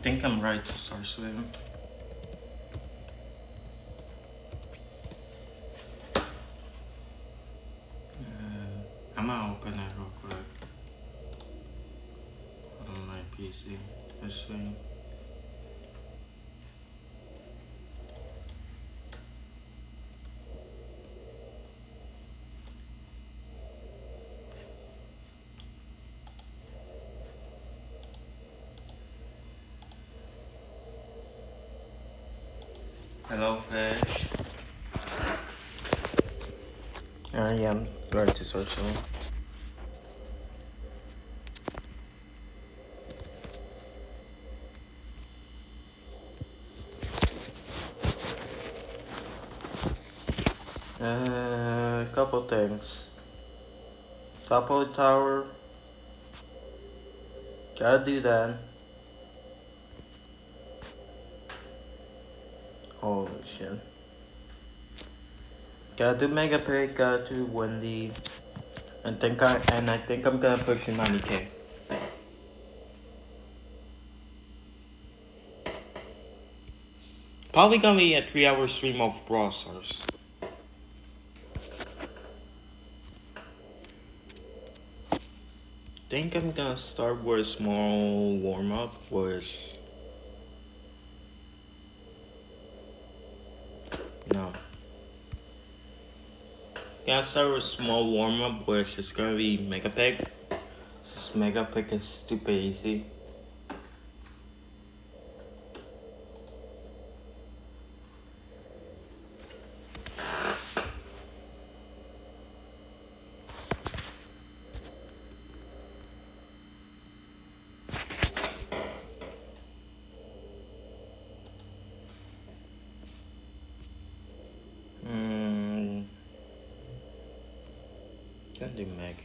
Think I'm right to start swim. I'm gonna open it real quick on my PC. Let's see. Hello, fish. I am ready to start swimming. Couple things. Top of the tower. Gotta do that. Holy shit. Gotta do mega pick. Gotta do Wendy. I think I'm gonna push to 90k. Probably gonna be a 3-hour stream of Brawl Stars. Think I'm gonna start with a small warm up with. No. Gonna start with a small warm up which is gonna be Mega Pick. This Mega Pick is stupid easy. Can do Mega.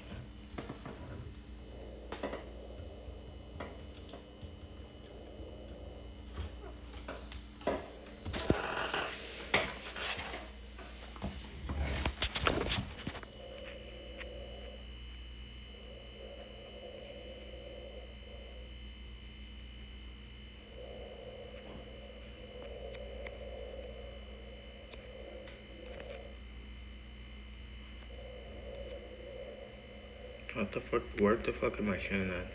What the fuck? Where the fuck am I shooting at?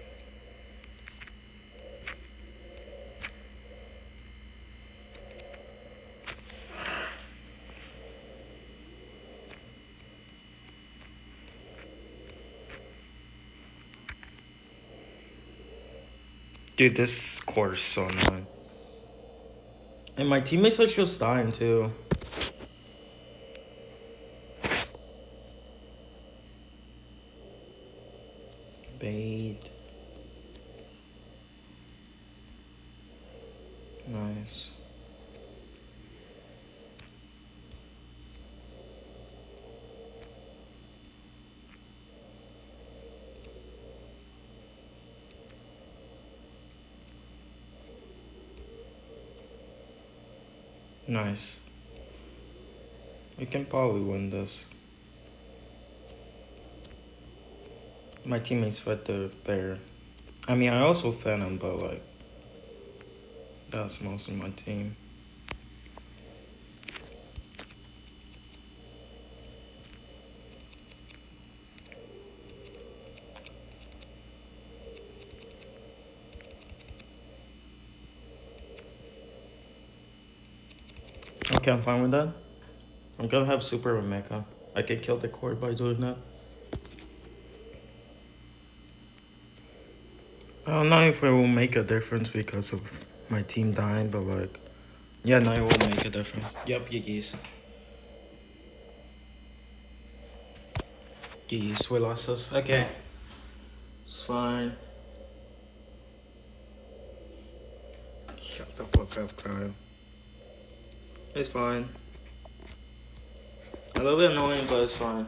Dude, this course is so annoying. And my teammates are just dying too. Bait. Nice. Nice. We can probably win this. My teammates fed the bear. I mean, I also fed him, but like, that's mostly my team. Okay, I'm fine with that. I'm gonna have super mecha. I can kill the core by doing that. I don't know if it will make a difference because of my team dying, but like, yeah, no, it will make a difference. Yep, Yiggies. Yiggies, we lost us. Okay. It's fine. Shut the fuck up, Kyle. It's fine. A little bit annoying, but it's fine.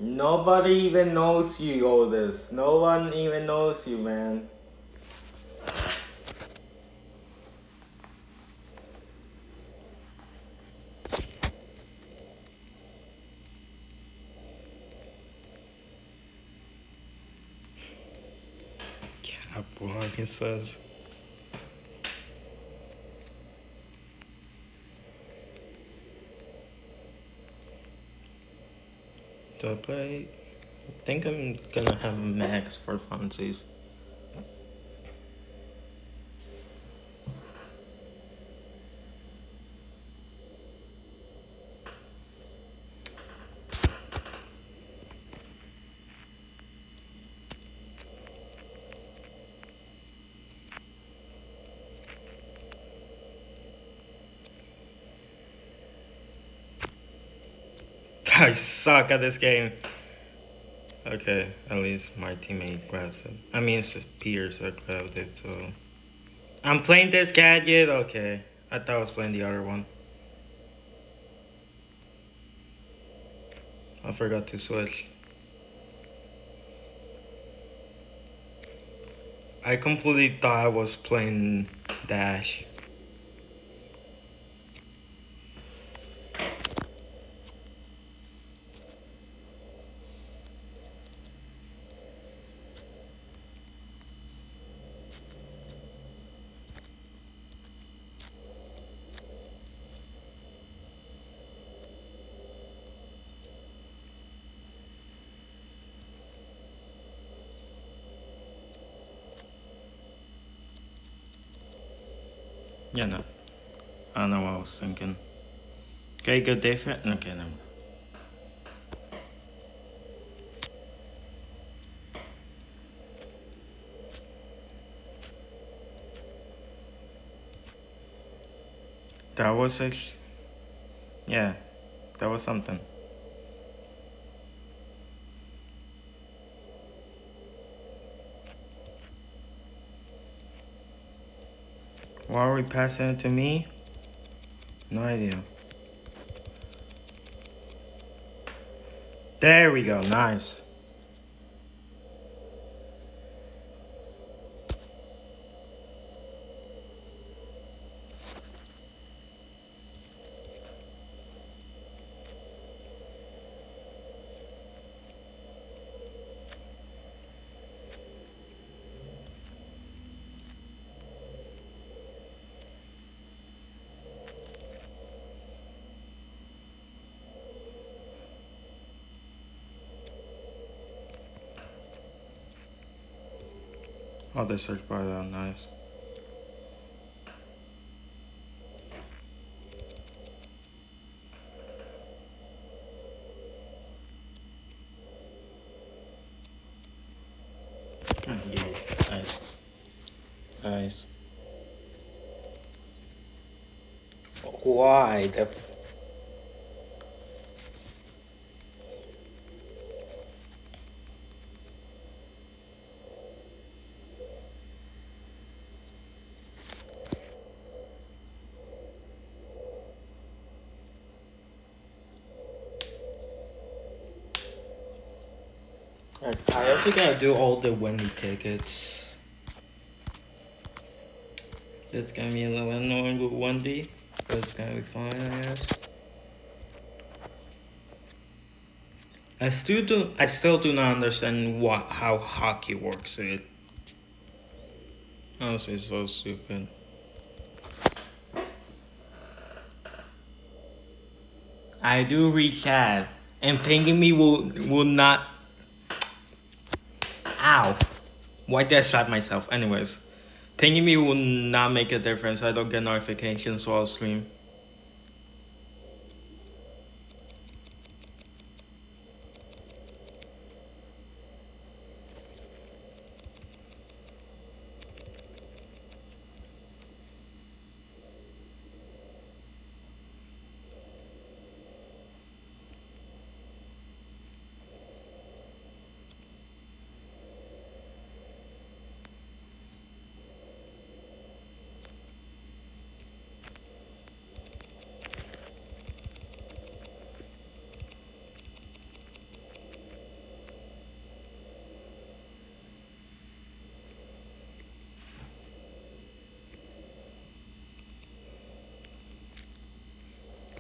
Nobody even knows you, Oldest. No one even knows you, man. Apple, he says. Do I play? I think I'm gonna have Max for funsies. I suck at this game. Okay, at least my teammate grabs it. I mean, it's just Peters that grabbed it, so. I'm playing this gadget? Okay. I thought I was playing the other one. I forgot to switch. I completely thought I was playing Dash. Yeah, no. I don't know what I was thinking. Okay, good defense. Okay, never mind. That was actually. Yeah, that was something. Why are we passing it to me? No idea. There we go, nice. Oh, the search bar down, nice. Oh, yes, nice. Nice. Why? I also gotta do all the Wendy tickets. That's gonna be a little annoying with Wendy, but it's gonna be fine, I guess. I still do not understand how hockey works. It honestly is so stupid. I do read chat, and pinging me will not. Ow! Why did I slap myself? Anyways, pinging me will not make a difference. I don't get notifications while I stream.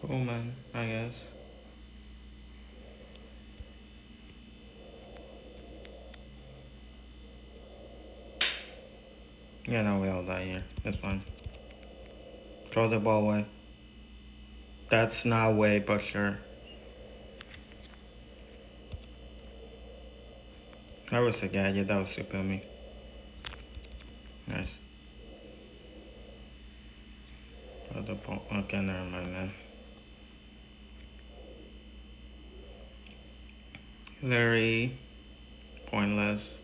Cool, man. I guess. Yeah, no, we all die here. That's fine. Throw the ball away. That's not way, but sure. That was a gadget. That was super of me. Nice. Throw the ball. Okay, never mind, man. Very pointless.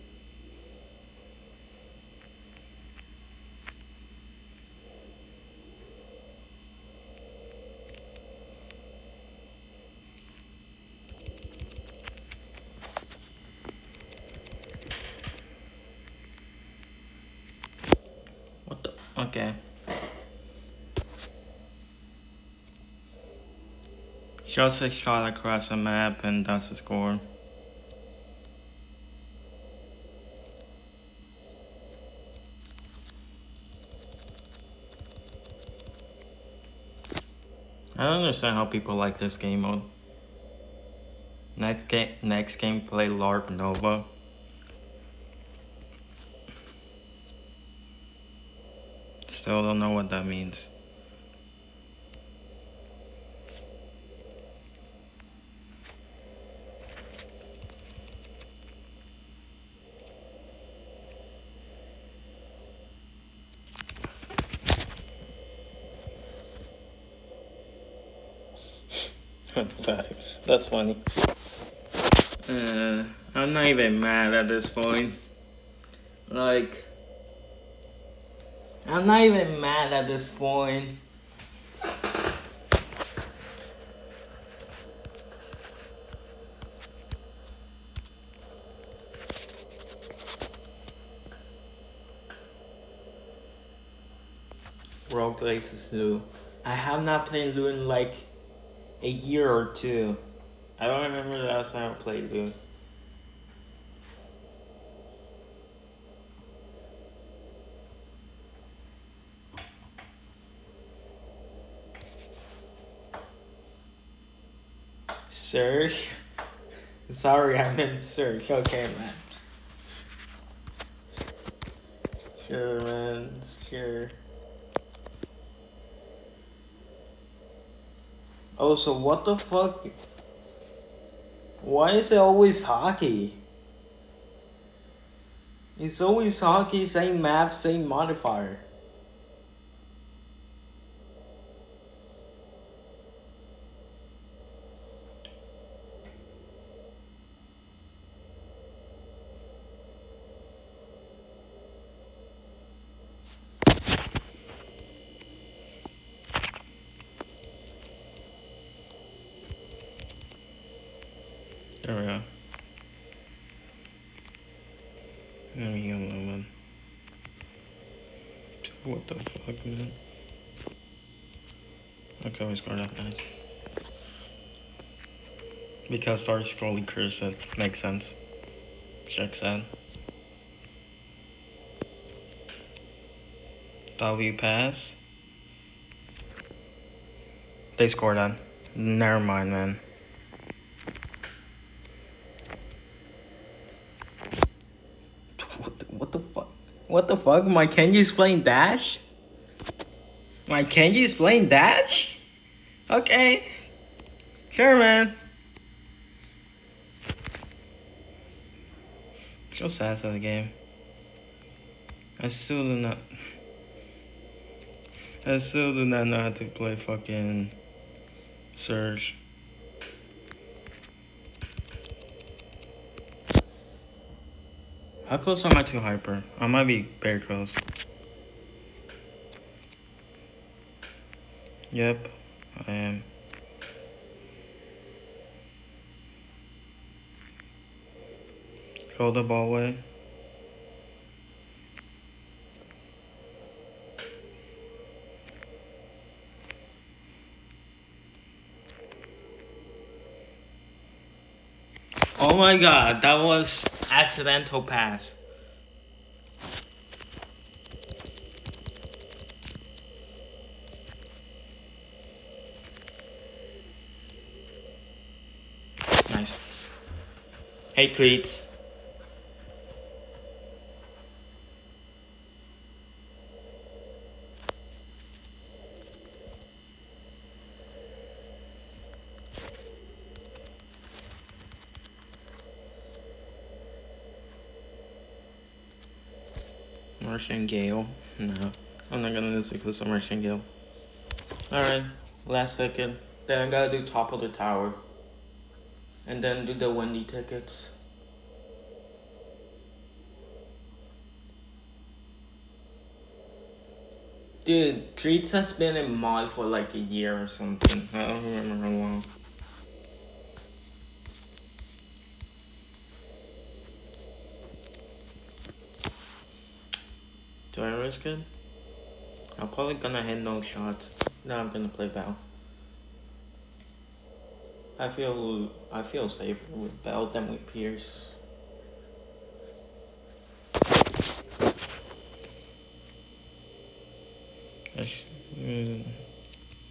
What the? Okay. Just a shot across the map, and that's the score. I don't understand how people like this game mode. Next game, play LARP Nova. Still don't know what that means. That's funny. I'm not even mad at this point. Like, I'm not even mad at this point. Role plays is Lou. I have not played Lou in like a year or two. I don't remember the last time I played Lou. Search? Sorry, I meant search. Okay, man. Sure, man. Sure. Oh, so what the fuck? Why is it always hockey? It's always hockey, same map, same modifier. There we go. Let me heal a little bit. What the fuck, man? Okay, we scored that nice. Because start scrolling cursor makes sense. Checks out. W pass. They scored that. Never mind, man. What the fuck? What the fuck? My Kenji's playing Dash? My Kenji's playing Dash? Okay. Sure, man. So sad for the game. I still do not know how to play fucking Surge. How close am I to Hyper? I might be very close. Yep, I am. Throw the ball away. Oh my god, that was accidental pass. Nice. Hey, Cleats. Martingale. No, I'm not gonna listen to some Martingale. Alright, last second. Then I gotta do top of the tower. And then do the Wendy tickets. Dude, Treats has been in mod for like a year or something. I don't remember how long. Do I risk it? I'm probably gonna hit no shots. Now I'm gonna play Bell. I feel safer with Bell than with Pierce.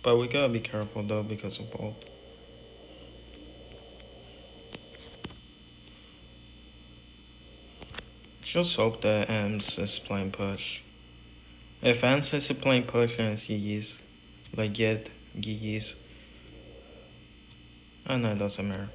But we gotta be careful though because of both. Just hope that Ems is playing push. If Ems is playing push and it's GG's, like get GG's. Oh no, it doesn't matter.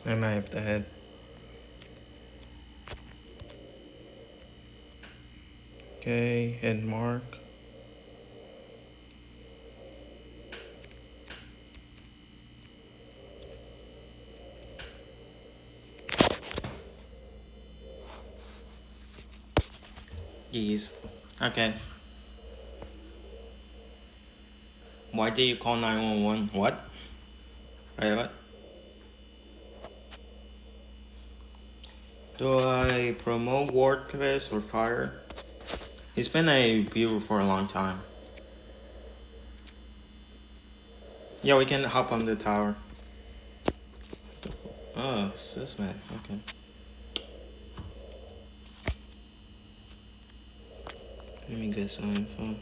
I might have to head. Okay, hit mark. Yes. Okay. Why did you call 911? What? Wait, what? Do I promote WordPress or Fire? He's been a viewer for a long time. Yeah, we can hop on the tower. Oh, it's this man. Okay. Let me get some info.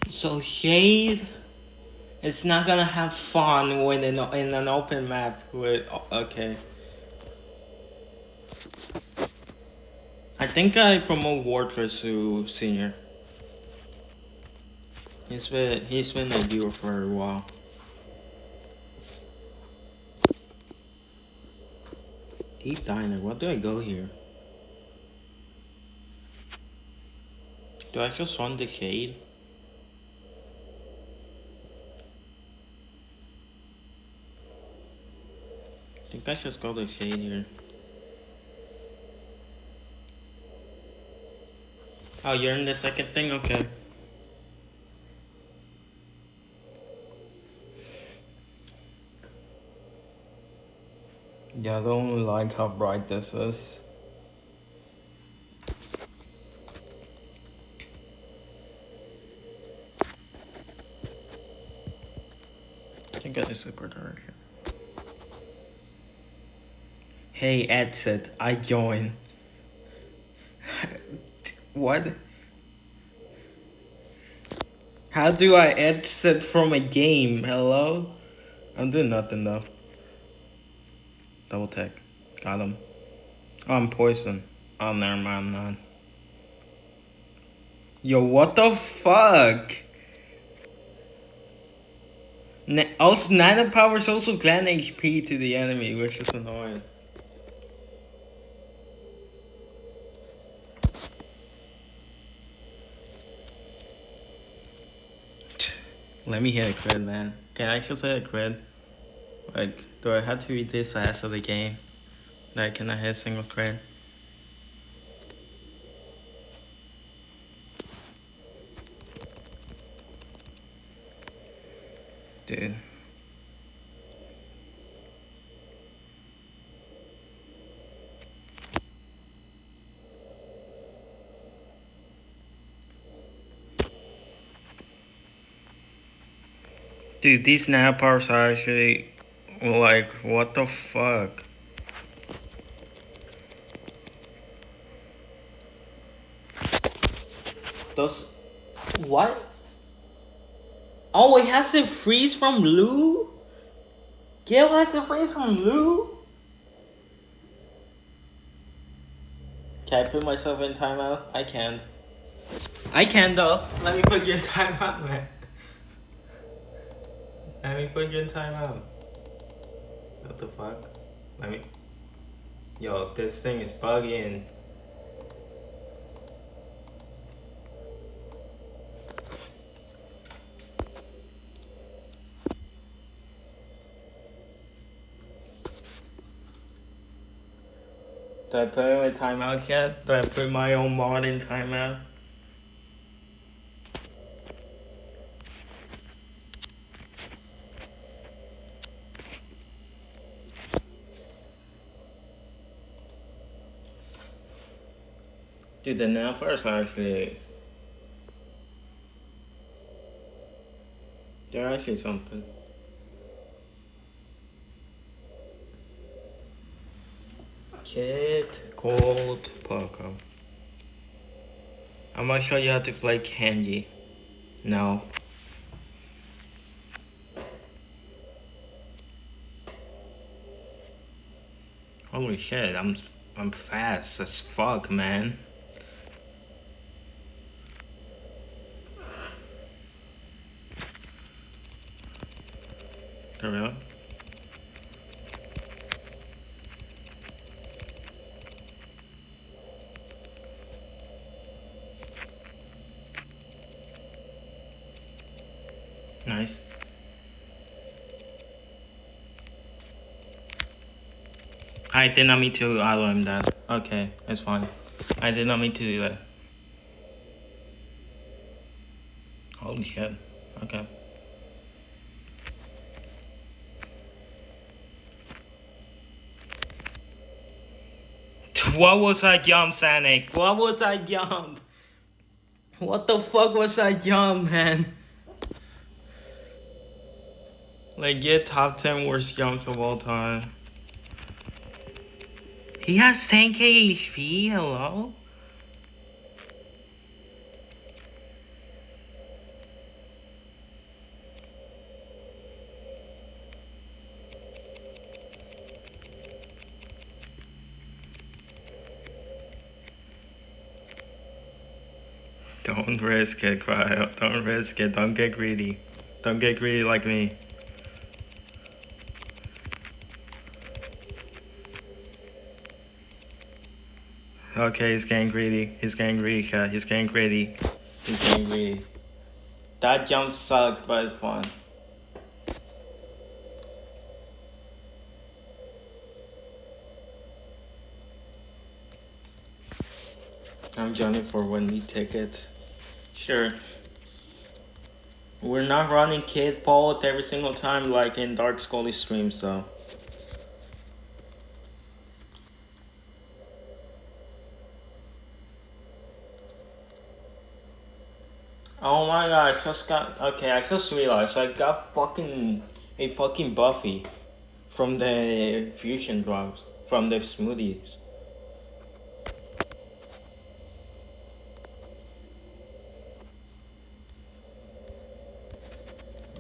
So Shade, it's not gonna have fun when in an open map with. Okay. I think I promote WordPress to senior. He's been a viewer for a while. Deep Diner, what do I go here? Do I just run the Shade? I think I just go the Shade here. Oh, you're in the second thing? Okay. Yeah, I don't like how bright this is. I think that is super direction. Hey, Edset, I join. What? How do I exit from a game? Hello? I'm doing nothing though. Double tech. Got him. Oh, I'm poisoned. Oh, never mind, I'm not. Yo, what the fuck? Also, Nano powers also grant HP to the enemy, which is annoying. Let me hit a crit, man. Can I just hit a crit? Like, do I have to be this ass of the game? Like, can I hit a single crit? Dude. Dude, these nano powers are actually, like, what the fuck? Those... What? Oh, it has to freeze from Lou? Gale has to freeze from Lou? Can I put myself in timeout? I can't. I can though. Let me put you in timeout, man. Let me put you in timeout. What the fuck? Let me. Yo, this thing is bugging. Do I put him in timeout yet? Do I put my own mod in timeout? Dude, the Nappers actually... They're actually something. Kid Cold Poco. I'm not sure you have to play Candy. No. Holy shit, I'm fast as fuck, man. For real? Nice. I did not mean to allow him that. Okay, it's fine. I did not mean to do that. Holy shit. Okay. What was that jump, Sonic? What was that jump? What the fuck was that jump, man? Like, get top 10 worst jumps of all time. He has 10k HP, hello? Don't risk it, Cryo. Don't risk it. Don't get greedy. Don't get greedy like me. Okay, he's getting greedy. He's getting greedy, chat. He's getting greedy. He's getting greedy. That jump sucked, but it's fun. I'm joining for 1 week tickets. Sure. We're not running kid poll every single time like in Dark Scully streams though. Oh my god, I just got... Okay, I just realized I got a fucking Buffy from the fusion drops, from the smoothies.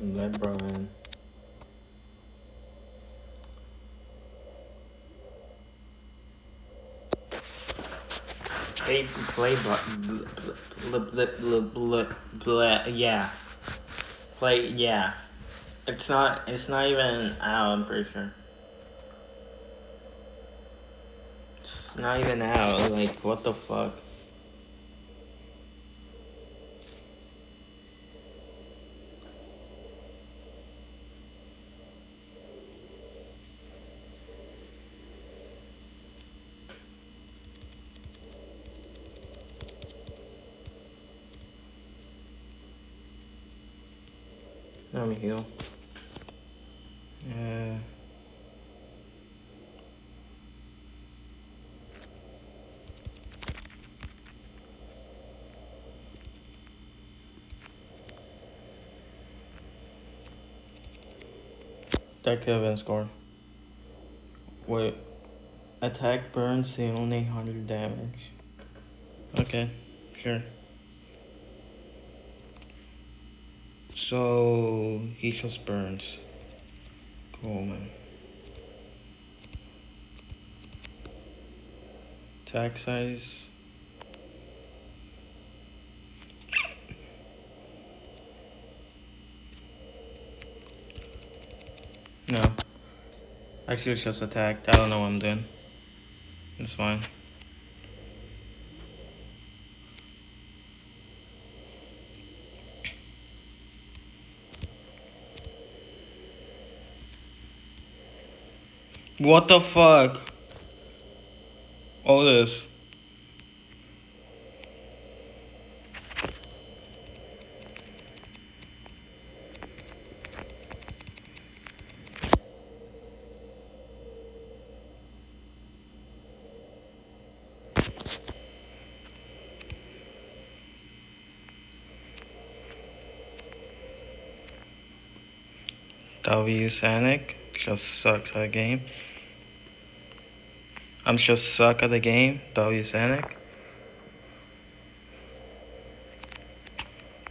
LeBron. Yeah. Play, yeah. It's not even out, I'm pretty sure. It's not even out, like, what the fuck? Let me heal. Yeah. That could have been score. Wait. Attack burns the only 100 damage. Okay, sure. So he just burns. Cool, man. Attack size. No. Actually, it's just attacked. I don't know what I'm doing. It's fine. What the fuck? All this. W Sanic just sucks at the game. I'm just suck at the game. W Sanic.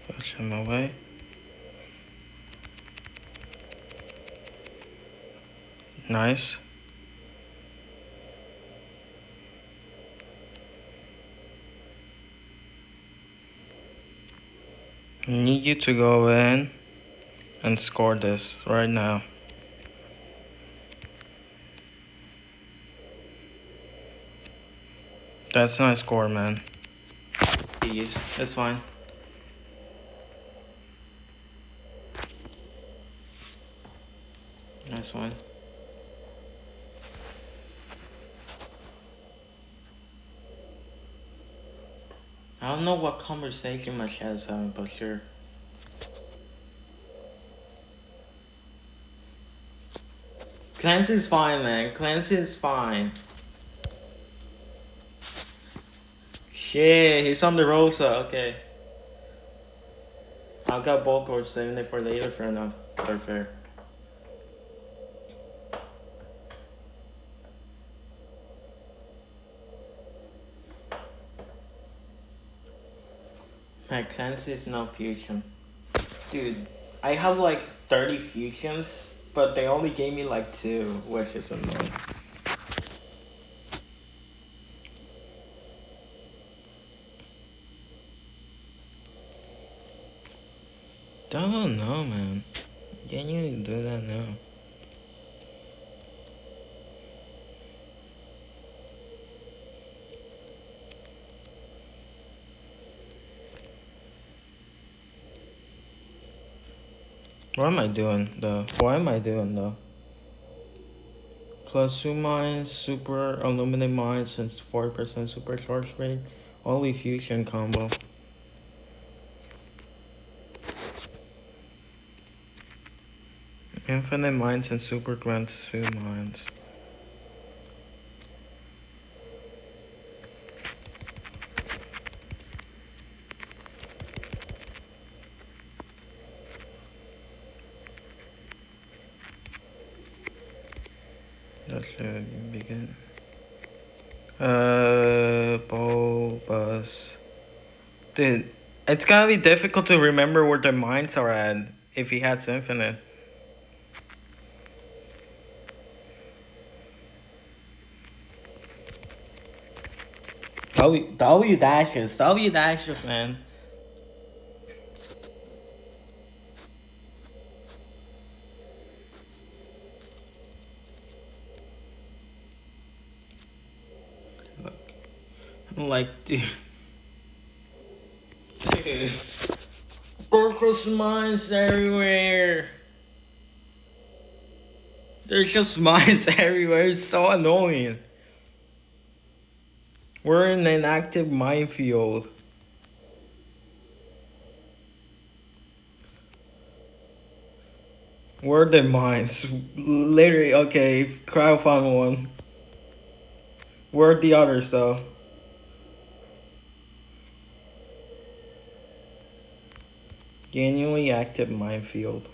Push him away. Nice. Need you to go in and score this right now. That's not a score, man. Jeez, it's fine. Nice one. I don't know what conversation my chat's having, but sure. Clancy's fine, man. Clancy's fine. Shit, he's on the Rosa. Okay. I've got bulk or saving it for later. Fair enough. Fair. My Clancy's not fusion. Dude, I have like 30 fusions, but they only gave me like 2, which is annoying. Don't know, man. Can you do that now? What am I doing though? Plus 2 mines, super illuminate mines, and 40% super charge rate. Only fusion combo. Infinite mines and super grants 2 mines. That should be good. Bulbous. Dude, it's gonna be difficult to remember where the mines are at if he has infinite. W dashes, man. Look, I'm like, dude. Purpose mines everywhere. There's just mines everywhere. It's so annoying. We're in an active minefield. Where are the mines? Literally, okay, Cryo found one. Where are the others, though? Genuinely active minefield.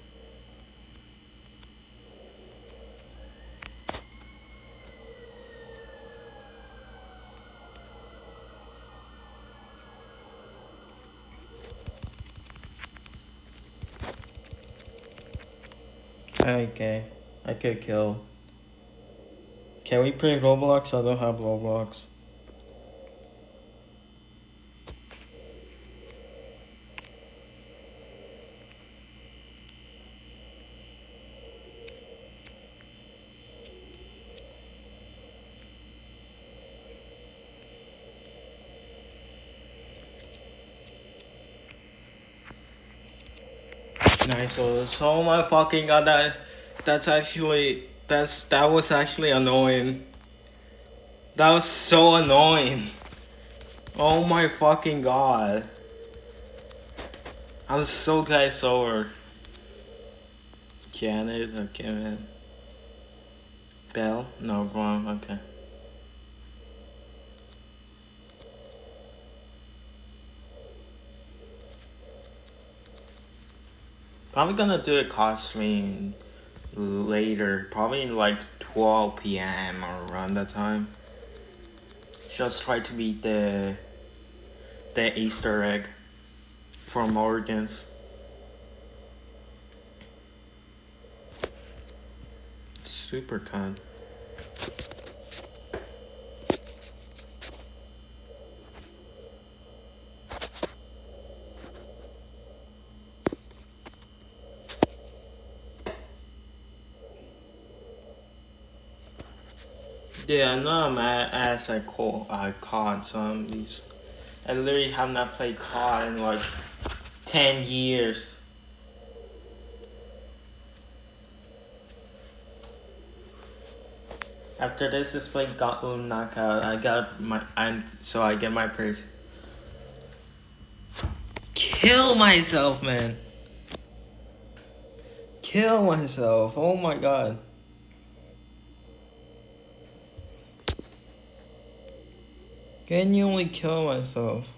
Okay, I could kill. Can we play Roblox? I don't have Roblox. Nice. Oh my fucking god, that was actually annoying. That was so annoying. Oh my fucking god. I'm so glad it's over. Janet, okay man. Bell? No, wrong, okay. Probably gonna do a card stream later, probably in like 12 p.m. or around that time. Just try to beat the Easter egg from Origins. Super con. Yeah, I know I'm as I COD zombies. I literally have not played COD in like 10 years. After this display got knockout, I get my praise. Kill myself, man. Kill myself. Oh my god. Can you only kill myself?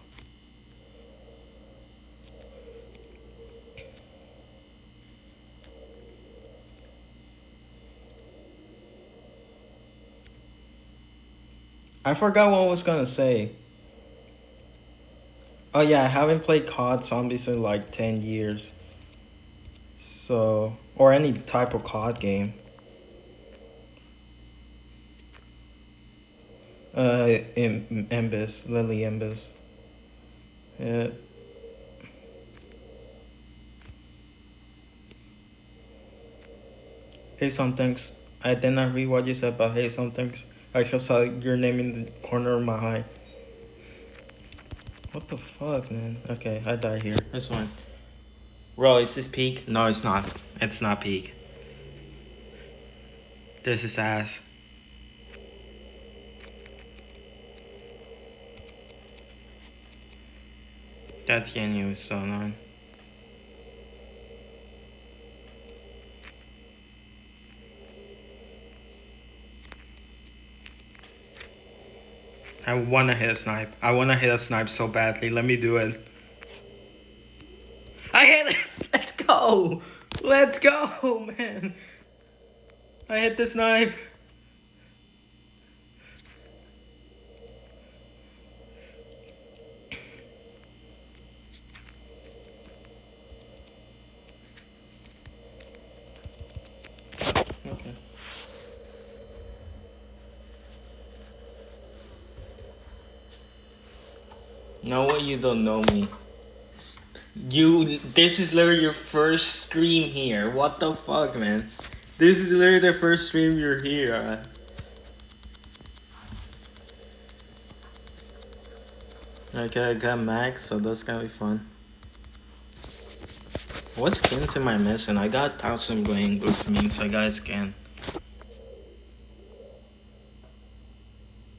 I forgot what I was gonna say. Oh yeah, I haven't played COD Zombies in like 10 years. So, or any type of COD game. Embis, Lily Embis. Yeah. Hey somethings. I did not read what you said, but hey somethings. I just saw your name in the corner of my eye. What the fuck, man? Okay, I died here. This one. Bro, is this peak? No, it's not. It's not peak. This is ass. That Yenyu is so annoying. I wanna hit a snipe. I wanna hit a snipe so badly. Let me do it. I hit it! Let's go! Let's go, man! I hit the snipe. Okay. No way you don't know me. This is literally your first stream here. What the fuck, man? This is literally the first stream you're here. Okay, I got Max, so that's gonna be fun. What skins am I missing? I got 1,000 bling, which means I got a skin.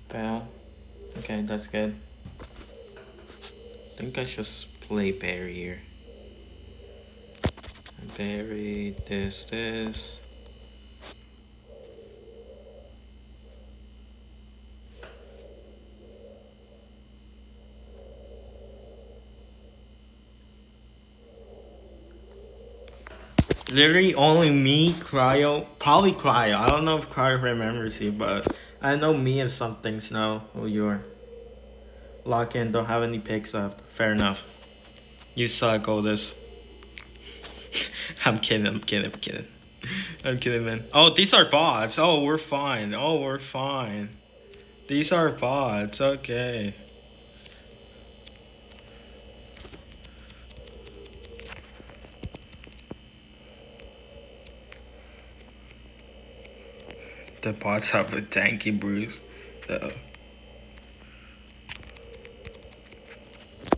Fail. Okay, that's good. I think I just play Barry here. Barry, this. Literally only me, Cryo, probably Cryo. I don't know if Cryo remembers you, but I know me and some things know who you are. Lock in, don't have any picks left. Fair enough. You suck, Oldest. I'm kidding, I'm kidding. I'm kidding, man. Oh, these are bots. Oh, we're fine. These are bots, okay. The bots have a tanky bruise.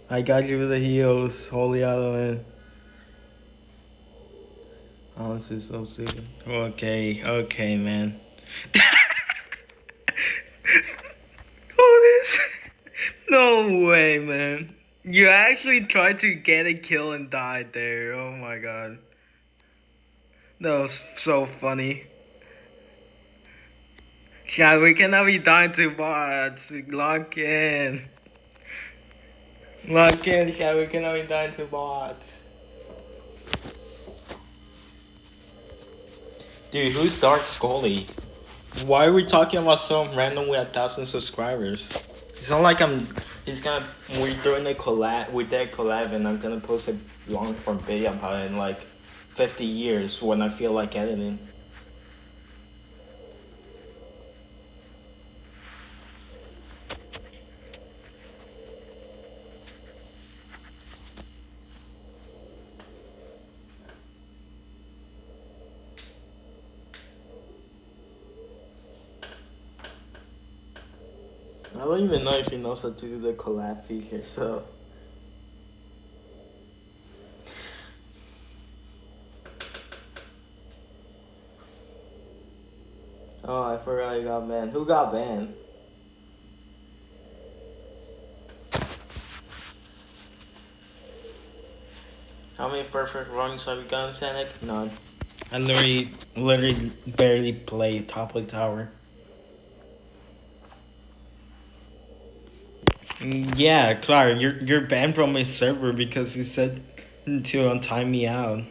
I got you with the heals, holy man. Honestly, so stupid. Okay, man. Oh, this. No way, man. You actually tried to get a kill and died there. Oh my god. That was so funny. Yeah, we cannot be dying to bots. Lock in. Lock in, yeah, we cannot be dying to bots. Dude, who's Dark Scully? Why are we talking about some random with 1,000 subscribers? It's not like we're doing a collab, with that collab, and I'm gonna post a long form video about it in like 50 years when I feel like editing. I don't even know if he knows how to do the collab feature, so. Oh, I forgot he got banned. Who got banned? How many perfect runs have you gotten, Sanic? None. I literally barely play top of tower. Yeah, Clark, you're banned from his server because he said to untime me out.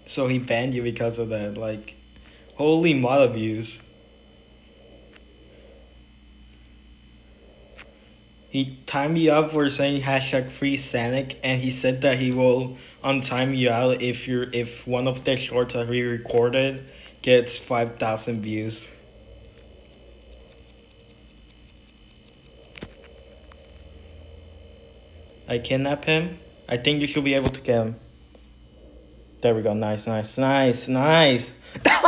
So he banned you because of that. Like, holy mod abuse. He timed you up for saying hashtag free Sanic, and he said that he will untime you out if one of the shorts that we recorded gets 5,000 views. I kidnap him. I think you should be able to get him. There we go. Nice. That was a tie. That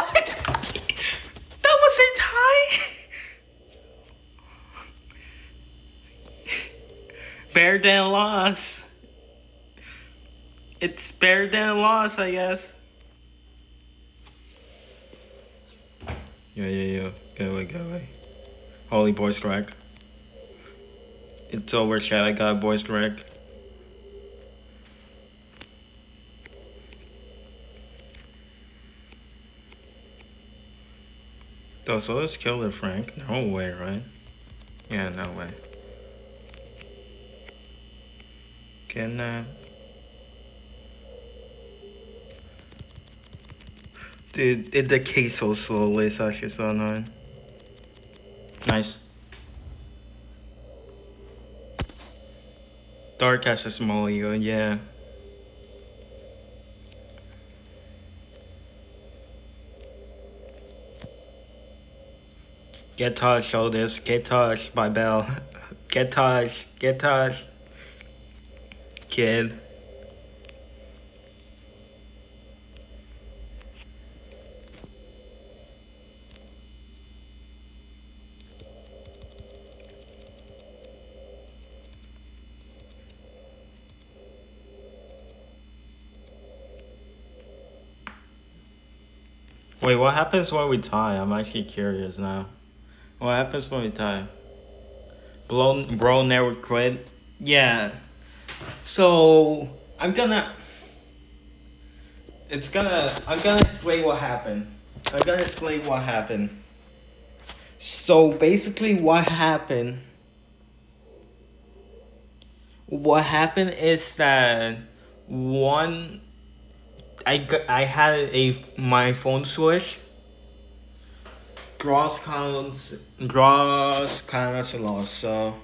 was a tie. Better than loss. It's better than loss, I guess. Yeah. Go away. Holy voice crack. It's over, chat. I got voice crack. So let's kill the Frank. No way, right? Yeah, no way. Kidnap. Dude, it decays so slowly. It's actually so annoying. Nice. Dark has a small ego, yeah. Get touched, shoulders. Get touched by Bell. Get touched. Kid. Wait, what happens when we tie? I'm actually curious now. What happens when we tie? Bro never quit? Yeah. So, I'm gonna explain what happened. So, basically what happened is that I had my phone switch. Draws counts as a loss, so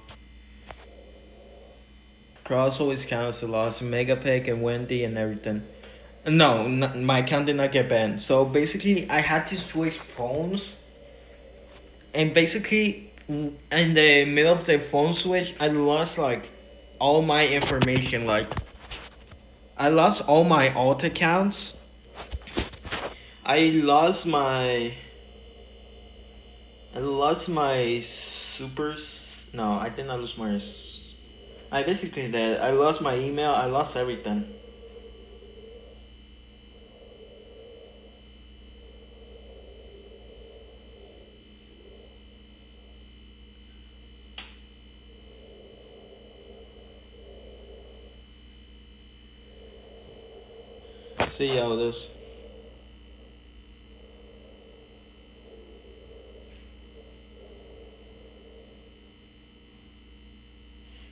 draws always counts as a loss. Mega Pick and Wendy and everything. No, my account did not get banned. So basically, I had to switch phones, and basically, in the middle of the phone switch, I lost like all my information. Like, I lost all my alt accounts. I lost my supers. No, I did not lose my. I basically did. I lost my email. I lost everything. see how this.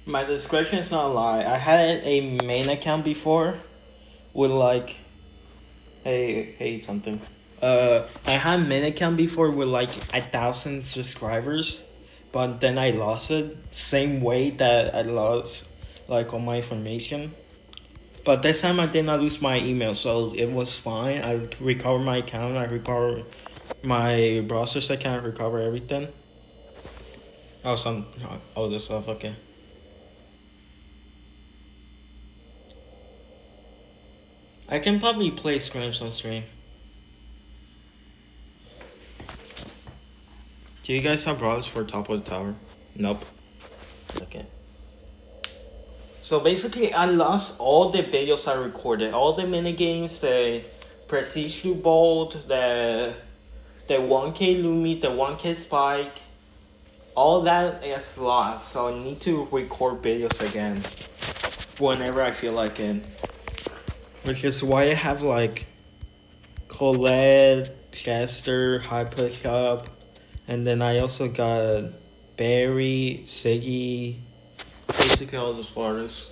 My discretion is not a lie. I had a main account before with like, hey something. I had a main account before with like 1,000 subscribers, but then I lost it. Same way that I lost like all my information. But this time I did not lose my email, so it was fine. I recovered my account. I recovered my browser's account. Recover everything. Oh, all this stuff. Okay. I can probably play scrims on stream. Do you guys have brawlers for top of the tower? Nope. Okay. So basically, I lost all the videos I recorded, all the mini games, the Prestige Loot Bolt, the 1K Lumi, the 1K Spike, all that is lost. So I need to record videos again whenever I feel like it. Which is why I have like Colette, Chester, High Push Up, and then I also got Barry, Siggy, basically all those artists.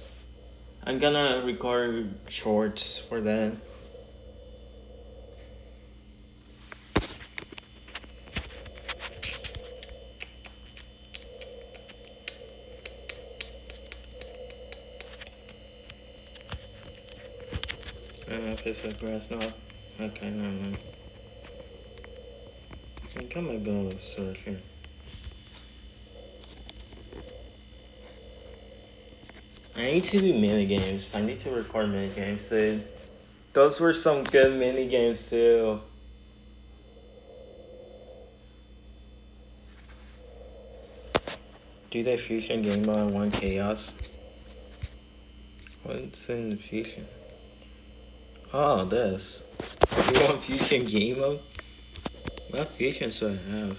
I'm gonna record shorts for that. If it's a grass now. Okay, no. I think I'm gonna go search here. I need to do mini games. I need to record mini games, dude. Those were some good mini games too. Do the fusion game mode and one chaos. What's in the fusion? Oh, this. You want fusion game mode? What fusion do I have?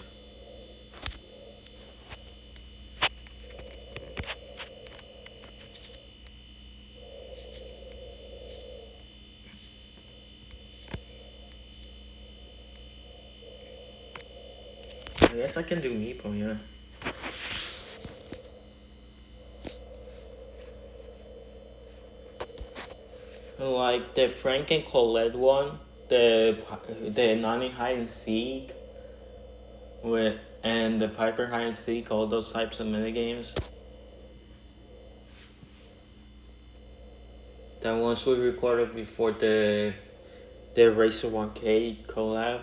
I guess I can do Meepo, yeah. Like the Frank and Colette one, the Nani hide and seek, and the Piper hide and seek, all those types of minigames. That ones we recorded before the Racer 1K collab.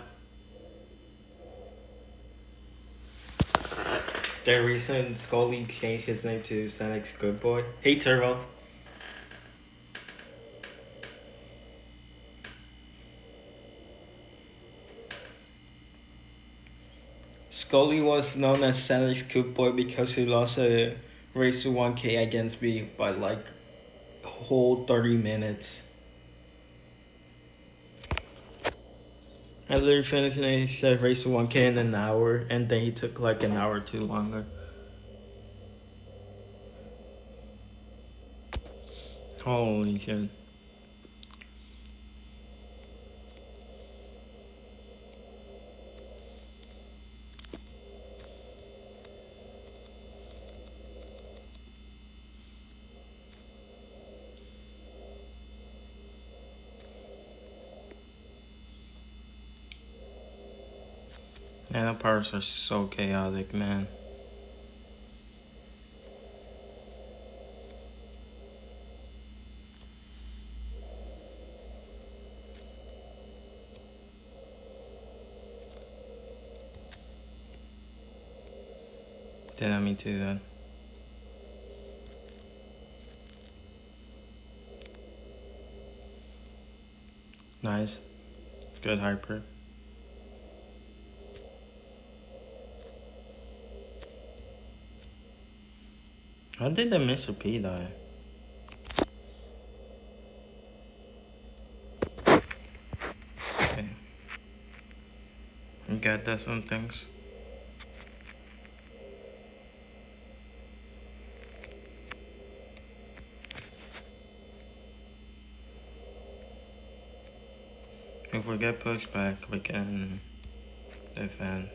The recent Scully changed his name to Stanex Good Boy. Hey Turbo. Scully was known as Stanex Good Boy because he lost a Racer 1K against me by like a whole 30 minutes. I literally finished the Racer 1K in an hour, and then he took like an hour too longer. Holy shit. Man, the parts are so chaotic, man. Didn't mean to do that. Nice. Good hyper. How did the Mr. P die? Okay. You got that some things. If we get pushed back, we can defend.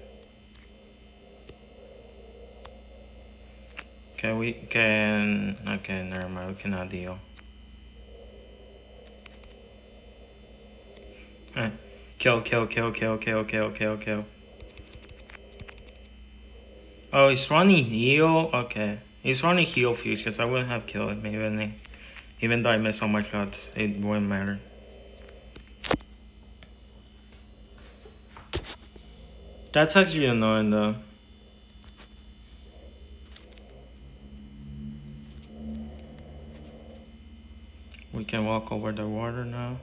Okay, we can. Okay, never mind. We cannot deal. Alright. Kill. Oh, he's running heal? Okay. He's running heal futures. I wouldn't have killed him even though I missed all my shots. It wouldn't matter. That's actually annoying though. We can walk over the water now.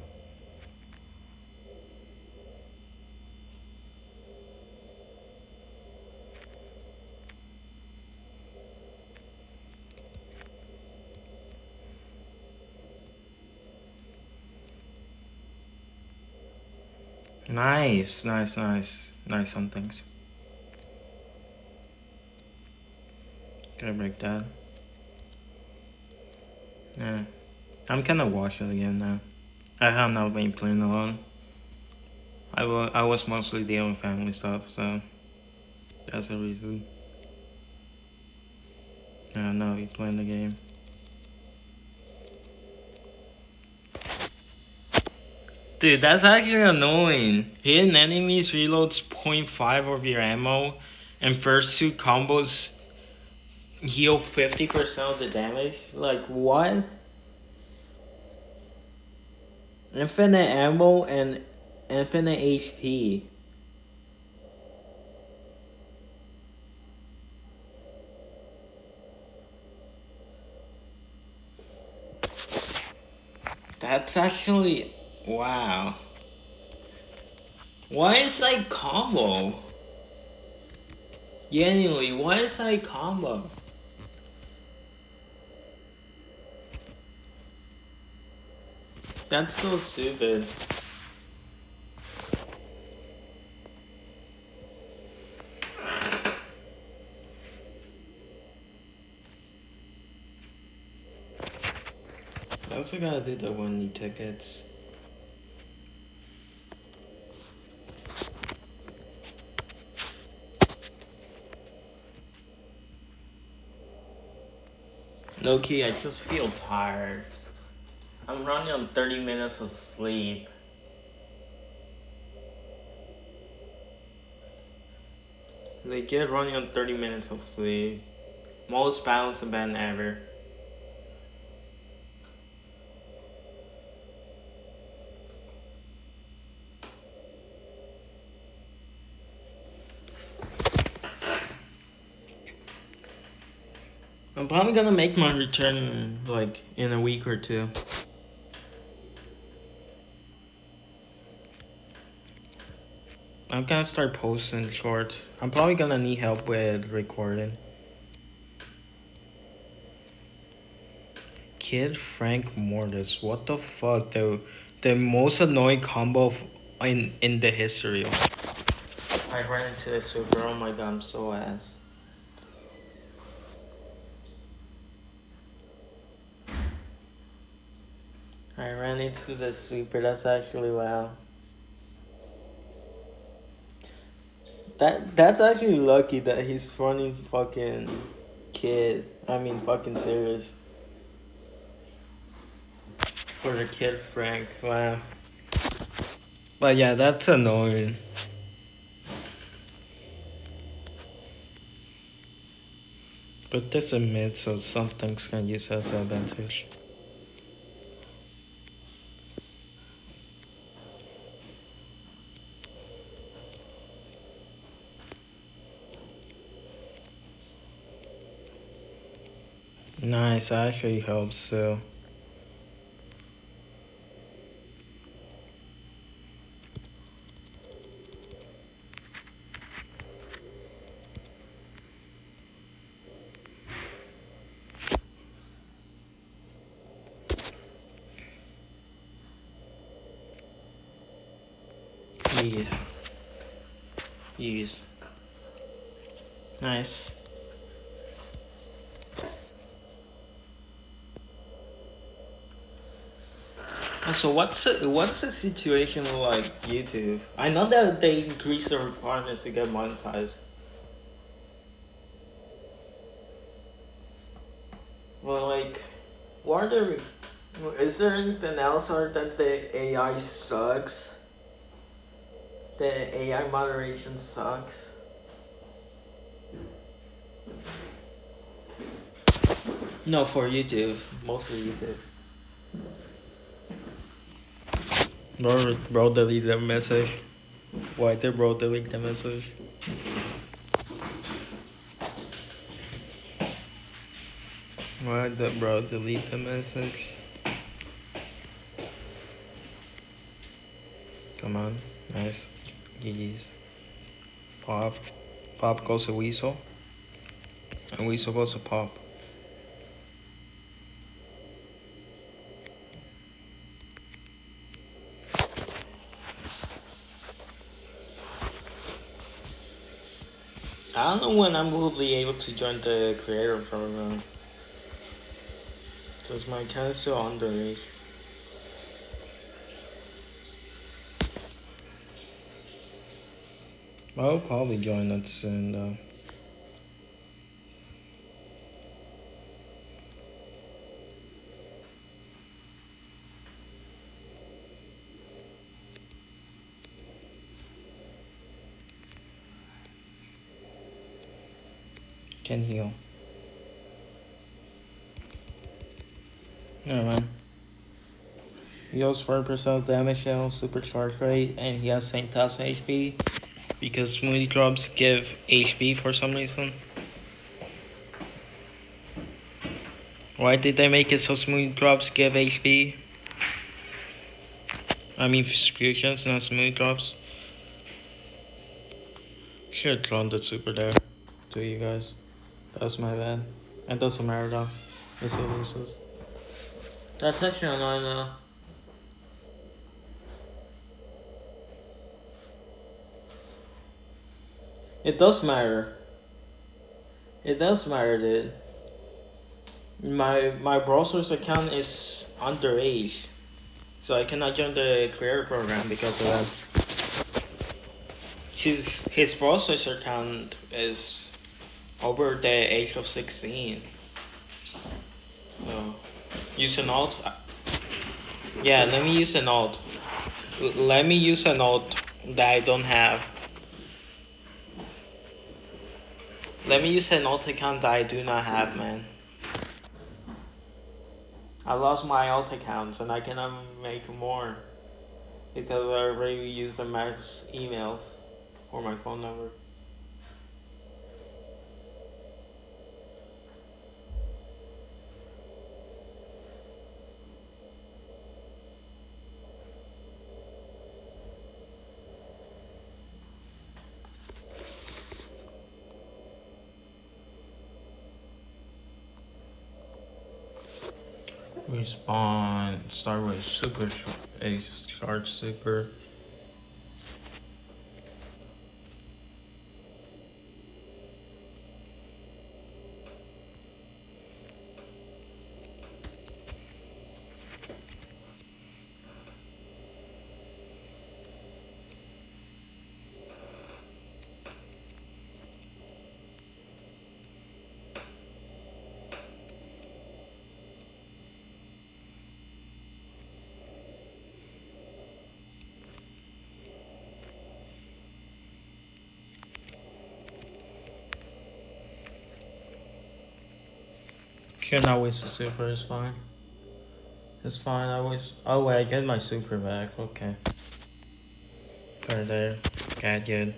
Nice on things. Gotta break that. Yeah. I'm kinda washed again now. I have not been playing alone. I was mostly dealing with family stuff, so that's the reason. Yeah, now he's playing the game. Dude, that's actually annoying. Hitting enemies reloads 0.5 of your ammo, and first two combos heal 50% of the damage. Like, what? Infinite ammo and infinite HP. That's actually... wow. Why is that combo? Genuinely, why is that combo? That's so stupid. I also gotta do the windy tickets. Low-key, I just feel tired. I'm running on 30 minutes of sleep. Legit running on 30 minutes of sleep. Most balanced event ever. I'm probably gonna make my return like in a week or two. I'm gonna start posting shorts. I'm probably gonna need help with recording. Kid Frank Mortis, what the fuck? The most annoying combo in the history. I ran into the super. Oh my god, I'm so ass. I ran into the super. That's actually wow. That's actually lucky that he's running fucking kid. I mean fucking serious. For the kid Frank, wow. But yeah, that's annoying. But this is mid, so some things can use as an advantage. Nice, actually helps too. Use. Nice. So what's the situation with like YouTube? I know that they increase the requirements to get monetized. Well, like, what are the? Is there anything else, or that the AI sucks? The AI moderation sucks. No, for YouTube, mostly YouTube. Bro, delete that message. Why did bro delete the message? Why did bro delete the message? Come on, nice. GG's. Pop. Pop goes to Weasel. And Weasel goes to Pop. I don't know when I'm will be able to join the creator program. Because my account is still underage. I'll probably join that soon though. Can heal. Yeah, man. He has 4% damage now, super charge rate, and he has 10,000 HP. Because smoothie drops give HP for some reason. Why did they make it so smoothie drops give HP? I mean fusions, not smoothie drops. Should have thrown the super there to you guys. That was my bad. It doesn't matter though. It's a loses. That's actually annoying though. It does matter. It does matter, dude. My browser's account is underage, so I cannot join the creator program because of that. His browser's account is over the age of 16. So use an alt. Yeah, let me use an alt. Let me use an alt that I don't have. Let me use an alt account that I do not have, man. I lost my alt accounts and I cannot make more because I already used the max emails or my phone number. Respawn, start with super, a charge super. Should not waste the super, it's fine. It's fine, I was. Oh wait, I get my super back, okay. Put it there, got good.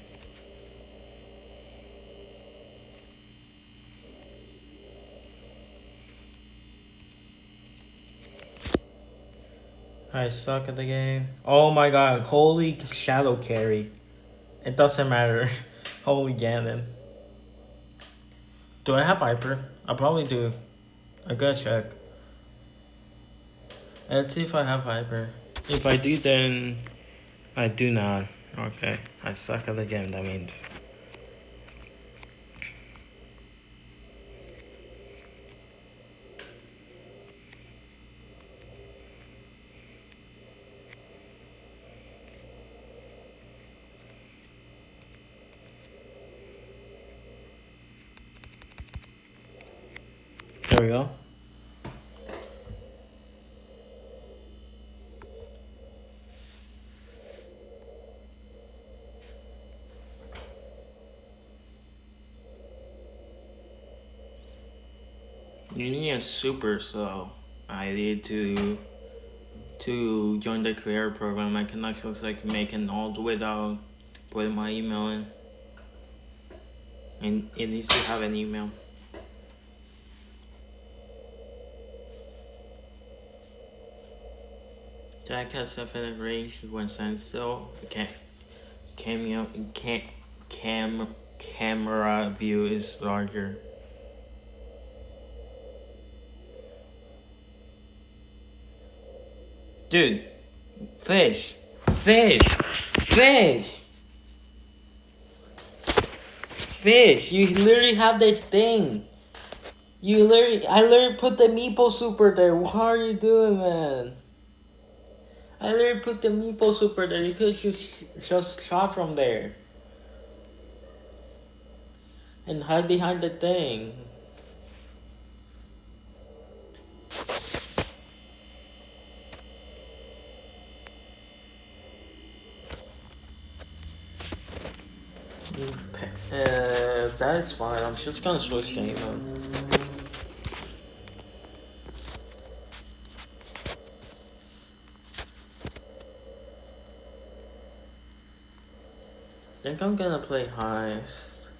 I suck at the game. Oh my god, holy shadow carry. It doesn't matter. Holy Ganon. Do I have Viper? I probably do. I gotta check. Let's see if I have Viper. If I do, then I do not. Okay, I suck at the game, that means. we go. You need a super, so I need to join the creator program. I cannot just like make an alt without putting my email in. And it needs to have an email. Jack has definite range when standstill. Camera view is larger. Dude, fish, fish, fish, fish. You literally have this thing. I literally put the meeple super there. What are you doing, man? I literally put the meeple super there. You could just shot from there. And hide behind the thing. That is fine. I'm just gonna switch game mode. I think I'm gonna play heist.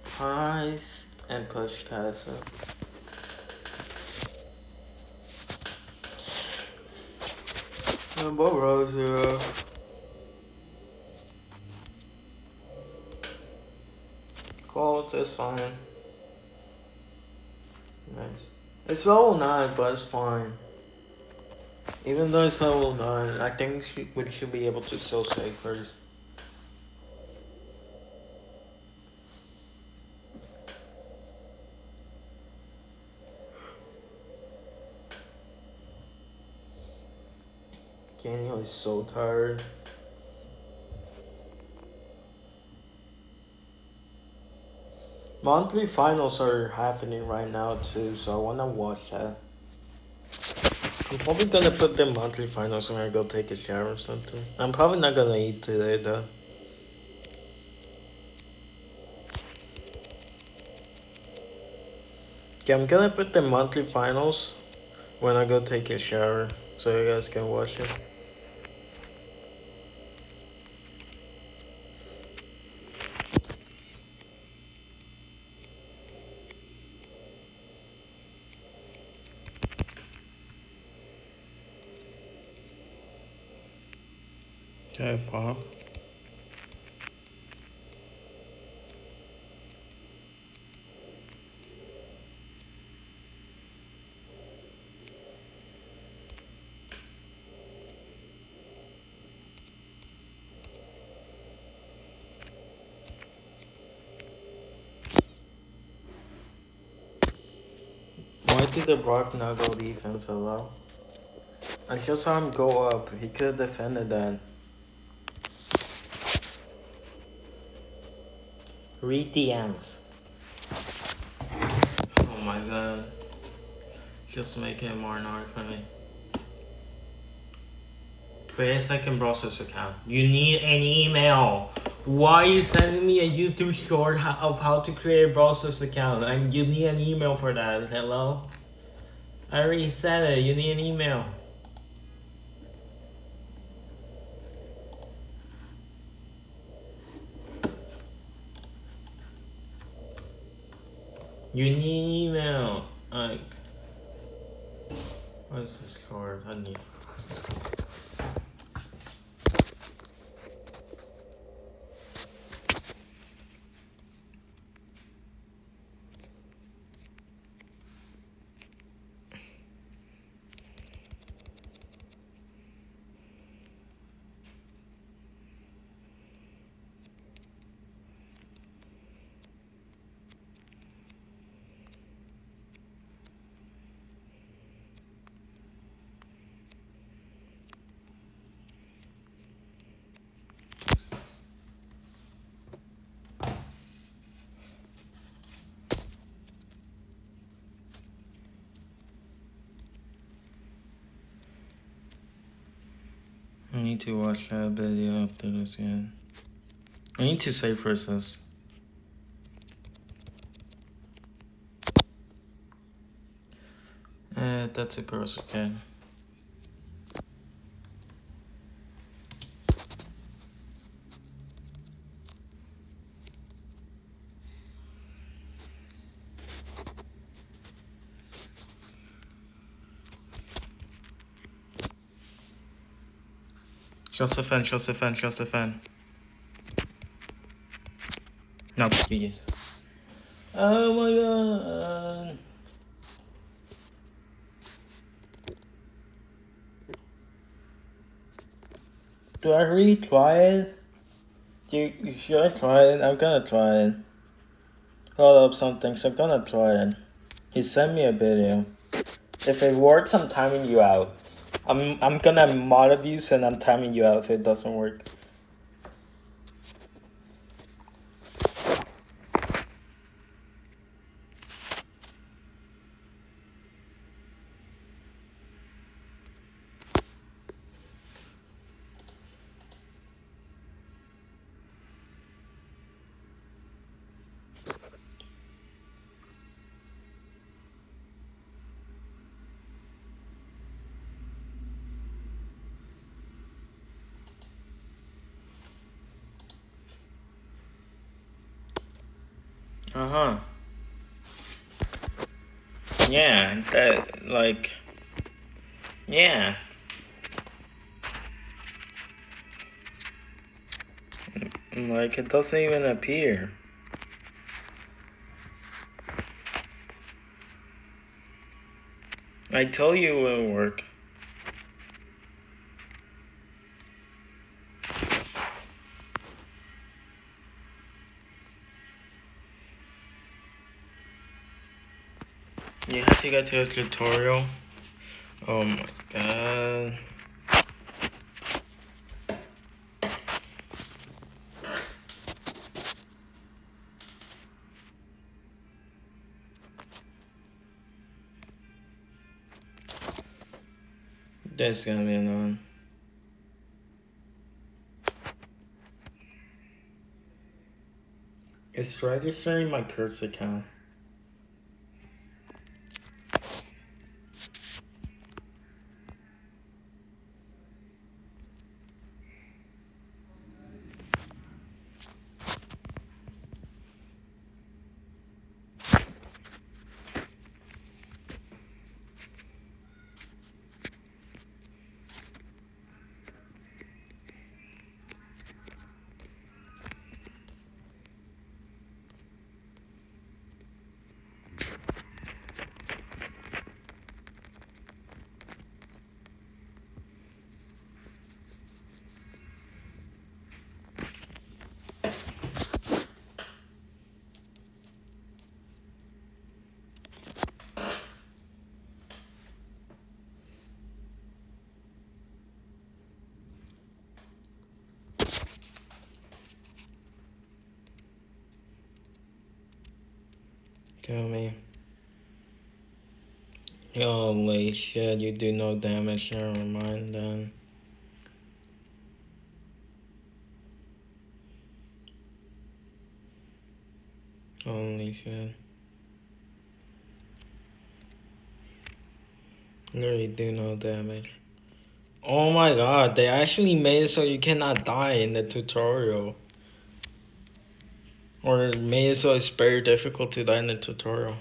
Heist and push castle. What rows here? Cold is fine. Nice. It's level 9, but it's fine. Even though it's level 9, I think we should be able to still save first. Daniel is so tired. Monthly finals are happening right now too, so I wanna watch that. I'm probably gonna put the monthly finals when I go take a shower or something. I'm probably not gonna eat today though. Okay, I'm gonna put the monthly finals when I go take a shower, so you guys can watch it. Okay, pop. Why did the Brock not go defense a lot? I just saw him go up. He could have defended that. Read DMs. Oh my god. Just making it more annoying for me. Create a second process account. You need an email. Why are you sending me a YouTube short of how to create a process account? And you need an email for that. Hello? I already said it. You need an email. You need an email. Like, what is this card? I need. I need to watch that video after this again. I need to save versus. That's a gross, okay. Josephine. No, GG's. Oh my god. Do I really try it? Should I try it? I'm gonna try it. Hold up some things, I'm gonna try it. He sent me a video. If it works, I'm timing you out. I'm gonna mod abuse and I'm timing you out if it doesn't work. Uh-huh. Yeah, that, like, yeah. Like, it doesn't even appear. I told you it wouldn't work. You have to go to a tutorial. Oh my god. That's gonna be annoying. It's registering my Kurt's account. Kill me. Holy shit, you do no damage, never mind then. Holy shit. Literally do no damage. Oh my god, they actually made it so you cannot die in the tutorial. Or made it so it's very difficult to die in the tutorial.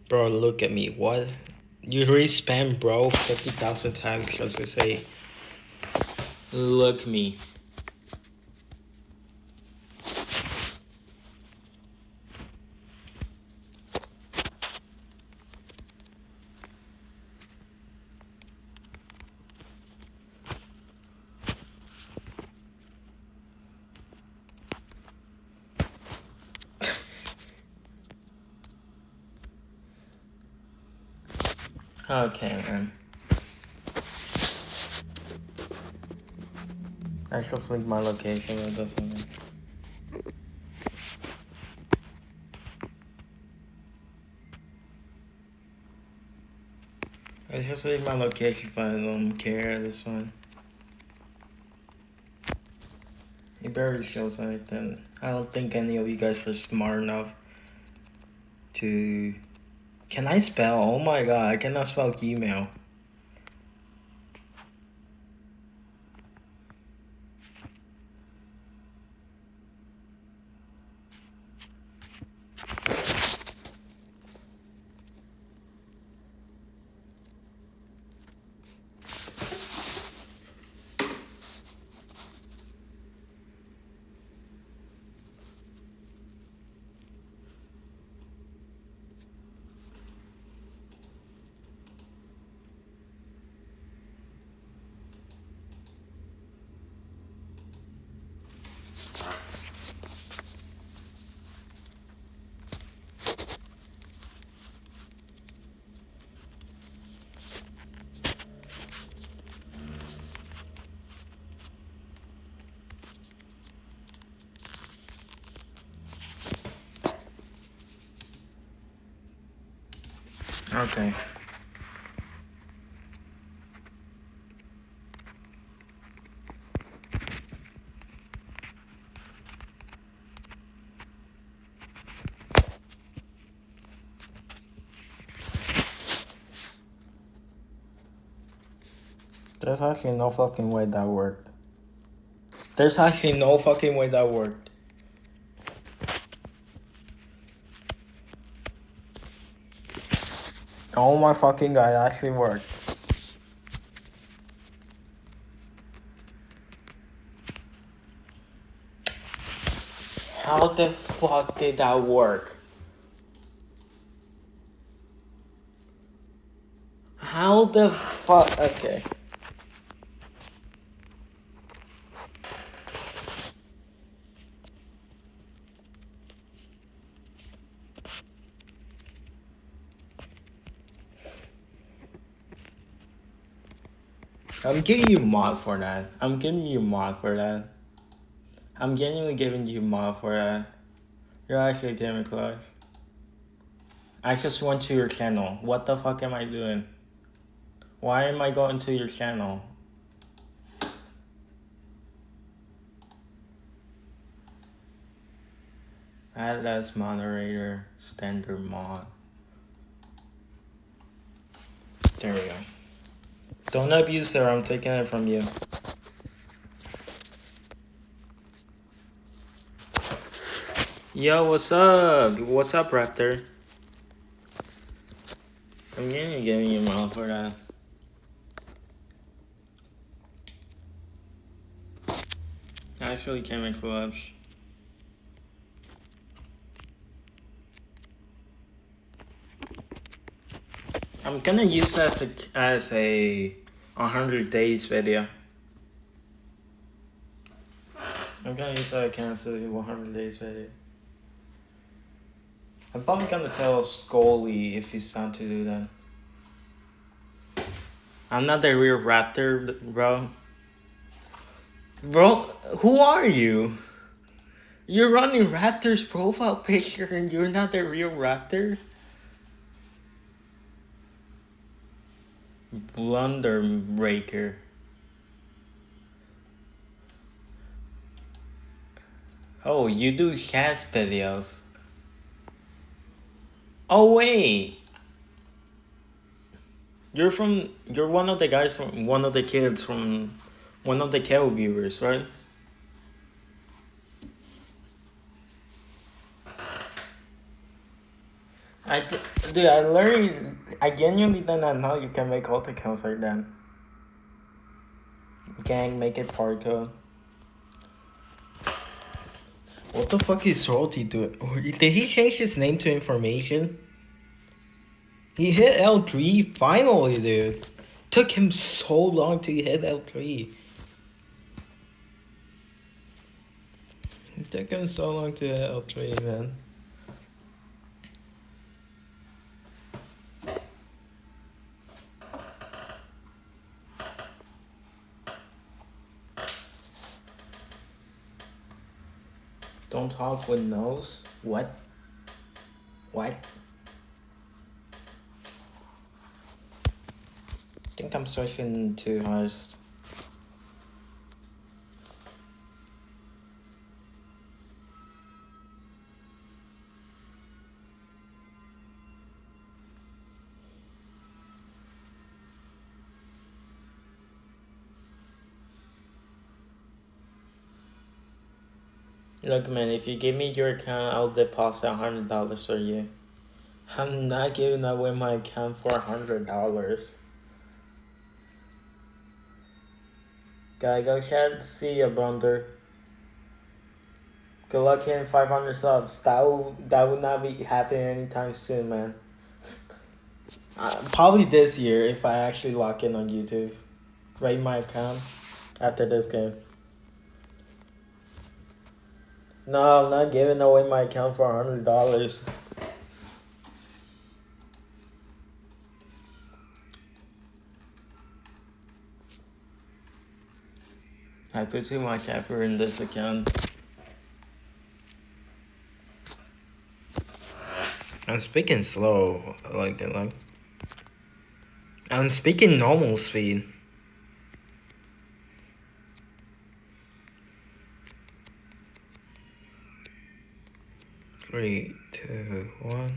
Bro, look at me, what? You respam bro 50,000 times just to say, look me. Okay, man. I should link my location, but it doesn't matter. I just leave my location, but I don't care this one. very show site, then I don't think any of you guys are smart enough to. Can I spell? Oh my god, I cannot spell Gmail. Okay. There's actually no fucking way that worked. There's actually no fucking way that worked. Oh my fucking god, it actually worked. How the fuck did that work? How the fuck? Okay. I'm giving you mod for that. I'm giving you mod for that. I'm genuinely giving you mod for that. You're actually getting close. I just went to your channel. What the fuck am I doing? Why am I going to your channel? Add as moderator, standard mod. There we go. Don't abuse her, I'm taking it from you. Yo, what's up? What's up, Raptor? I'm giving you mod for that. Actually came in clutch. I'm gonna use that as a 100 days video. I'm gonna use that as a 100 days video. I'm probably gonna tell Scully if he's down to do that. I'm not the real Raptor, bro. Bro, who are you? You're running Raptor's profile picture and you're not the real Raptor? Blunderbreaker. Oh, you do chat videos. Oh wait. You're one of the guys from one of the kids from one of the Kel viewers, right? Dude, I genuinely did not know you can make alt accounts like that. You can make it parkour. What the fuck is Salty doing? Did he change his name to information? He hit L3 finally, dude. Took him so long to hit L3. It took him so long to hit L3, man. Don't talk with nose? What? What? I think I'm switching to host. Look, man, if you give me your account, I'll deposit $100 for you. I'm not giving away my account for $100. Gotta go chat. See ya, Brunder. Good luck hitting 500 subs. That would not be happening anytime soon, man. Probably this year if I actually lock in on YouTube. Rate my account after this game. No, I'm not giving away my account for $100. I put too much effort in this account. I'm speaking slow, like I'm speaking normal speed. 3, 2, 1.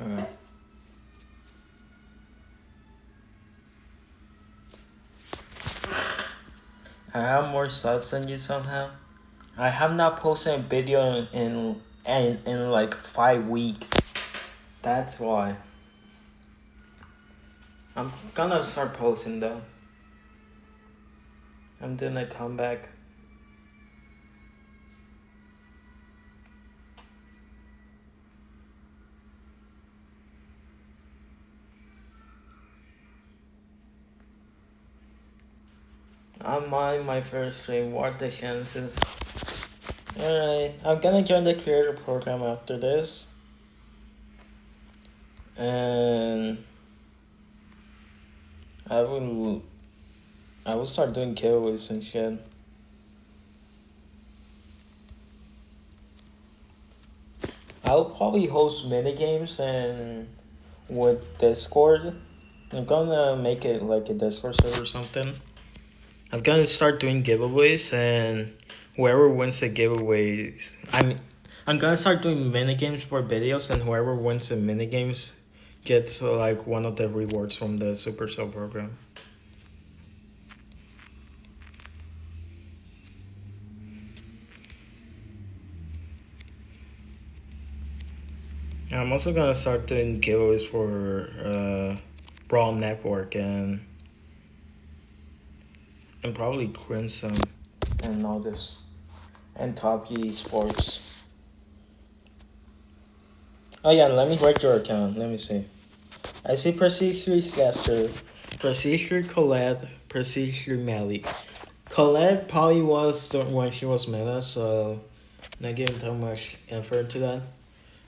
Alright. I have more subs than you somehow. I have not posted a video in like 5 weeks. That's why. I'm gonna start posting though. I'm doing a comeback. I'm on my first stream. What are the chances? Alright, I'm gonna join the creator program after this. And I will start doing giveaways and shit. I'll probably host mini games and with Discord. I'm gonna make it like a Discord server or something. I'm gonna start doing giveaways, and whoever wins the giveaways, I'm gonna start doing mini games for videos, and whoever wins the mini games gets like one of the rewards from the Supercell program. I'm also gonna start doing giveaways for Brawl Network and probably Crimson and all this and Top Gear Sports. Oh yeah, let me break your account. Let me see. I see Procedure Chester, Procedure Colette, Procedure Melly. Colette probably was when she was meta, so not giving too much effort to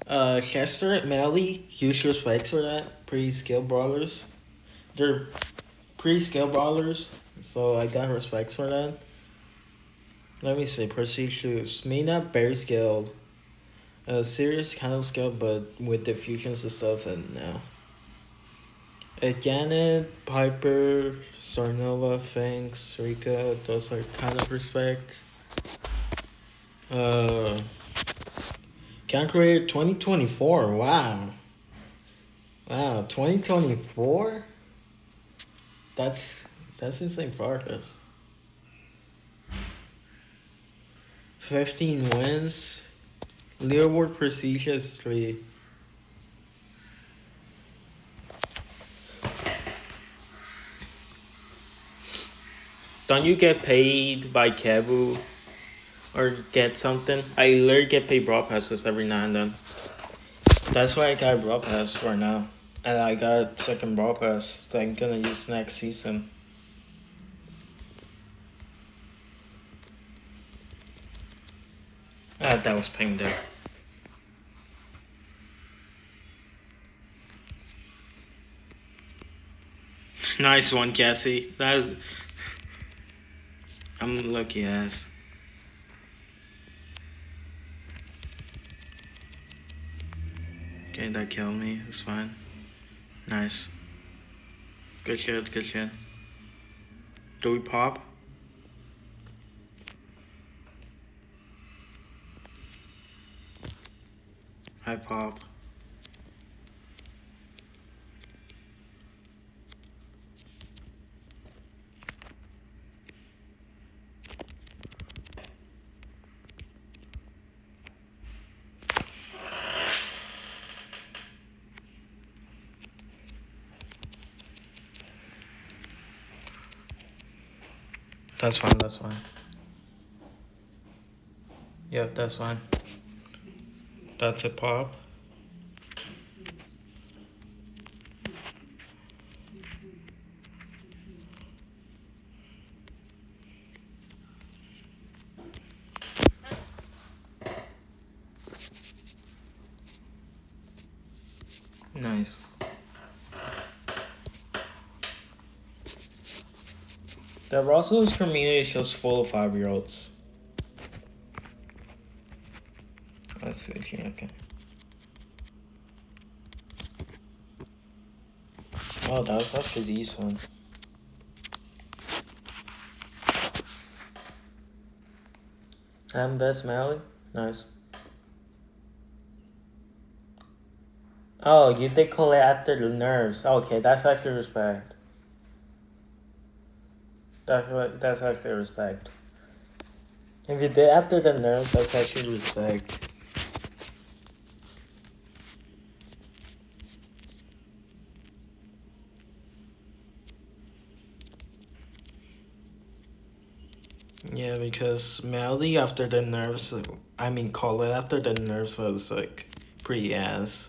that. Chester, Melly, huge respects for that. Pretty skilled brawlers. They're pretty skilled brawlers, so I got respects for that. Let me see, Procedure. Mina, very skilled. Serious kind of skilled, but with the fusions and stuff, and no. Janet, Piper, Sarnova, Fangs, Rika, those are kind of respect. Can create 2024. Wow. Wow, 2024? That's insane progress. 15 wins. Leaderboard Prestigious 3. Don't you get paid by Kebu or get something? I literally get paid brawl passes every now and then. That's why I got a brawl pass right now. And I got second brawl pass that I'm gonna use next season. That was ping there. Nice one, Cassie. I'm lucky ass. Okay, that killed me. It's fine. Nice. Good shit, good shit. Do we pop? Hi, Pop. That's fine, that's fine. Yep, that's fine. That's a Pop. Nice. The Russell's community is just full of 5-year-olds. Let's see here, okay. Oh, that was actually decent. That's Mally? Nice. Oh, you did call it after the nerves. Okay, that's actually respect. That's actually respect. If you did after the nerves, that's actually respect. Yeah, because Melly after the nerves, I mean, call it after the nerves was like pretty ass.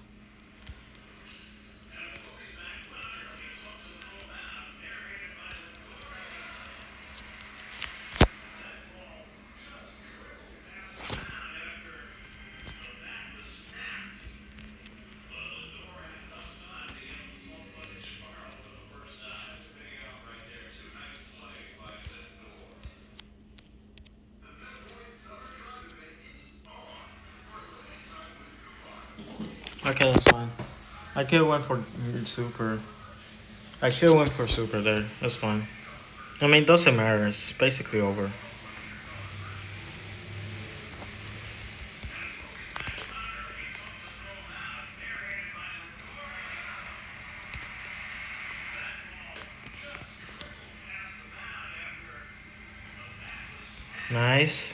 Okay, that's fine. I could have went for super. I should have went for super there. That's fine. I mean, it doesn't matter. It's basically over. Nice.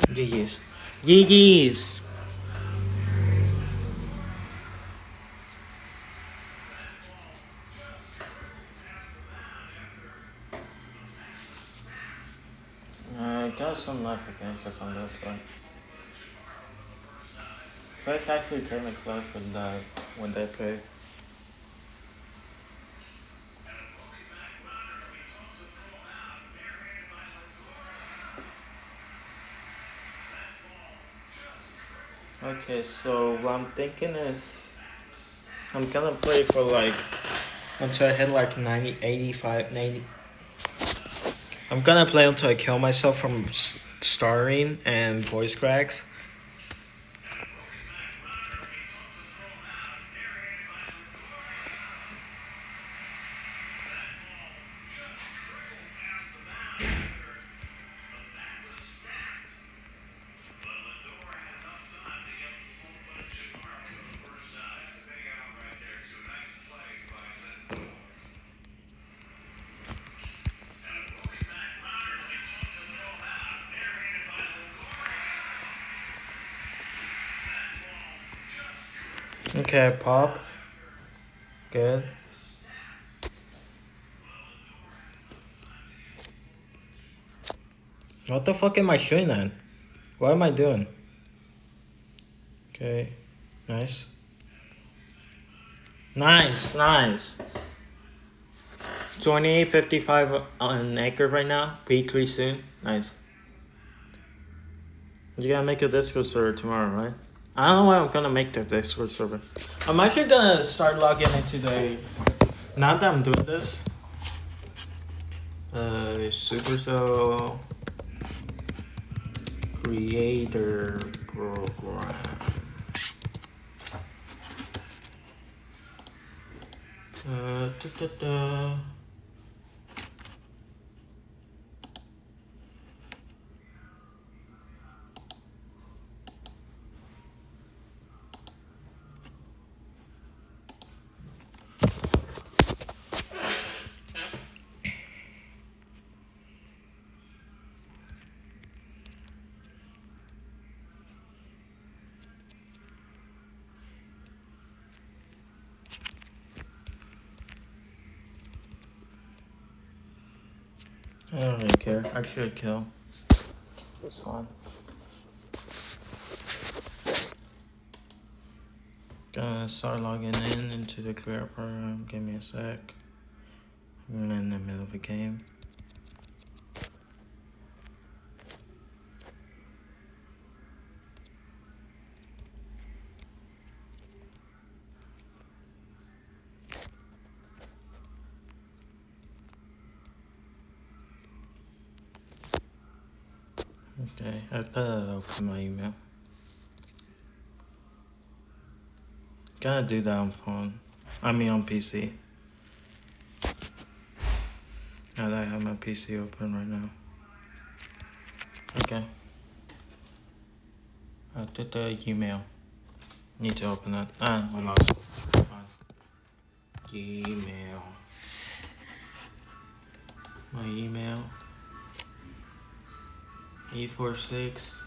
GG's. GG's. I got some notifications on this one. First actually came in close with that when they played. Okay, so what I'm thinking is I'm gonna play for like until I hit like 90, 85, 90. I'm gonna play until I kill myself from starring and voice cracks. Okay, Pop. Good. What the fuck am I shooting at? What am I doing? Okay, nice. Nice. 28.55 on Anchor right now. P3 soon. Nice. You gotta make a Discord server tomorrow, right? I don't know why I'm gonna make the Discord server. I'm actually gonna start logging into the. Now that I'm doing this, Supercell Creator Program. Da, da, da. I don't really care. I should kill this one. Gonna start logging in into the career program. Give me a sec. I'm in the middle of a game. Okay, I gotta open my email. Gotta do that on phone. I mean on PC. Now that I have my PC open right now. Okay. I did the email. Need to open that. We lost. Fine. Email. My email. 846-481.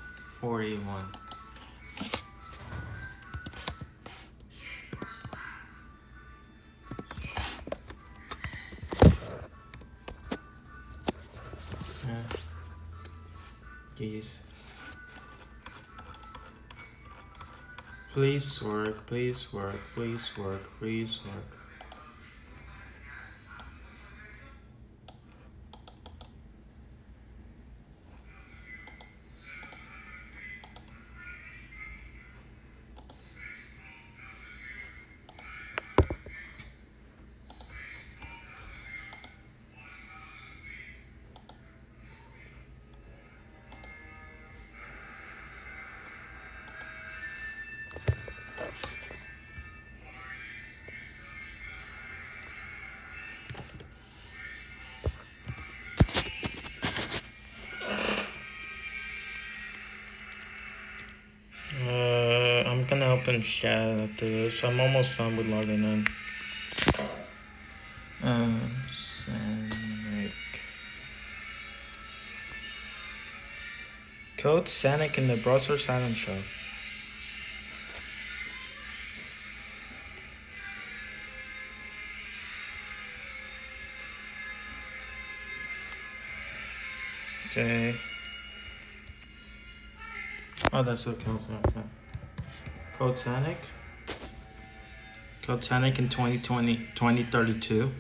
Jeez. Please work, please work, please work, please work. I'm gonna open chat after this. I'm almost done with logging in. Sanic. Code Sanic in the browser silent show. Okay. Oh, that's what kills me. Okay. Code Sanic. Code Sanic in 2032.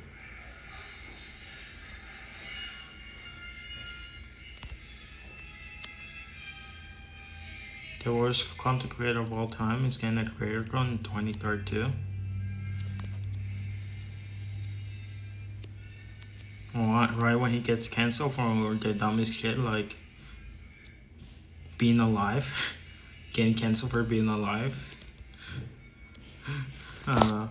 The worst content creator of all time is getting a creator code in 2032. Right when he gets canceled for the dumbest shit like being alive. Getting canceled for being alive. I don't know.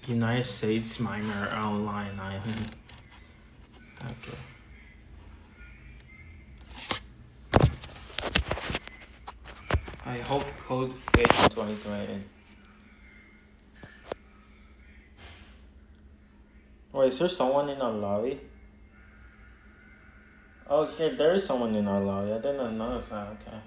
United States minor online island. Okay. I hope code fits in 2020. Wait, is there someone in our lobby? Oh shit, there is someone in our lobby. I didn't notice that. Okay.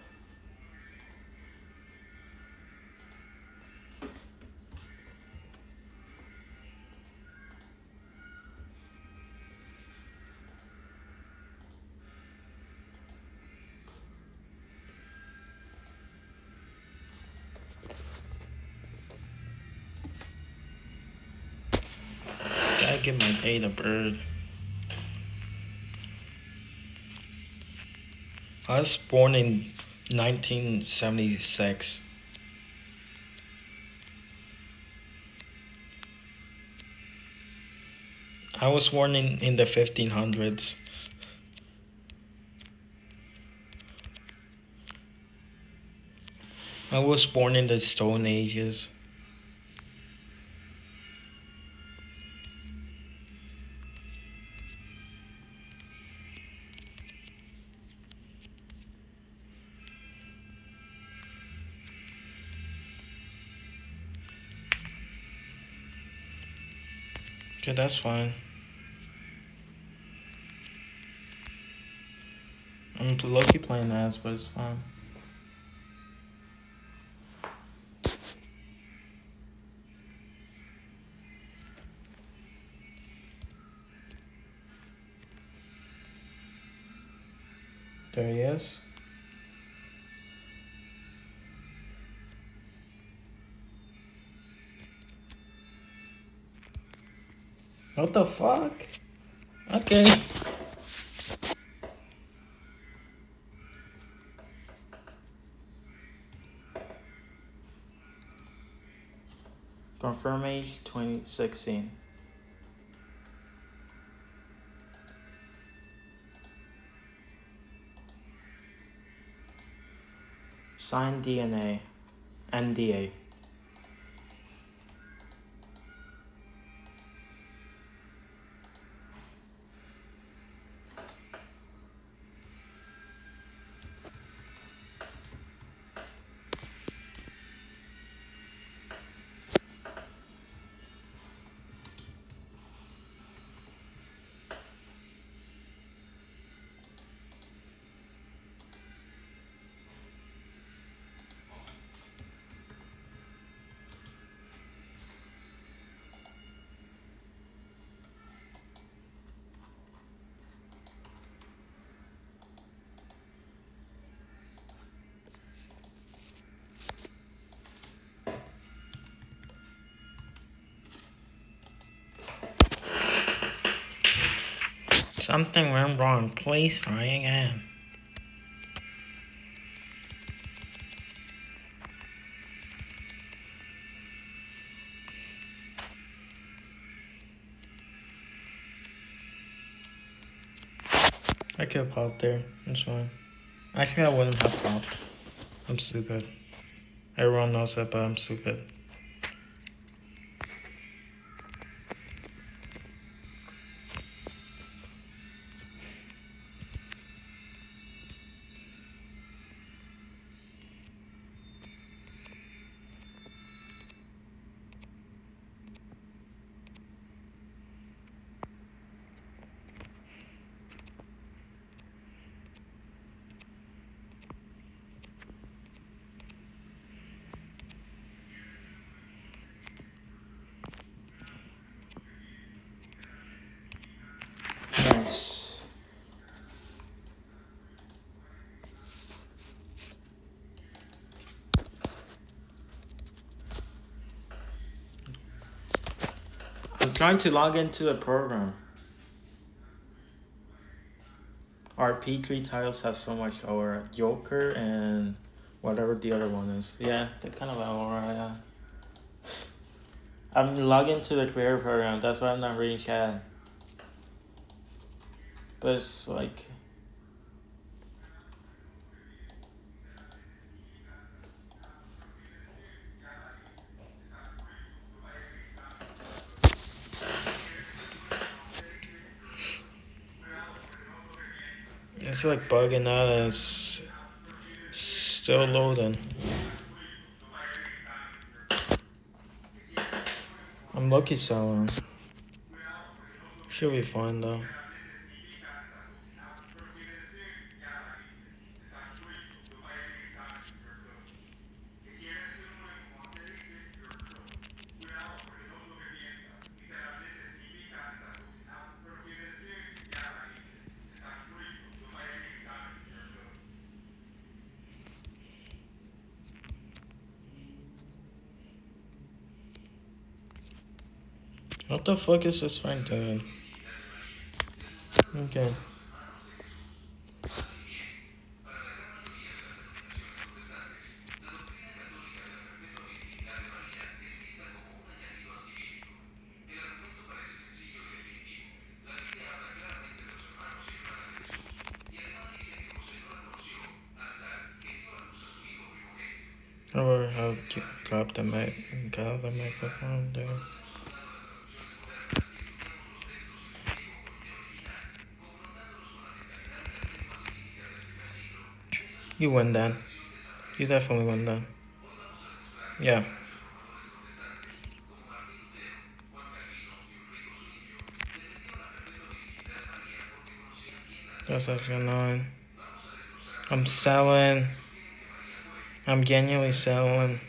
Gotta get my data bird. I was born in 1976. I was born in the 1500s. I was born in the Stone Ages. Okay, that's fine. I'm lucky playing ass, but it's fine. There he is. What the fuck? Okay. Confirm age 2016. Sign DNA. NDA. Something went wrong. Please try again. I could have popped there. It's fine. Actually, I wouldn't have popped. I'm stupid. Everyone knows that, but I'm stupid. Nice. I'm trying to log into a program. Our P3 titles have so much aura. Joker and whatever the other one is. Yeah, they kind of have aura, yeah. I'm logged into the creator program, that's why I'm not reading chat. But it's like... It's like bugging out and it's still loading. I'm lucky someone. Should be fine though. What the fuck is this friend doing? Okay. I'll drop the microphone there. You win then. You definitely win then. Yeah. That's actually annoying. I'm selling. I'm genuinely selling.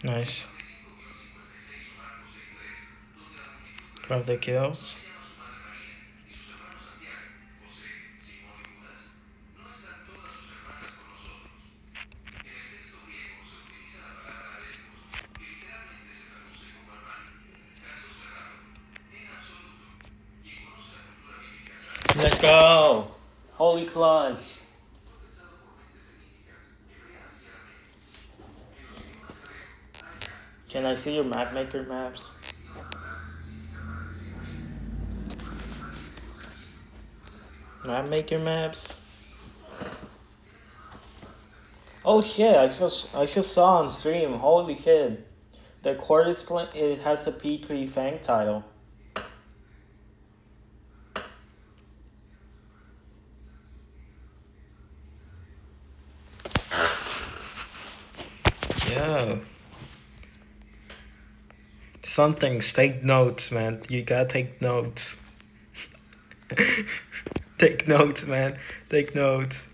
Nice. Grab the kills. Let's go! Holy clutch! Can I see your map maker maps? Map maker maps? Oh shit! I just saw on stream. Holy shit! The quarter split. It has a P3 Fang title. Yeah. Some things, take notes, man. You gotta take notes. Take notes, man. Take notes.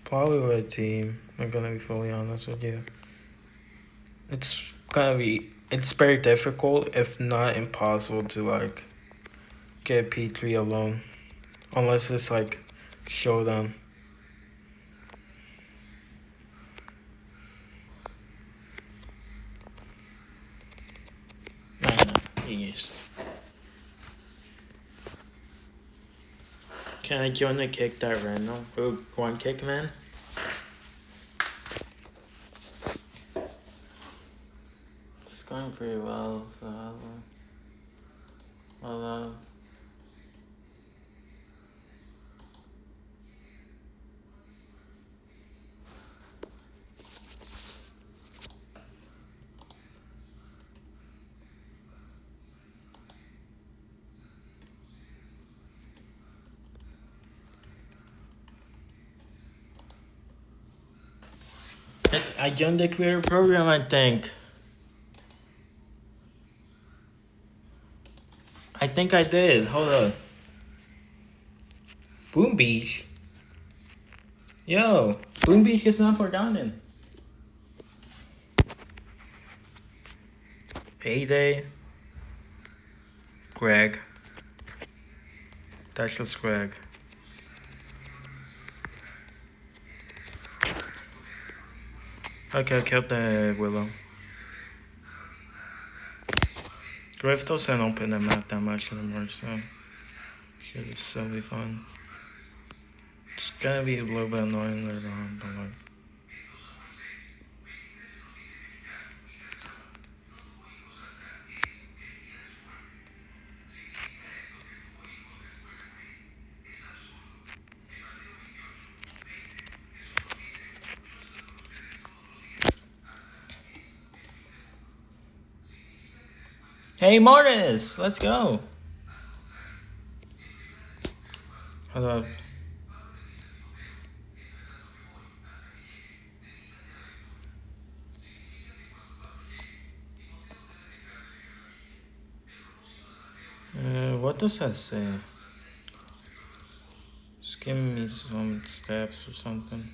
Probably with a team. I'm gonna be fully honest with you. It's very difficult, if not impossible, to like get P3 alone, unless it's like showdown. No, yes. Can I join the kick that random? One kick, man. It's going pretty well, so I'll I joined the career program, I think. I think I did. Hold up. Boom Beach. Yo, Boom Beach is not forgotten. Payday. Greg. That's just Greg. Okay, I killed the Willow. Drift doesn't open the map that much anymore, so shit is silly fun. It's gonna be a little bit annoying later on, but like. Hey Mortis, let's go. Hold up. What does that say? Just give me some steps or something.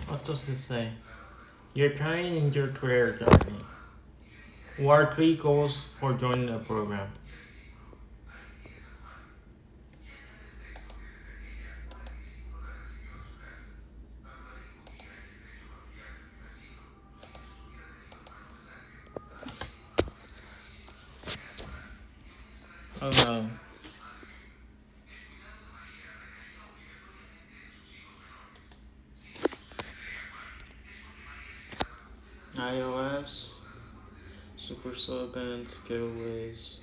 What does this say? You're trying in your career journey. What are 3 goals for joining the program? Oh no. iOS, Supercell events, giveaways,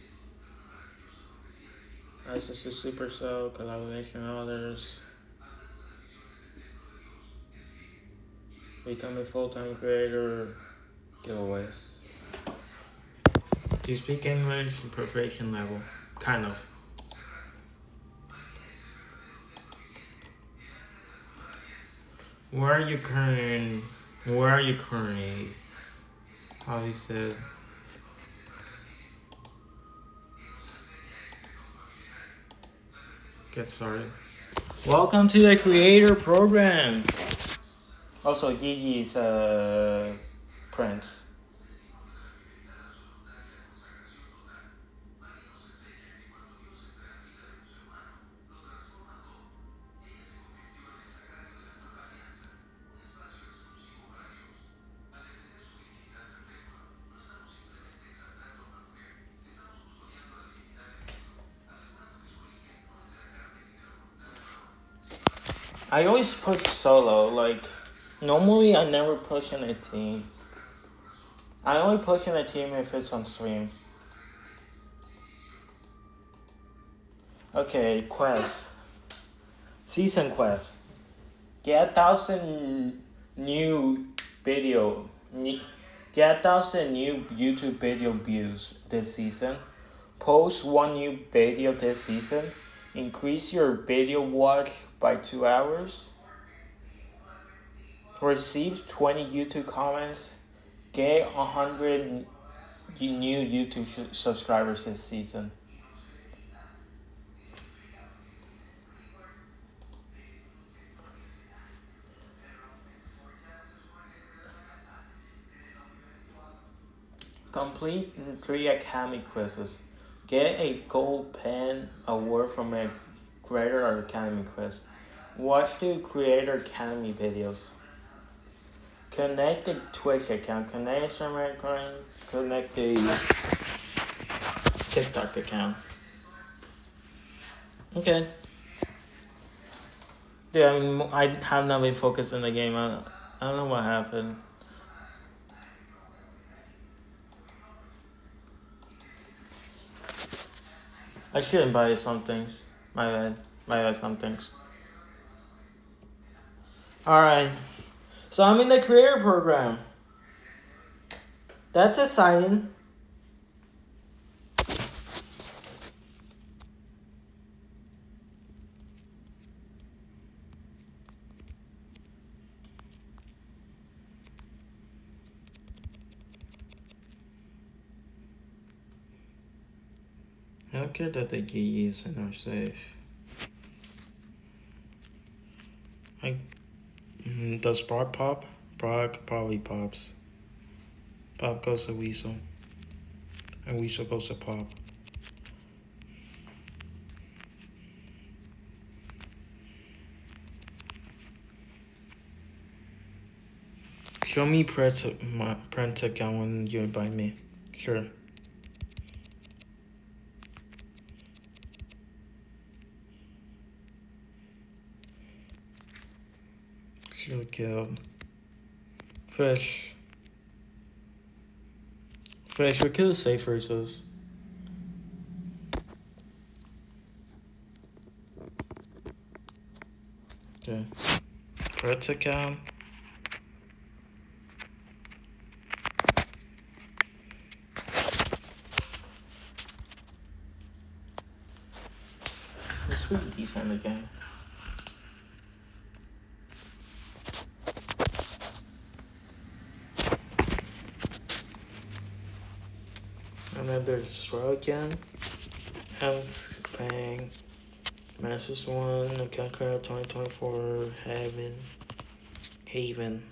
access to Supercell, collaboration others, become a full-time creator, giveaways. Do you speak English? Proficient level, kind of. Where are you currently? How you said? Get started. Welcome to the creator program. Also, Gigi's Prince. I always push solo. Like, normally I never push in a team. I only push in a team if it's on stream. Okay, quest. Season quest. Get 1,000 new video. Get 1,000 new YouTube video views this season. Post 1 new video this season. Increase your video watch by 2 hours. Receive 20 YouTube comments. Get 100 new YouTube subscribers this season. Complete 3 academy quizzes. Get a gold pen award from a Creator Academy quiz. Watch the Creator Academy videos. Connect the Twitch account. Connect Instagram account. Connect the TikTok account. Okay. Yeah, I have not been focused in the game. I don't know what happened. I shouldn't buy some things. My bad. Some things. Alright. So I'm in the creator program. That's exciting. I don't care that the Gigis are safe. Does Brock pop? Brock probably pops. Pop goes to Weasel. And Weasel goes to Pop. Show me my Prince account when you invite me. Sure. Should killed. Fish. Fish, we kill safe versus. Okay. Prince account. It's pretty decent again. And then there's Swirl again. Hems, Fang, Masters 1, Account Card 2024, Heaven. Haven.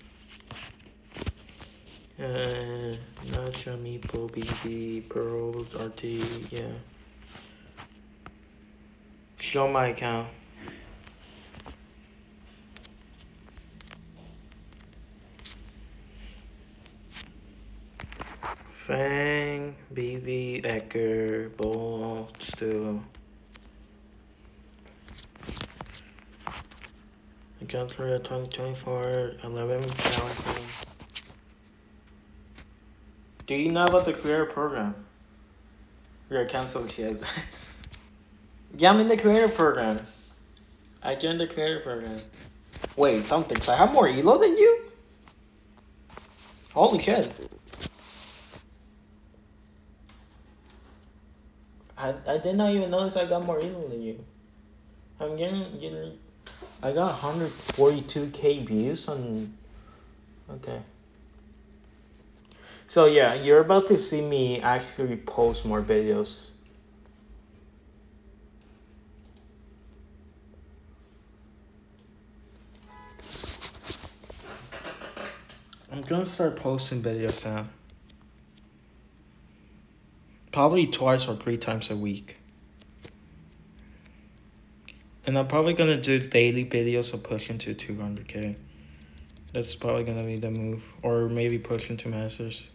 Nacha, Meepo, BB, Pearls, RT, yeah. Show my account. Fang, BB, Ecker, Ball, Stu. Account for 2024, 11 counting. Do you know about the creator program? You're a cancel kid. Yeah, I'm in the creator program. I joined the creator program. Wait, something. So I have more elo than you? Holy shit. I did not even notice I got more elo than you. I'm getting I got 142k views on. Okay. So yeah, you're about to see me actually post more videos. I'm gonna start posting videos now. Probably twice or 3 times a week. And I'm probably gonna do daily videos of pushing to 200k. That's probably gonna be the move. Or maybe pushing to masters.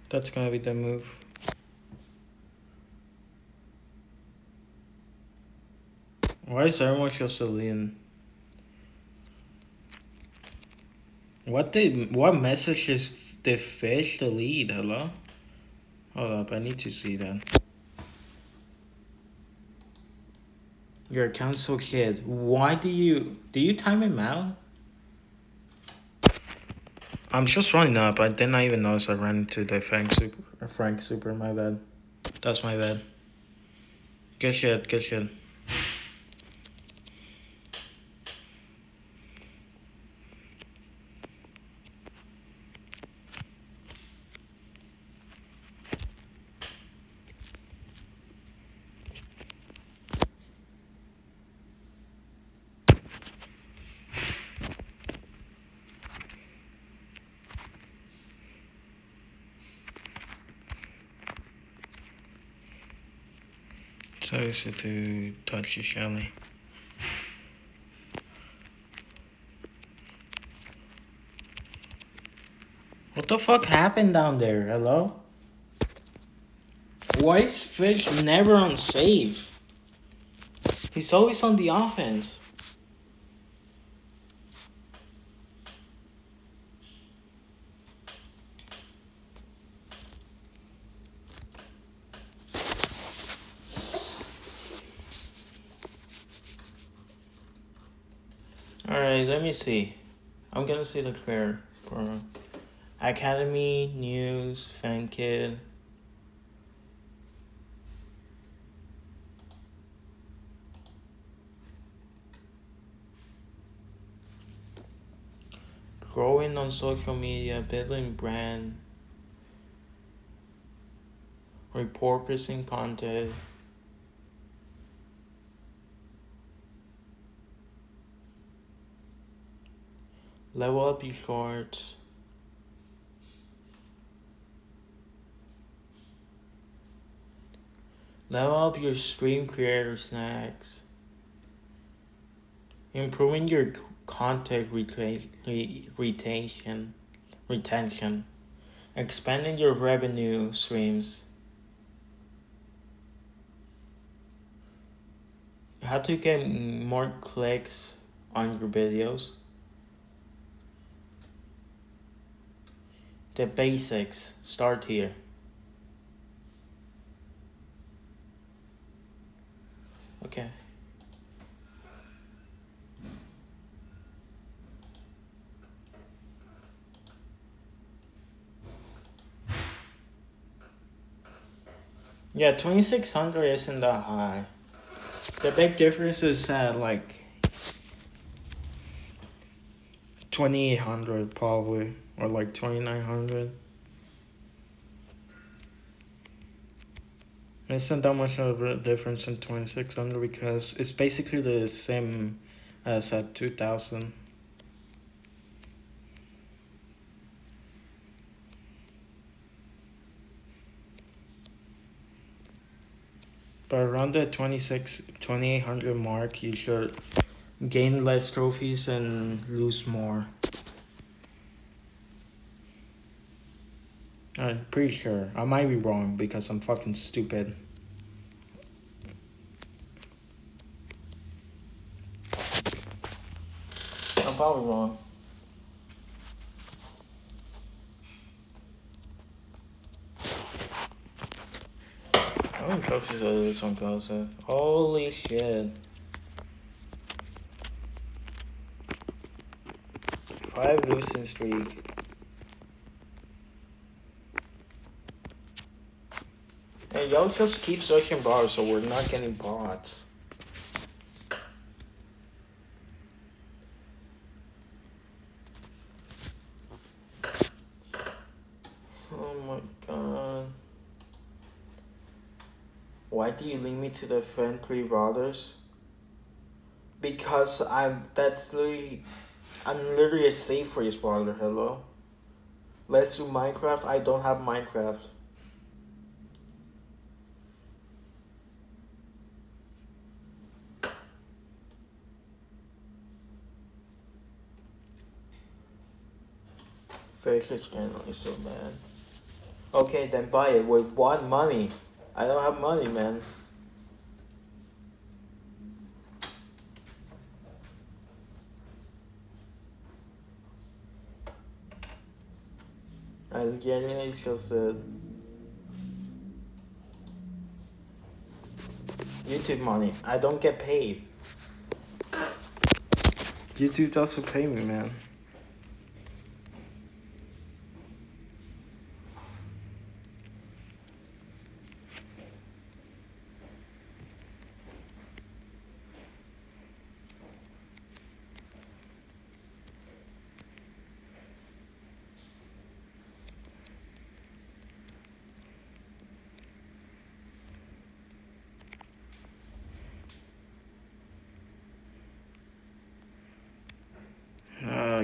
That's gonna be the move. Why is everyone just lean? What message is the fish delete? Hello? Hold up, I need to see that. Your account's so hid. Why do you time him out? I'm just running up. I did not even notice I ran into the Frank Super, my bad. That's my bad. Good shit, good shit. So easy to touch you, Shelly. What the fuck happened down there? Hello? Why is Fish never on save? He's always on the offense. Alright, let me see. I'm gonna see the clear for Academy, News, Fan Kid. Growing on social media, building brand, repurposing content. Level up your shorts. Level up your stream creator snacks. Improving your content retention. Expanding your revenue streams. How to get more clicks on your videos. The basics start here. Okay. Yeah, 2600 isn't that high. The big difference is at like 2800 probably, or like 2900. It's not that much of a difference in 2600 because it's basically the same as at 2000. But around the 2800 mark, you should gain less trophies and lose more. I'm pretty sure. I might be wrong because I'm fucking stupid. I'm probably wrong. How many trophies does this one cost? Holy shit. 5 losing streak. Hey, y'all just keep searching bars so we're not getting bots. Oh my god. Why do you link me to the friendly routers? Because I'm literally a safe phrase router, hello? Let's do Minecraft, I don't have Minecraft. Faceless channel is so bad. Okay, then buy it. With what money? I don't have money, man. I genuinely just said YouTube money. I don't get paid. YouTube doesn't pay me, man.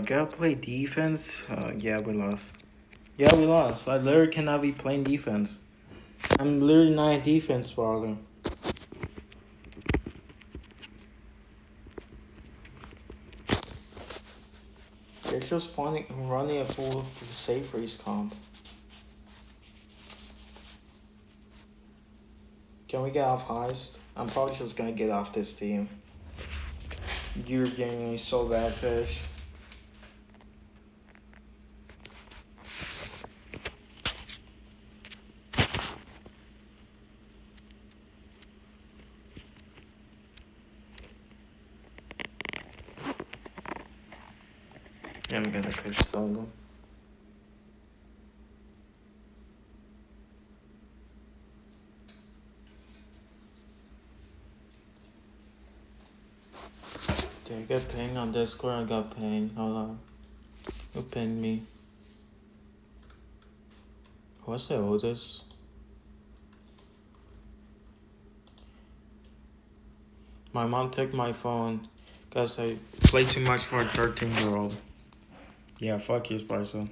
Gotta play defense. Yeah, we lost. Yeah, we lost. I literally cannot be playing defense. I'm literally not a defense brawler. They're just running a full safe race comp. Can we get off heist? I'm probably just gonna get off this team. You're getting me so bad, fish. Yeah, I'm gonna push solo. Did I get ping on Discord? I got ping. Hold on. Who pinged me? What's the oldest? My mom took my phone because I play too much for a 13-year-old. Yeah, fuck you, Sparsa.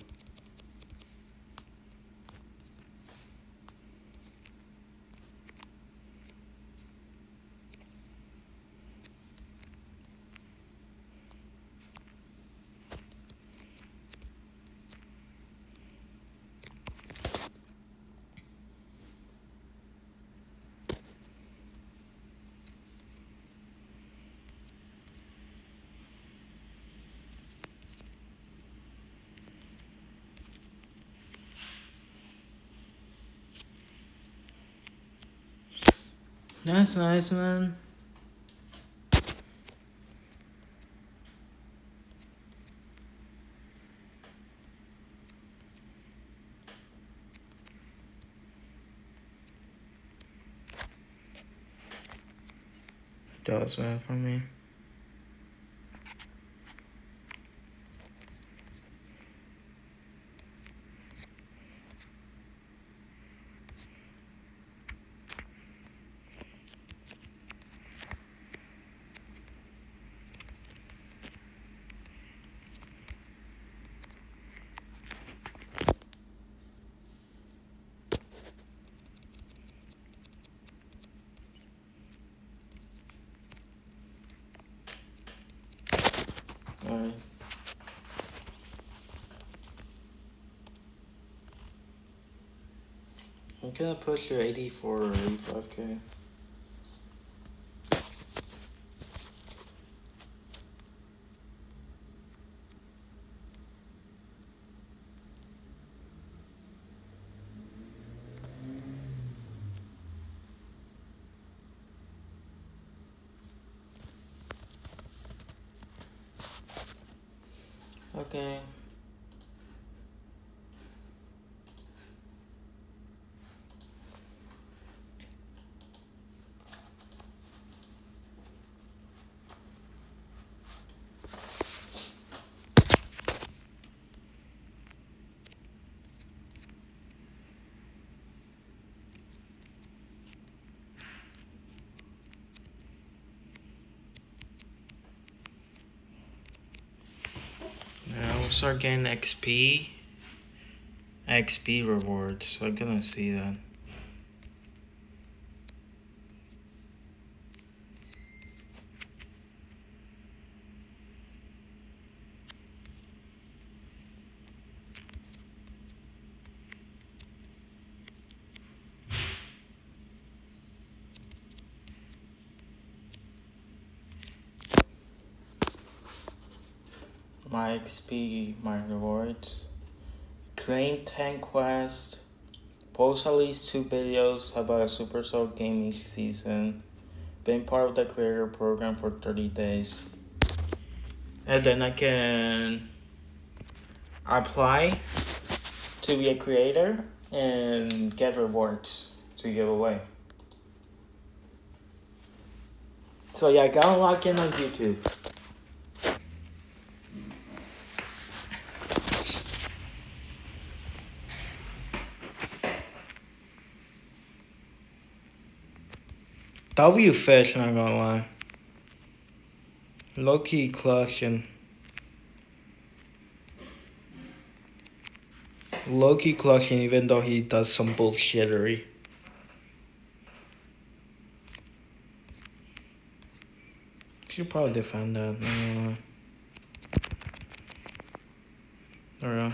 That's nice, man. That was bad for me. Alright. I'm gonna push to 84 or 85k. Okay. Now we'll start getting XP rewards, so I'm gonna see that. My XP, my rewards. Claim 10 quests. Post at least 2 videos about a Supercell game each season. Been part of the creator program for 30 days. And then I can apply to be a creator and get rewards to give away. So yeah, gotta log in on YouTube. W fish, not gonna lie. Low key clutching. Low key clutching, even though he does some bullshittery. Should probably defend that. Not gonna lie. Alright.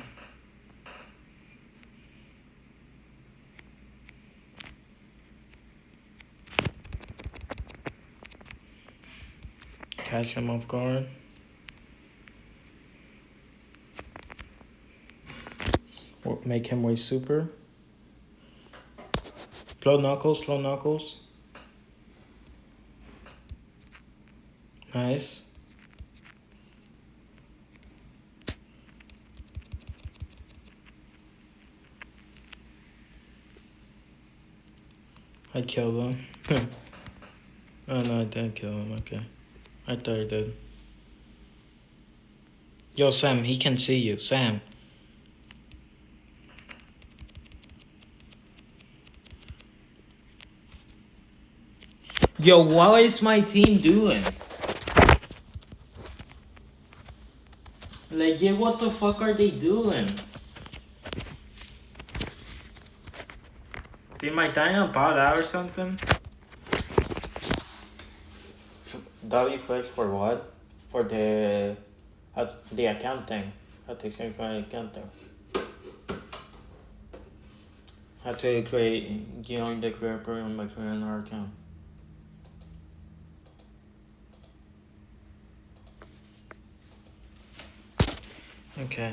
Catch him off guard. Or make him way super. Slow knuckles, slow knuckles. Nice. I killed him. Oh no, I didn't kill him, okay. I thought I did. Yo, Sam, he can see you. Sam. Yo, what is my team doing? Like, yeah, what the fuck are they doing? Did my dino bot out or something? W first for what? For the account thing. How to change my account thing. How to join the career program by creating our account. Okay.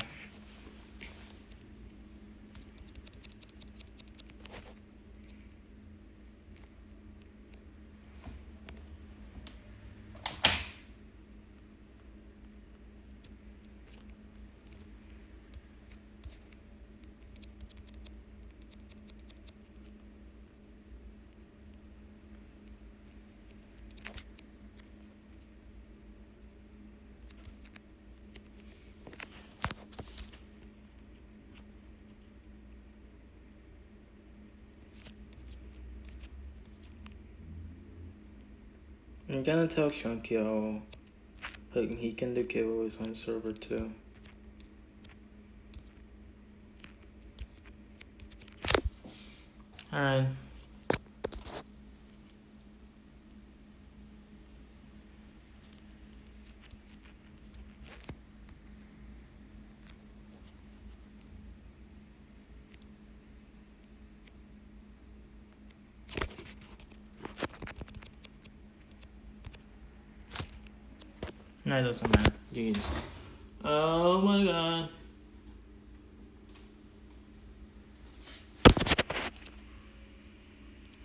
I'm gonna tell Chunky he can do giveaways on server too. Alright. No, it doesn't matter. You can just... Oh my god.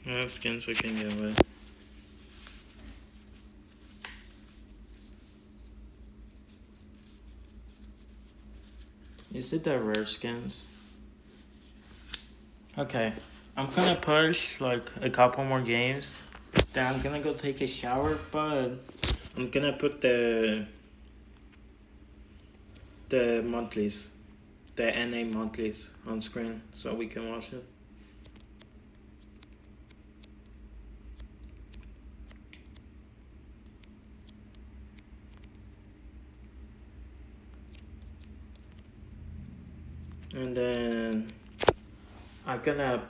No skins we can get away. Is it the rare skins? Okay, I'm gonna push like a couple more games. Then I'm gonna go take a shower, but I'm gonna put the monthlies, the NA monthlies on screen so we can watch it. And then I'm gonna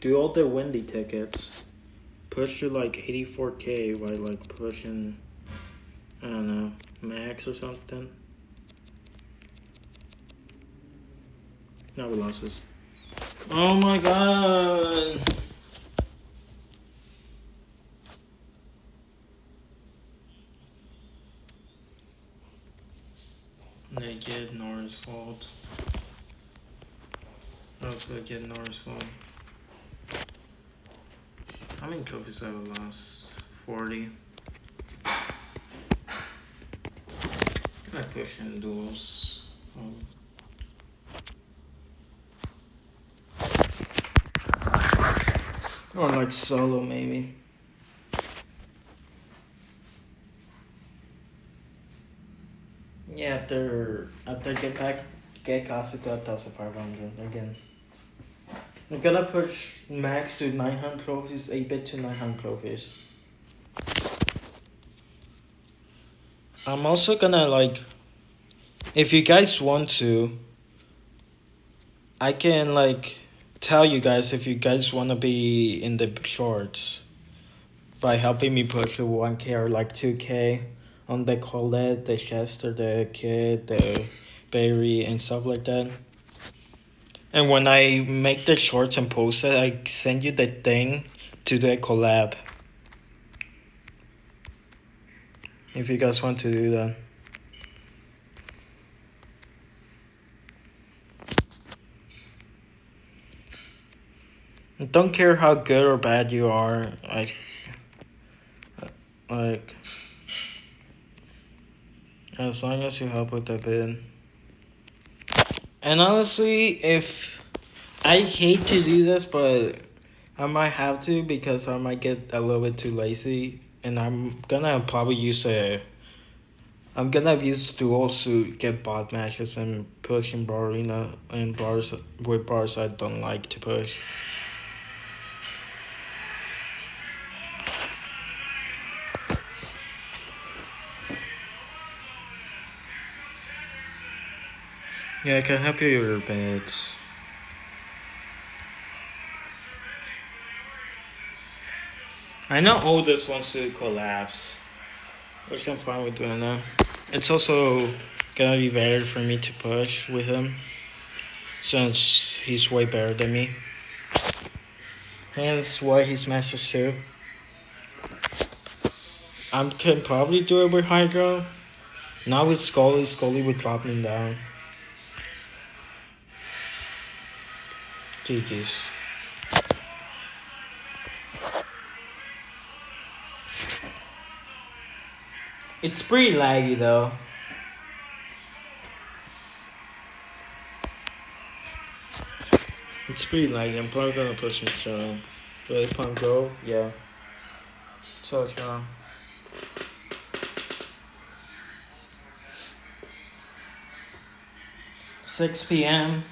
do all the windy tickets, push to like 84k by like pushing, I don't know, max or something. No, we lost this. Oh my god! Naked Norris fault. Also get Norris fault. How many trophies have I lost? 40. I push in duels. Or like solo maybe. Yeah, after get casted to 1,500 again. I'm gonna push max to 900 trophies, 8-bit to 900 trophies. I'm also gonna like, if you guys want to, I can like tell you guys if you guys want to be in the shorts by helping me push to 1k or like 2k on the Colette, the Chester, the Kid, the Berry, and stuff like that. And when I make the shorts and post it, I send you the thing to the collab. If you guys want to do that. Don't care how good or bad you are. Like, as long as you help with the bid. And honestly, if I hate to do this, but I might have to because I might get a little bit too lazy, and I'm gonna probably use duels to get bot matches and push in bar arena and bars with bars I don't like to push. Yeah, I can help you with your bets. I know Oldest wants to collapse, which I'm fine with doing that. It's also gonna be better for me to push with him, since he's way better than me. Hence why he's Master 2. I can probably do it with Hydro. Not with Scully. Scully would drop me down. GG's. It's pretty laggy though. It's pretty laggy. I'm probably gonna push him strong. Ready, pump, go? Yeah. So strong. 6 p.m.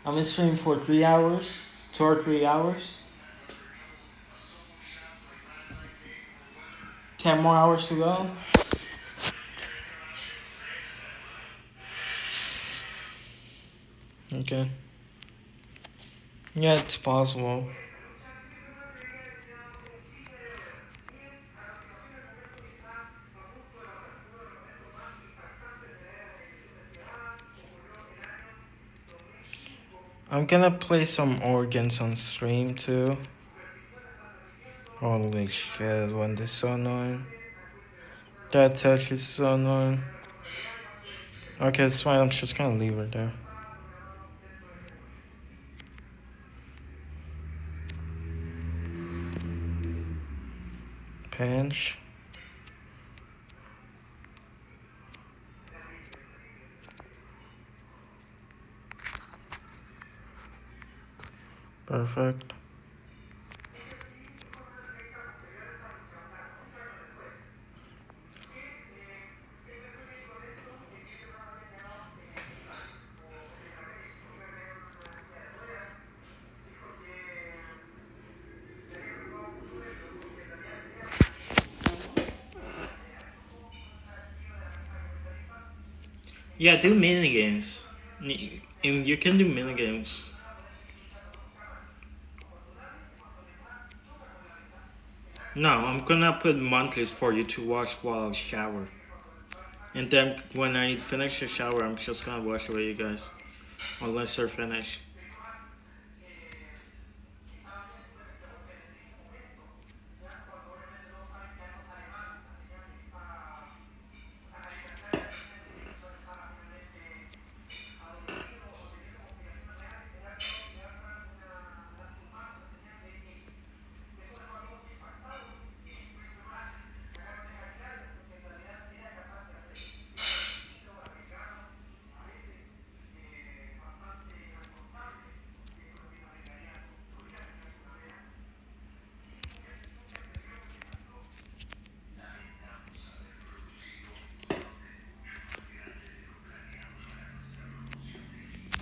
I'm gonna stream for 3 hours. 2 or 3 hours. 10 more hours to go. Okay. Yeah, it's possible. I'm gonna play some organs on stream too. Holy shit, when this so annoying. That touch is so annoying. Okay, it's fine. I'm just gonna leave her there. Pinch. Perfect. Yeah, do mini games. You can do mini games. No, I'm gonna put monthlies for you to watch while I shower. And then when I finish the shower, I'm just gonna watch with you guys. Unless they're finished.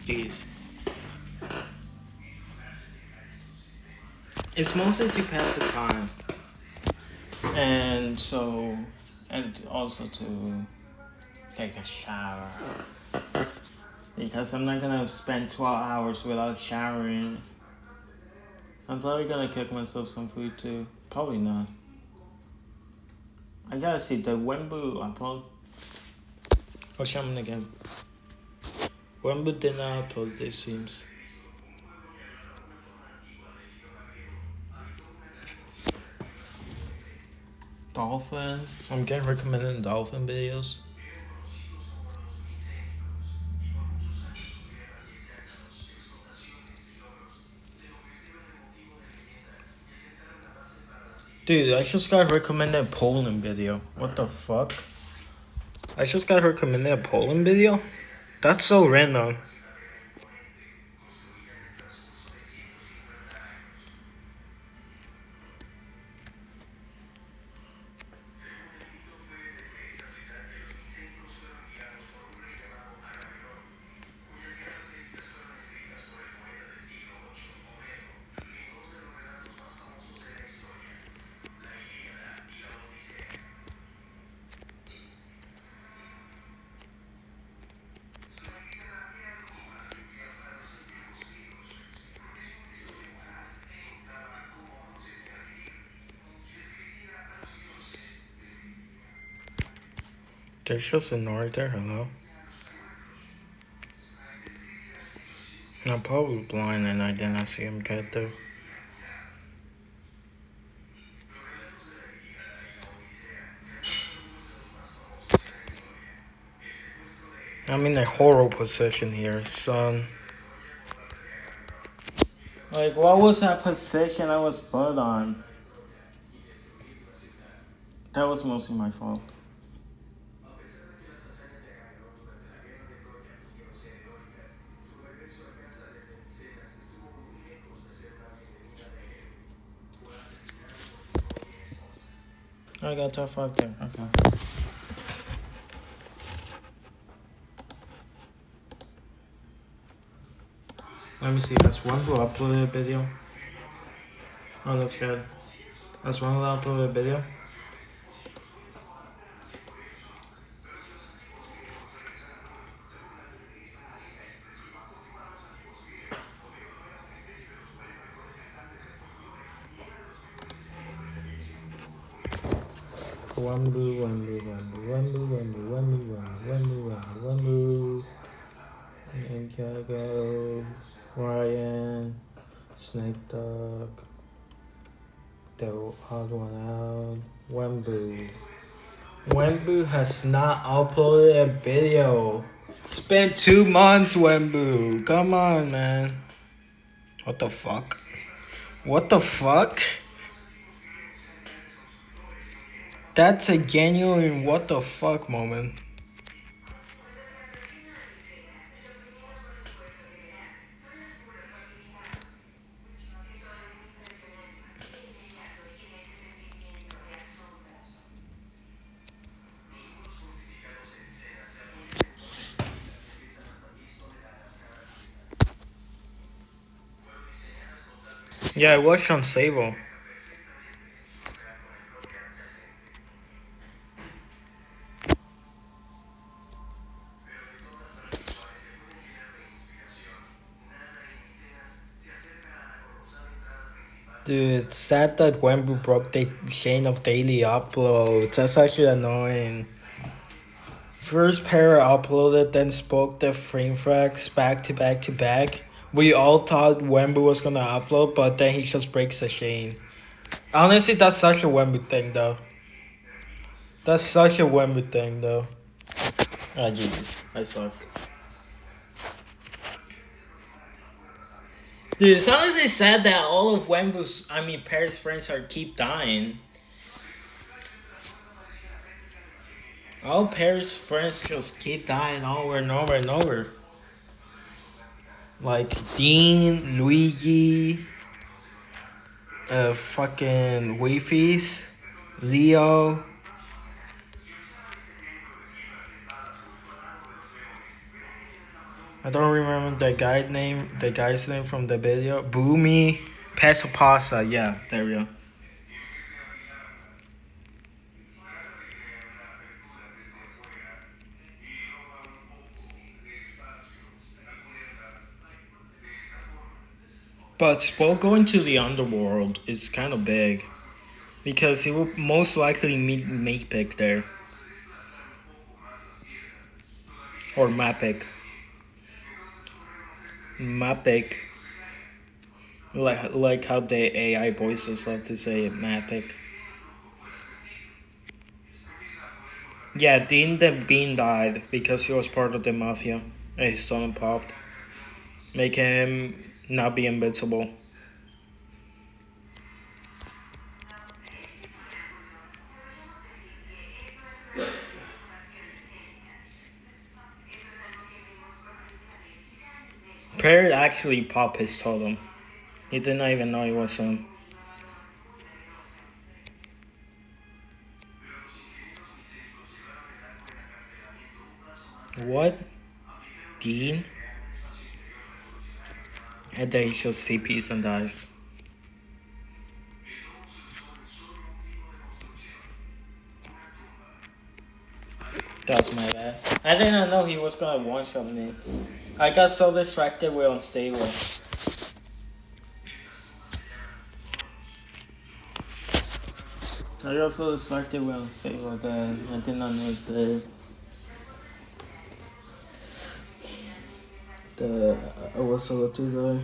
These. It's mostly to pass the time. And so, and also to take a shower. Because I'm not gonna spend 12 hours without showering. I'm probably gonna cook myself some food too. Probably not. I gotta see the Wembu upload. What's happening again? Wembu did not upload this seems. Dolphin. I'm getting recommended dolphin videos. Dude, I just got recommended a Poland video. What the fuck? I just got recommended a Poland video? That's so random. There's just a Nord there, hello? I'm probably blind and I did not see him get there. I'm in a horrible position here, son. Like, what was that position I was put on? That was mostly my fault. I got top 5 there, okay. Let me see, that's one who uploaded a video. Oh, look, Chad. That's one who uploaded a video. Wambu, wambu, wambu, wambu, wambu, wambu, wambu, wambu, wambu. And go, Ryan, Snake Dog, the odd one out, Wambu. Wembu has not uploaded a video. It's been 2 months, Wembu. Come on, man. What the fuck? What the fuck? That's a genuine what the fuck moment. Yeah, I watched on Sable. Dude, it's sad that Wembu broke the chain of daily uploads. That's actually annoying. First pair uploaded, then spoke the frame frags back to back to back. We all thought Wembu was gonna upload, but then he just breaks the chain. Honestly, that's such a Wembu thing, though. That's such a Wembu thing, though. Ah, Jesus, I suck. Dude, it's honestly sad that all of Wembu's, Paris friends keep dying. All Paris friends just keep dying over and over and over. Like Dean, Luigi, fucking Wafis, Leo. I don't remember the guy's name from the video. Boomy, Peso Pasta, yeah, there we go. But Spoke going to the underworld is kind of big. Because he will most likely meet Mapic there. Or Mapic. Mapic. Like how the AI voices love to say it, Mapic. Yeah, Dean the Bean died because he was part of the mafia. And his stomach popped. Making him not be invincible. Perry actually popped his totem. He did not even know it was him. What? Dean? And then he just CPs and dies. That's my bad. I didn't know he was gonna one-shot me. I got so distracted with Unstable. I got so distracted with Unstable that I did not notice the I was about to die.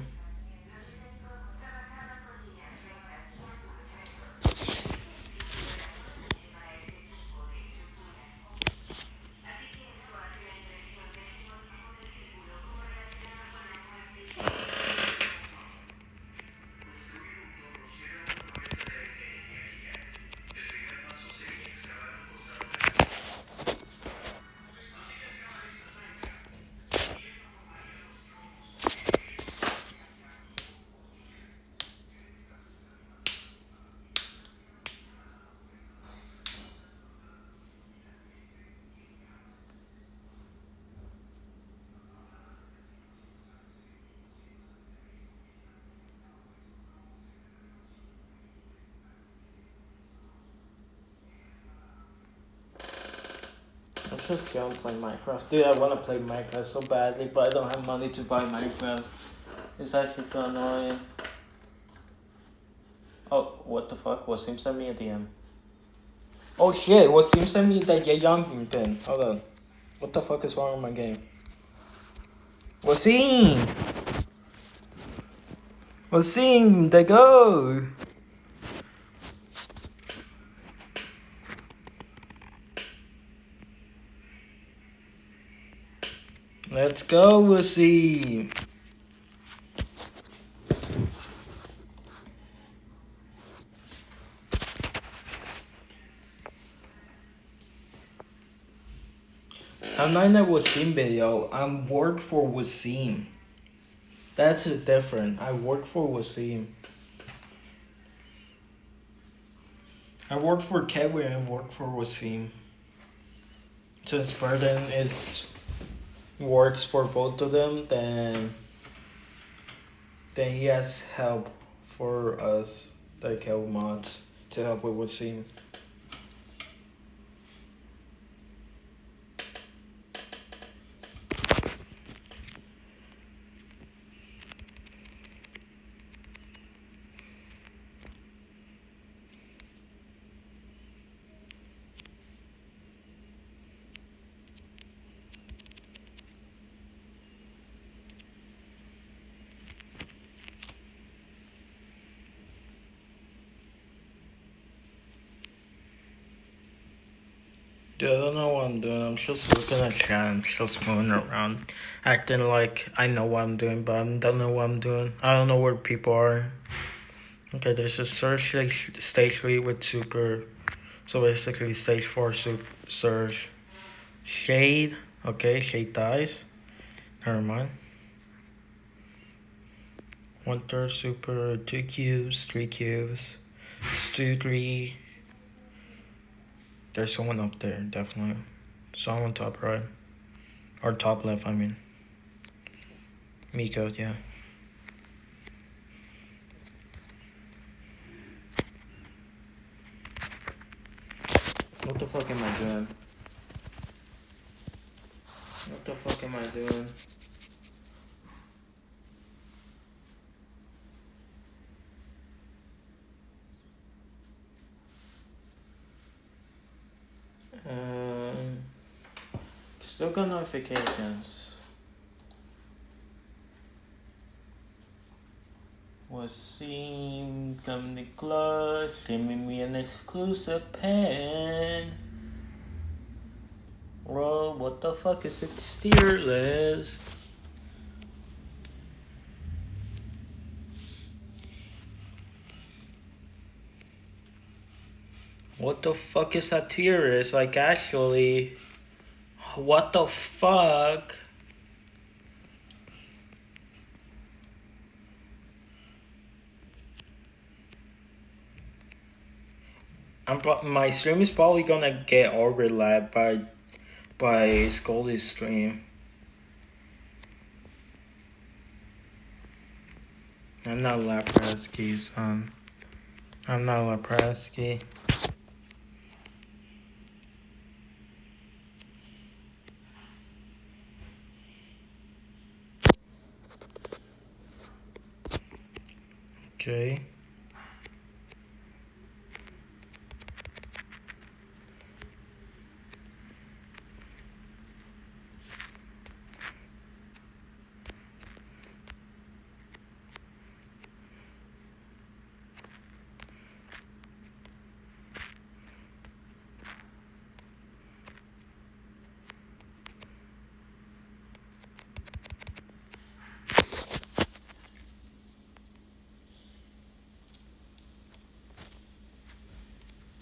I'm just gonna play Minecraft. Dude, I wanna play Minecraft so badly, but I don't have money to buy Minecraft. It's actually so annoying. Oh, what the fuck? Wasim sent me a DM. Oh shit, Wasim sent me that Jay Young pin. Hold on. What the fuck is wrong with my game? Wasim! Wasim, they go! Let's go, Wussy. I'm not in a Wasim video. I'm work for Wasim. That's it different. I work for Wasim. I work for Kevin and work for Wasim. Since Burden is works for both of them, then he has help for us, like help mods, to help with Wasim. Dude, I don't know what I'm doing. I'm just looking at chat. I'm just moving around, acting like I know what I'm doing, but I don't know what I'm doing. I don't know where people are. Okay, there's a search stage 3 with super. So basically, stage 4 surge. Shade. Okay, Shade dies. Never mind. 1/3 super, 2 cubes, 3 cubes. Stu 3. There's someone up there, definitely. Someone top right. Or top left, I mean. Miko, yeah. What the fuck am I doing? What the fuck am I doing? Still got notifications. Wasim, come to clutch, giving me an exclusive pen. Bro, what the fuck is this tier list? What the fuck is that tier list? Like, actually, what the fuck? My stream is probably gonna get overlapped by Scully's stream. I'm not Laprasky, son. I'm not Laprasky. Okay.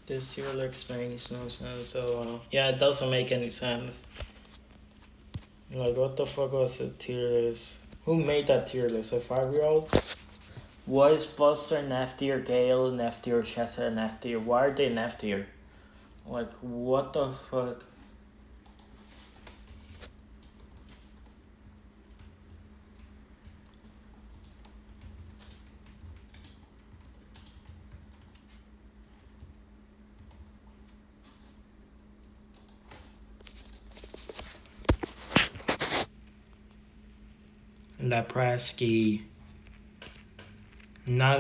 This tier list makes no sense at all. Yeah, it doesn't make any sense. Like, what the fuck was the tier list? Who made that tier list? A 5-year-old? Why is Buster an F tier, Gale an F tier, Chester an F tier? Why are they an F tier? Like, what the fuck? Laprasky. Not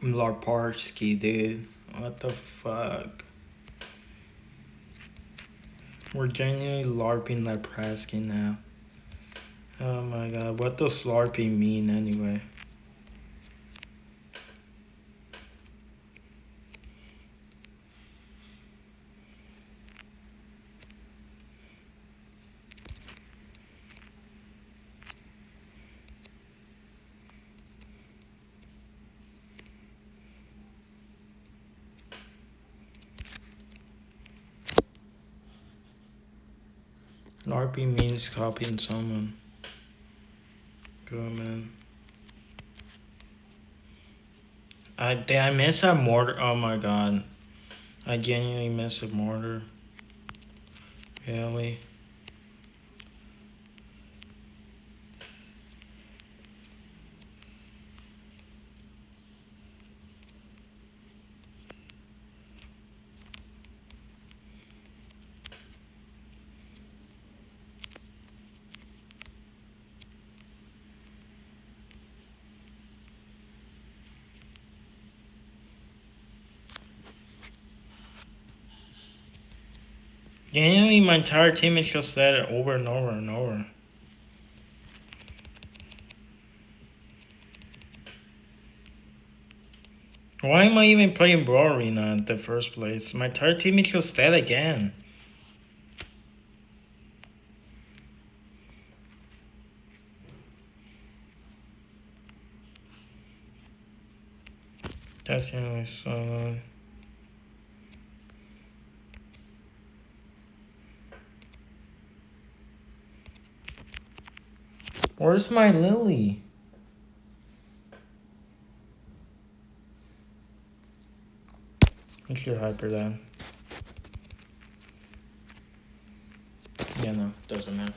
Larparsky, dude. What the fuck? We're genuinely LARPing Laprasky now. Oh my god, what does LARPing mean anyway? RP means copying someone. Good man. I miss a mortar. Oh my god. I genuinely miss a mortar. Really? Genuinely, my entire team is just dead over and over and over. Why am I even playing Brawl Arena in the first place? My entire team is just dead again. That's genuinely so annoying. Where's my Lily? I should hyper that. Yeah, no, doesn't matter.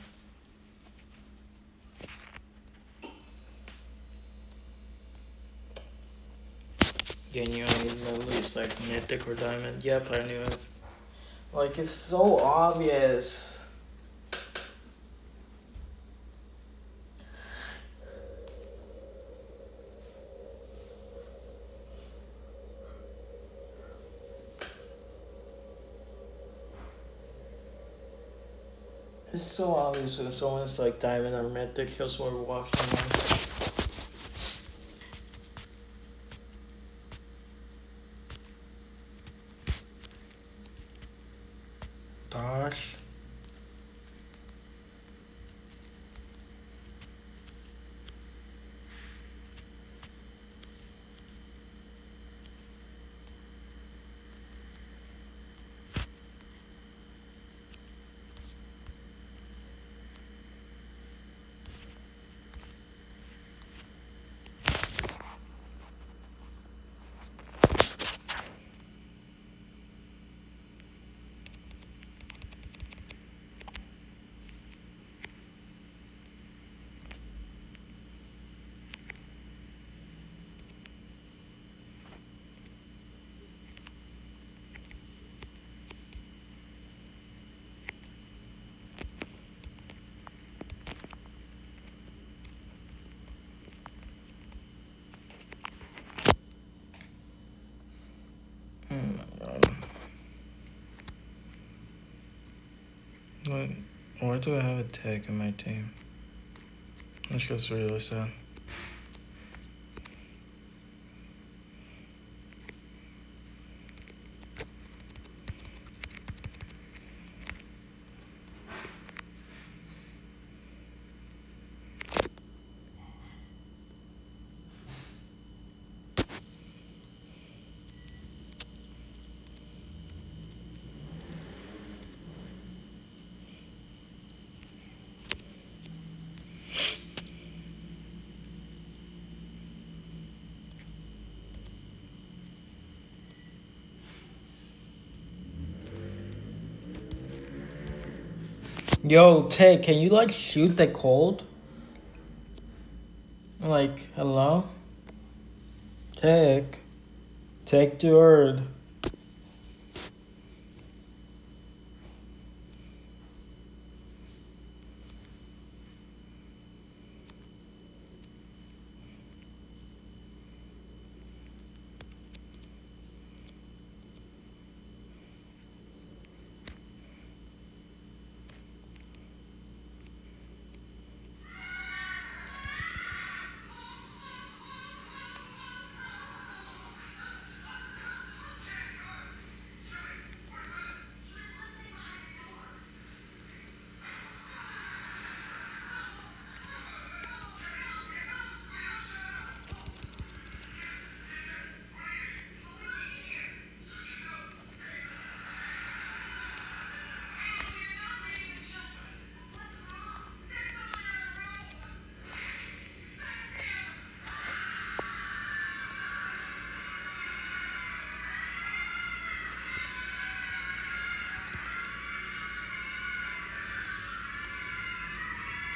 Genuinely, Lily is like mythic or diamond. Yep, I knew it. Like, it's so obvious. It's so obvious when someone's like diamond or mythic just while we're watching them. Gosh. Oh my god. What? Why do I have a tag in my team? That's just really sad. Yo, Tay, can you like shoot the cold? Like, hello? Take the word.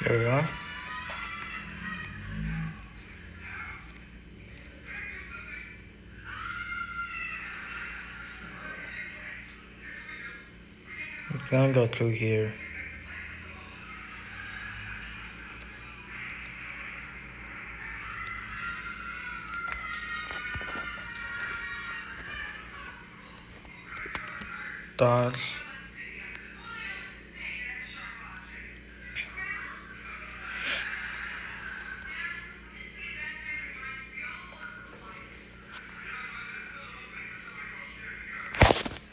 There we go. You can't go through here. Dodge.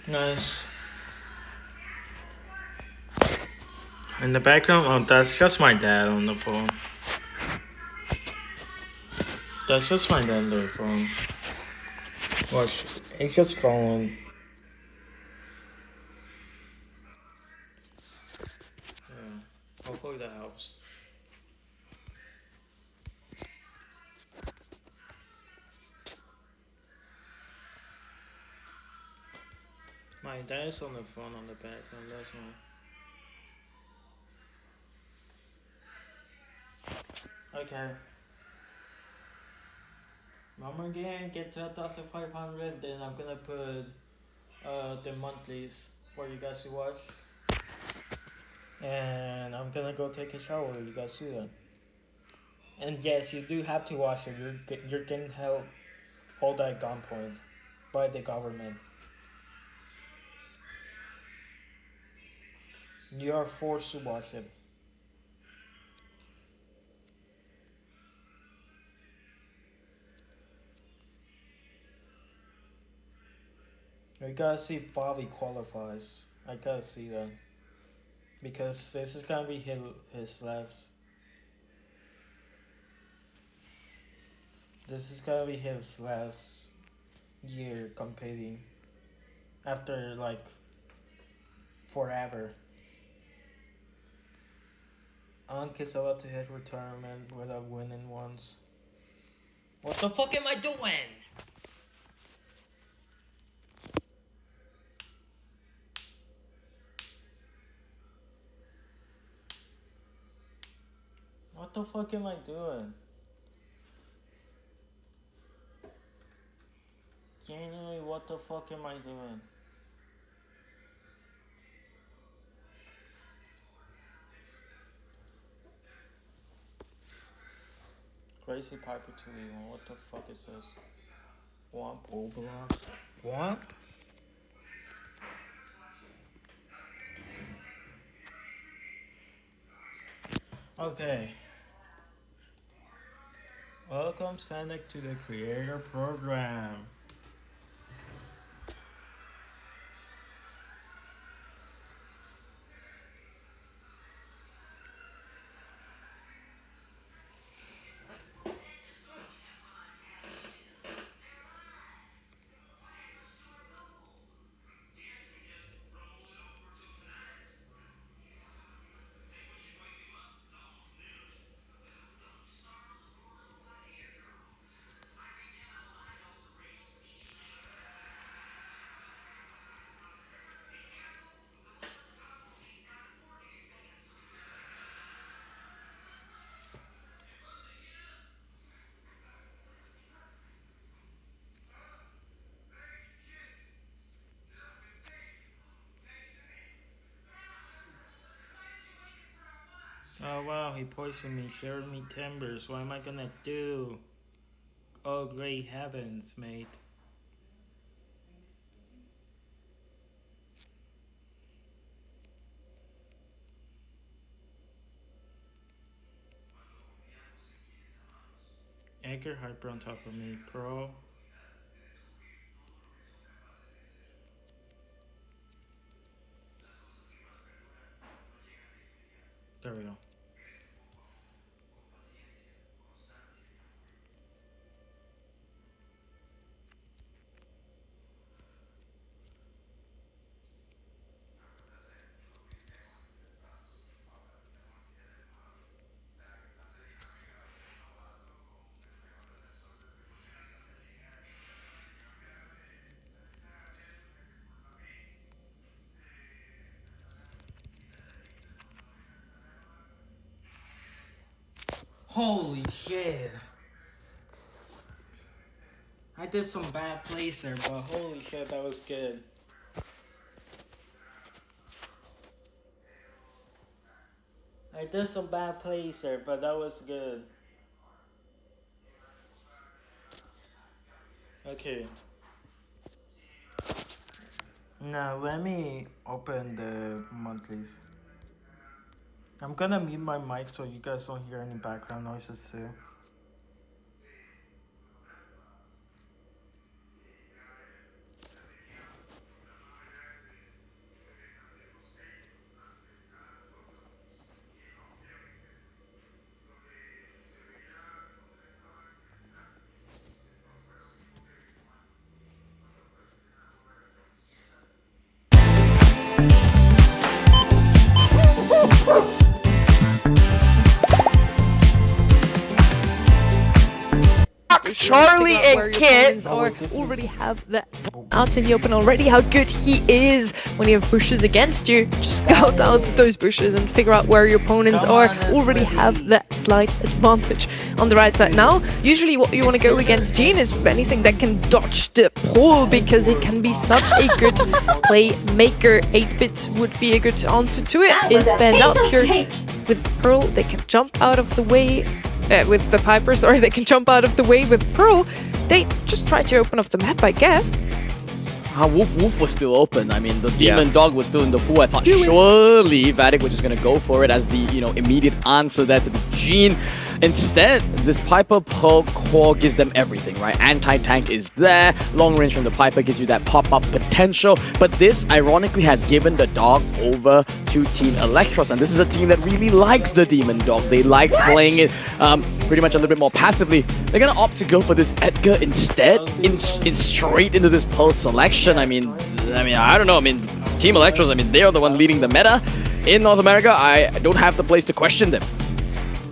Nice. In the background, oh, that's just my dad on the phone. That's just my dad on the phone. Watch, he's just calling. Yeah, hopefully that helps. My dad is on the phone on the background, that's why. Okay. One more game, get to 1,500, then I'm gonna put the monthlies for you guys to watch. And I'm gonna go take a shower, you guys see that. And yes, you do have to watch it. You're getting held at gunpoint by the government. You are forced to watch it. I gotta see if Bobby qualifies. I gotta see that. Because this is gonna be his last. This is gonna be his last year competing. After like forever. Ankh is about to hit retirement without winning once. What the fuck am I doing? What the fuck am I doing? Genuinely, what the fuck am I doing? Crazy Piper 2v1, what the fuck is this? Womp Oberon? Womp? Okay. Welcome Sonic to the creator program. Oh wow, he poisoned me, shared me timbers. What am I gonna do? Oh great heavens, mate. Anchor Hyper on top of me, pro. There we go. Holy shit. I did some bad plays there, but holy shit, that was good. I did some bad plays there, but that was good. Okay. Now let me open the monthlies. I'm gonna mute my mic so you guys don't hear any background noises too. Charlie and Kit already have that out in the open already, how good he is when you have bushes against you. Just scout out those bushes and figure out where your opponents are. Already have that slight advantage on the right side. Now, usually what you want to go against Gene is anything that can dodge the pole, because it can be such a good playmaker. 8-bit would be a good answer to it. Is banned out here with Pearl. They can jump out of the way. With the Piper, sorry, they can jump out of the way with Pearl. They just try to open up the map, I guess. Wolf was still open. I mean, the Demon Dog was still in the pool. I thought surely Vatic was just going to go for it as the, immediate answer there to the Gene. Instead, this Piper Pearl core gives them everything, right? Anti-tank is there. Long range from the Piper gives you that pop-up potential. But this, ironically, has given the Dog over to Team Electros. And this is a team that really likes the Demon Dog. They like playing it pretty much a little bit more passively. They're going to opt to go for this Edgar instead, in straight into this Pearl selection. I mean, I don't know. Team Electros, they are the one leading the meta in North America. I don't have the place to question them.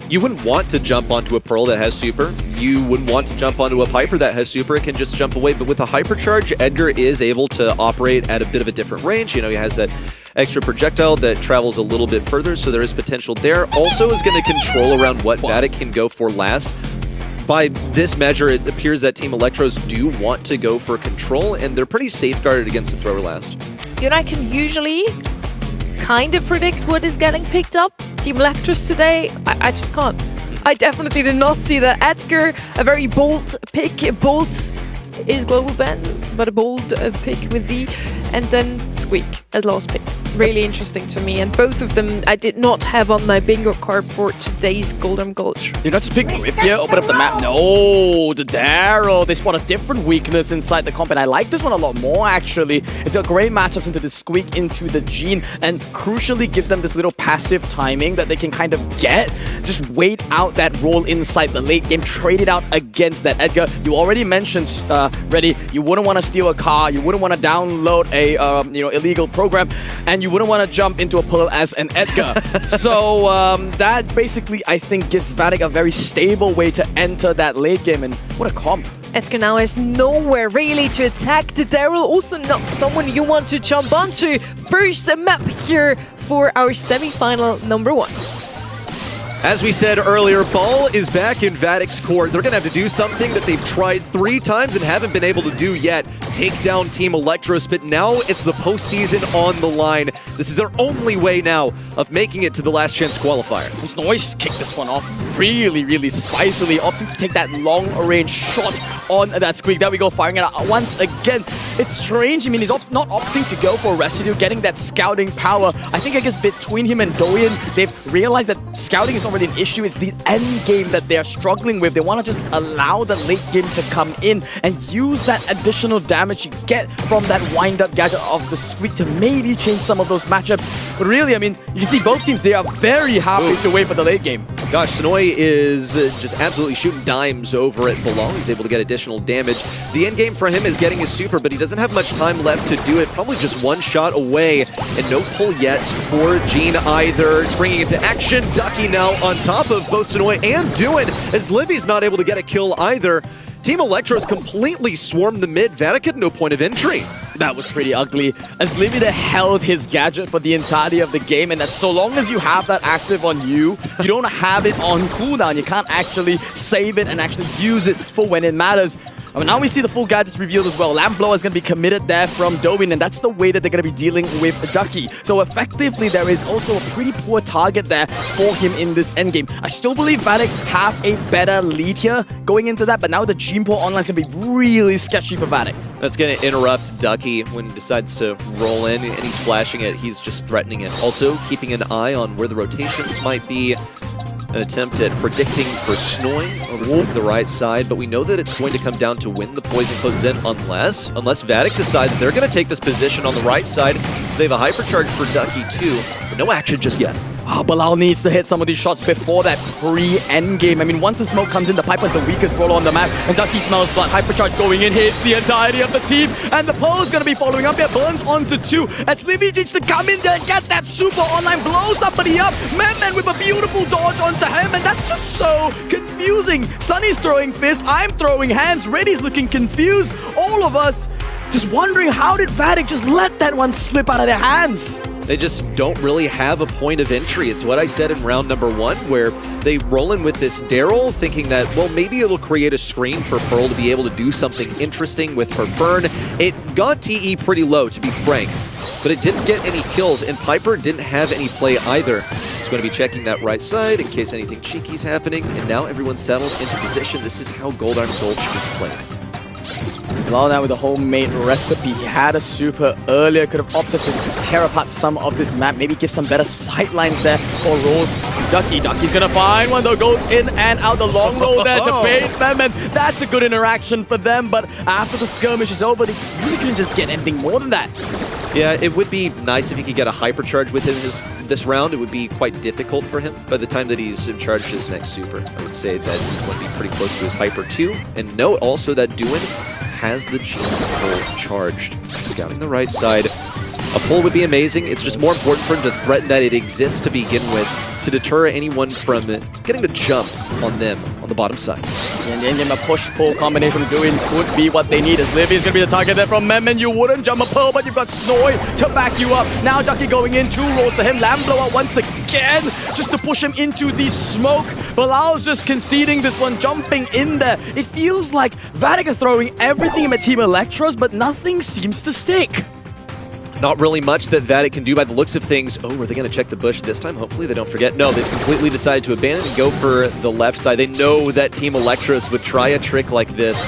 You wouldn't want to jump onto a Pearl that has super. You wouldn't want to jump onto a Piper that has super. It can just jump away. But with a Hypercharge, Edgar is able to operate at a bit of a different range. He has that extra projectile that travels a little bit further, so there is potential there. Also is going to control around what Vatic can go for last. By this measure, it appears that Team Electros do want to go for control, and they're pretty safeguarded against the thrower last. You and I can usually kind of predict what is getting picked up. Team Electros today, I just can't. I definitely did not see that. Edgar, a very bold pick. Bold is global ban, but a bold pick with D. And then Squeak as last pick. Really interesting to me. And both of them I did not have on my bingo card for today's Golden Gulch. You're not just picking Grip here, open up the map. No, the Darrow. They spot a different weakness inside the comp, and I like this one a lot more, actually. It's got great matchups into the Squeak, into the Gene, and crucially gives them this little passive timing that they can kind of get. Just wait out that roll inside the late game, trade it out against that Edgar. You already mentioned, Reddy, you wouldn't want to steal a car, you wouldn't want to download a illegal program, and you wouldn't want to jump into a Pearl as an Edgar. So that basically, I think, gives Vatic a very stable way to enter that late game, and what a comp. Edgar now has nowhere really to attack. The Daryl also not someone you want to jump onto. First map here for our semi-final number 1. As we said earlier, Ball is back in Vatic's court. They're going to have to do something that they've tried 3 times and haven't been able to do yet. Take down Team Electros, but now it's the postseason on the line. This is their only way now of making it to the last chance qualifier. Noise kicked this one off really, really spicily, opting to take that long-range shot on that Squeak. There we go, firing it out once again. It's strange. He's not opting to go for Residue, getting that scouting power. I guess between him and Doyen, they've realized that scouting is not really an issue. It's the end game that they're struggling with. They want to just allow the late game to come in and use that additional damage you get from that wind-up gadget of the Squeak to maybe change some of those matchups. But really, you can see both teams, they are very happy to wait for the late game. Gosh, Sonoy is just absolutely shooting dimes over at Belong. He's able to get additional damage. The end game for him is getting his super, but he doesn't have much time left to do it. Probably just 1 shot away, and no pull yet for Gene either. Springing into action, Ducky now on top of both Sonoy and Duin, as Livy's not able to get a kill either. Team Electros completely swarmed the mid. Vatic had no point of entry. that was pretty ugly. As Livy there held his gadget for the entirety of the game, and that so long as you have that active on you, you don't have it on cooldown. You can't actually save it and actually use it for when it matters. I mean, now we see the full gadgets revealed as well. Lamp Blower is going to be committed there from Dobin, and that's the way that they're going to be dealing with Ducky. So effectively, there is also a pretty poor target there for him in this endgame. I still believe Vatic have a better lead here going into that, but now the Gene Pool Online is going to be really sketchy for Vatic. That's going to interrupt Ducky when he decides to roll in, and he's flashing it. He's just threatening it. Also, keeping an eye on where the rotations might be. An attempt at predicting for Snoy over towards the right side, but we know that it's going to come down to when the poison closes in, unless Vatic decides that they're going to take this position on the right side. They have a hypercharge for Ducky too, but no action just yet. Oh, Bilal needs to hit some of these shots before that pre-endgame. I mean, once the smoke comes in, the Piper's the weakest brawler on the map, and Ducky smells blood. Hypercharge going in, hits the entirety of the team, and the Pearl's going to be following up here. Burns onto 2, as Livy needs to come in there and get that super online, blow somebody up. Man with a beautiful dodge onto him, and that's just so confusing. Sunny's throwing fists, I'm throwing hands, Reddy's looking confused. All of us just wondering, how did Vatic just let that one slip out of their hands? They just don't really have a point of entry. It's what I said in round number 1, where they roll in with this Daryl, thinking that, well, maybe it'll create a screen for Pearl to be able to do something interesting with her burn. It got TE pretty low, to be frank, but it didn't get any kills, and Piper didn't have any play either. He's going to be checking that right side in case anything cheeky's happening, and now everyone's settled into position. This is how Gold Iron Gulch is played. Well, now with the homemade recipe, he had a super earlier, could have opted to tear apart some of this map, maybe give some better sightlines there for Rose. Ducky's gonna find one though, goes in and out the long roll there to bait them, and that's a good interaction for them, but after the skirmish is over, they really couldn't just get anything more than that. Yeah, it would be nice if he could get a hypercharge with him this round. It would be quite difficult for him by the time that he's in charge of his next super. I would say that he's going to be pretty close to his hyper too, and note also that Duin has the Gene Pool charged. Scouting the right side. A pull would be amazing. It's just more important for him to threaten that it exists to begin with, to deter anyone from getting the jump on them on the bottom side. And then a push-pull combination doing could be what they need, as Livy's going to be the target there from Mem, you wouldn't jump a Pearl, but you've got Snoy to back you up. Now Ducky going in, 2 rolls to him, Lamb Blower once again, just to push him into the smoke. Bilal's just conceding this one, jumping in there. It feels like Vatic are throwing everything in Team Electros, but nothing seems to stick. Not really much that Vatic can do by the looks of things. Oh, are they going to check the bush this time? Hopefully they don't forget. No, they've completely decided to abandon and go for the left side. They know that Team Electros would try a trick like this.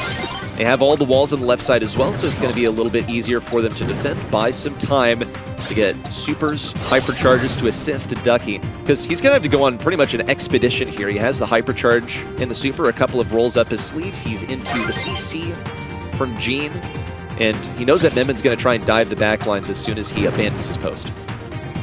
They have all the walls on the left side as well, so it's going to be a little bit easier for them to defend. Buy some time to get supers, hypercharges to assist to Ducky, because he's going to have to go on pretty much an expedition here. He has the hypercharge in the super, a couple of rolls up his sleeve. He's into the CC from Gene. And he knows that Memmen's going to try and dive the backlines as soon as he abandons his post.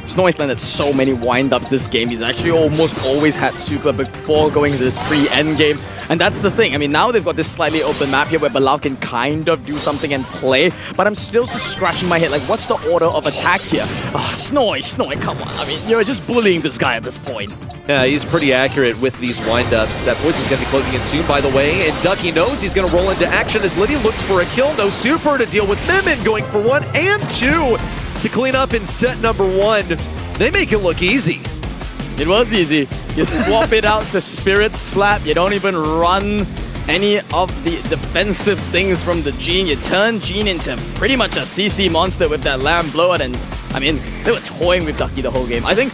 Snoy's landed so many wind-ups this game. He's actually almost always had super before going into this pre-end game. And that's the thing. I mean, now they've got this slightly open map here where Bilal can kind of do something and play. But I'm still just scratching my head. Like, what's the order of attack here? Oh, Snoy, come on. I mean, you're just bullying this guy at this point. Yeah, he's pretty accurate with these windups. That poison's going to be closing in soon, by the way. And Ducky knows he's going to roll into action as Lydia looks for a kill. No super to deal with Memmen, going for 1 and 2 to clean up in set number 1. They make it look easy. It was easy. You swap it out to Spirit Slap. You don't even run any of the defensive things from the Gene. You turn Gene into pretty much a CC monster with that Lamb Blower. And I mean, they were toying with Ducky the whole game. I think,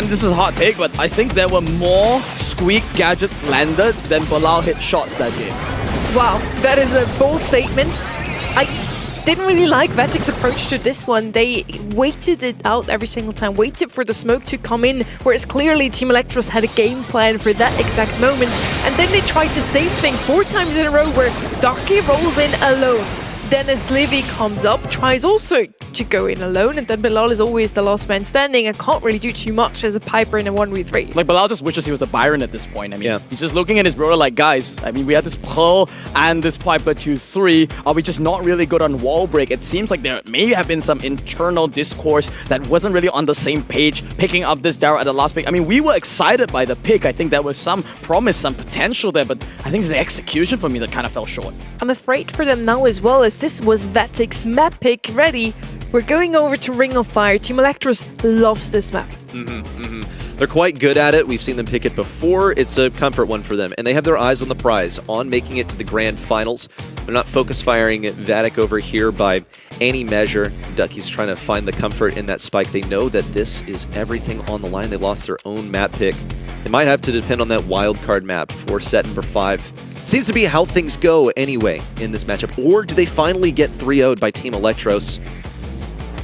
this is a hot take, but I think there were more squeak gadgets landed than Bilal hit shots that game. Wow, that is a bold statement. I didn't really like Vatic's approach to this one. They waited it out every single time, waited for the smoke to come in, whereas clearly Team Electros had a game plan for that exact moment. And then they tried the same thing 4 times in a row where Ducky rolls in alone. Then as Livy comes up, tries also to go in alone, and then Bilal is always the last man standing and can't really do too much as a Piper in a 1v3. Like, Bilal just wishes he was a Byron at this point. I mean, yeah. He's just looking at his brother like, guys, I mean, we had this Pearl and this Piper 2-3. Are we just not really good on wall break? It seems like there may have been some internal discourse that wasn't really on the same page, picking up this Daryl at the last pick. I mean, we were excited by the pick. I think there was some promise, some potential there, but I think it's the execution for me that kind of fell short. I'm afraid for them now as well, as guys, this was Vatic's map pick ready. We're going over to Ring of Fire. Team Electros loves this map. They're quite good at it. We've seen them pick it before. It's a comfort one for them. And they have their eyes on the prize, on making it to the grand finals. They're not focus firing Vatic over here by any measure. Ducky's trying to find the comfort in that spike. They know that this is everything on the line. They lost their own map pick. They might have to depend on that wild card map for set number 5. It seems to be how things go anyway in this matchup. Or do they finally get 3-0'd by Team Electros?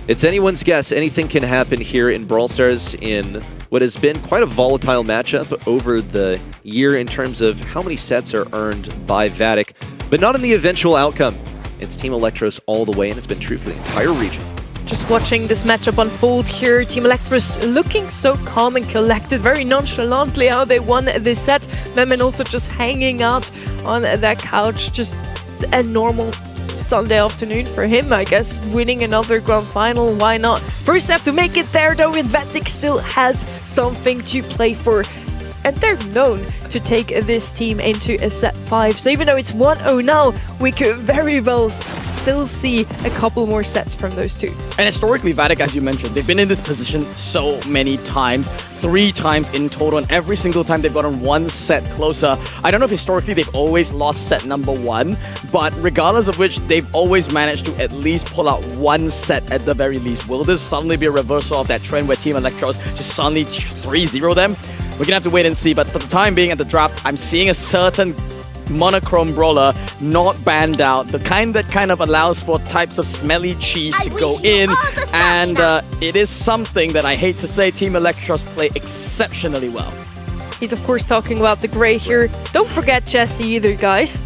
It's anyone's guess. Anything can happen here in Brawl Stars in what has been quite a volatile matchup over the year in terms of how many sets are earned by Vatic, but not in the eventual outcome. It's Team Electros all the way, and it's been true for the entire region. Just watching this matchup unfold here, Team Electros looking so calm and collected, very nonchalantly how they won this set. Memon also just hanging out on that couch, just a normal Sunday afternoon for him, I guess. Winning another grand final, why not? First have to make it there though, and Vatic still has something to play for. And they're known to take this team into a set 5. So even though it's 1-0 now, we could very well still see a couple more sets from those two. And historically, Vatic, as you mentioned, they've been in this position so many times. 3 times in total, and every single time they've gotten one set closer. I don't know if historically they've always lost set number 1, but regardless of which, they've always managed to at least pull out one set at the very least. Will this suddenly be a reversal of that trend where Team Electros just suddenly 3-0 them? We're gonna have to wait and see, but for the time being at the draft, I'm seeing a certain monochrome brawler not banned out, the kind that kind of allows for types of smelly cheese to go in, and it is something that I hate to say Team Electros play exceptionally well. He's of course talking about the Grey here. Don't forget Jesse either, guys.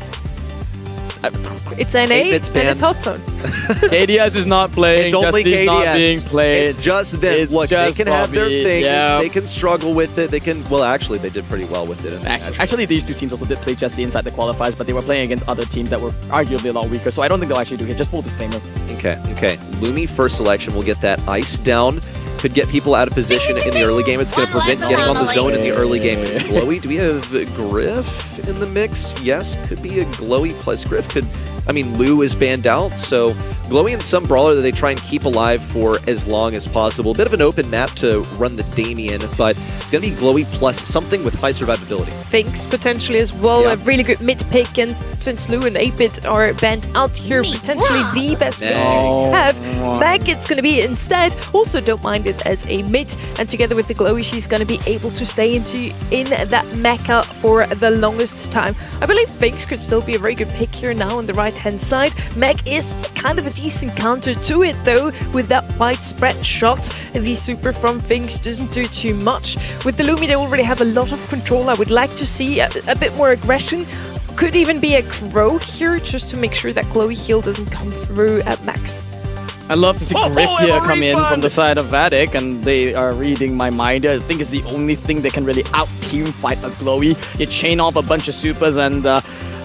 It's NA and it's Hot Zone. KDS is not playing, it's only Jesse's KDS. not being played. It's just them. It's Look, just they can have their Bobby, thing. yeah. They can struggle with it. They can. Well, actually, they did pretty well with it. Actually, these two teams also did play Jesse inside the qualifiers, but they were playing against other teams that were arguably a lot weaker, so I don't think they'll actually do it. Just full disclaimer. Okay. Lumi first selection will get that ice down. Could get people out of position in the early game. It's going to prevent getting on the zone in the early game. Glowy, do we have Griff in the mix? Yes, could be a Glowy plus Griff. Lou is banned out, so Glowy and some brawler that they try and keep alive for as long as possible. A bit of an open map to run the Damien, but it's going to be Glowy plus something with high survivability. Finks potentially as well, Yeah. a really good mid pick, and since Lou and 8-Bit are banned out here, potentially the best pick you have. Maggot's going to be instead. Also don't mind it as a mid, and together with the Glowy, she's going to be able to stay in that mecha for the longest time. I believe Finks could still be a very good pick here now on the right-hand side. Meg is kind of a decent counter to it though, with that widespread shot. The super from Finks doesn't do too much. With the Lumi, they already have a lot of control. I would like to see a bit more aggression. Could even be a Crow here, just to make sure that Chloe heal doesn't come through at max. I'd love to see Griff here come in from the side of Vatic, and they are reading my mind. I think it's the only thing that can really out-team fight a Glowy. You chain off a bunch of supers, and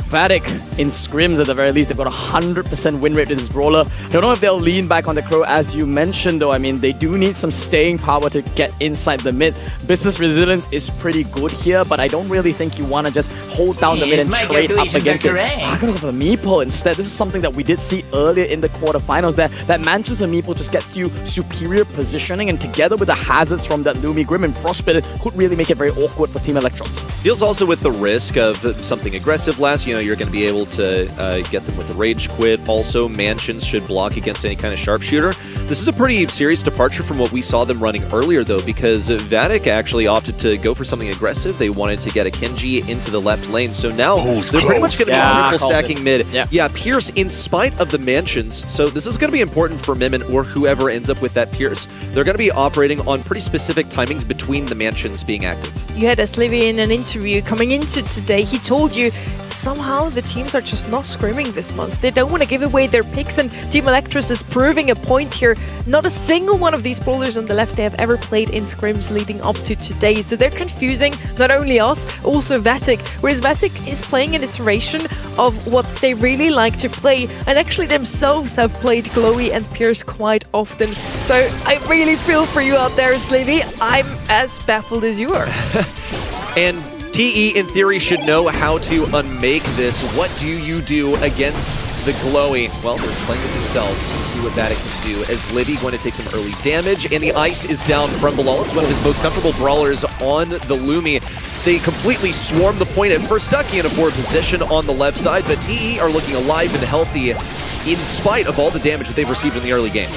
Vatic in scrims at the very least, they've got a 100% win rate with this brawler. Don't know if they'll lean back on the Crow as you mentioned though. They do need some staying power to get inside the mid. Business resilience is pretty good here, but I don't really think you want to just hold down the mid and trade up against it. I'm gonna go for the Meeple instead. This is something that we did see earlier in the quarterfinals there. That Manchus and Meeple just gets you superior positioning, and together with the hazards from that Lumi, Grim, and Frostbit could really make it very awkward for Team Electros. Deals also with the risk of something aggressive last. You're going to be able to get them with the Rage Quit. Also, Mansions should block against any kind of sharpshooter. This is a pretty serious departure from what we saw them running earlier, though, because Vatic actually opted to go for something aggressive. They wanted to get a Kenji into the left lane, so now they're pretty much going to be wonderful stacking mid. Yeah, Pierce in spite of the Mansions, so this is going to be important for Memon or whoever ends up with that Pierce. They're going to be operating on pretty specific timings between the Mansions being active. You had Aslivy in an interview coming into today. He told you somehow the teams are just not scrimming this month. They don't want to give away their picks, and Team Electros is proving a point here. Not a single one of these brawlers on the left they have ever played in scrims leading up to today. So they're confusing not only us, also Vatic. Whereas Vatic is playing an iteration of what they really like to play, and actually themselves have played Glowy and Pierce quite often. So I really feel for you out there, Aslivy. I'm as baffled as you are. And TE, in theory, should know how to unmake this. What do you do against the glowy. Well, they're playing with themselves. See what Vatic can do. As Livy going to take some early damage, and the ice is down from Bilal. It's one of his most comfortable brawlers on the Lumi. They completely swarm the point at first. Ducky in a poor position on the left side, but TE are looking alive and healthy in spite of all the damage that they've received in the early game.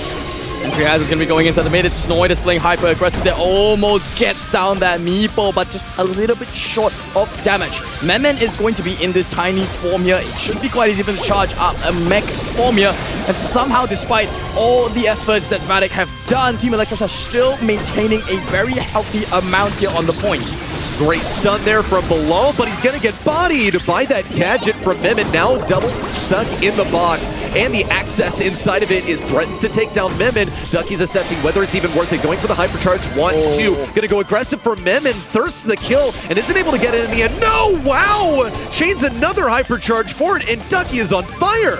Entry Has is going to be going inside the mid. It's Snoid is playing hyper aggressive there. Almost gets down that meeple, but just a little bit short of damage. Memen is going to be in this tiny form here. It should be quite easy for him to charge up a mech form here. And somehow, despite all the efforts that Vatic have done, Team Electros are still maintaining a very healthy amount here on the point. Great stun there from below, but he's going to get bodied by that gadget from Memen. Now double stuck in the box, and the access inside of it is threatens to take down Memen. Ducky's assessing whether it's even worth it. Going for the hypercharge, 1-2. Going to go aggressive for Memen, thirsts the kill, and isn't able to get it in the end. No! Wow! Chains another hypercharge for it, and Ducky is on fire!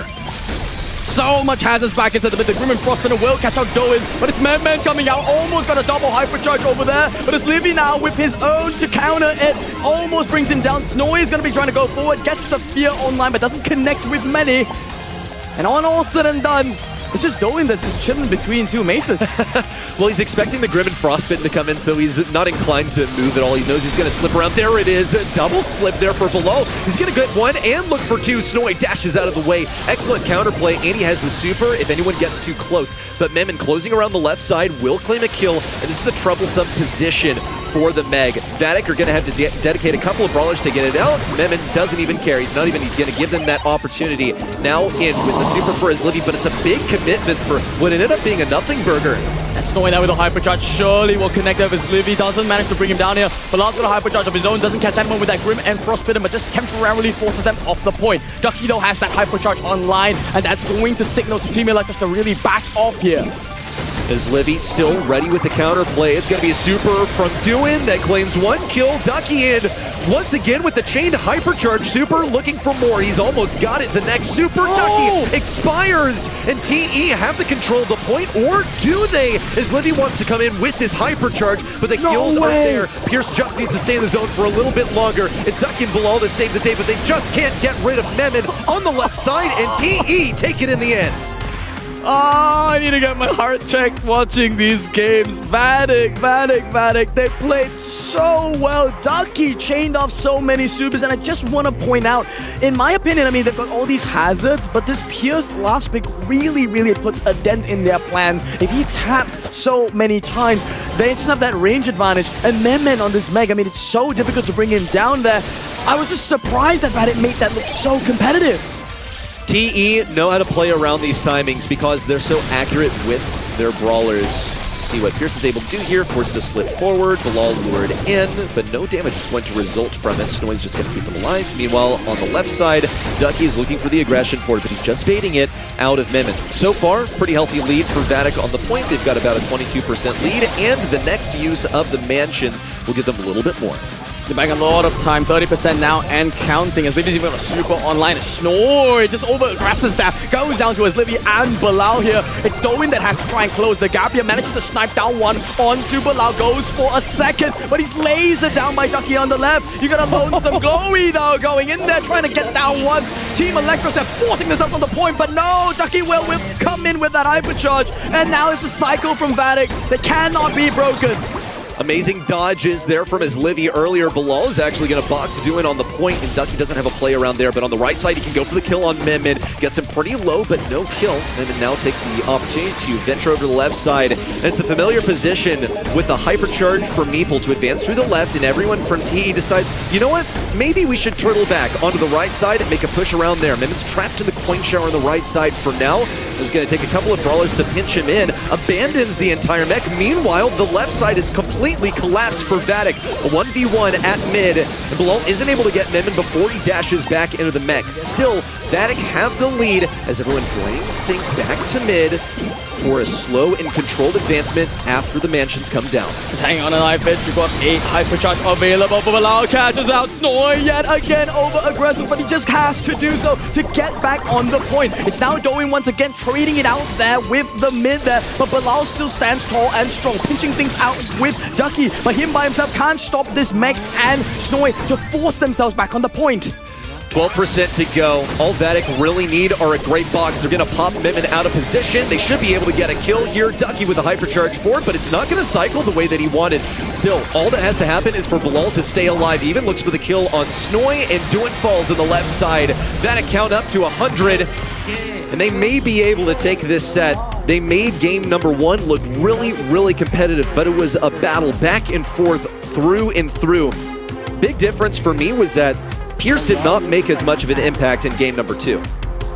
So much hazards back into the mid. The Grim and Frostbitten will catch out Doan, but it's Memen coming out. Almost got a double hypercharge over there, but it's Livy now with his own to counter it. Almost brings him down. Snowy is going to be trying to go forward, gets the fear online, but doesn't connect with many. And on all said and done, it's just Doan that's just chilling between two maces. Well, he's expecting the Grim and Frostbitten to come in, so he's not inclined to move at all. He knows he's going to slip around. There it is. A double slip there for below. He's going to get one and look for two. Snowy dashes out of the way. Excellent counterplay, and he has the super if anyone gets too close. But Memen closing around the left side will claim a kill, and this is a troublesome position for the Meg. Vatic are going to have to dedicate a couple of brawlers to get it out. Memen doesn't even care. He's not even going to give them that opportunity. Now in with the super for his Livy, but it's a big commitment for what ended up being a nothing burger. And Snowy now with a hypercharge surely will connect over his Livy. Doesn't manage to bring him down here. Bilal's got a hypercharge of his own. Doesn't catch anyone with that Grim and Frostbitten, but just temporarily forces them off the point. Ducky though has that hypercharge online, and that's going to signal to Team Electros to really back off here. Is Livy still ready with the counterplay? It's going to be a super from Duin that claims one kill. Ducky in once again with the chained hypercharge super, looking for more. He's almost got it. The next super Ducky expires, and TE have the control of the point, or do they? As Livy wants to come in with this hypercharge, but the kills aren't there. Pierce just needs to stay in the zone for a little bit longer. It's Ducky and Bilal to save the day, but they just can't get rid of Memen on the left side, and TE take it in the end. Oh, I need to get my heart checked watching these games. Vatic. They played so well. Ducky chained off so many supers, and I just want to point out, in my opinion, I mean, they've got all these hazards, but this Pierce last pick really puts a dent in their plans. If he taps so many times, they just have that range advantage. And Memen on this Meg, I mean, it's so difficult to bring him down there. I was just surprised that Vatic made that look so competitive. TE know how to play around these timings because they're so accurate with their brawlers. See what Pierce is able to do here, forced to slip forward, Bilal lured in, but no damage is going to result from it. Snowy's just going to keep him alive. Meanwhile, on the left side, Ducky is looking for the aggression for it, but he's just baiting it out of Memen. So far, pretty healthy lead for Vatic on the point. They've got about a 22% lead, and the next use of the mansions will give them a little bit more. They're buying a lot of time, 30% now and counting. As Livy's even got a super online. Snore just over-aggresses that. Goes down to his Livy and Bilal here. It's Doan that has to try and close the gap here. Manages to snipe down one onto Bilal. Goes for a second, but he's lasered down by Ducky on the left. You got a Lonesome Glowy though going in there trying to get down one. Team Electros, they're forcing themselves on the point, but no, Ducky will come in with that hypercharge. And now it's a cycle from Vatic that cannot be broken. Amazing dodges there from his Livy earlier. Bilal is actually going to box Duin on the point, and Ducky doesn't have a play around there, but on the right side, he can go for the kill on Memen. Gets him pretty low, but no kill. Memen now takes the opportunity to venture over to the left side, and it's a familiar position with the hypercharge for Meeple to advance through the left, and everyone from TE decides, you know what? Maybe we should turtle back onto the right side and make a push around there. Memen's trapped in the coin shower on the right side for now. It's going to take a couple of brawlers to pinch him in. Abandons the entire mech. Meanwhile, the left side is completely collapsed for Vatic. A 1v1 at mid. And Bilal isn't able to get Memen before he dashes back into the mech. Still, Vatic have the lead as everyone brings things back to mid for a slow and controlled advancement after the mansions come down. Just hang on a knife fish. We've got 8 hypercharge available, but Bilal catches out Snore yet again over aggressive, but he just has to do so to get back on the point. It's now Doan once again trading it out there with the mid there, but Bilal still stands tall and strong, pinching things out with Ducky, but him by himself can't stop this mech and Snore to force themselves back on the point. 12% to go. All Vatic really need are a great box. They're going to pop Mimmin out of position. They should be able to get a kill here. Ducky with a hypercharge forward, but it's not going to cycle the way that he wanted. Still, all that has to happen is for Bilal to stay alive. Even looks for the kill on Snoy, and Duin falls on the left side. Vatic count up to 100, and they may be able to take this set. They made game number 1 look really, really competitive, but it was a battle back and forth, through and through. Big difference for me was that Pierce did not make as much of an impact in game number 2.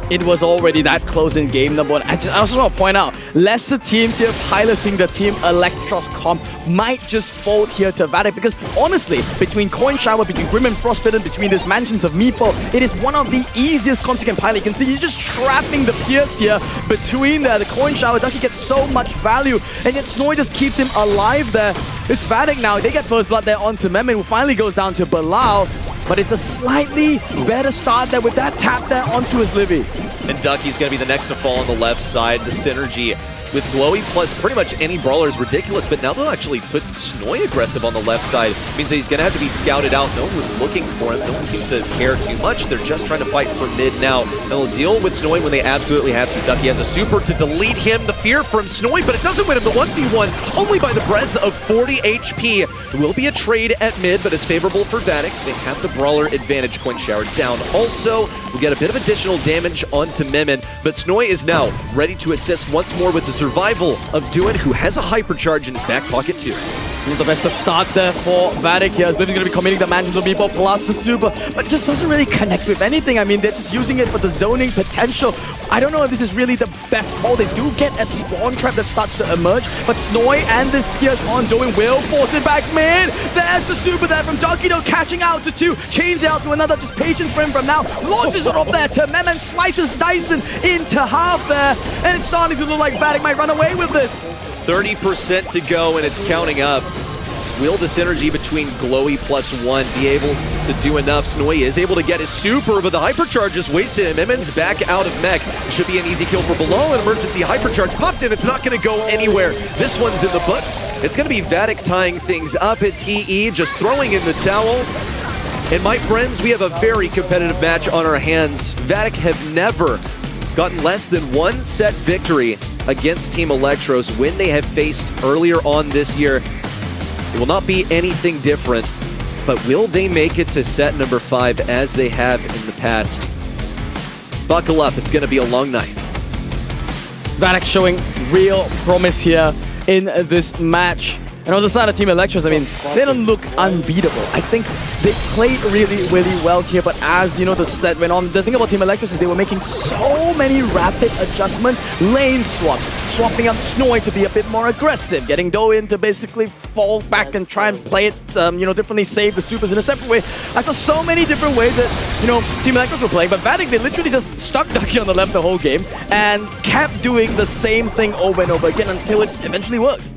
It was already that close in game number 1. I also want to point out, lesser teams here piloting the Team Electros comp might just fold here to Vatic, because honestly, between Coin Shower, between Grim and Frostbitten, between these Mansions of Meepo, it is one of the easiest comps you can pilot. You can see you're just trapping the Pierce here between the Coin Shower. Ducky gets so much value, and yet Snoy just keeps him alive there. It's Vatic now. They get first blood there onto Memon, who finally goes down to Bilal. But it's a slightly better start there with that tap there onto his Livy. And Ducky's going to be the next to fall on the left side. The synergy with Glowy plus pretty much any brawler is ridiculous, but now they'll actually put Snoy aggressive on the left side. Means that he's going to have to be scouted out. No one was looking for him. No one seems to care too much. They're just trying to fight for mid now. And they'll deal with Snoy when they absolutely have to. Ducky has a super to delete him. The fear from Snoy, but it doesn't win him the 1v1 only by the breadth of 40 HP. There will be a trade at mid, but it's favorable for Vatic. They have the brawler advantage. Coin Shower down. Also, we'll get a bit of additional damage onto Memon, but Snoy is now ready to assist once more with the survival of Duin, who has a hypercharge in his back pocket too. The best of starts there for Vatic here. He's going to be committing the Mansions of Meepo plus the super, but just doesn't really connect with anything. I mean, they're just using it for the zoning potential. I don't know if this is really the best call. They do get a spawn trap that starts to emerge, but Snoy and this Pierce on Duin will force it back mid. There's the super there from Ducky, though, catching out to 2, chains it out to another, just patience for him from now. Launches it off there to Memon, slices Dyson into half there, and it's starting to look like Vatic might run away with this. 30% to go, and it's counting up. Will the synergy between Glowy plus 1 be able to do enough? Snoy is able to get his super, but the hypercharge is wasted, and Mimon's back out of mech. It should be an easy kill for Bilal. An emergency hypercharge popped in. It's not going to go anywhere. This one's in the books. It's going to be Vatic tying things up at TE, just throwing in the towel. And my friends, we have a very competitive match on our hands. Vatic have never gotten less than 1 set victory against Team Electros when they have faced earlier on this year. It will not be anything different, but will they make it to set number 5 as they have in the past? Buckle up, it's going to be a long night. Vatic showing real promise here in this match. And on the side of Team Electros, I mean, they don't look unbeatable. I think they played really, really well here, but as, you know, the set went on, the thing about Team Electros is they were making so many rapid adjustments. Lane swaps, swapping up Snoy to be a bit more aggressive, getting Doin to basically fall back and try and play it, you know, differently, save the supers in a separate way. I saw so many different ways that, you know, Team Electros were playing, but Vatic, they literally just stuck Ducky on the left the whole game and kept doing the same thing over and over again until it eventually worked.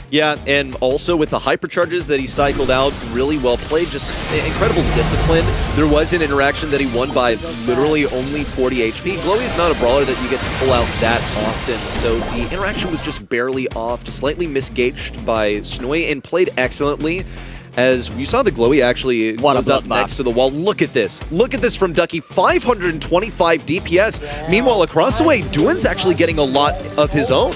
Yeah, and also with the hypercharges that he cycled out, really well played, just incredible discipline. There was an interaction that he won by literally only 40 HP. Glowy is not a brawler that you get to pull out that often, so the interaction was just barely off, just slightly misgauged by Snoy, and played excellently. As you saw, the Glowy actually was up next to the wall. Look at this. Look at this from Ducky. 525 DPS. Meanwhile, across the way, Duin's actually getting a lot of his own.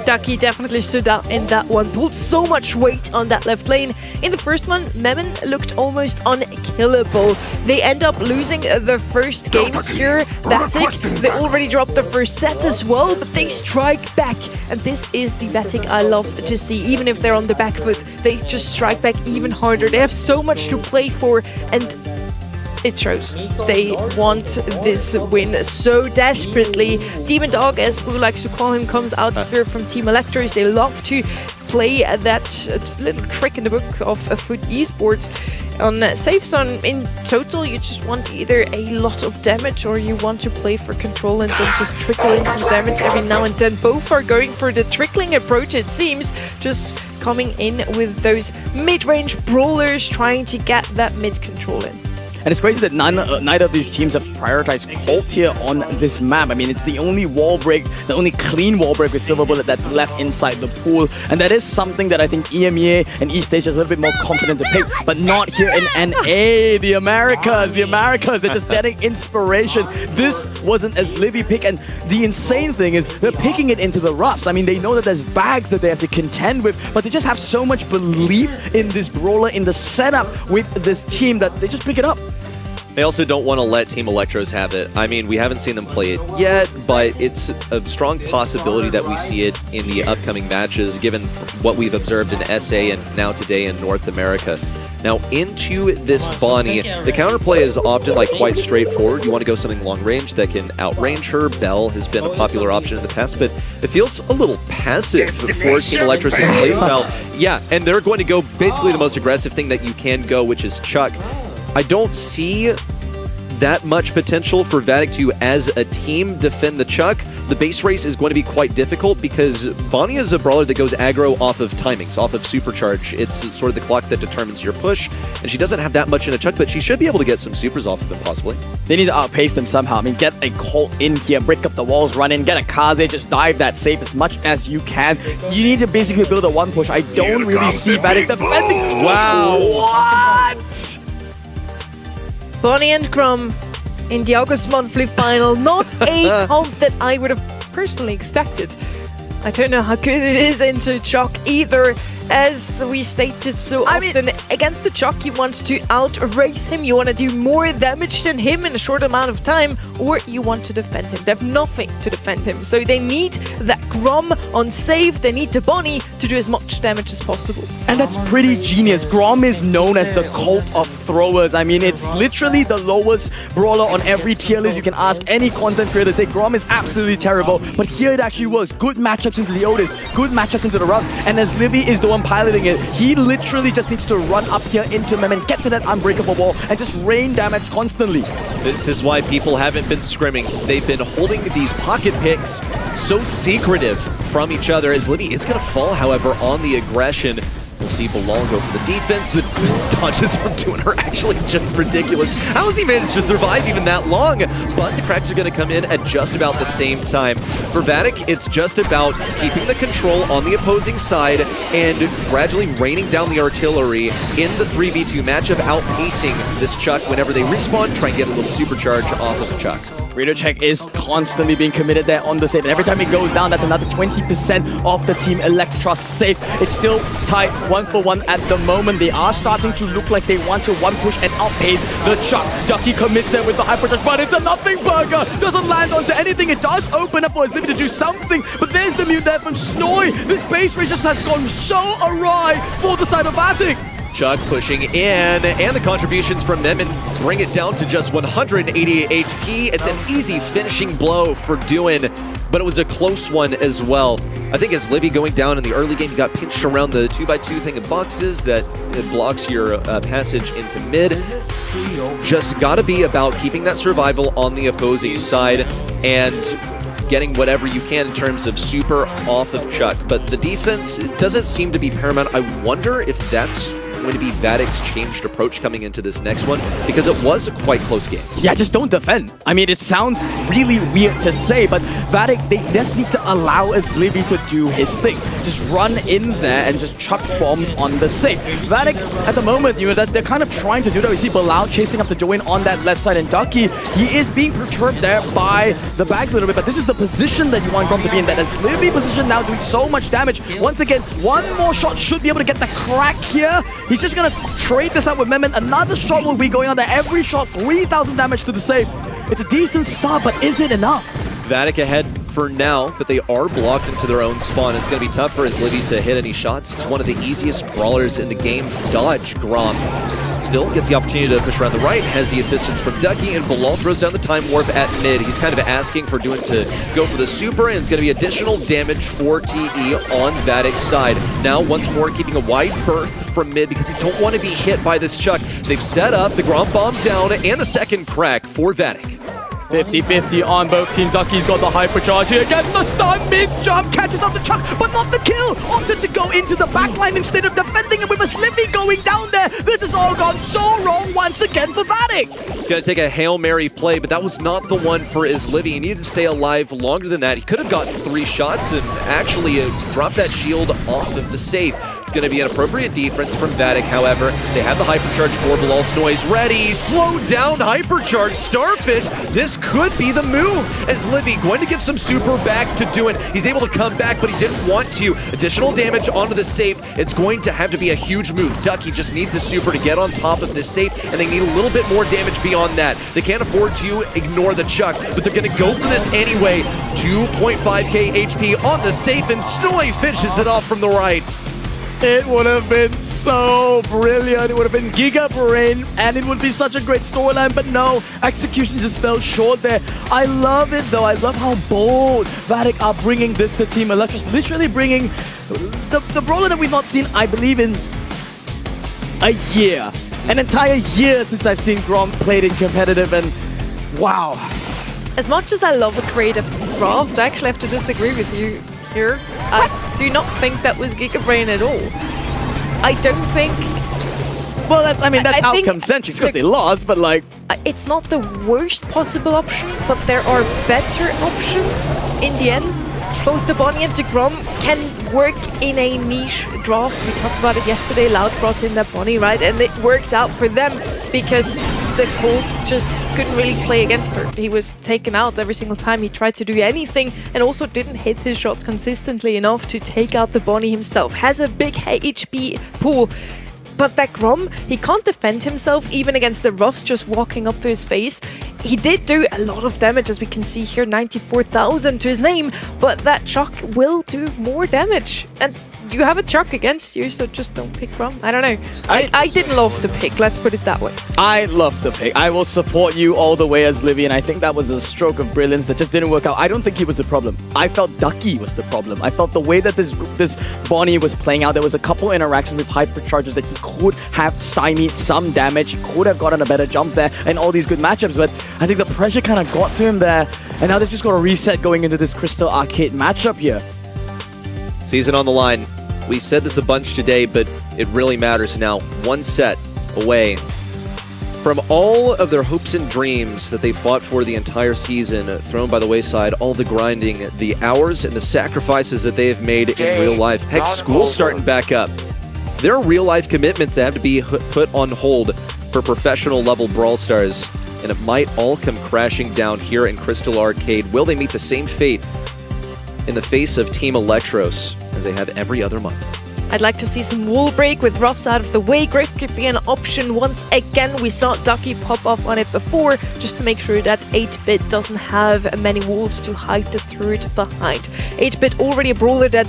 Ducky definitely stood out in that one, pulled so much weight on that left lane. In the first one, Memon looked almost unkillable. They end up losing the first game here. Vatic, they already dropped the first set as well, but they strike back. And this is the Vatic I love to see. Even if they're on the back foot, they just strike back even harder. They have so much to play for, and it shows. They want this win so desperately. Demon Dog, as Boo likes to call him, comes out here from Team Electros. They love to play that little trick in the book of Foot Esports. On Safe Zone, in total, you just want either a lot of damage or you want to play for control and then just trickle in some damage every now and then. Both are going for the trickling approach, it seems, just coming in with those mid-range brawlers trying to get that mid control in. And it's crazy that neither of these teams have prioritized Colt here on this map. I mean, it's the only wall break, the only clean wall break with Silver Bullet that's left inside the pool. And that is something that I think EMEA and East Asia is a little bit more confident to pick, but not here in NA. The Americas, they're just getting inspiration. This wasn't as Livy pick, and the insane thing is they're picking it into the roughs. I mean, they know that there's bags that they have to contend with, but they just have so much belief in this brawler, in the setup with this team, that they just pick it up. They also don't want to let Team Electros have it. I mean, we haven't seen them play it yet, but it's a strong possibility that we see it in the upcoming matches, given what we've observed in SA and now today in North America. Now, into this Bonnie, the counterplay is often quite straightforward. You want to go something long range that can outrange her. Bell has been a popular option in the past, but it feels a little passive for Team Electros' playstyle. Yeah, and they're going to go basically the most aggressive thing that you can go, which is Chuck. I don't see that much potential for Vatic to, as a team, defend the Chuck. The base race is going to be quite difficult because Bonnie is a brawler that goes aggro off of timings, off of supercharge. It's sort of the clock that determines your push, and she doesn't have that much in a Chuck, but she should be able to get some supers off of them, possibly. They need to outpace them somehow. I mean, get a Colt in here, break up the walls, run in, get a Kaze, just dive that safe as much as you can. You need to basically build a one push. I don't really see Vatic defending. Wow. What? Bonnie and Grom in the August monthly final. Not a comp that I would have personally expected. I don't know how good it is into Chuck either. As we stated so often, against the Chuck, you want to outrace him, you want to do more damage than him in a short amount of time, or you want to defend him. They have nothing to defend him, so they need that Grom on save, they need the Bonnie to do as much damage as possible. And that's pretty genius. Grom is known as the cult of throwers. I mean, it's literally the lowest brawler on every tier list. You can ask any content creator, say Grom is absolutely terrible, but here it actually works. Good matchups into the Otis, good matchups into the roughs, and as Livy is the one piloting it, he literally just needs to run up here into Mem and get to that unbreakable wall and just rain damage constantly. This is why people haven't been scrimming. They've been holding these pocket picks so secretive from each other, as Livy is going to fall, however, on the aggression. We'll see Bilal go for the defense. The dodges from doing her actually just ridiculous. How has he managed to survive even that long? But the cracks are going to come in at just about the same time. For Vatic, it's just about keeping the control on the opposing side and gradually raining down the artillery in the 3v2 matchup, outpacing this Chuck whenever they respawn, try and get a little supercharge off of Chuck. Reader check is constantly being committed there on the save, and every time it goes down, that's another 20% of the Team Electra save. It's still tied 1-for-1 at the moment. They are starting to look like they want to one push and outpace the Chuck. Ducky commits there with the hyper charge, but it's a nothing burger. Doesn't land onto anything. It does open up for his Livy to do something, but there's the mute there from Snoy. This base race just has gone so awry for the side of Vatic. Chuck pushing in, and the contributions from them and bring it down to just 188 HP. It's an easy finishing blow for Duin, but it was a close one as well. I think as Livy going down in the early game, you got pinched around the 2x2 thing of boxes that it blocks your passage into mid. Just gotta be about keeping that survival on the opposing side and getting whatever you can in terms of super off of Chuck. But the defense doesn't seem to be paramount. I wonder if that's going to be Vatic's changed approach coming into this next one, because it was a quite close game. Yeah, just don't defend. I mean, it sounds really weird to say, but Vatic, they just need to allow Livy to do his thing. Just run in there and just chuck bombs on the safe. Vatic, at the moment, you know, that they're kind of trying to do that. We see Bilal chasing up the Joanne on that left side, and Ducky, he is being perturbed there by the bags a little bit, but this is the position that you want Grom to be in, that as Livy position now doing so much damage. Once again, one more shot should be able to get the crack here. He's just going to trade this out with Mem. Another shot will be going on there. Every shot, 3,000 damage to the save. It's a decent start, but is it enough? Vatic ahead for now, but they are blocked into their own spawn. It's going to be tough for his Livy to hit any shots. It's one of the easiest brawlers in the game to dodge. Grom still gets the opportunity to push around the right, has the assistance from Ducky, and Bilal throws down the time warp at mid. He's kind of asking for Duin to go for the super, and it's going to be additional damage for TE on Vatic's side. Now, once more, keeping a wide berth from mid because they don't want to be hit by this Chuck. They've set up the Grom bomb down and the second crack for Vatic. 50-50 on both teams. Ducky's got the hypercharge here. Gets the stun, mid-jump, catches up the chuck, but not the kill. Opted to go into the backline instead of defending it with a Slippy going down there. This has all gone so wrong once again for Vatic. It's going to take a Hail Mary play, but that was not the one for Izlivy. He needed to stay alive longer than that. He could have gotten 3 shots and actually dropped that shield off of the safe. It's going to be an appropriate defense from Vatic, however. They have the Hypercharge for Bilal's Noise ready. Slow down Hypercharge Starfish. This could be the move as Livy going to give some super back to do it. He's able to come back, but he didn't want to. Additional damage onto the safe. It's going to have to be a huge move. Ducky just needs a super to get on top of this safe, and they need a little bit more damage beyond that. They can't afford to ignore the chuck, but they're going to go for this anyway. 2.5k HP on the safe, and Snowy finishes it off from the right. It would have been so brilliant. It would have been Giga Brain, and it would be such a great storyline, but no, execution just fell short there. I love it, though. I love how bold Vatic are bringing this to Team Electros, literally bringing the brawler that we've not seen, I believe, in a year. An entire year since I've seen Grom played in competitive, and wow. As much as I love a creative craft, I actually have to disagree with you here. I do not think that was Giga Brain at all. I don't think... Well, that's outcome-centric because they lost, but like... It's not the worst possible option, but there are better options in the end. Both the Bonnie and the Grom can work in a niche draft. We talked about it yesterday. Loud brought in that Bonnie, right? And it worked out for them because the Colt just couldn't really play against her. He was taken out every single time he tried to do anything, and also didn't hit his shot consistently enough to take out the Bonnie himself. Has a big HP pool. But that Grom, he can't defend himself even against the roughs just walking up to his face. He did do a lot of damage, as we can see here, 94,000 to his name, but that Chuck will do more damage. And you have a Chuck against you, so just don't pick Grom. I don't know. I didn't love the pick, let's put it that way. I love the pick. I will support you all the way as Livy, and I think that was a stroke of brilliance that just didn't work out. I don't think he was the problem. I felt Ducky was the problem. I felt the way that this Bonnie was playing out, there was a couple interactions with hypercharges that he could have stymied some damage. He could have gotten a better jump there and all these good matchups, but I think the pressure kind of got to him there, and now they've just got to reset going into this Crystal Arcade matchup here. Season on the line. We said this a bunch today, but it really matters now. One set away from all of their hopes and dreams that they fought for the entire season, thrown by the wayside, all the grinding, the hours and the sacrifices that they have made in real life. Heck, school's starting back up. There are real life commitments that have to be put on hold for professional level Brawl Stars, and it might all come crashing down here in Crystal Arcade. Will they meet the same fate in the face of Team Electros as they have every other month? I'd like to see some wall break with roughs out of the way. Griff could be an option once again. We saw Ducky pop up on it before, just to make sure that 8-Bit doesn't have many walls to hide the turret behind. 8-Bit already a brawler that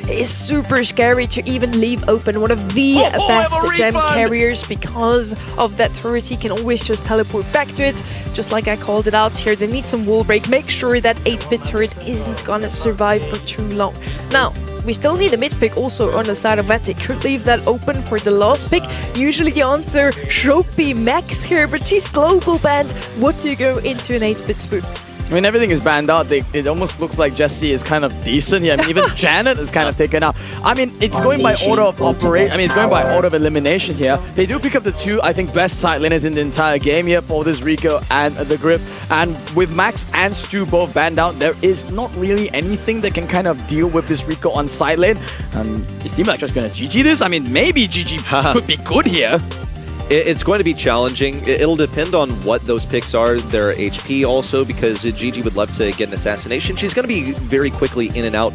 is super scary to even leave open. One of the best gem carriers because of that turret. He can always just teleport back to it. Just like I called it out here, they need some wall break. Make sure that 8-Bit turret isn't gonna survive for too long. Now, we still need a mid pick also on the side of Vatic. Could leave that open for the last pick. Usually the answer should be Max here, but she's global banned. What do you go into an 8-Bit spoof? I mean, everything is banned out. It almost looks like Jesse is kind of decent here. I mean, even Janet is kind of taken out. I mean, it's going by order of operation. I mean, it's going by order of elimination here. They do pick up the two, I think, best side laners in the entire game here for this Rico and the Grip. And with Max and Stu both banned out, there is not really anything that can kind of deal with this Rico on side lane. Is Team Electros going to GG this? I mean, maybe GG could be good here. It's going to be challenging. It'll depend on what those picks are, their HP also, because Gigi would love to get an assassination. She's going to be very quickly in and out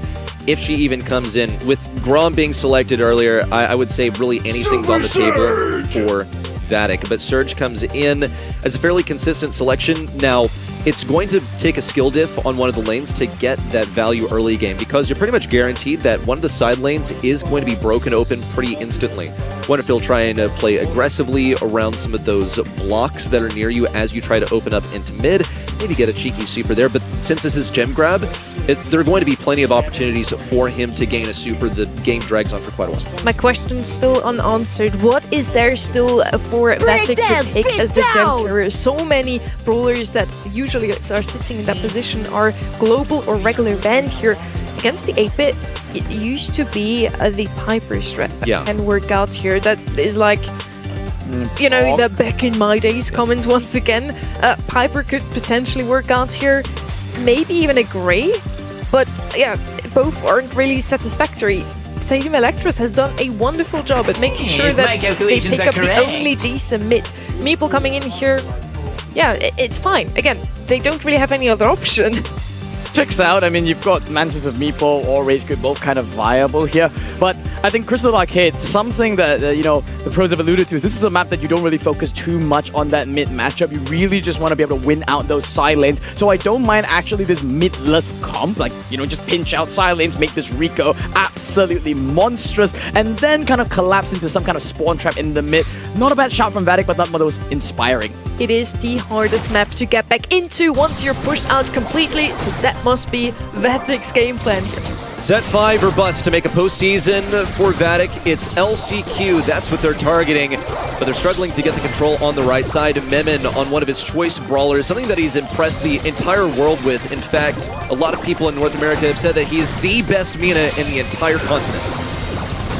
if she even comes in. With Grom being selected earlier, I would say really anything's on the table for Vatic. But Surge comes in as a fairly consistent selection. Now, it's going to take a skill diff on one of the lanes to get that value early game, because you're pretty much guaranteed that one of the side lanes is going to be broken open pretty instantly. What if they'll try and play aggressively around some of those blocks that are near you as you try to open up into mid? maybe get a cheeky super there, but since this is gem grab, there are going to be plenty of opportunities for him to gain a super. The game drags on for quite a while. My question's still unanswered. What is there still for Vatic to take as the gem carrier? So many brawlers that usually are sitting in that position are global or regular banned here. Against the 8-bit, it used to be the Piper strat that can work out here. That is like, you know, the back in my days comments once again. Piper could potentially work out here. Maybe even a Grey. But yeah, both aren't really satisfactory. Team Electros has done a wonderful job at making sure that they pick up the only decent mid. Meeple coming in here, yeah, it's fine. Again, they don't really have any other option. Checks out. I mean, you've got Mansions of Meeple or Rage Quit both kind of viable here. But I think Crystal Arcade, something that, you know, the pros have alluded to is this is a map that you don't really focus too much on that mid matchup. You really just want to be able to win out those side lanes. So I don't mind actually this midless comp. Like, you know, just pinch out side lanes, make this Rico absolutely monstrous, and then kind of collapse into some kind of spawn trap in the mid. Not a bad shot from Vatic, but not one of those inspiring. It is the hardest map to get back into once you're pushed out completely, so that must be Vatic's game plan here. Set 5 or bust to make a postseason for Vatic. It's LCQ, that's what they're targeting, but they're struggling to get the control on the right side. Memon on one of his choice brawlers, something that he's impressed the entire world with. In fact, a lot of people in North America have said that he's the best Mina in the entire continent.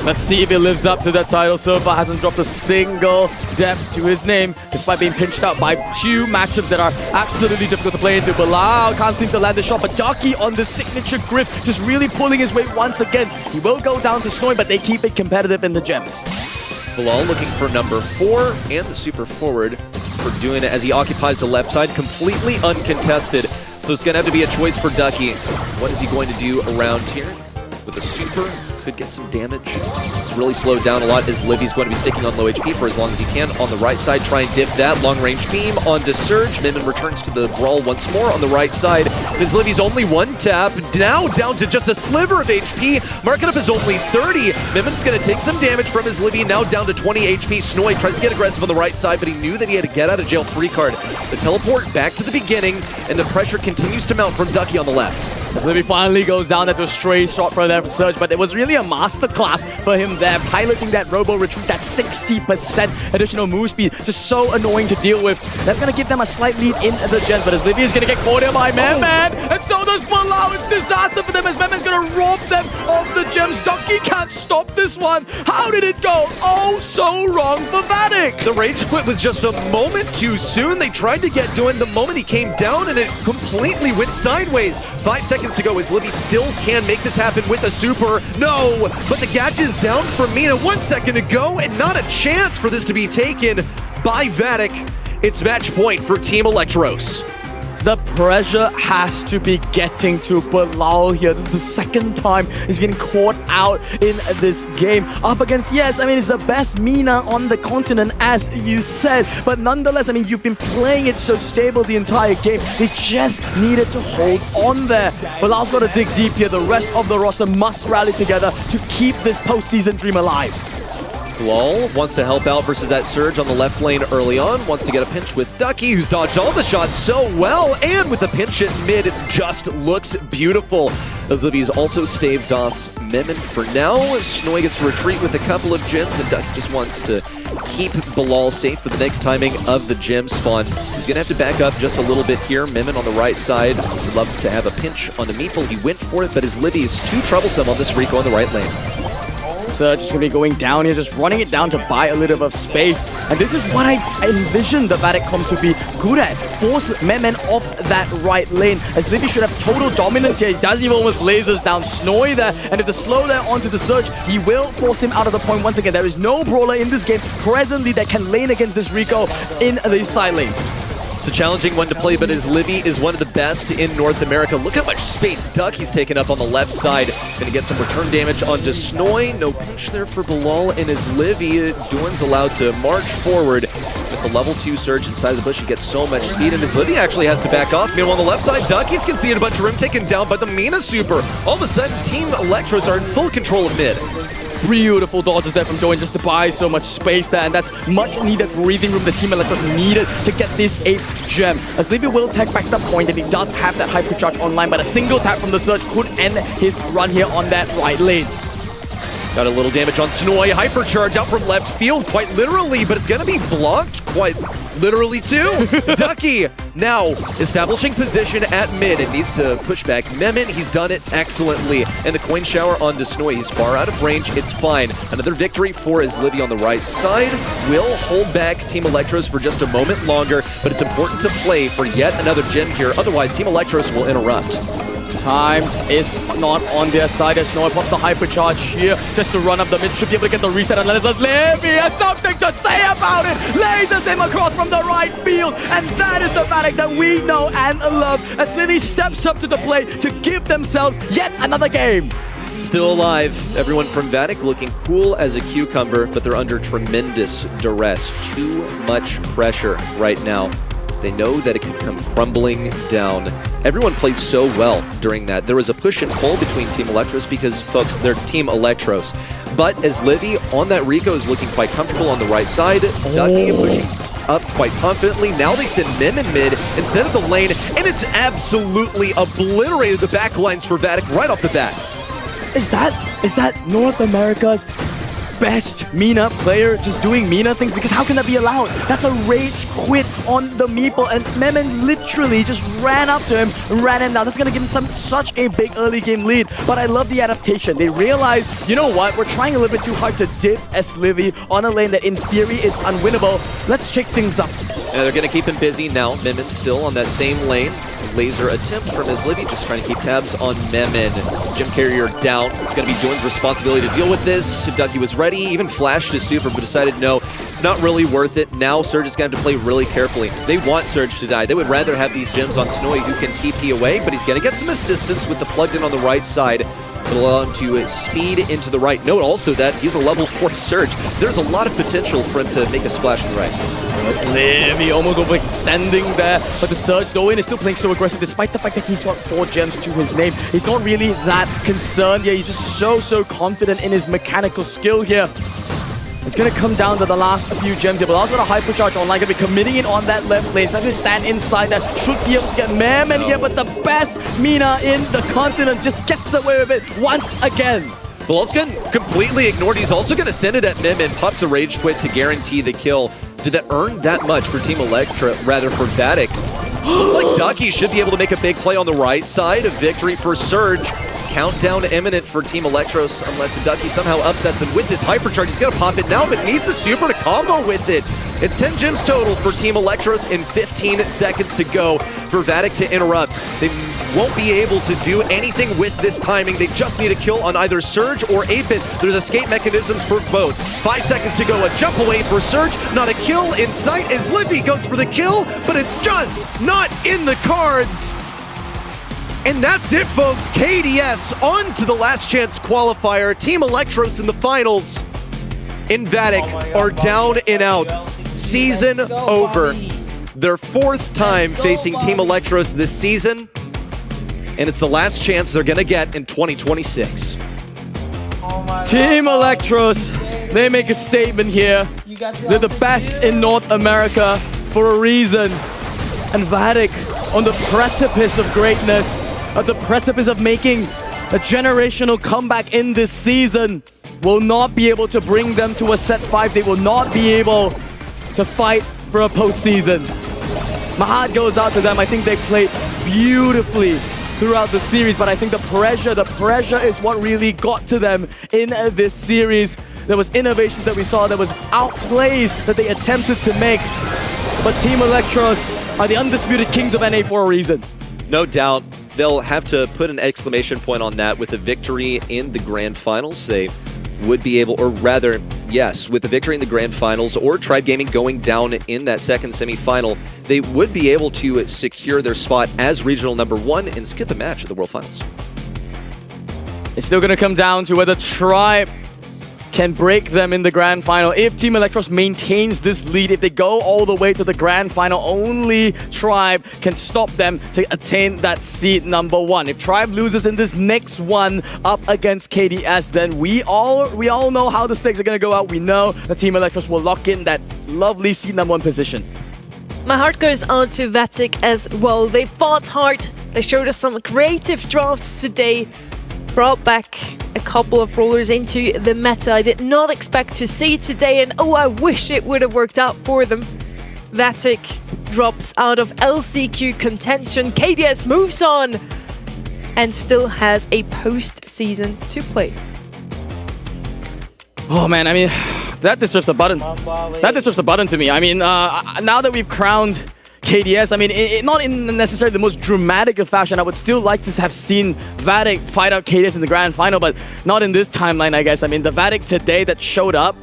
Let's see if he lives up to that title. So far hasn't dropped a single death to his name, despite being pinched out by two matchups that are absolutely difficult to play into. Bilal can't seem to land the shot, but Ducky on the signature griff, just really pulling his weight once again. He will go down to Snowy, but they keep it competitive in the gems. Bilal looking for number 4 and the super forward for doing it as he occupies the left side, completely uncontested. So it's going to have to be a choice for Ducky. What is he going to do around here? With a super, could get some damage. It's really slowed down a lot as Livy's going to be sticking on low HP for as long as he can. On the right side, try and dip that. Long-range beam onto Surge. Memon returns to the brawl once more on the right side. As Livy's only one tap, now down to just a sliver of HP. Marking up is only 30. Memon's going to take some damage from his Livy, now down to 20 HP. Snowy tries to get aggressive on the right side, but he knew that he had to get out of jail free card. The teleport back to the beginning, and the pressure continues to mount from Ducky on the left. As Livy finally goes down after a stray shot from there for Surge, but it was really a masterclass for him there, piloting that robo retreat, that 60% additional move speed, just so annoying to deal with. That's going to give them a slight lead in the gen, but as Livy is going to get caught here by Memon, and so does Bilal. It's disaster for them as Memon's going to rob them of the gems. Ducky can't stop this one. How did it go? Oh, so wrong for Vatic. The rage quit was just a moment too soon. They tried to get doing the moment he came down, and it completely went sideways. 5 seconds to go as Livy still can make this happen with a super. No, but the gadget is down from Mina. 1 second to go, and not a chance for this to be taken by Vatic. It's match point for Team Electros. The pressure has to be getting to Bilal here. This is the second time he's been caught out in this game. Up against, yes, I mean, it's the best Mina on the continent, as you said. But nonetheless, I mean, you've been playing it so stable the entire game. They just needed to hold on there. Bilal's got to dig deep here. The rest of the roster must rally together to keep this postseason dream alive. Bilal wants to help out versus that Surge on the left lane early on. Wants to get a pinch with Ducky, who's dodged all the shots so well. And with the pinch at mid, it just looks beautiful. As Livy's also staved off Memon for now. Snowy gets to retreat with a couple of gems, and Ducky just wants to keep Bilal safe for the next timing of the gem spawn. He's going to have to back up just a little bit here. Memon on the right side would love to have a pinch on the Meeple. He went for it, but his Livy is too troublesome on this Rico on the right lane. Surge is going to be going down here, just running it down to buy a little bit of space. And this is what I envisioned the Vatic comps to be good at. Force Memon off that right lane, as Livy should have total dominance here. He does even almost lasers down Snowy there. And if the slow there onto the Surge, he will force him out of the point once again. There is no brawler in this game presently that can lane against this Rico in these side lanes. It's a challenging one to play, but his Livy is one of the best in North America. Look how much space Ducky's taken up on the left side. Gonna get some return damage onto Snowy. No pinch there for Bilal and his Livy. Dorn's allowed to march forward with the level 2 Surge inside of the bush. He gets so much speed, and his Livy actually has to back off. Meanwhile, on the left side, Ducky's conceding a bunch of room, taken down by the Mina super. All of a sudden, Team Electros are in full control of mid. Beautiful dodges there from Joey just to buy so much space there, and that's much needed breathing room the Team Electros needed to get this 8th gem. As Livy will take back the point, and he does have that hypercharge online, but a single tap from the Surge could end his run here on that right lane. Got a little damage on Snoy. Hypercharge out from left field, quite literally, but it's going to be blocked quite literally too. Ducky now establishing position at mid and needs to push back Memon. He's done it excellently. And the coin shower onto Snoy. He's far out of range. It's fine. Another victory for Livy on the right side. Will hold back Team Electros for just a moment longer, but it's important to play for yet another gem here. Otherwise, Team Electros will interrupt. Time is not on their side as Noah pops the hypercharge here just to run up the mid. Should be able to get the reset unless Livy has something to say about it. Lasers him across from the right field, and that is the Vatic that we know and love as Livy steps up to the plate to give themselves yet another game. Still alive. Everyone from Vatic looking cool as a cucumber, but they're under tremendous duress. Too much pressure right now. They know that it could come crumbling down. Everyone played so well during that. There was a push and pull between Team Electros because, folks, they're Team Electros. But as Livy on that Rico is looking quite comfortable on the right side, Ducky pushing up quite confidently. Now they send Memon mid instead of the lane, and it's absolutely obliterated the back lines for Vatic right off the bat. Is that North America's best Mina player just doing Mina things? Because how can that be allowed? That's a rage quit on the Meeple, and Memon literally just ran up to him and ran him down. That's going to give him such a big early game lead, but I love the adaptation. They realized, you know what, we're trying a little bit too hard to dip as Livy on a lane that in theory is unwinnable. Let's shake things up. And they're going to keep him busy now. Memon still on that same lane. Laser attempt from Livy, just trying to keep tabs on Memon. Gem Carrier down. It's going to be Join's responsibility to deal with this. Ducky was ready, even flashed his super, but decided no, it's not really worth it. Now Surge is going to have to play really carefully. They want Surge to die. They would rather have these gems on Snowy, who can TP away, but he's going to get some assistance with the plugged in on the right side. It'll allow him to speed into the right. Note also that he's a level 4 Surge. There's a lot of potential for him to make a splash on the right. That's Livy almost overextending there, but the Surge Doin is still playing so aggressive despite the fact that he's got 4 gems to his name. He's not really that concerned. Yeah, he's just so confident in his mechanical skill here. It's going to come down to the last few gems here, but also the hypercharge online going to be committing it on that left lane. So actually stand inside that, should be able to get Memon here, but the best Mina in the continent just gets away with it once again. Volskan completely ignored. He's also going to send it at Memon, pops a rage quit to guarantee the kill. Did that earn that much for Team Electra, rather for Vatic? Looks like Ducky should be able to make a big play on the right side. A victory for Surge. Countdown imminent for Team Electros unless Ducky somehow upsets him with this hypercharge. He's going to pop it now, but needs a super to combo with it. It's 10 gems total for Team Electros in 15 seconds to go for Vatic to interrupt. They won't be able to do anything with this timing. They just need a kill on either Surge or 8-Bit. There's escape mechanisms for both. 5 seconds to go. A jump away for Surge. Not a kill in sight as Livy goes for the kill, but it's just not in the cards. And that's it, folks. KDS on to the last chance qualifier. Team Electros in the finals in Vatic are down and out. Season over. Their 4th time facing Team Electros this season. And it's the last chance they're going to get in 2026. Team Electros, they make a statement here. They're the best in North America for a reason. And Vatic on the precipice of greatness, at the precipice of making a generational comeback in this season, will not be able to bring them to a set 5. They will not be able to fight for a postseason. My heart goes out to them. I think they played beautifully throughout the series, but I think the pressure is what really got to them in this series. There was innovations that we saw, there was outplays that they attempted to make, but Team Electros are the undisputed kings of NA for a reason. No doubt. They'll have to put an exclamation point on that with a victory in the Grand Finals. They would be able, or rather, yes, with the victory in the Grand Finals or Tribe Gaming going down in that second semifinal, they would be able to secure their spot as regional #1 and skip a match at the World Finals. It's still going to come down to whether Tribe can break them in the grand final. If Team Electros maintains this lead, if they go all the way to the grand final, only Tribe can stop them to attain that seed number 1. If Tribe loses in this next one up against KDS, then we all know how the stakes are going to go out. We know that Team Electros will lock in that lovely seed number 1 position. My heart goes out to Vatic as well. They fought hard. They showed us some creative drafts today. Brought back a couple of brawlers into the meta I did not expect to see today, and oh, I wish it would have worked out for them. Vatic drops out of LCQ contention. KDS moves on and still has a postseason to play. Oh man, I mean, that deserves a button. That deserves a button to me. I mean, now that we've crowned KDS, I mean, not in necessarily the most dramatic of fashion. I would still like to have seen Vatic fight out KDS in the grand final, but not in this timeline, I guess. I mean, the Vatic today that showed up,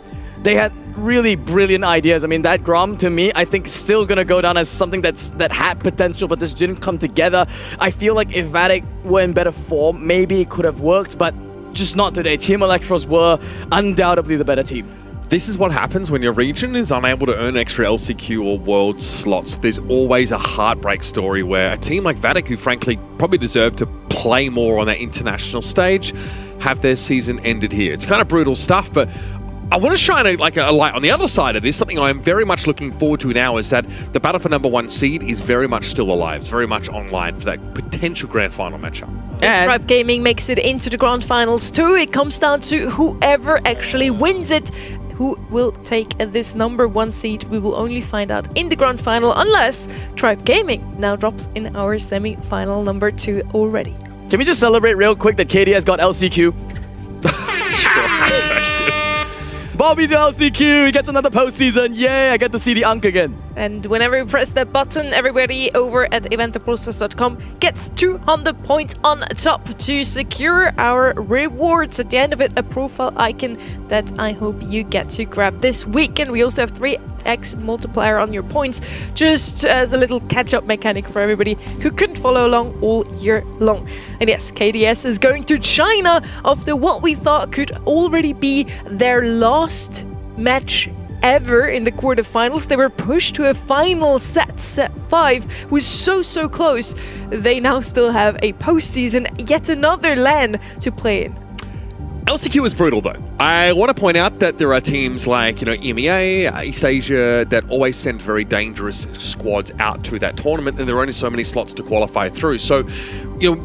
they had really brilliant ideas. I mean, that Grom, to me, I think still gonna go down as something that had potential, but this didn't come together. I feel like if Vatic were in better form, maybe it could have worked, but just not today. Team Electros were undoubtedly the better team. This is what happens when your region is unable to earn extra LCQ or world slots. There's always a heartbreak story where a team like Vatic, who frankly probably deserve to play more on that international stage, have their season ended here. It's kind of brutal stuff, but I want to shine a light on the other side of this. Something I'm very much looking forward to now is that the battle for number 1 seed is very much still alive. It's very much online for that potential grand final matchup. And Tribe Gaming makes it into the grand finals too. It comes down to whoever actually wins it. Who will take this number 1 seed? We will only find out in the grand final unless Tribe Gaming now drops in our semi-final number 2 already. Can we just celebrate real quick that KDS got LCQ? Bobby to LCQ, he gets another postseason. Yay, I get to see the Unk again. And whenever we press that button, everybody over at eventtheprocess.com gets 200 points on top to secure our rewards. At the end of it, a profile icon that I hope you get to grab this week. And we also have 3x multiplier on your points, just as a little catch-up mechanic for everybody who couldn't follow along all year long. And yes, KDS is going to China after what we thought could already be their last match ever in the quarterfinals. They were pushed to a final set 5, was so close. They now still have a postseason, yet another LAN to play in. LCQ is brutal though. I want to point out that there are teams like, EMEA, East Asia, that always send very dangerous squads out to that tournament, and there are only so many slots to qualify through. So,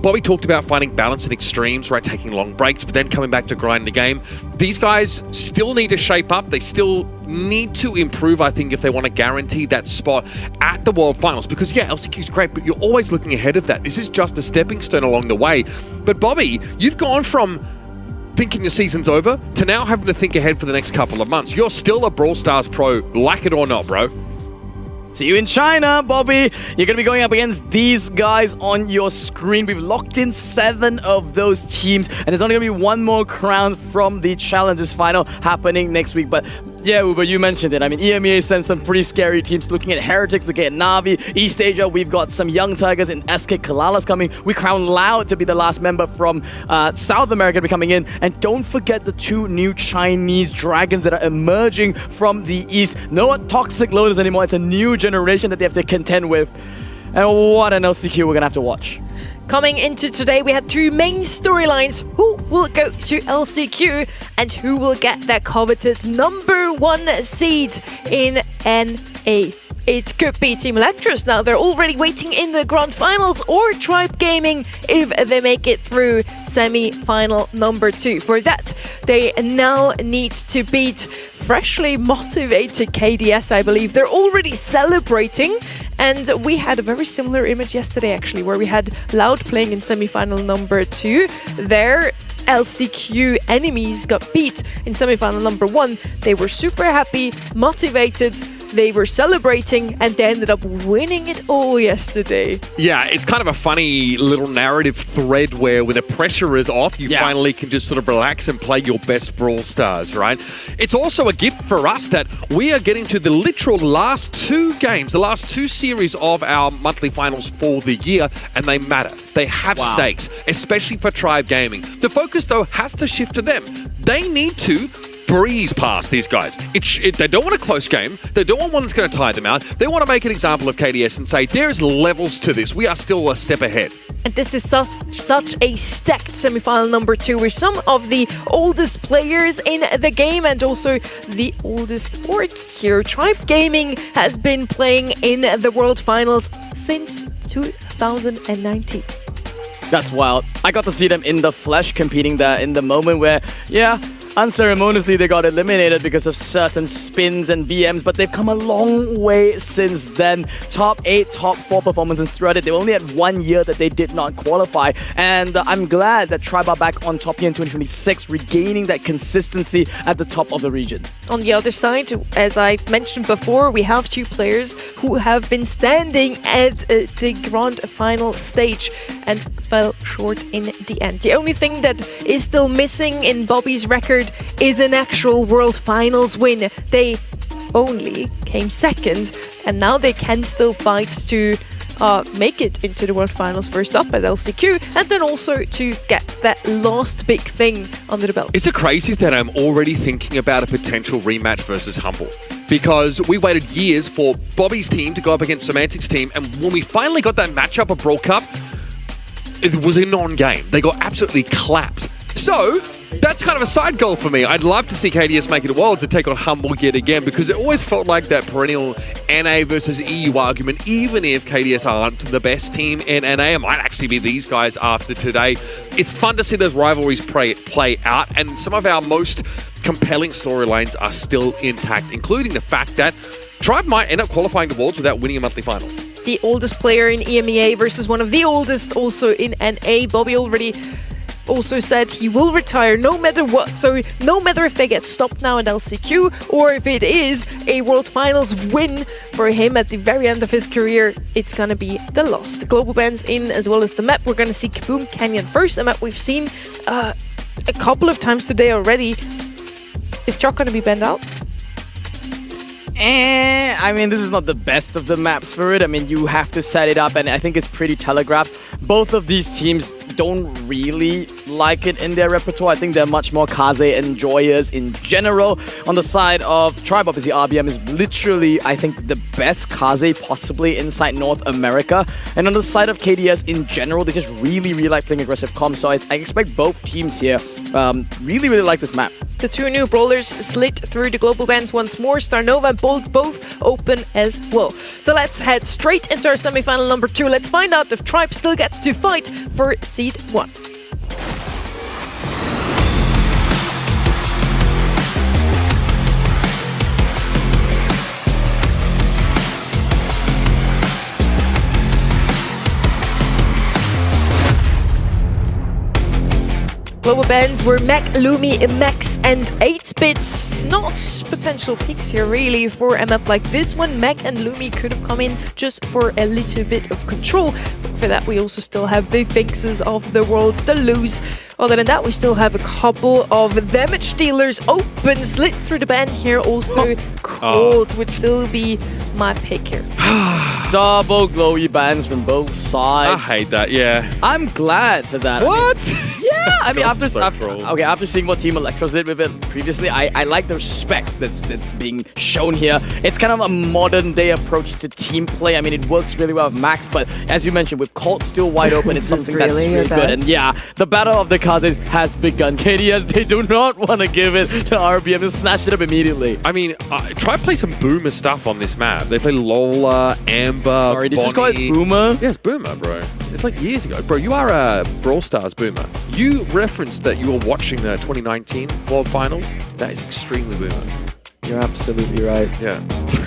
Bobby talked about finding balance in extremes, right? Taking long breaks, but then coming back to grind the game. These guys still need to shape up. They still need to improve, I think, if they want to guarantee that spot at the World Finals. Because, yeah, LCQ is great, but you're always looking ahead of that. This is just a stepping stone along the way. But, Bobby, you've gone from thinking the season's over to now having to think ahead for the next couple of months. You're still a Brawl Stars pro, like it or not, bro. See you in China, Bobby. You're going to be going up against these guys on your screen. We've locked in 7 of those teams, and there's only going to be one more crown from the Challengers final happening next week. But yeah, Uber, you mentioned it. I mean, EMEA sent some pretty scary teams. Looking at Heretics, looking at Na'Vi. East Asia, we've got some Young Tigers in SK Kalalas coming. We crown Loud to be the last member from South America to be coming in. And don't forget the 2 new Chinese dragons that are emerging from the East. No Toxic Lotus anymore. It's a new generation that they have to contend with. And what an LCQ we're going to have to watch. Coming into today, we had 2 main storylines. Who will go to LCQ and who will get that coveted number 1 seed in NA? It could be Team Electros now. They're already waiting in the grand finals, or Tribe Gaming if they make it through semi-final number 2. For that, they now need to beat freshly motivated KDS, I believe. They're already celebrating, and we had a very similar image yesterday, actually, where we had Loud playing in semi-final number 2. Their LCQ enemies got beat in semi-final number 1. They were super happy, motivated. They were celebrating, and they ended up winning it all yesterday. Yeah, it's kind of a funny little narrative thread where when the pressure is off, you finally can just sort of relax and play your best Brawl Stars, right? It's also a gift for us that we are getting to the literal last 2 games, the last 2 series of our monthly finals for the year, and they matter. They have stakes, especially for Tribe Gaming. The focus, though, has to shift to them. They need to breeze past these guys. They don't want a close game. They don't want one that's going to tire them out. They want to make an example of KDS and say, there's levels to this. We are still a step ahead. And this is such a stacked semi-final number 2 with some of the oldest players in the game and also the oldest org here. Tribe Gaming has been playing in the World Finals since 2019. That's wild. I got to see them in the flesh competing there in the moment where, yeah, unceremoniously they got eliminated because of certain spins and BMs, but they've come a long way since then. Top 8, top 4 performances throughout it. They only had 1 year that they did not qualify, and I'm glad that Tribe are back on top here in 2026, regaining that consistency at the top of the region. On the other side, as I mentioned before, we have 2 players who have been standing at the grand final stage and fell short in the end. The only thing that is still missing in Bobby's record is an actual World Finals win. They only came second, and now they can still fight to make it into the World Finals first up at LCQ, and then also to get that last big thing under the belt. Is it crazy that I'm already thinking about a potential rematch versus Humble? Because we waited years for Bobby's team to go up against Semantic's team, and when we finally got that matchup of Brawl Cup, it was a non-game. They got absolutely clapped. So, that's kind of a side goal for me. I'd love to see KDS make it a World to take on Humble yet again, because it always felt like that perennial NA versus EU argument. Even if KDS aren't the best team in NA, it might actually be these guys after today. It's fun to see those rivalries play out, and some of our most compelling storylines are still intact, including the fact that Tribe might end up qualifying to Worlds without winning a monthly final. The oldest player in EMEA versus one of the oldest also in NA. Bobby already also said he will retire no matter what. So no matter if they get stopped now at LCQ or if it is a World Finals win for him at the very end of his career, it's gonna be the last. Global Bands in as well as the map. We're gonna see Kaboom Canyon first, a map we've seen a couple of times today already. Is Chuck gonna be banned out? I mean, this is not the best of the maps for it. I mean, you have to set it up, and I think it's pretty telegraphed. Both of these teams don't really like it in their repertoire. I think they're much more Kaze enjoyers in general. On the side of Tribe, obviously, RBM is literally, I think, the best Kaze possibly inside North America. And on the side of KDS in general, they just really like playing aggressive comms. So I expect both teams here really like this map. The 2 new brawlers slid through the global bands once more. Starnova and Bolt both open as well. So let's head straight into our semi-final number 2. Let's find out if Tribe still gets to fight for Seed 1. Global bands were Mac, Lumi, Max, and 8-Bits. Not potential picks here, really, for a map like this one. Mac and Lumi could have come in just for a little bit of control. But for that, we also still have the faces of the world, the Lose. Other than that, we still have a couple of damage dealers open, slit through the band here. Also, Cold would still be my pick here. Double glowy bans from both sides. I hate that, yeah. I'm glad for that. What? Yeah, I mean, after seeing what Team Electros did with it previously, I like the respect that's being shown here. It's kind of a modern day approach to team play. I mean, it works really well with Max, but as you mentioned, with Colt still wide open, it's something that's really good. And yeah, the battle of the Kazes has begun. KDS, they do not want to give it to RBM and snatch it up immediately. I mean, try to play some Boomer stuff on this map. They play Lola, Amber, Sorry, did you just call it Boomer? Yes, Boomer, bro. It's like years ago. Bro, you are a Brawl Stars Boomer. You referenced that you were watching the 2019 World Finals. That is extremely Boomer. You're absolutely right. Yeah,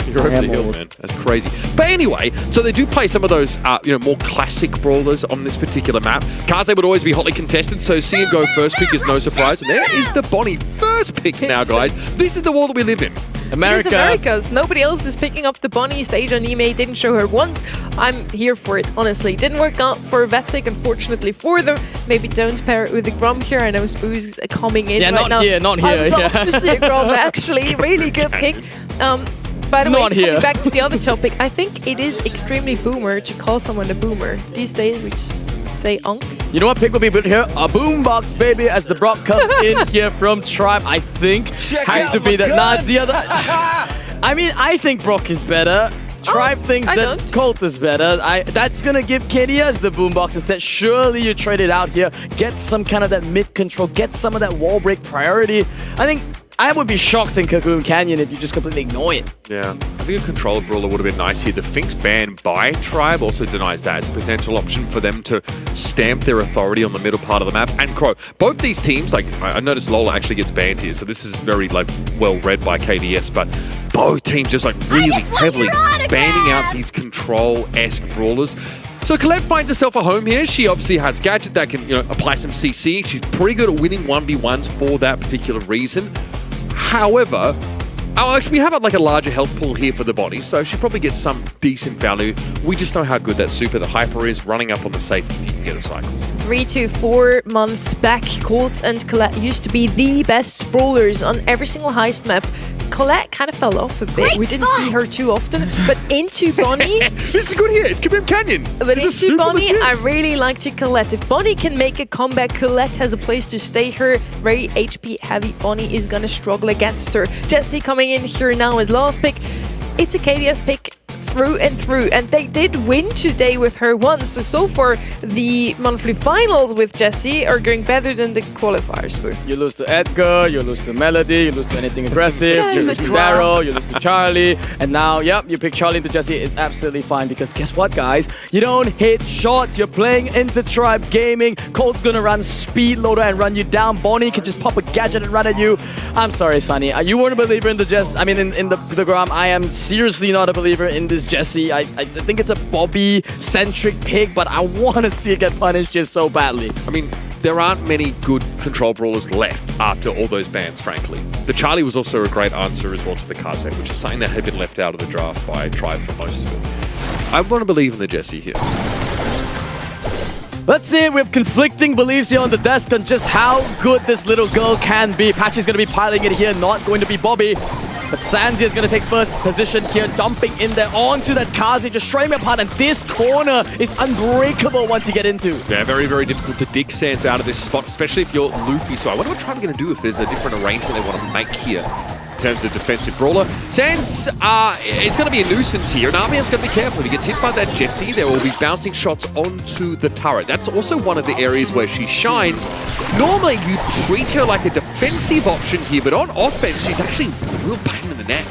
you're over the hill, man. That's crazy. But anyway, so they do play some of those, more classic brawlers on this particular map. Kaze would always be hotly contested, so seeing him go first pick is no surprise. And there is the Bonnie first pick now, guys. This is the world that we live in. It is America's. Nobody else is picking up the Bonnie stage, and Ime didn't show her once. I'm here for it, honestly. Didn't work out for Vetic, unfortunately for them. Maybe don't pair it with the Grom here. I know Spoo's coming in right now. Not here. I'd love to see a Grom, actually. Really good pick. By the way, Not here. coming back to the other topic, I think it is extremely boomer to call someone a boomer. These days, we just say unk. You know what pick will be put here? A boombox, baby, as the Brock comes in here from Tribe. I think has to be that. Nah, it's the other. I mean, I think Brock is better. Tribe thinks I that don't. Colt is better. That's gonna give KDS the boombox instead. Surely you trade it out here, get some kind of that mid control, get some of that wall break priority. I think I would be shocked in Cocoon Canyon if you just completely ignore it. Yeah, I think a controller brawler would have been nice here. The Fink's ban by Tribe also denies that as a potential option for them to stamp their authority on the middle part of the map. And Crow, both these teams, like I noticed Lola actually gets banned here, so this is very well read by KDS, but both teams just really heavily banning out these control-esque brawlers. So Colette finds herself a home here. She obviously has Gadget that can, apply some CC. She's pretty good at winning 1v1s for that particular reason. However, actually, we have a larger health pool here for the body, so she probably gets some decent value. We just know how good that super, the Hyper, is running up on the safe if you can get a cycle. 3 to 4 months back, Colt and Colette used to be the best brawlers on every single heist map. Colette kind of fell off a bit. We didn't see her too often, but into Bonnie. This is good here. It's Kabim Canyon. But This is into super Bonnie, legit. I really liked Colette. If Bonnie can make a comeback, Colette has a place to stay. Her very HP heavy Bonnie is gonna struggle against her. Jessie coming in here now as last pick. It's a KDS pick through and through, and they did win today with her once. So far, the monthly finals with Jessie are going better than the qualifiers were. You lose to Edgar, you lose to Melody, you lose to anything aggressive, you lose to Calme-toi. Daryl, you lose to Charlie, and now, yep, you pick Charlie into Jessie. It's absolutely fine because guess what, guys? You don't hit shots. You're playing into Tribe Gaming. Colt's gonna run speed loader and run you down. Bonnie can just pop a gadget and run at you. I'm sorry, Sunny. You weren't a believer in the Jess. I mean, in the Gram. I am seriously not a believer in this Jessie. I think it's a Bobby-centric pick, but I want to see it get punished just so badly. I mean, there aren't many good control brawlers left after all those bans, frankly. The Charlie was also a great answer as well to the Kaze, which is something that had been left out of the draft by Tribe for most of it. I want to believe in the Jessie here. Let's see, we have conflicting beliefs here on the desk on just how good this little girl can be. Patchy's going to be piling it here, not going to be Bobby. But Sanzia is going to take first position here, dumping in there onto that Kaze, just straight apart. And this corner is unbreakable once you get into. Yeah, very, very difficult to dig Sans out of this spot, especially if you're Luffy. So I wonder what Tribe are going to do if there's a different arrangement they want to make here in terms of defensive brawler. Sans, it's going to be a nuisance here, and RBM's going to be careful. If he gets hit by that Jessie, there will be bouncing shots onto the turret. That's also one of the areas where she shines. Normally, you treat her like a defensive option here, but on offense, she's actually a real pain in the neck.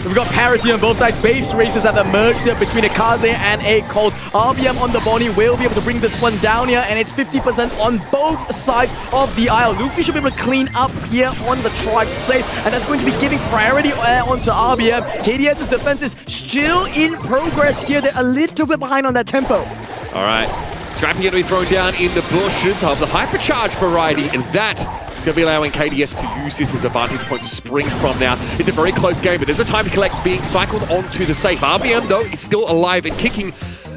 We've got parity on both sides. Base races at the merge here between a Kaze and a Colt. RBM on the Bonnie will be able to bring this one down here, and it's 50% on both sides of the aisle. Luffy should be able to clean up here on the Tribe safe, and that's going to be giving priority onto RBM. KDS's defense is still in progress here. They're a little bit behind on that tempo. All right, Scrappy going to be thrown down in the bushes of the hypercharge variety, and that going to be allowing KDS to use this as a vantage point to spring from now. It's a very close game, but there's a time to collect being cycled onto the safe. RBM, though, is still alive and kicking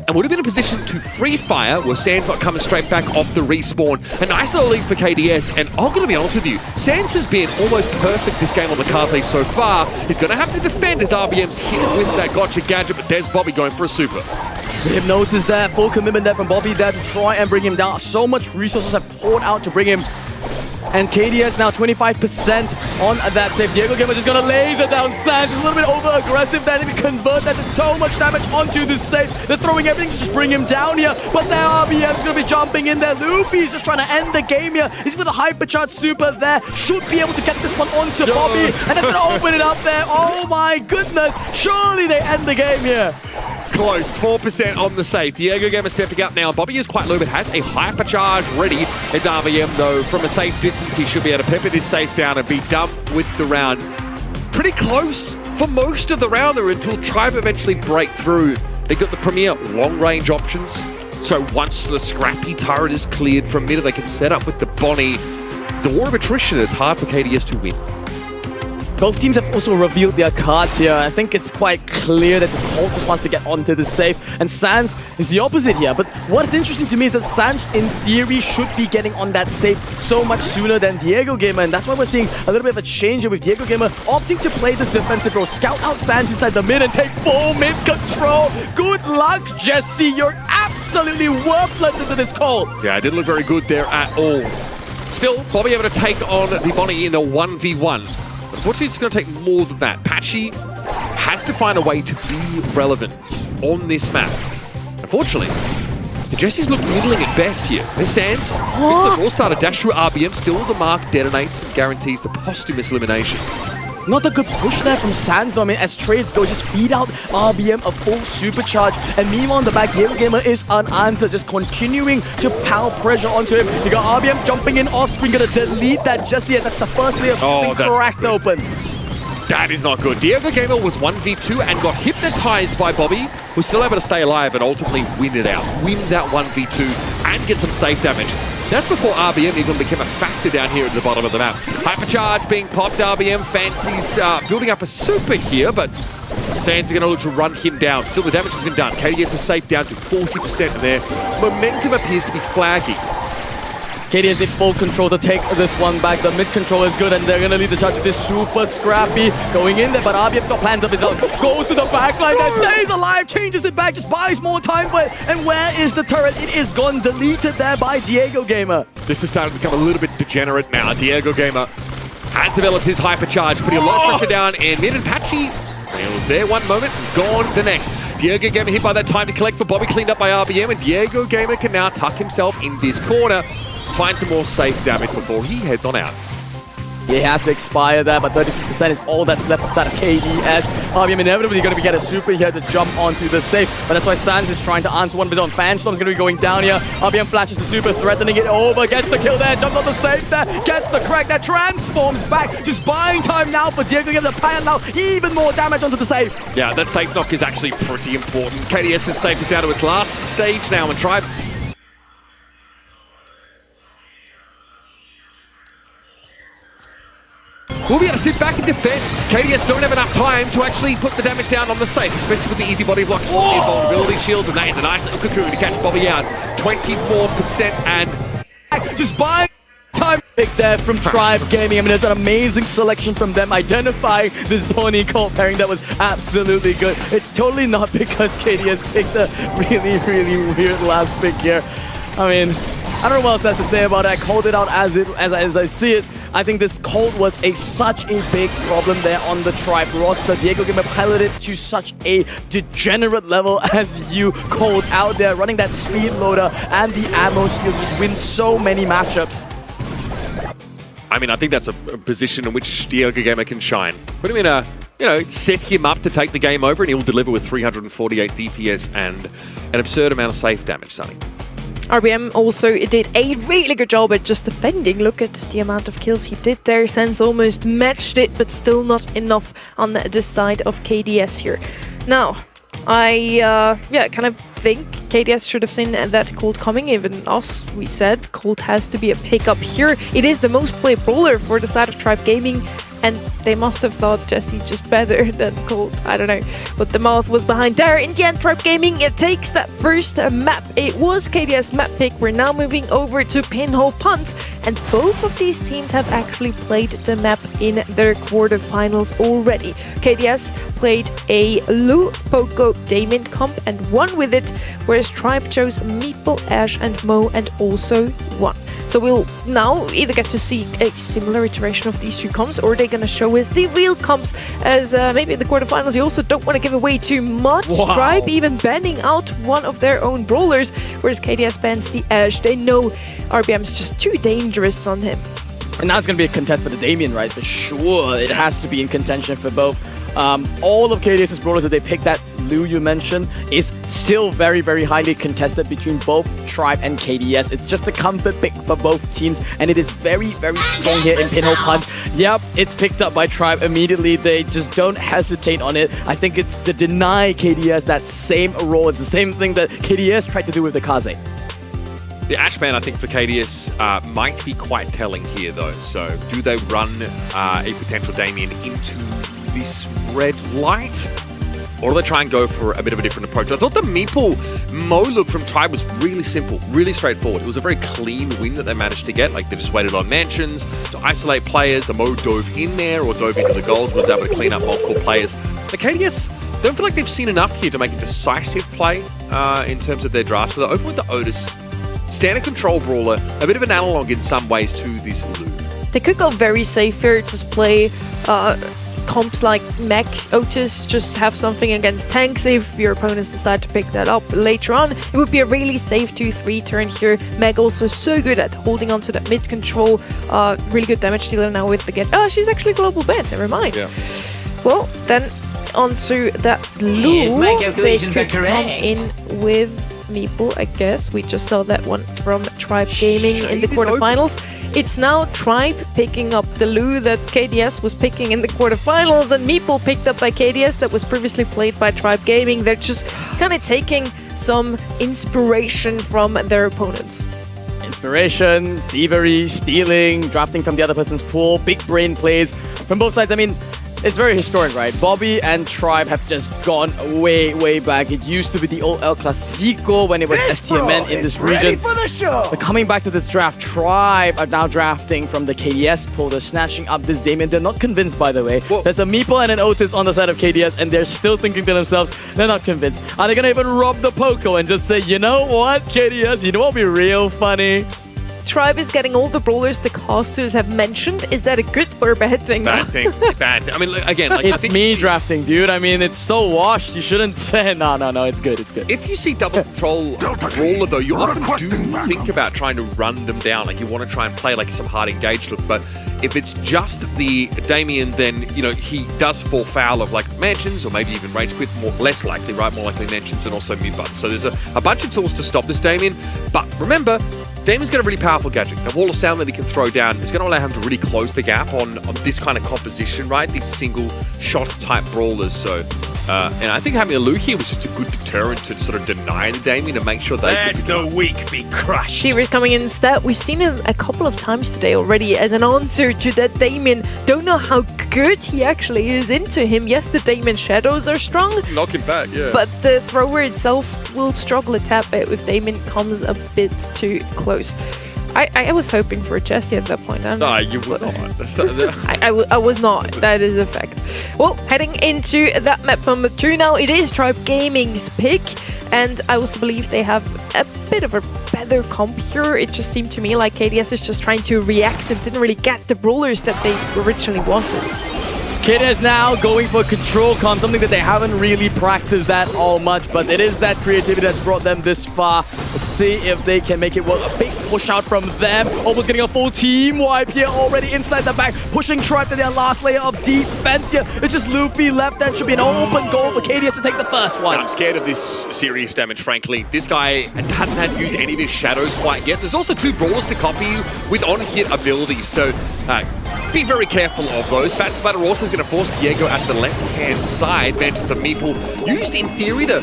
and would have been in a position to free fire where Sans not coming straight back off the respawn. A nice little lead for KDS, and I'm going to be honest with you, Sans has been almost perfect this game on the Kaze so far. He's going to have to defend as RBM's hit with that gotcha gadget, but there's Bobby going for a super. Hypnosis there, full commitment there from Bobby there to try and bring him down. So much resources have poured out to bring him. And KDS now 25% on that safe. Diego Gamer just gonna laser down Sans. It's a little bit over-aggressive there. If you convert that to so much damage onto the safe, they're throwing everything to just bring him down here. But now RBM's gonna be jumping in there. Luffy's just trying to end the game here. He's got a hypercharge super there. Should be able to get this one onto Bobby. And that's gonna open it up there. Oh my goodness. Surely they end the game here. Close, 4% on the safe. Diego Gamer stepping up now. Bobby is quite low, but has a hypercharge ready. It's RBM, though. From a safe distance, he should be able to pepper this safe down and be done with the round. Pretty close for most of the round there until Tribe eventually break through. They got the premier long-range options. So once the Scrappy turret is cleared from mid, they can set up with the Bonnie. The war of attrition, it's hard for KDS to win. Both teams have also revealed their cards here. I think it's quite clear that the Colt just wants to get onto the safe, and Sans is the opposite here. But what's interesting to me is that Sans, in theory, should be getting on that safe so much sooner than Diego Gamer, and that's why we're seeing a little bit of a change here with Diego Gamer opting to play this defensive role, scout out Sans inside the mid and take full mid control. Good luck, Jesse. You're absolutely worthless into this Colt. Yeah, it didn't look very good there at all. Still, Bobby able to take on the Bonnie in the 1v1. Unfortunately, it's going to take more than that. Patchy has to find a way to be relevant on this map. Unfortunately, Jesse's look middling at best here. This stands. The Brawl starter dash through RBM. Still the mark detonates and guarantees the posthumous elimination. Not a good push there from Sans though. I mean, as trades go, just feed out RBM a full supercharge. And meanwhile, on the back, Diego Gamer is unanswered, just continuing to power pressure onto him. You got RBM jumping in off screen, gonna delete that Jesse. That's the first layer being cracked open. That is not good. Diego Gamer was 1v2 and got hypnotized by Bobby, who's still able to stay alive and ultimately win it out. Win that 1v2 and get some safe damage. That's before RBM even became a factor down here at the bottom of the map. Hypercharge being popped. RBM fancies building up a super here, but Sans are going to look to run him down. Still, the damage has been done. KDS is safe down to 40% there. Momentum appears to be flagging. KDS need full control to take this one back. The mid control is good, and they're going to lead the charge with this super scrappy going in there. But RBF got plans of his own. Goes to the back line there, stays alive, changes it back, just buys more time for it. And where is the turret? It is gone, deleted there by Diego Gamer. This is starting to become a little bit degenerate now. Diego Gamer has developed his hypercharge, putting a lot of pressure down, and mid and Patchy was there one moment, gone the next. Diego Gamer hit by that time to collect, but Bobby cleaned up by RBM, and Diego Gamer can now tuck himself in this corner. Find some more safe damage before he heads on out. He has to expire there, but 32% is all that's left outside of KDS. RBM inevitably going to get a super here to jump onto the safe, but that's why Sans is trying to answer one of his own. Fanstorm's going to be going down here. RBM flashes the super, threatening it over, gets the kill there, jumps on the safe there, gets the crack there, transforms back, just buying time now for Diego to get the pile now, even more damage onto the safe. Yeah, that safe knock is actually pretty important. KDS's safe is down to its last stage now, and Tribe we'll be able to sit back and defend. KDS don't have enough time to actually put the damage down on the safe, especially with the easy body block, the invulnerability shield, and that is a nice little cocoon to catch Bobby out. 24% and just buying time pick there from Tribe Gaming. I mean, there's an amazing selection from them identifying this Pony Colt pairing that was absolutely good. It's totally not because KDS picked a really, really weird last pick here. I mean, I don't know what else I have to say about it. I called it out as I see it. I think this Colt was such a big problem there on the Tribe roster. Diego Gamer piloted to such a degenerate level as you called out there, running that speed loader and the ammo steal just wins so many matchups. I mean, I think that's a position in which Diego Gamer can shine. Put him in a, set him up to take the game over, and he'll deliver with 348 DPS and an absurd amount of safe damage, Sonny. RBM also did a really good job at just defending. Look at the amount of kills he did there. Sans almost matched it, but still not enough on this side of KDS here. Now, I kind of think KDS should have seen that Colt coming. Even us, we said Colt has to be a pickup here. It is the most played brawler for the side of Tribe Gaming, and they must have thought Jesse just better than Colt. I don't know. But the mouth was behind there. In the end, Tribe Gaming, it takes that first map. It was KDS map pick. We're now moving over to Pinhole Punt. And both of these teams have actually played the map in their quarterfinals already. KDS played a Lu, Poco, Damien comp and won with it, whereas Tribe chose Meeple, Ash and Mo and also won. So we'll now either get to see a similar iteration of these two comps, or they're going to show us the real comps, as maybe in the quarterfinals you also don't want to give away too much. Wow. Tribe even banning out one of their own brawlers, whereas KDS bans the Ash. They know RBM is just too dangerous on him. And now it's going to be a contest for the Damien, right? For sure, it has to be in contention for both. All of KDS's brawlers that they picked, that Lu you mentioned, is still very, very highly contested between both Tribe and KDS. It's just a comfort pick for both teams, and it is very, very strong here in Pinhole Punt. Yep, it's picked up by Tribe immediately. They just don't hesitate on it. I think it's to deny KDS that same role. It's the same thing that KDS tried to do with the Kaze. The Ashman, I think, for KDS might be quite telling here, though. So, do they run a potential Damien into this red light? Or do they try and go for a bit of a different approach? I thought the Meeple Mo look from Tribe was really simple, really straightforward. It was a very clean win that they managed to get. Like, they just waited on mansions to isolate players. The Mo dove in there or dove into the goals, was able to clean up multiple players. The KDS don't feel like they've seen enough here to make a decisive play in terms of their draft. So they open with the Otis. Standard control brawler, a bit of an analog in some ways to this Lu. They could go very safe here, just play comps like Mech, Otis, just have something against tanks if your opponents decide to pick that up later on. It would be a really safe 2-3 turn here. Meg also so good at holding onto that mid control. Really good damage dealer now with the get. Oh, she's actually global banned, never mind. Yeah. Well, then onto that Lu. My calculations they are could come in with Meeple, I guess. We just saw that one from Tribe Gaming in the quarterfinals. It's now Tribe picking up the Lu that KDS was picking in the quarterfinals, and Meeple picked up by KDS that was previously played by Tribe Gaming. They're just kind of taking some inspiration from their opponents. Inspiration, thievery, stealing, drafting from the other person's pool, big brain plays from both sides. I mean, it's very historic, right? Bobby and Tribe have just gone way, way back. It used to be the old El Clasico when it was STMN in this region. But coming back to this draft, Tribe are now drafting from the KDS pool. They're snatching up this Damien. They're not convinced, by the way. Whoa. There's a Meeple and an Otis on the side of KDS, and they're still thinking to themselves, they're not convinced. Are they going to even rob the Poco and just say, you know what, KDS, you know what would be real funny? Tribe is getting all the brawlers the casters have mentioned. Is that a good or a bad thing? Bad thing. Bad. I mean, look, again, like, I It's think me drafting, dude. I mean, it's so washed. You shouldn't say, no, it's good, it's good. if you see double control brawler, though, you often do think about trying to run them down. Like, you want to try and play like some hard engaged look, but if it's just the Damien, then, you know, he does fall foul of like mansions or maybe even rage quit, less likely, right? More likely mansions and also mute buttons. So there's a bunch of tools to stop this Damien. But remember, Damien's got a really powerful gadget. The wall of sound that he can throw down is going to allow him to really close the gap on this kind of composition, right? These single shot type brawlers. So, and I think having a Lu here was just a good deterrent to sort of deny the Damien and make sure they Let the weak be crushed. Series coming in instead. We've seen him a couple of times today already as an answer to that Damien. Don't know how good he actually is into him. Yes, the Damien shadows are strong, knock him back, yeah. but the thrower itself will struggle a tad bit if Damien comes a bit too close. I was hoping for a Jessie at that point. No, you would not. I was not. That is a fact. Well, heading into that map number 2 now, it is Tribe Gaming's pick, and I also believe they have a bit of a better comp here. It just seemed to me like KDS is just trying to react and didn't really get the brawlers that they originally wanted. KDS now going for control comp, something that they haven't really practiced that all much, but it is that creativity that's brought them this far. Let's see if they can make it work. A big push out from them. Almost getting a full team wipe here already inside the back, pushing Tribe to their last layer of defense here. It's just Luffy left. That should be an open goal for KDS to take the first one. I'm scared of this serious damage, frankly. This guy hasn't had to use any of his shadows quite yet. There's also 2 brawlers to copy you with on-hit abilities, so be very careful of those. Fat Splatter also is going to force Diego at the left-hand side. Mantis of Meeple used in theory to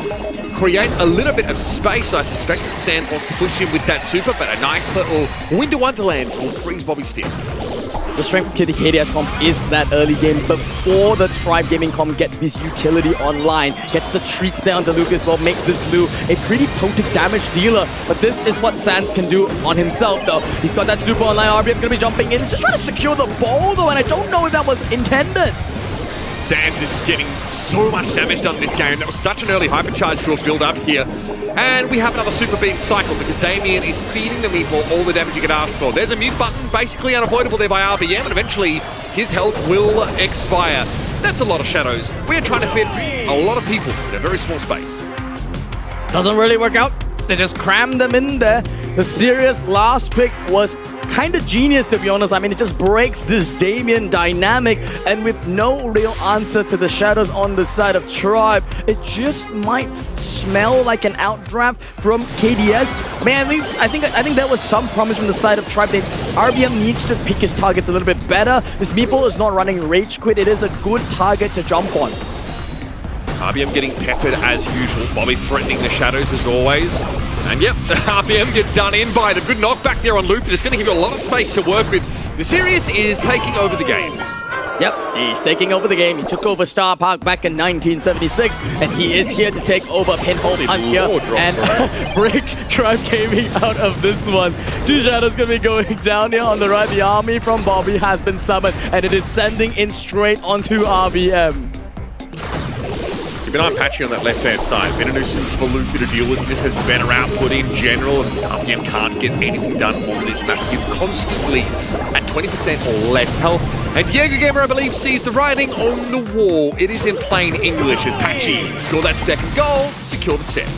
create a little bit of space. I suspect that Sand wants to push him with that super, but a nice little Winter Wonderland will freeze Bobby stiff. The strength of KDS comp is that early game before the Tribe Gaming comp gets this utility online, gets the treats there on the Luke as well, makes this Lu a pretty potent damage dealer. But this is what Sans can do on himself though. He's got that super online, RBF's gonna be jumping in, he's just trying to secure the ball though, and I don't know if that was intended. Sans is getting so much damage done this game. That was such an early hypercharge to have built up here. And we have another super beam cycle because Damien is feeding the Meeple all the damage you can ask for. There's a mute button, basically unavoidable there by RBM, and eventually his health will expire. That's a lot of shadows. We're trying to fit a lot of people in a very small space. Doesn't really work out. They just crammed them in there. The serious last pick was kind of genius, to be honest. I mean, it just breaks this Damien dynamic, and with no real answer to the shadows on the side of Tribe, it just might smell like an outdraft from KDS. Man, I think there was some promise from the side of Tribe that RBM needs to pick his targets a little bit better. This Meeple is not running Rage Quit. It is a good target to jump on. RBM getting peppered as usual. Bobby threatening the shadows as always. And yep, RBM gets done in by the good knockback there on Lupin. It's going to give you a lot of space to work with. The Sirius is taking over the game. Yep, he's taking over the game. He took over Star Park back in 1976, and he is here to take over Pinhole Hunt here. And Brick Tribe gaming out of this one. Two Shadows gonna be going down here on the right. The army from Bobby has been summoned, and it is sending in straight onto RBM. Keep an eye on Patchy on that left-hand side. Been a nuisance for Luffy to deal with. He just has better output in general, and RBM can't get anything done on this map. He's constantly at 20% or less health. And Diego Gamer, I believe, sees the writing on the wall. It is in plain English as Patchy scored that second goal to secure the set.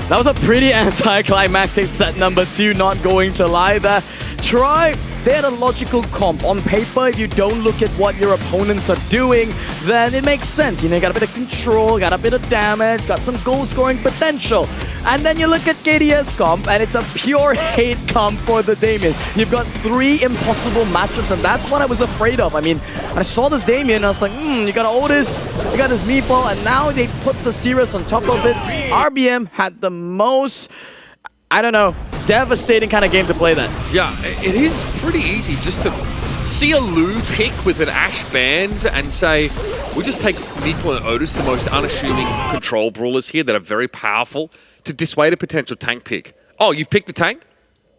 That was a pretty anticlimactic set number 2, not going to lie there. Tribe, they had a logical comp. On paper, if you don't look at what your opponents are doing, then it makes sense. You know, you got a bit of control, got a bit of damage, got some goal-scoring potential. And then you look at KDS comp, and it's a pure hate comp for the Damien. You've got 3 impossible matchups, and that's what I was afraid of. I mean, I saw this Damien, and I was like, you got Otis, you got this Meatball, and now they put the Sirius on top of it. RBM had the most, I don't know, devastating kind of game to play that. Yeah, it is pretty easy just to see a Lu pick with an Ash band and say, we just take Meatball and Otis, the most unassuming control brawlers here that are very powerful, to dissuade a potential tank pick. Oh, you've picked the tank?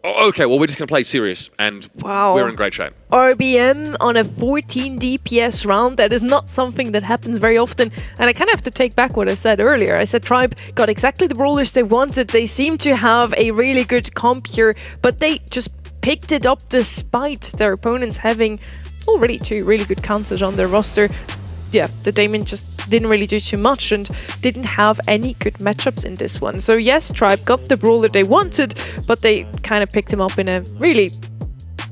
Oh, okay, well, we're just going to play serious, and we're in great shape. RBM on a 14 DPS round, that is not something that happens very often. And I kind of have to take back what I said earlier. I said Tribe got exactly the brawlers they wanted. They seem to have a really good comp here, but they just picked it up despite their opponents having already 2 really good counters on their roster. Yeah, the Damien just didn't really do too much and didn't have any good matchups in this one. So yes, Tribe got the brawler they wanted, but they kind of picked him up in a really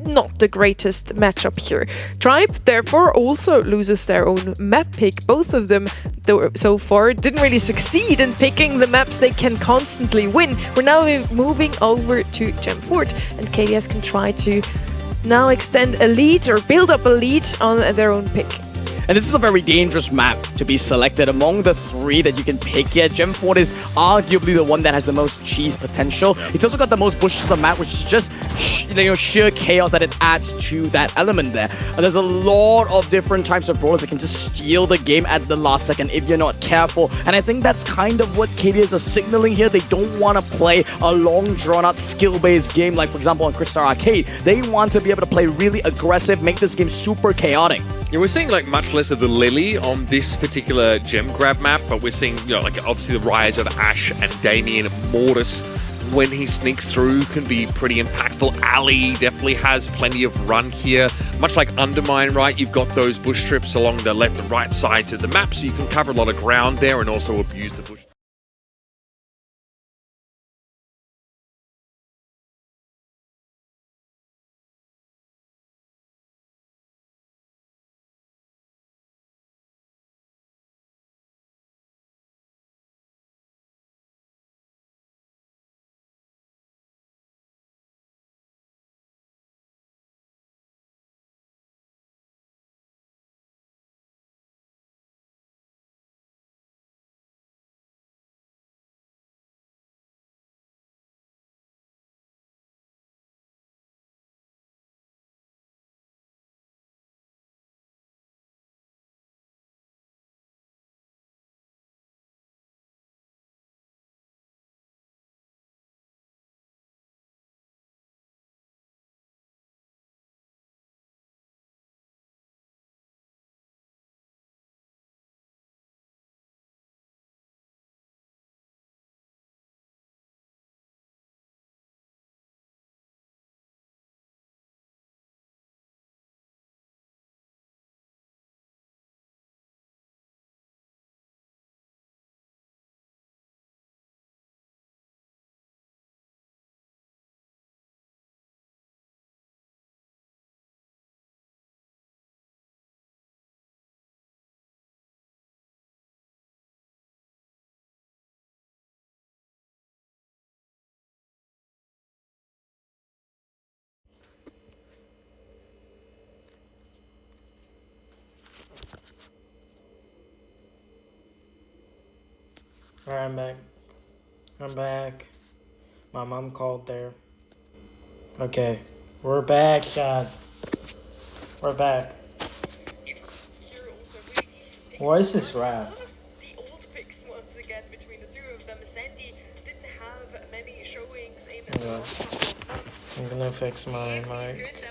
not the greatest matchup here. Tribe, therefore, also loses their own map pick. Both of them, though, so far, didn't really succeed in picking the maps they can constantly win. We're now moving over to Gem Fort, and KDS can try to now extend a lead or build up a lead on their own pick. And this is a very dangerous map to be selected. Among the 3 that you can pick here, Gem Fort is arguably the one that has the most cheese potential. It's also got the most bushes on the map, which is just sheer chaos that it adds to that element there. And there's a lot of different types of brawlers that can just steal the game at the last second if you're not careful. And I think that's kind of what KDS are signaling here. They don't want to play a long, drawn-out, skill-based game like, for example, on Crystal Arcade. They want to be able to play really aggressive, make this game super chaotic. Yeah, we're seeing like much less of the Lily on this particular gem grab map, but we're seeing, you know, like obviously the rise of Ash and Damien. Mortis, when he sneaks through, can be pretty impactful. Ali definitely has plenty of run here. Much like Undermine, right? You've got those bush strips along the left and right sides of the map, so you can cover a lot of ground there and also abuse the bush. Alright, I'm back. I'm back. My mom called there. Okay. We're back, Chad. We're back. What is this rap? The old picks once again between the two of them. Sandy didn't have many showings in I'm gonna fix my mic.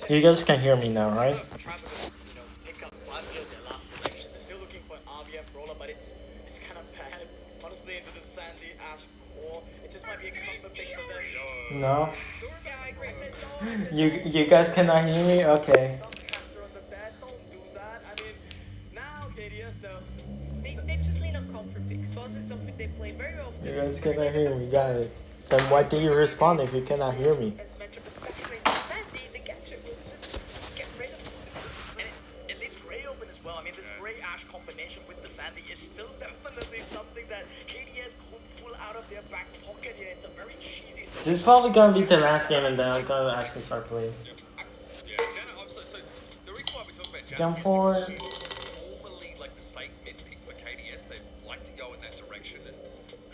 You guys can hear me now, right? Pick up Banjo, their last selection. They're still looking for an RBF brawler, but it's kind of bad. Honestly, into the Sandy Ash core, it just might be a comfort pick for them. No. You guys cannot hear me? Okay. Don't do that. I mean, now KDS though. They just lean on comfort picks. Boss is something they play very often. You guys cannot hear me, got it. Then why did you respond if you cannot hear me? As matchup is backtracking Sandy, the gadget will just get rid of this. And it leaves Grey open as well. I mean, this Grey Ash combination with the Sandy is still definitely something that KDS could pull out of their back pocket here. It's a very cheesy. This is probably gonna be the last game and then I'm gonna actually start playing. Yeah, Janet, so the reason why we talk about Janet Jump is forward. because she's normally like the safe mid pick for KDS. They like to go in that direction. And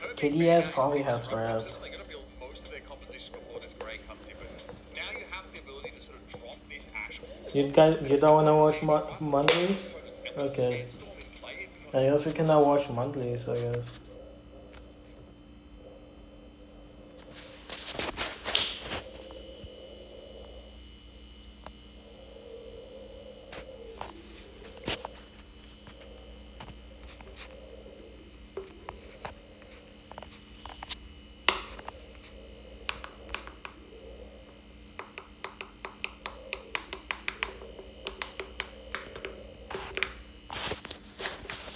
her pick KDS being Ash probably is has disruptive, grabbed. so they're going to build most of their composition before this Grey comes in. But now you have the ability to sort of drop this Ash. You don't wanna watch Mondays? Okay. I guess we cannot watch Mondays, I guess.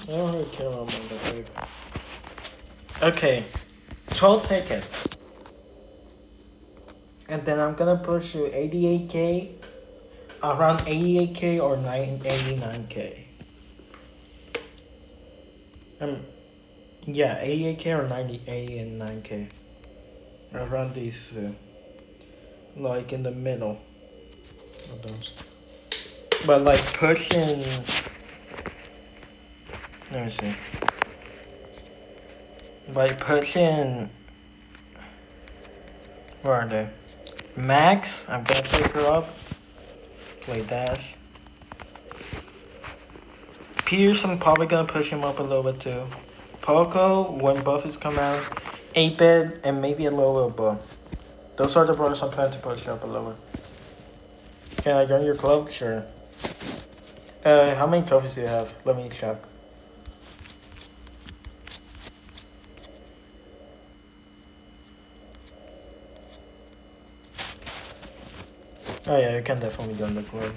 I don't really care about Monday. Okay, 12 tickets. And then I'm gonna push you 88k, around 88k or 89k. Yeah, 88k or 89k. Around these two. Like in the middle of those. But like pushing. Let me see. By pushing. Where are they? Max, I'm gonna pick her up. Play dash. Pierce, I'm probably gonna push him up a little bit too. Poco, when buffs come out. 8-bit, and maybe a little buff. Those are the bros I'm trying to push up a little bit. Can I join your club? Sure. How many trophies do you have? Let me check. Oh yeah, you can definitely join the club.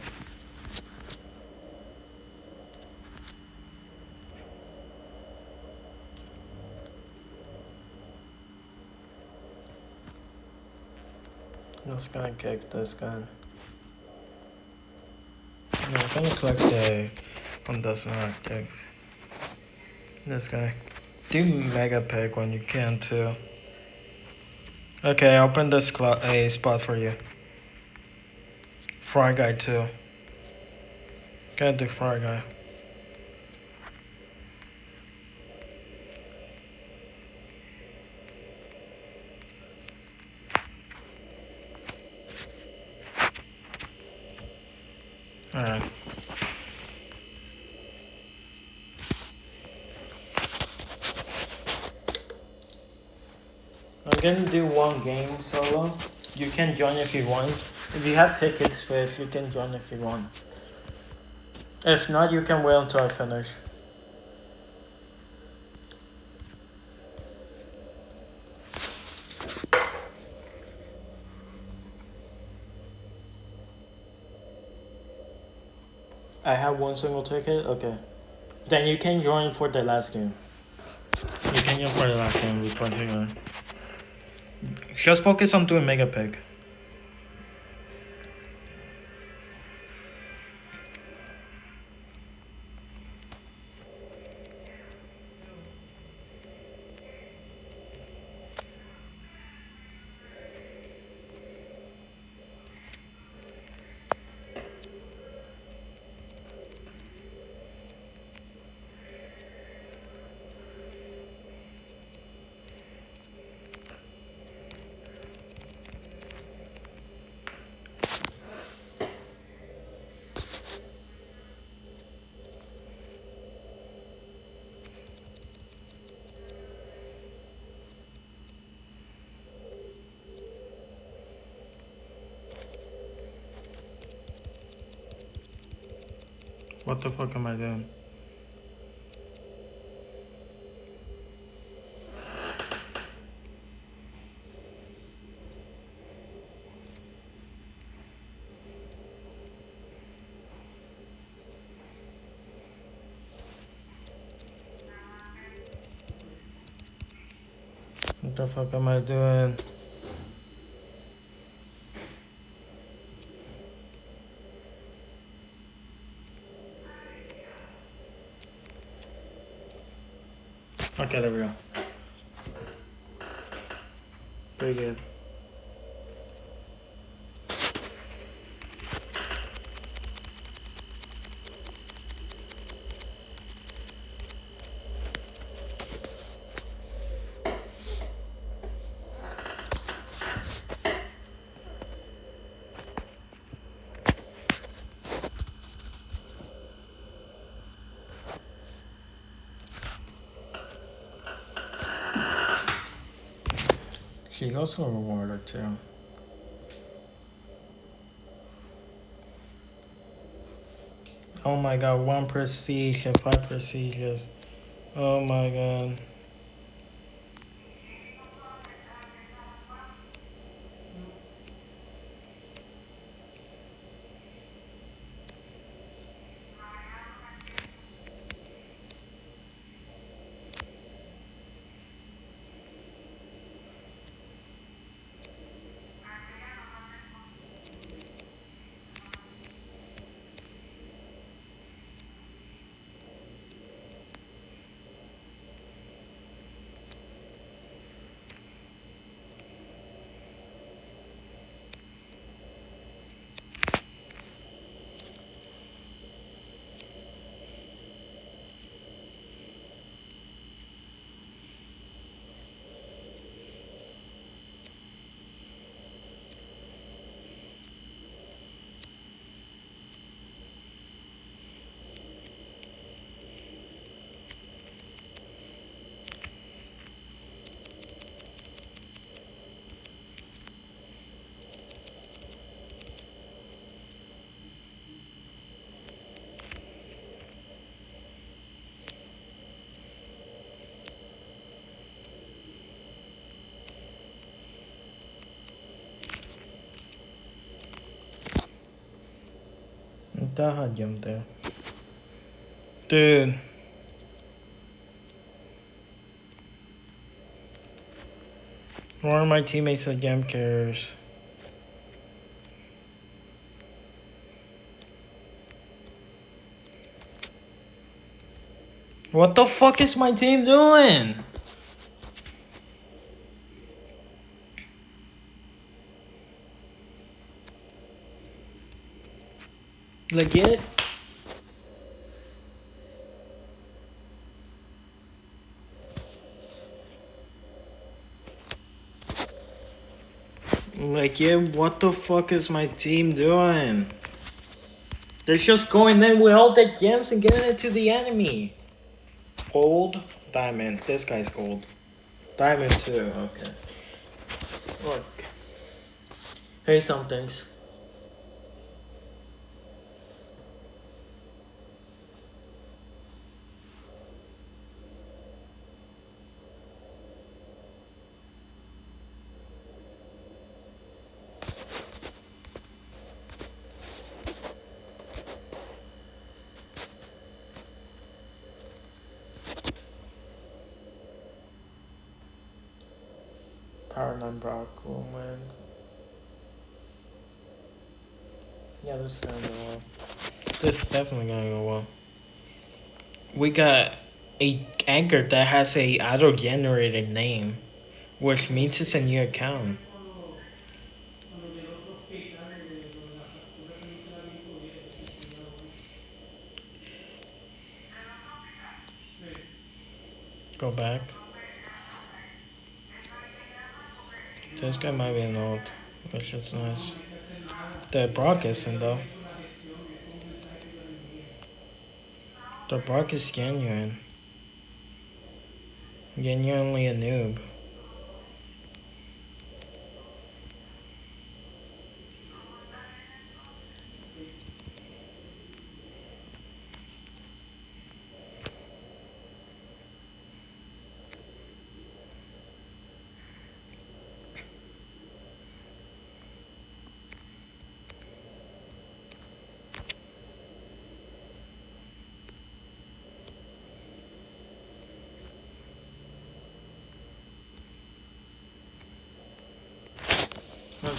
This guy kicked this guy. No, I'm gonna select the one that's not active. This guy. Do mega pick when you can too. Okay, open this a spot for you. Fry guy too. Gotta do fry guy. Alright. I'm gonna do one game solo. You can join if you want. If you have tickets first, you can join if you want. If not, you can wait until I finish. I have one single ticket? Okay. Then you can join for the last game. You can join for the last game with 21. Just focus on doing mega pick. What the fuck am I doing? What the fuck am I doing? Okay, there we go. Pretty good. She also a rewarder too. Oh my god, 1 prestige and 5 prestiges. Oh my god. That had jumped there. Dude. One of my teammates are jump carriers. What the fuck is my team doing? Legit? Legit, what the fuck is my team doing? They're just going in with all the gems and giving it to the enemy. Gold, diamond. This guy's gold. Diamond too, okay. Look. Hey, some things. Power 9 Brock will win. Yeah, this is gonna go well. This is definitely gonna go well. We got a anchor that has a auto-generated name, which means it's a new account. Go back. This guy might be an old, which is nice. The Brock isn't though. The Brock is genuine. Genuinely a noob.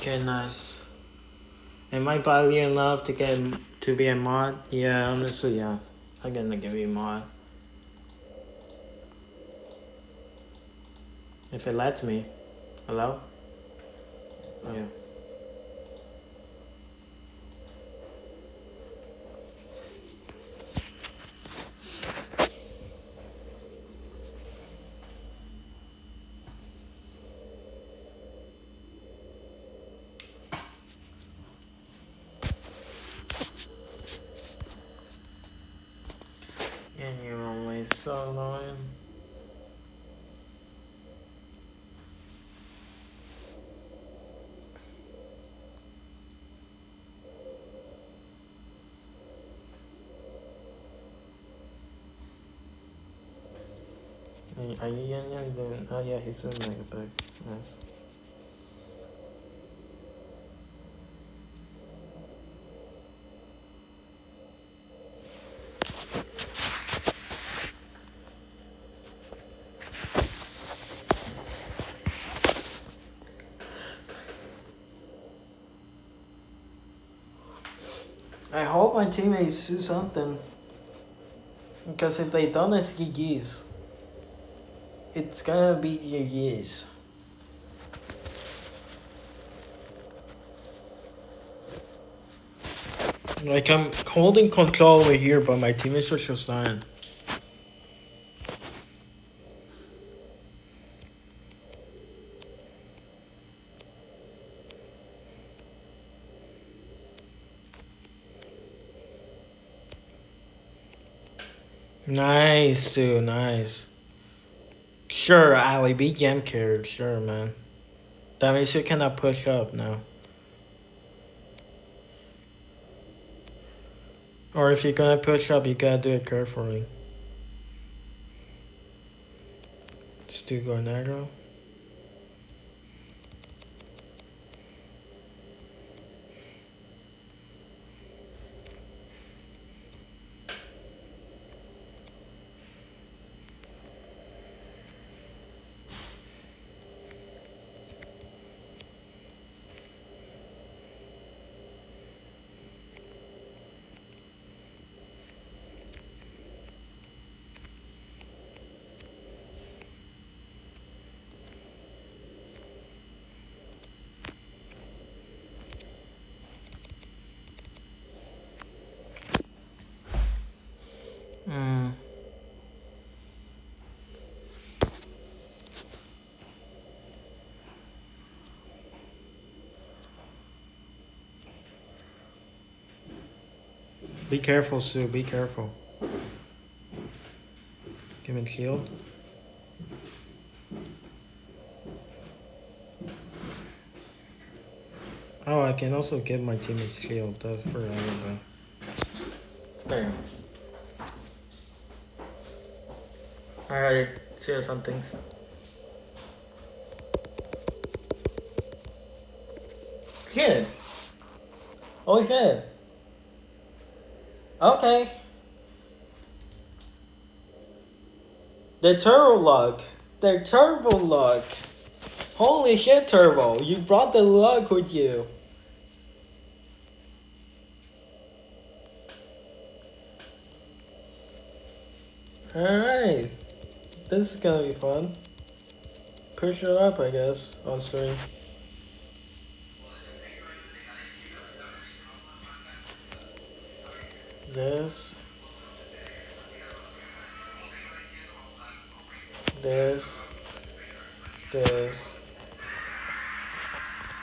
Okay, nice. Am I value enough to get to be a mod? Yeah, honestly, yeah. I'm gonna give you a mod. If it lets me. Hello? Yeah. And you're always so annoying. Are you doing? Oh yeah, he's doing mega big. Nice. I hope my teammates do something. Because if they don't, it's GG's. It's gonna be GG's. Like, I'm holding control over here, but my teammates are just dying. Nice, dude, nice. Sure, Ali, be jam carrier, sure, man. That means you cannot push up now. Or if you're gonna push up, you gotta do it carefully. Still going aggro. Be careful, Sue, be careful. Give him shield. Oh, I can also give my teammates shield. That's for everything. There. Alright, see you some things. Shit! Oh shit! Okay. The turbo lug. The turbo lug. Holy shit, Turbo. You brought the lug with you. Alright. This is gonna be fun. Push it up, I guess, on stream. This. This. This.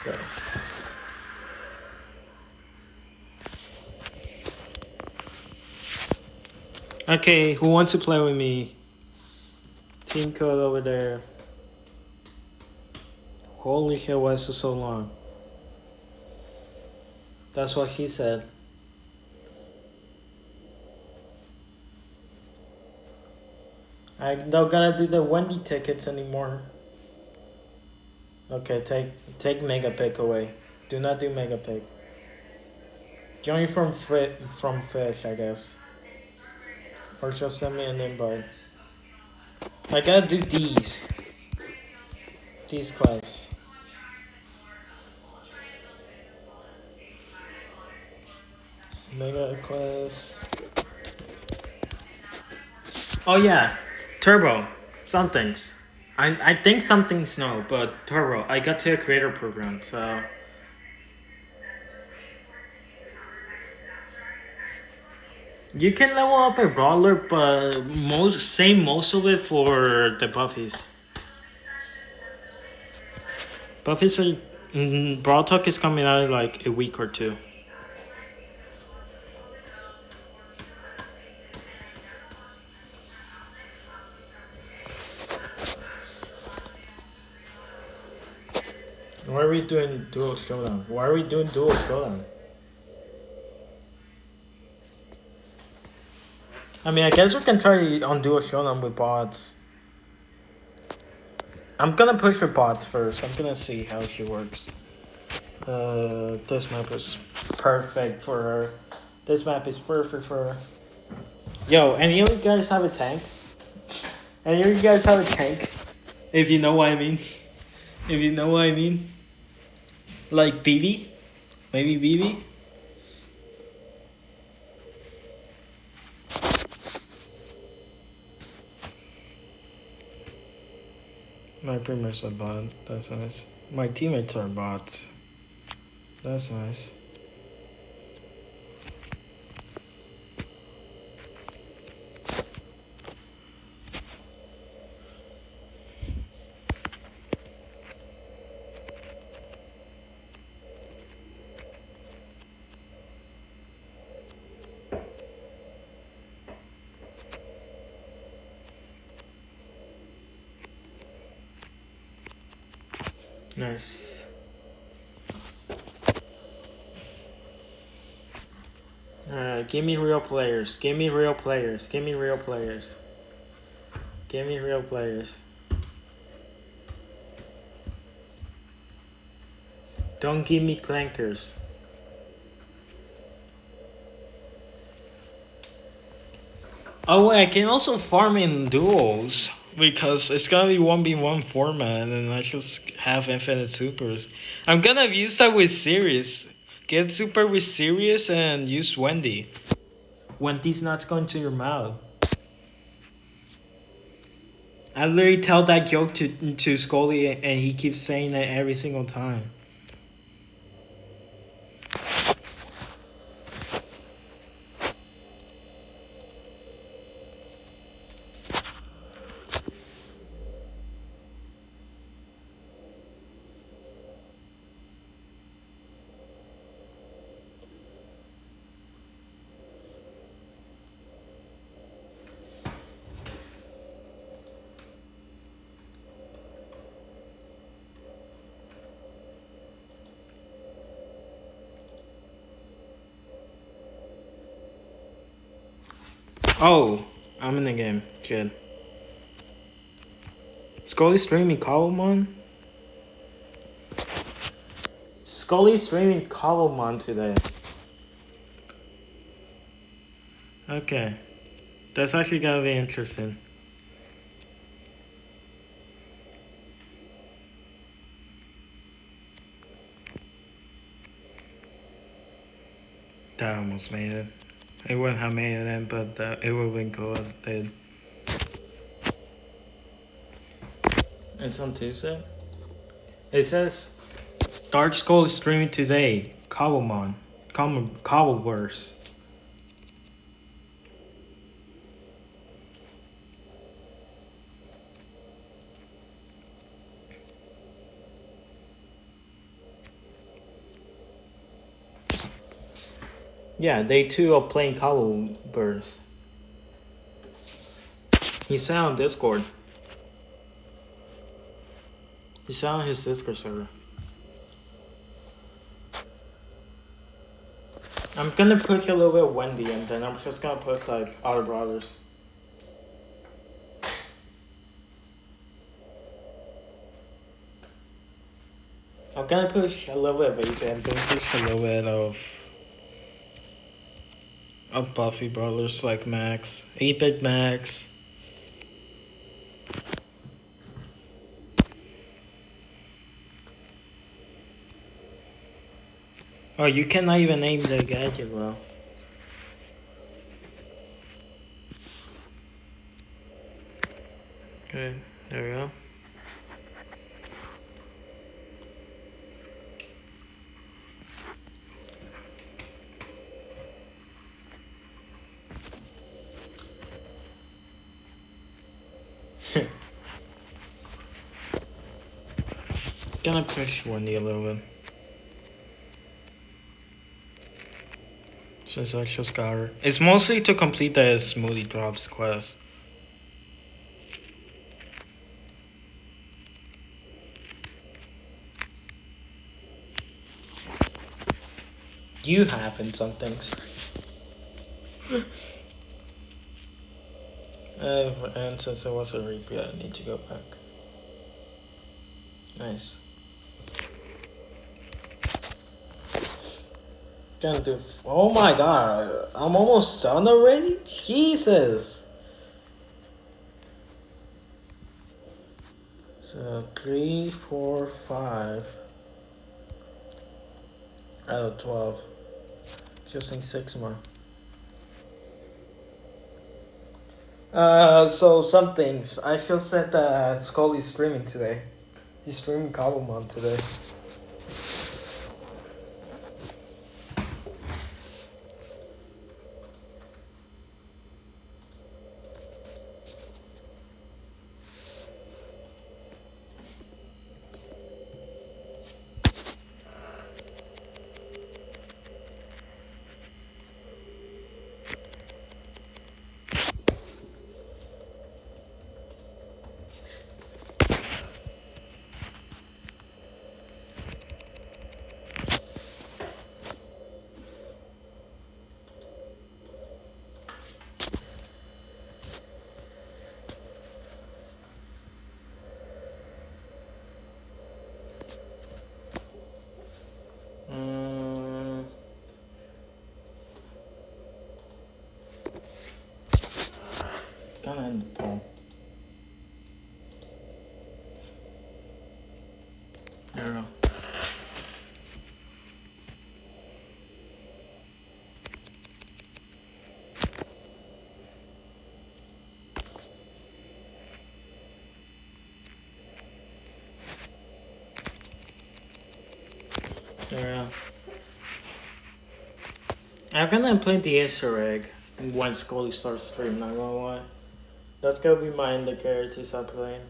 This. Okay, who wants to play with me? Team code over there. Holy shit, why is it so long? That's what she said. I'm not gonna do the Wendy tickets anymore. Okay, take Mega Pick away. Do not do Mega Pick. Join from Fish, I guess. Or just send me an invite. I gotta do these. These quests. Mega Quest. Oh yeah, Turbo. Some things. I think some things no, but Turbo. I got to a creator program, so. You can level up a brawler, but most of it for the buffies. Buffies are Brawl Talk is coming out in like a week or two. Why are we doing dual showdown? Why are we doing dual showdown? I mean, I guess we can try on dual showdown with bots. I'm gonna push for bots first. I'm gonna see how she works. This map is perfect for her. This map is perfect for her. Yo, any of you guys have a tank? Any of you guys have a tank? If you know what I mean. If you know what I mean. Like BB? Maybe BB? My primers are bot. That's nice. My teammates are bots. That's nice. Nice. Give me real players. Give me real players. Give me real players. Give me real players. Don't give me clankers. Oh, I can also farm in duels. Because it's gonna be 1v1 format and I just have infinite supers. I'm gonna use that with Sirius. Get super with Sirius and use Wendy. Wendy's not going to your mouth. I literally tell that joke to Scully and he keeps saying it every single time. Oh, I'm in the game. Good. Scully streaming Cobblemon? Scully streaming Cobblemon today. Okay. That's actually gonna be interesting. That almost made it. It wouldn't have made it in, but it would have been cool if it did. It's on Tuesday? It says Dark Skull is streaming today. Cobblemon. Cobbleverse. Yeah, day 2 of playing Cobbleverse. He said on Discord. He said on his Discord server. I'm gonna push a little bit of Wendy and then I'm just gonna push like other brothers. I'm gonna push a little bit of Baby. I'm gonna push a little bit of Buffy brothers like Max. 8-bit Max. Oh, you cannot even name the gadget well. Okay, there we go. Gonna push 1D a little bit. Since I just got her. It's mostly to complete the smoothie drops quest. You have in some things. And since it was a repeat, I need to go back. Nice. Gonna do. Oh my god, I'm almost done already? Jesus! So 3, 4, 5 out of 12. Just need 6 more. So some things. I just said that Scully's streaming today. He's streaming Cobblemon today. Gonna end the poem. There we go. There we go. I'm gonna play the Easter egg when Scully starts stream, not gonna lie. That's gonna be my indicator to start playing.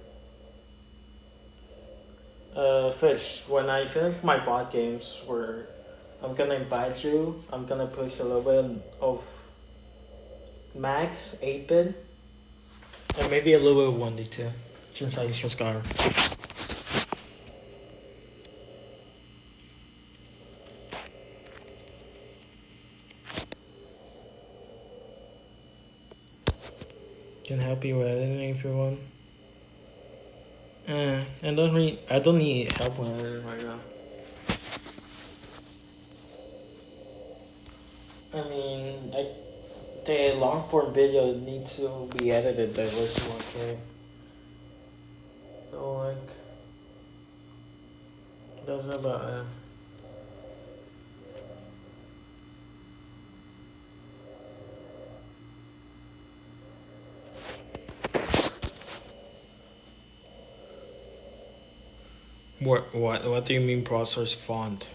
Fish, when I finish my bot games where I'm gonna invite you, I'm gonna push a little bit of Max, 8-bit, and maybe a little bit of 1D2, since I just got her. Can help you with editing if you want. I don't need help with editing right now. I mean, the long form video needs to be edited by version 1K. So like, that's about it. What do you mean processor's font?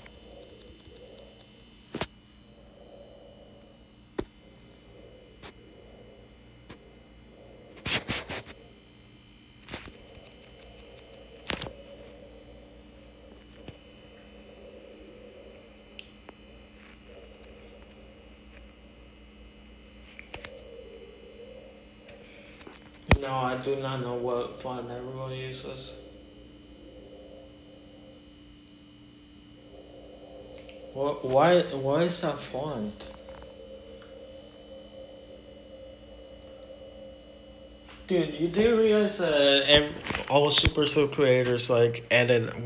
No, I do not know what font everyone uses. Why is that font? Dude, you do realize all Supercell creators like edit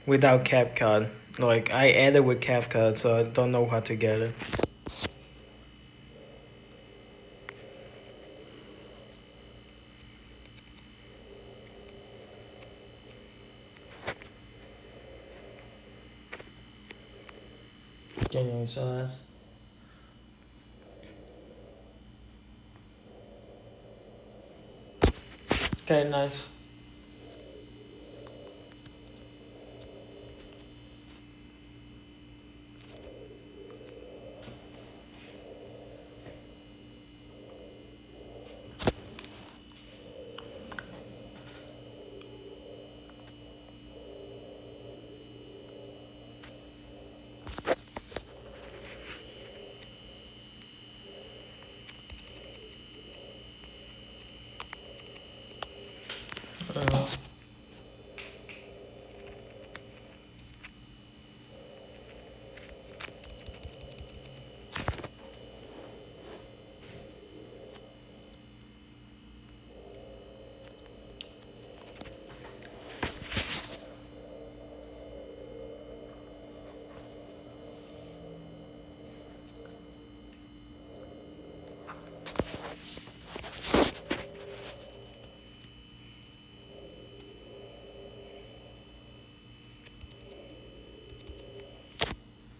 without CapCut. Like I edit with CapCut, so I don't know how to get it. Can you saw this? Okay, nice.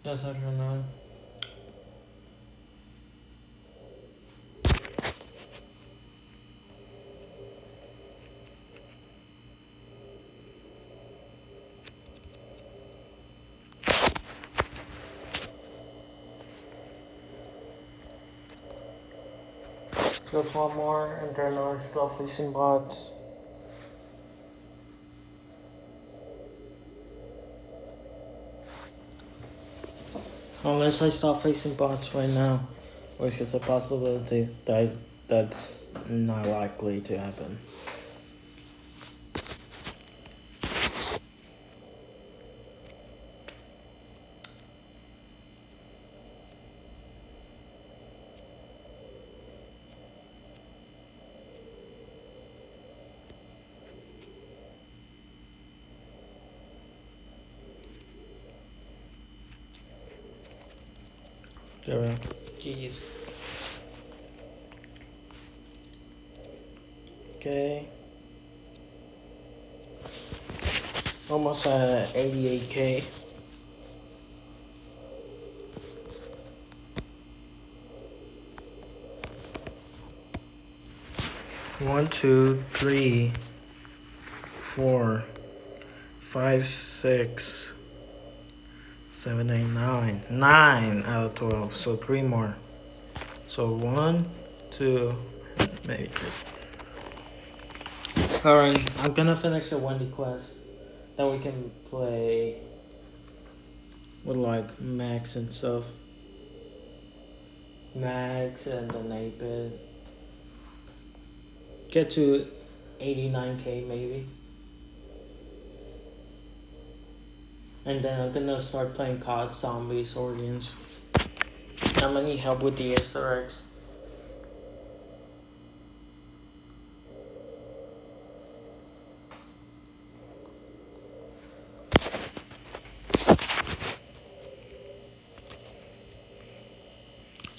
Just I don't know. Just one more, and then I start facing bots. Unless I start facing bots right now, which is a possibility that's not likely to happen. Zero. Jeez. Okay. Almost at 88K. One, two, three, 4, 5, 6, 7, 8, 9. 9 out of 12. So 3 more. So 1, 2, maybe 3. Alright, I'm gonna finish the Wendy quest. Then we can play with like Max and stuff. Max and then 8-bit. Get to 89K maybe. And then I'm gonna start playing COD Zombies Origins. I'm gonna need help with the Easter eggs.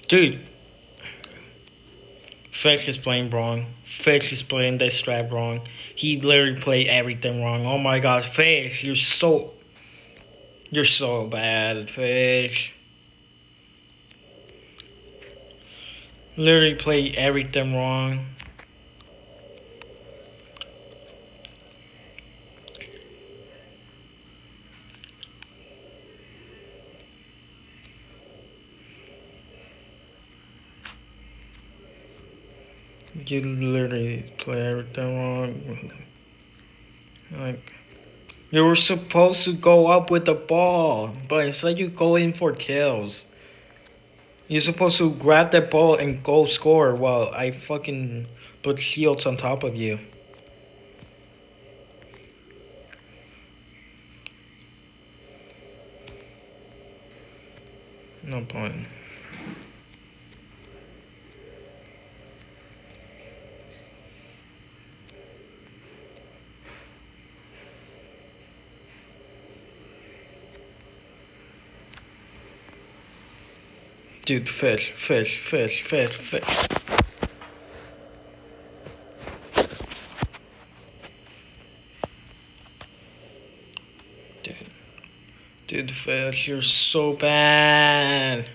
Dude, Fish is playing wrong. Fish is playing this strat wrong. He literally played everything wrong. Oh my gosh, Fish, you're so bad, Fish. Literally played everything wrong. You literally play everything wrong. Like, you were supposed to go up with the ball, but instead you go in for kills. You're supposed to grab that ball and go score while I fucking put shields on top of you. No point. Dude, fish. Dude, fish, you're so bad.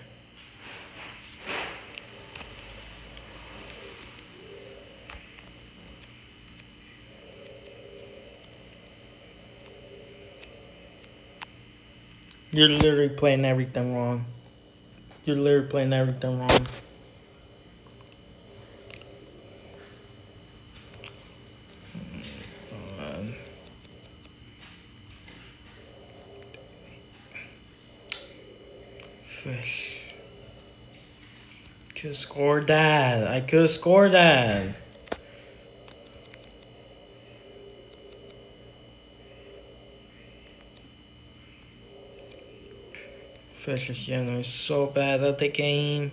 You're literally playing everything wrong. You're literally playing everything wrong. Fish. Could score that. I could score that. Fish is generally so bad at the game.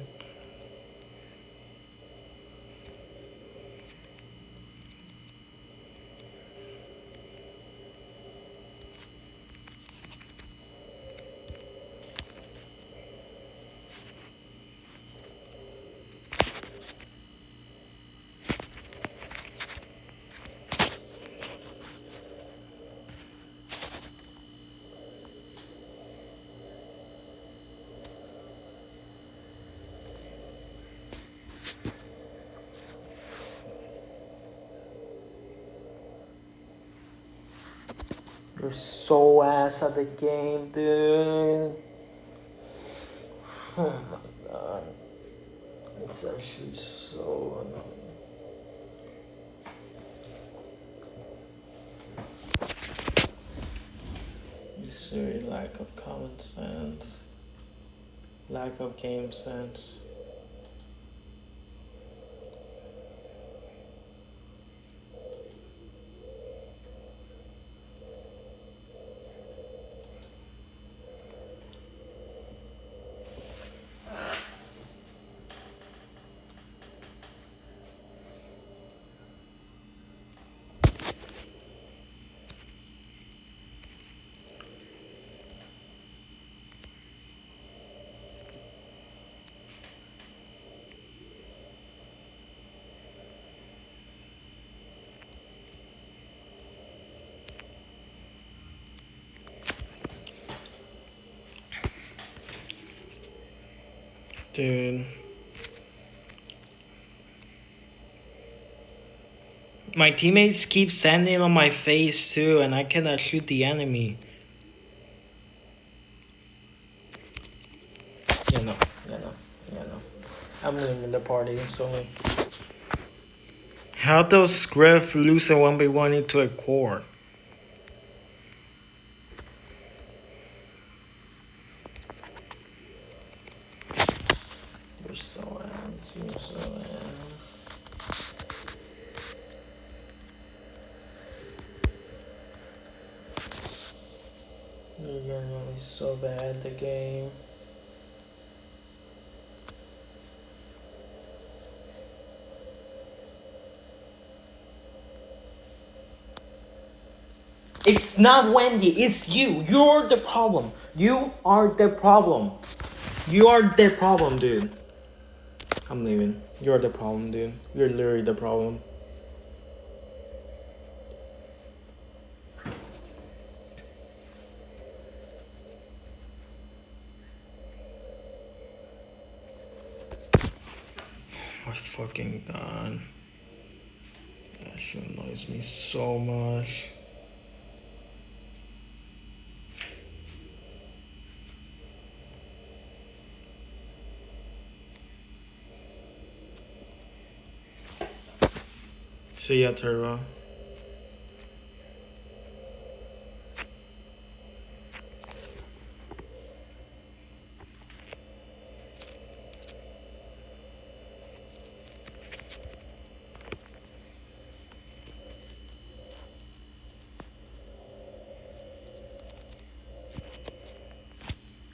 You're so ass at the game, dude. Oh my god. It's actually so annoying. It's really lack of common sense. Lack of game sense. Dude. My teammates keep standing on my face too, and I cannot shoot the enemy. Yeah, no. I'm leaving the party instantly. How does Griff lose a 1v1 into a core? You're so ass, you're so ass. You're generally so bad at the game. It's not Wendy, it's you. You're the problem. You are the problem. You are the problem, dude. I'm leaving. You're the problem, dude. You're literally the problem. My fucking god. That shit annoys me so much. See ya, Turbo.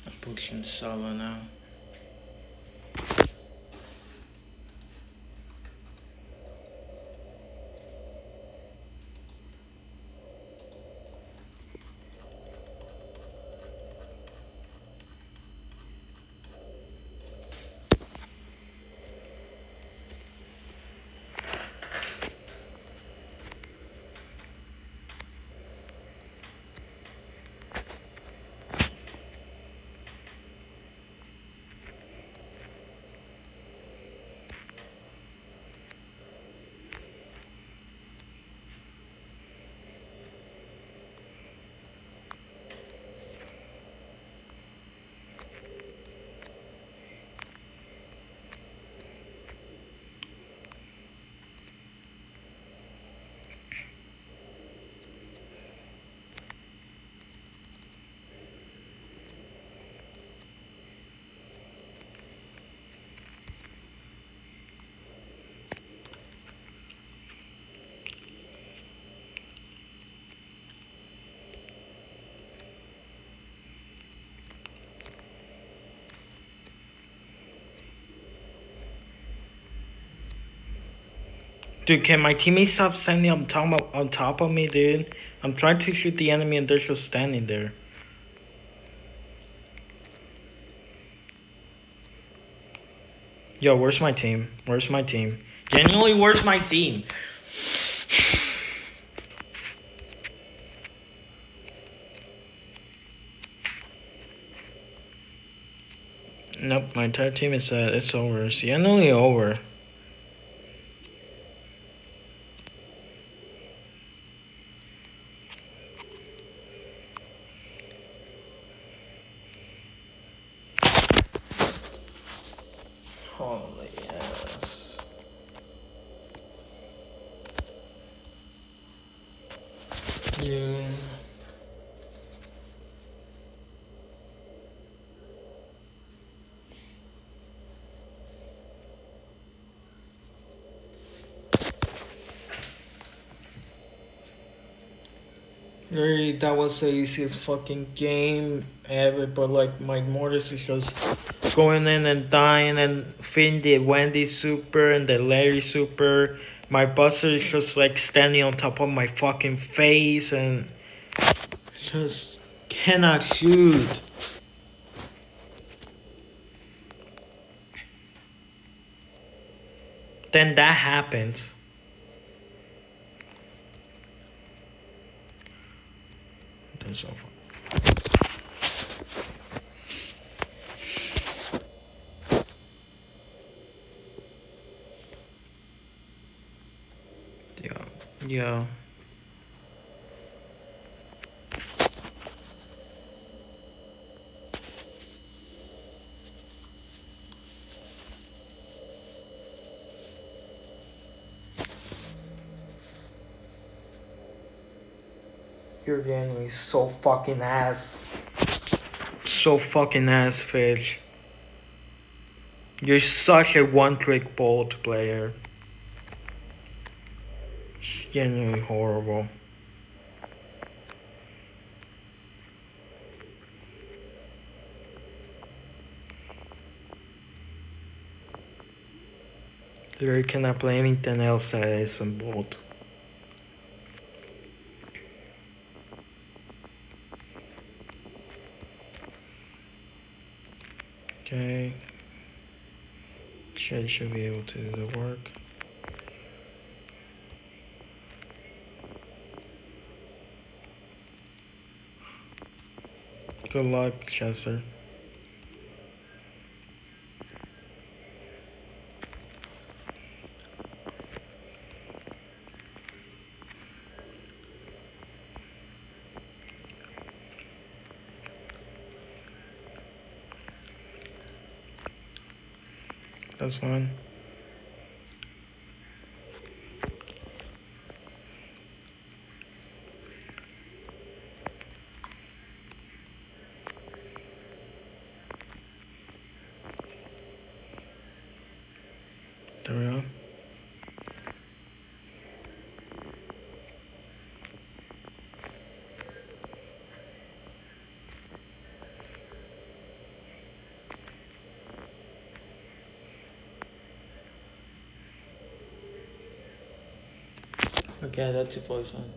I'm pushing solo now. Dude, can my teammates stop standing on top of me, dude? I'm trying to shoot the enemy and they're just standing there. Yo, where's my team? Where's my team? Genuinely, where's my team? Nope, my entire team is it's over. It's genuinely over. Holy yes. Yeah. Really, that was the easiest fucking game ever, but like my Mortis is just going in and dying and feeding the Wendy super and the Larry super. My Buster is just like standing on top of my fucking face and just cannot shoot. Then that happens. That's so fun. Yeah. You're getting me so fucking ass. So fucking ass, Fish. You're such a one-trick bolt player. It's genuinely horrible. Literally cannot play anything else that isn't bolt. Okay. Should be able to do the work. Good luck, Chester. That's fine. There we go. Okay, that's it for son.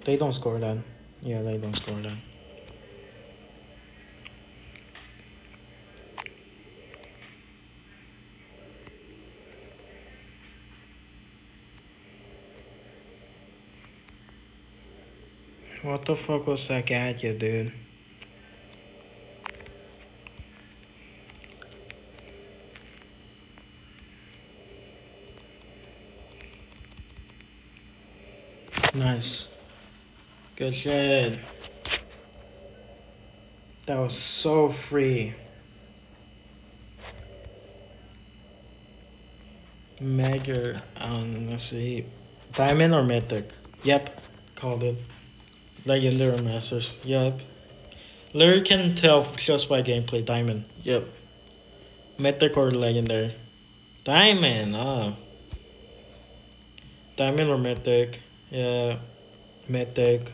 They don't score that. Yeah, they don't score that. What the fuck was that gadget, dude? Nice. Good shit. That was so free. Mega, let's see. Diamond or Mythic? Yep, called it. Legendary Masters, yep. Larry can tell just by gameplay. Diamond, yep. Mythic or Legendary? Diamond, Diamond or Mythic? Yeah, Mythic.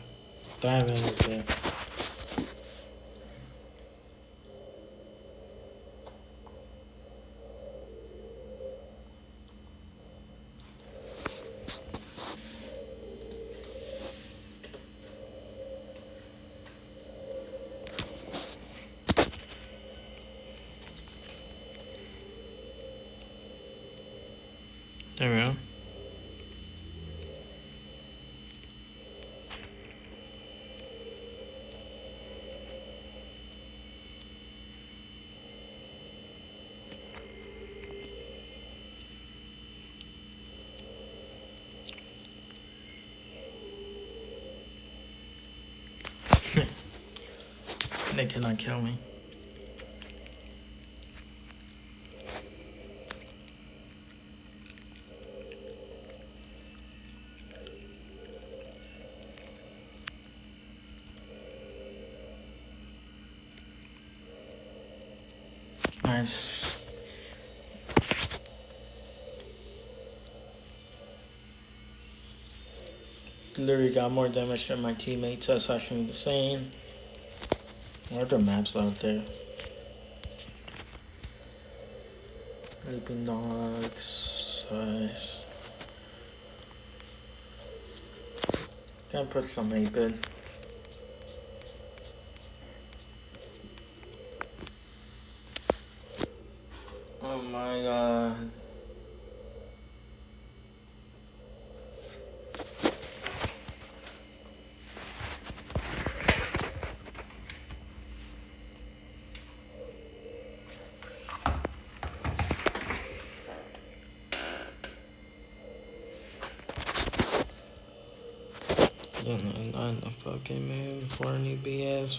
Diamond, okay. There we go. They cannot kill me. Nice. Literally got more damage than my teammates. That's actually insane. What are the maps out there? Sleeping dogs. Nice. Can put some 8-bit. Oh my god. Not the fucking move for any BS.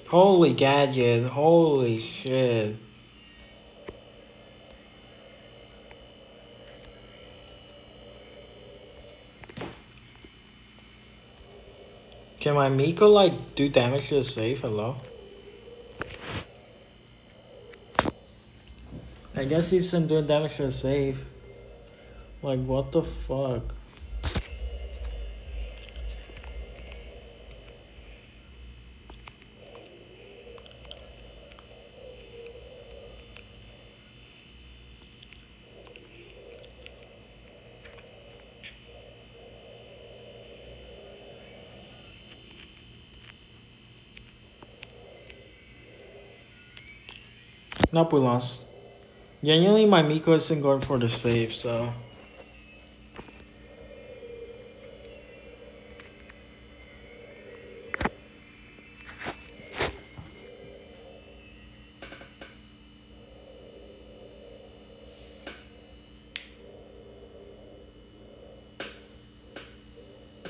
Holy gadget, holy shit. Can my Miko like do damage to the safe? Hello? I guess he's doing damage to the safe. Like what the fuck? Nope, we lost. Genuinely, my Miko isn't going for the save, so.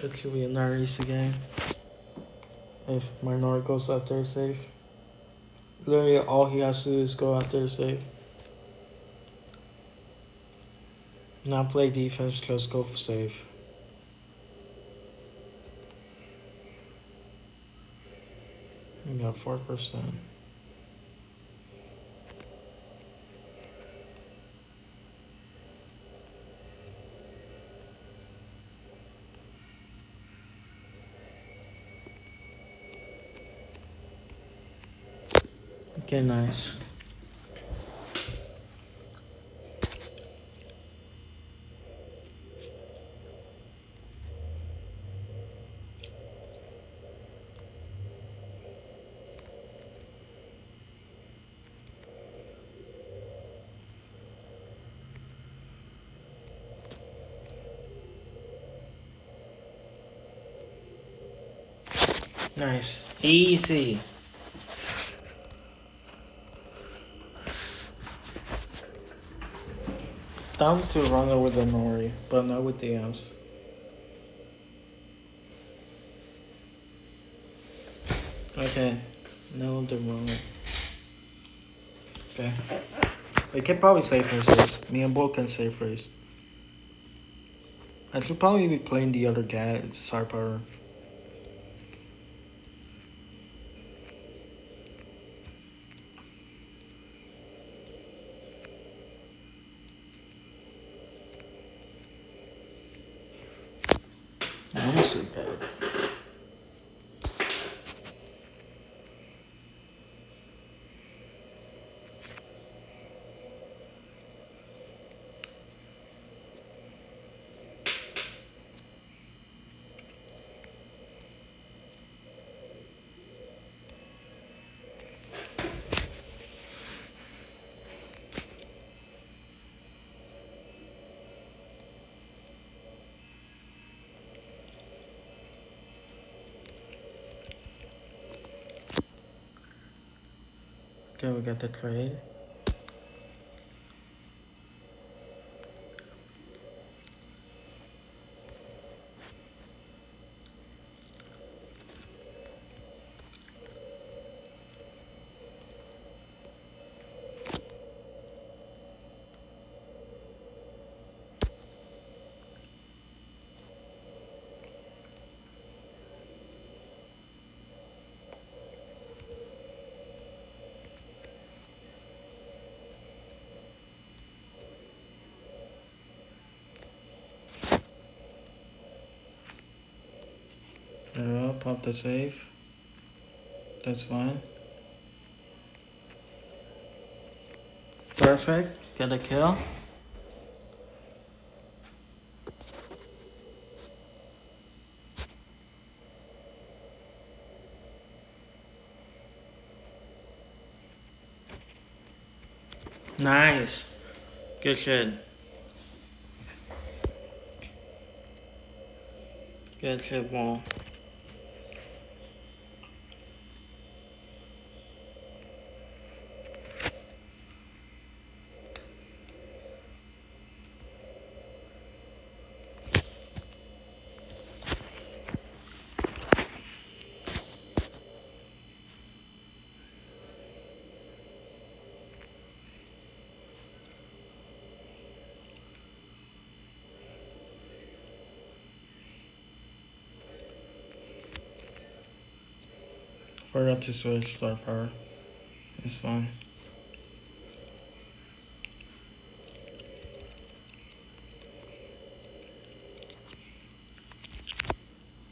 It should be a nice again. If Minority goes after a save. Literally, all he has to do is go after a save. Not play defense, just go for save. We got 4%. Okay, nice. Nice. Easy. Down to run with the Nori, but not with the amps. Okay, no, the wrong. Okay. They can probably save first. Me and Bull can save first. I should probably be playing the other guy. It's Star Power. Honestly bad. Okay, we got the trade. Yeah, pop the safe. That's fine. Perfect. Get a kill. Nice. Good shit. Good shit, ball. Forgot to switch star power. It's fine.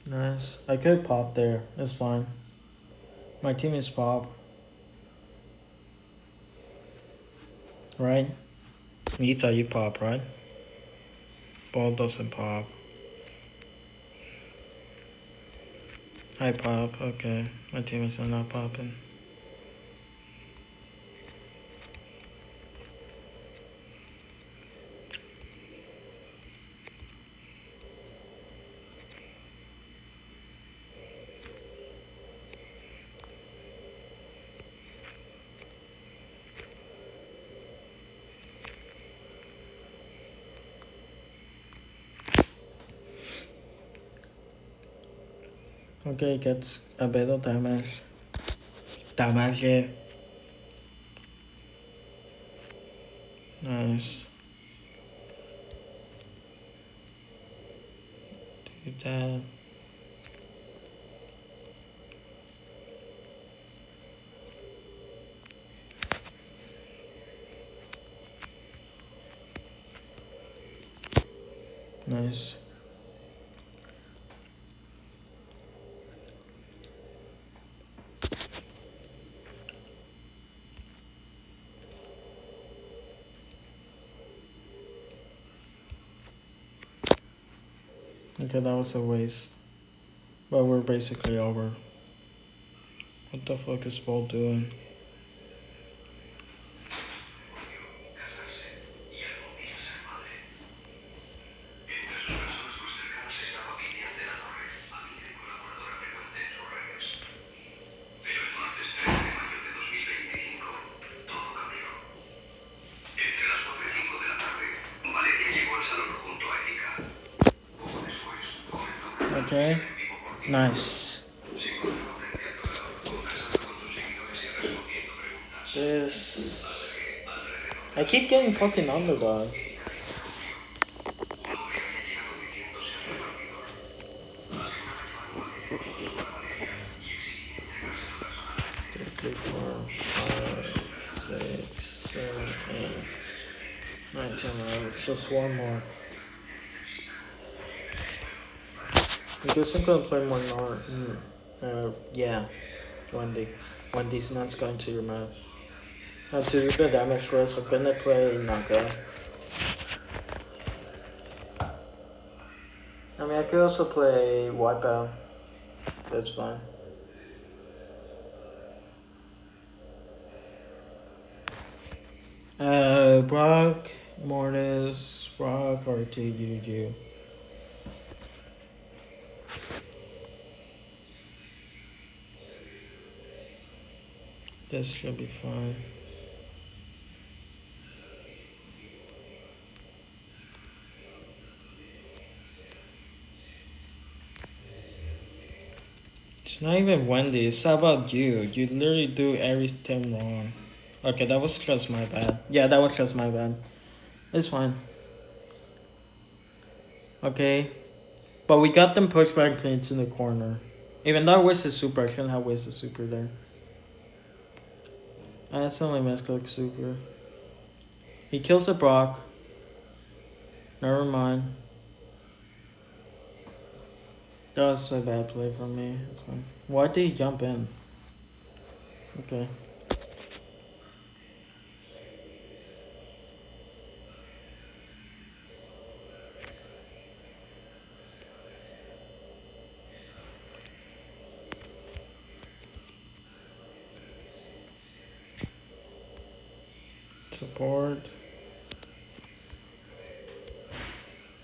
Nice. I could pop there. It's fine. My team is pop. Right? Nita, you pop, right? Ball doesn't pop. I pop. Okay. My teammates are not popping. Okay, gets a bit of damage. Damage. Nice. Do that. Nice. Okay, that was a waste. But we're basically over. What the fuck is Paul doing? Okay, nice. This... I keep getting fucking underdog. Two, three, 4, 5, 6, 7, 8, 9, 10, 11. Just one more. I guess I'm gonna play more yeah, Wendy. Wendy's not going to remove. To do the damage first, I'm gonna play Naga. I mean, I could also play Wipeout. That's fine. Brock, Mortis, Brock, or 2 Juju. This should be fine. It's not even Wendy, it's about you. You literally do everything wrong. Okay, that was just my bad. Yeah, that was just my bad. It's fine. Okay. But we got them pushed back into the corner. Even though I wasted super, I shouldn't have wasted super there. I accidentally misclicked super. He kills the Brock. Never mind. That was a bad play from me. It's fine. Why did he jump in? Okay. Support.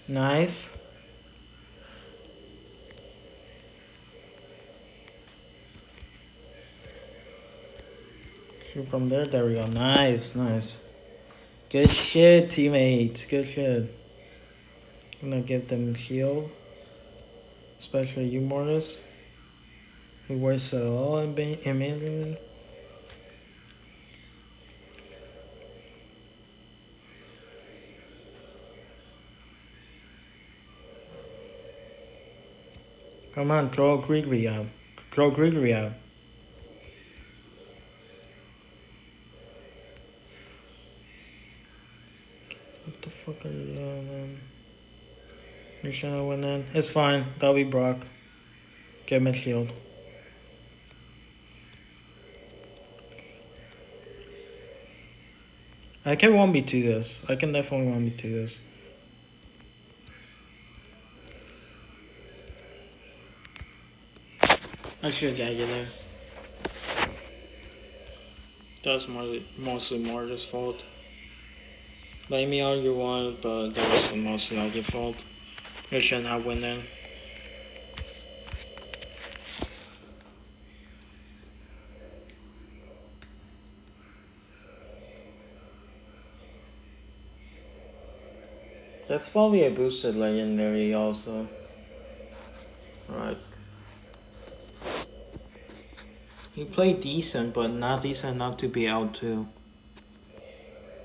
Nice. Shoot from there. There we go. Nice, nice. Good shit, teammates. Good shit. I'm gonna give them shield. Especially you, Mortis. He works it all immediately. Come on, throw Gregory out. Throw Gregory out. What the fuck are you doing, man? You're trying to win that? It's fine. That'll be Brock. Give him a shield. I can 1v2 this. I can definitely 1v2 this. I should have jagged there. That's mostly Marty's fault. Blame me all you want, but that was mostly all your fault. You shouldn't have went in. That's probably a boosted legendary also. Alright. He played decent, but not decent enough to be L2.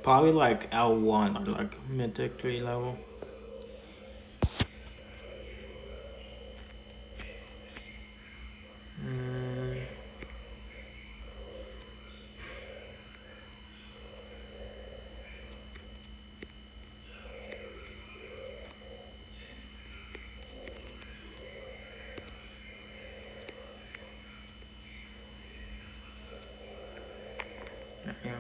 Probably like L1 or like Mythic 3 level. Yeah.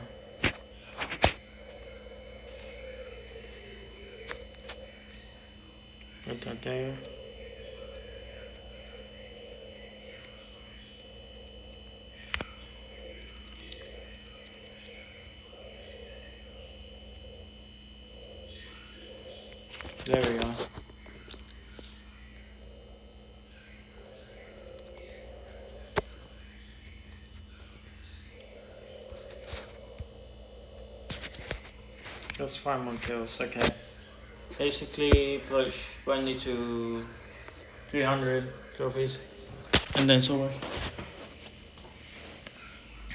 Put that there. There we go. Just 5 more kills, okay. Basically push Wendy to 300 trophies. And then it's over.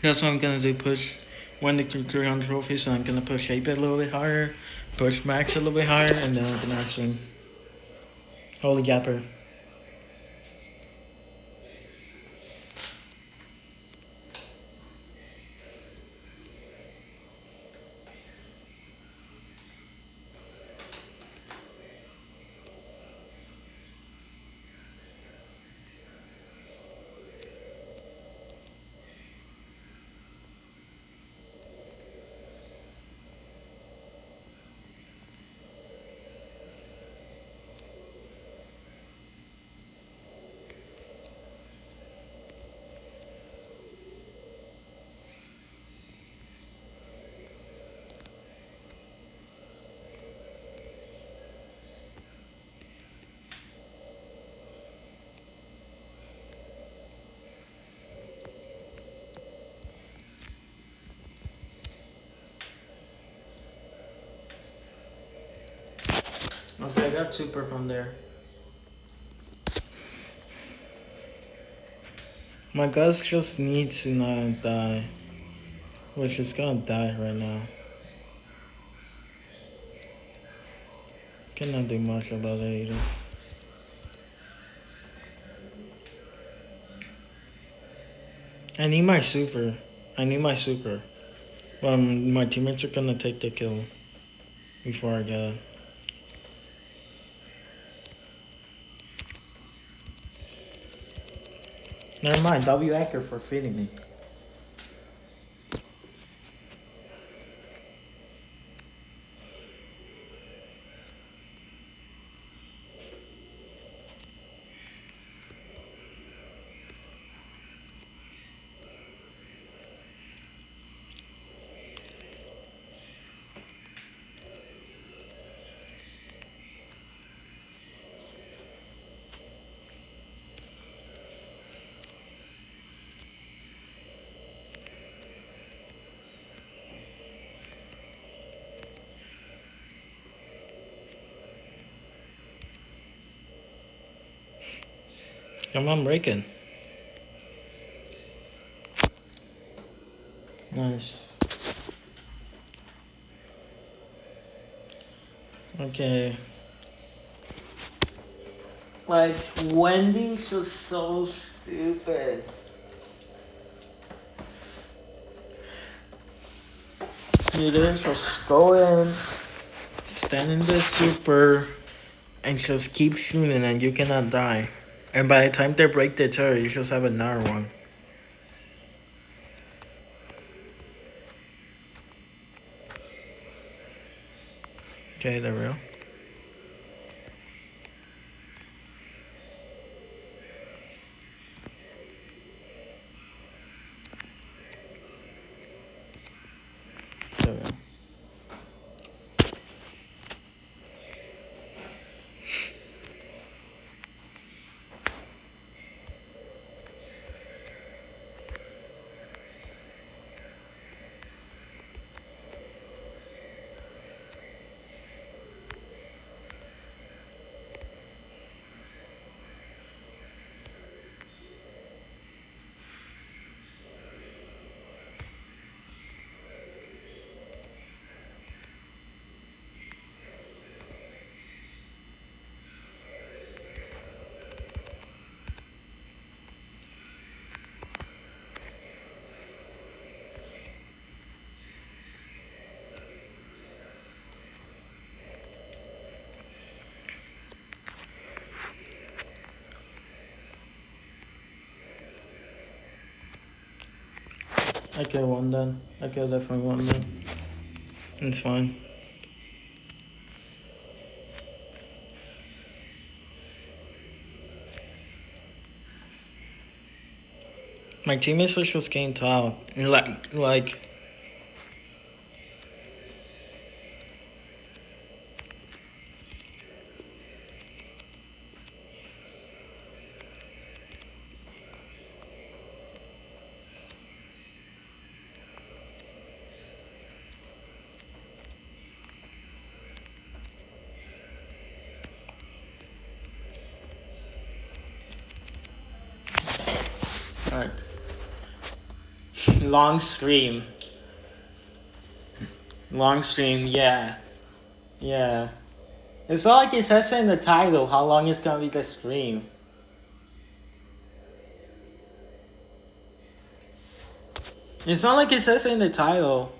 That's what I'm gonna do, push Wendy to 300 trophies, and I'm gonna push 8-bit a little bit higher, push Max a little bit higher, and then I'm gonna actually Holy Gapper. Okay, I got super from there. My guys just need to not die. Which is gonna die right now. Cannot do much about it either. I need my super. I need my super. But my teammates are gonna take the kill before I get it. Never mind, W anchor for feeding me. Come on, breaking. Nice. Okay. Like, Wendy's just so stupid. You didn't just go in, stand in the super, and just keep shooting and you cannot die. And by the time they break the turret, you just have another one. Okay, there we go. There we go. I killed one then. I killed definitely one then. It's fine. My teammates are just getting top. Like. Alright. Long stream. Long stream, yeah. Yeah. It's not like it says in the title how long it's gonna be the stream. It's not like it says in the title.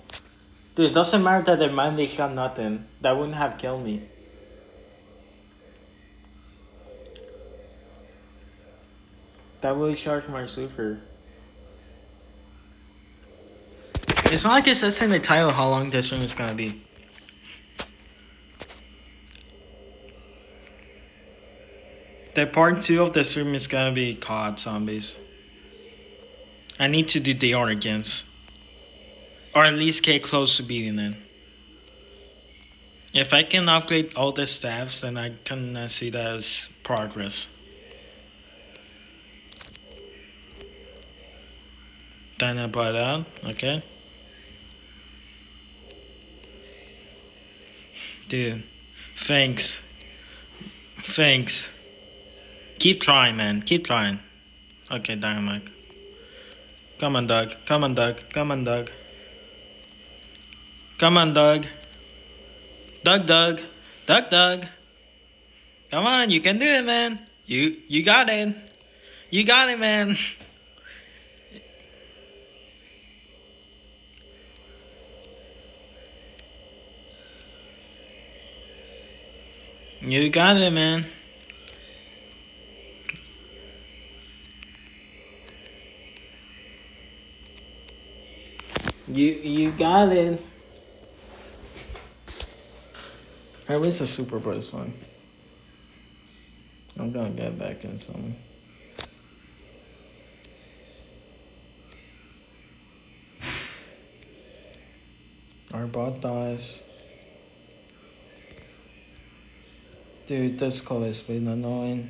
Dude, it doesn't matter that the Monday got nothing. That wouldn't have killed me. That would charge my super. It's not like it says in the title how long this stream is gonna be. The part 2 of the stream is gonna be COD Zombies. I need to do the against. Or at least get close to beating it. If I can upgrade all the staffs, then I can see that as progress. Then I buy that, okay. Dude, thanks. Thanks. Keep trying, man. Keep trying. Okay, Dynamite. Come on, Doug. Come on, Doug. Come on, Doug. Come on, Doug. Doug, Doug. Doug, Doug. Come on, you can do it, man. You got it. You got it, man. You got it, man. You got it. At least a super prize one. I'm gonna get back in some. Our bot dies. Dude, this call is been annoying.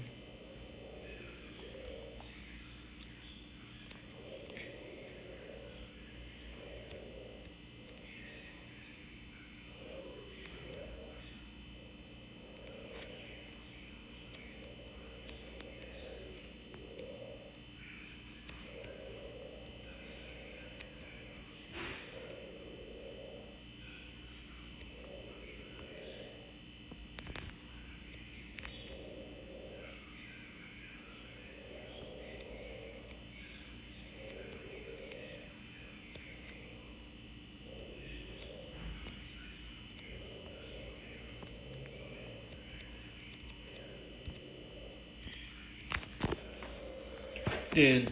Dude.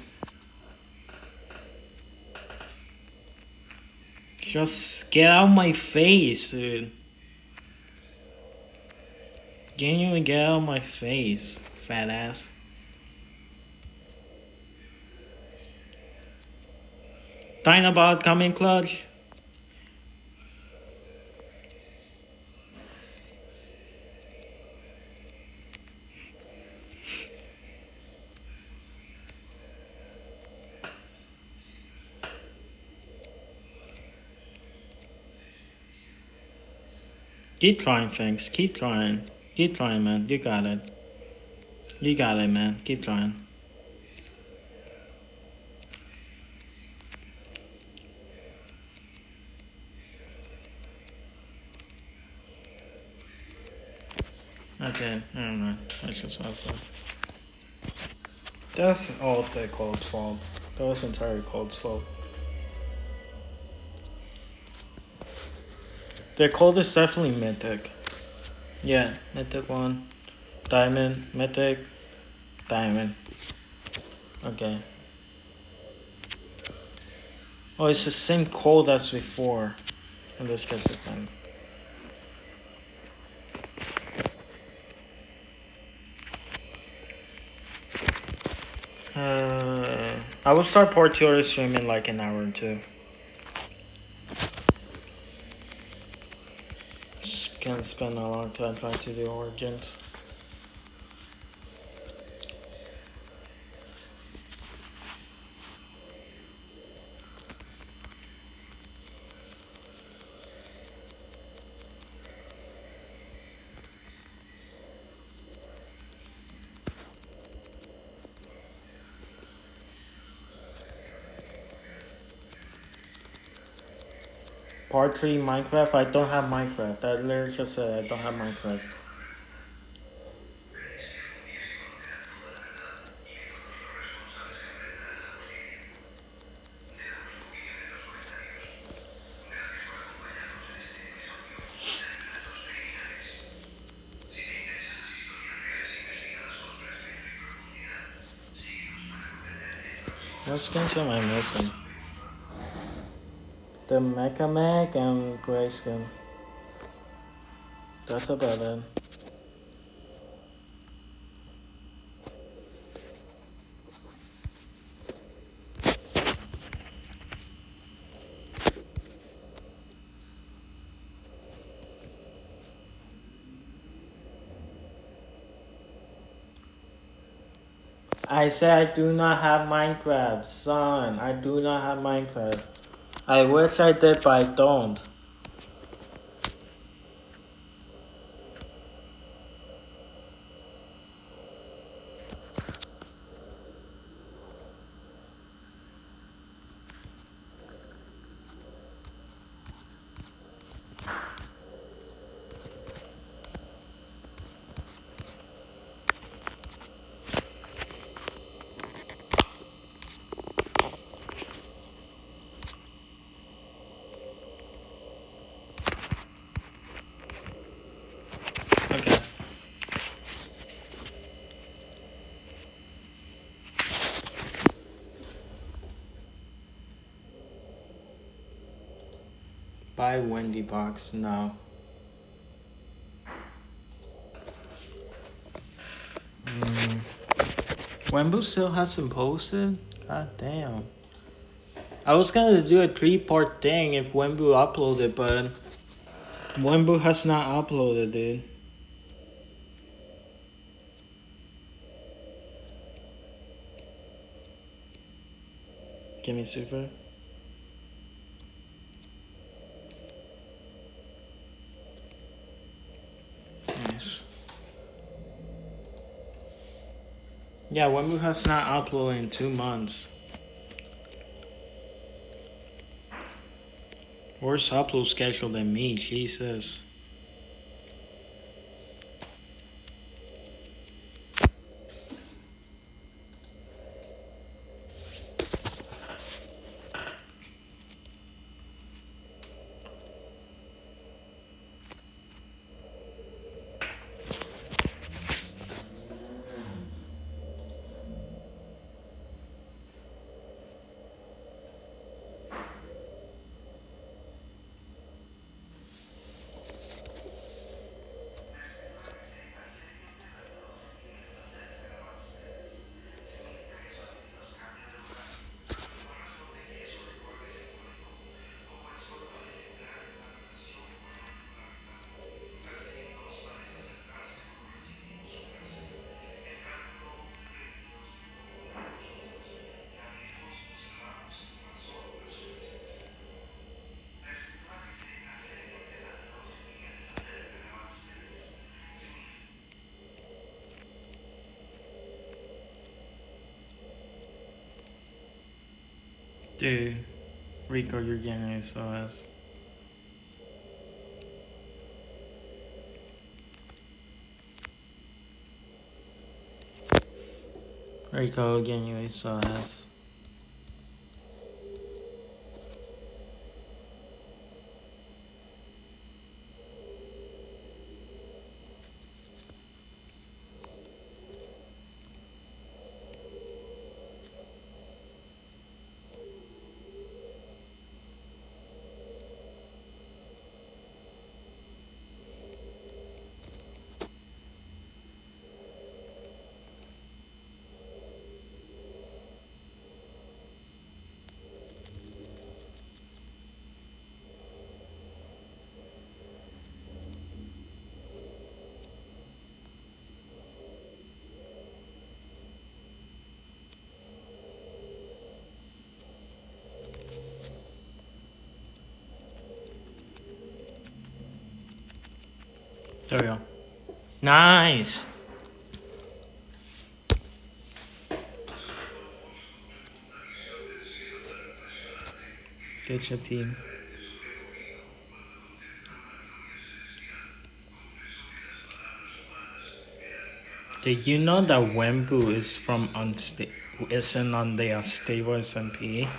Just get out of my face, dude. Genuinely get out of my face, fat ass. Dinobot coming clutch. Keep trying, thanks. Keep trying. Keep trying, man. You got it. You got it, man. Keep trying. Okay, I don't know. I just have that. That's all the code's fault. That was entire code's fault. Their code is definitely mythic. Yeah, mythic one. Diamond, mythic, diamond. Okay. Oh, it's the same code as before. In this case, this time. I will start part 2 of the stream in like an hour or two. Just gonna spend a long time trying to do origins. Part 3 Minecraft, I don't have Minecraft. I literally just said I don't have Minecraft. What skins am I missing? The Mecha Mag and Grey skin. That's about it. I said I do not have Minecraft, son. I do not have Minecraft. I wish I did, but I don't. Buy Wendy box now. Wembu still hasn't posted? God damn. I was gonna do a 3-part thing if Wembu uploaded, but Wembu has not uploaded, dude. Give me super. Nice. Yeah, Wembu has not uploaded in 2 months. Worse upload schedule than me, Jesus. Dude, Rico, you're getting SOS. Rico, getting you SOS. There we go. Nice! Good job, team. Did you know that Wembu is from isn't on the unstable SMP?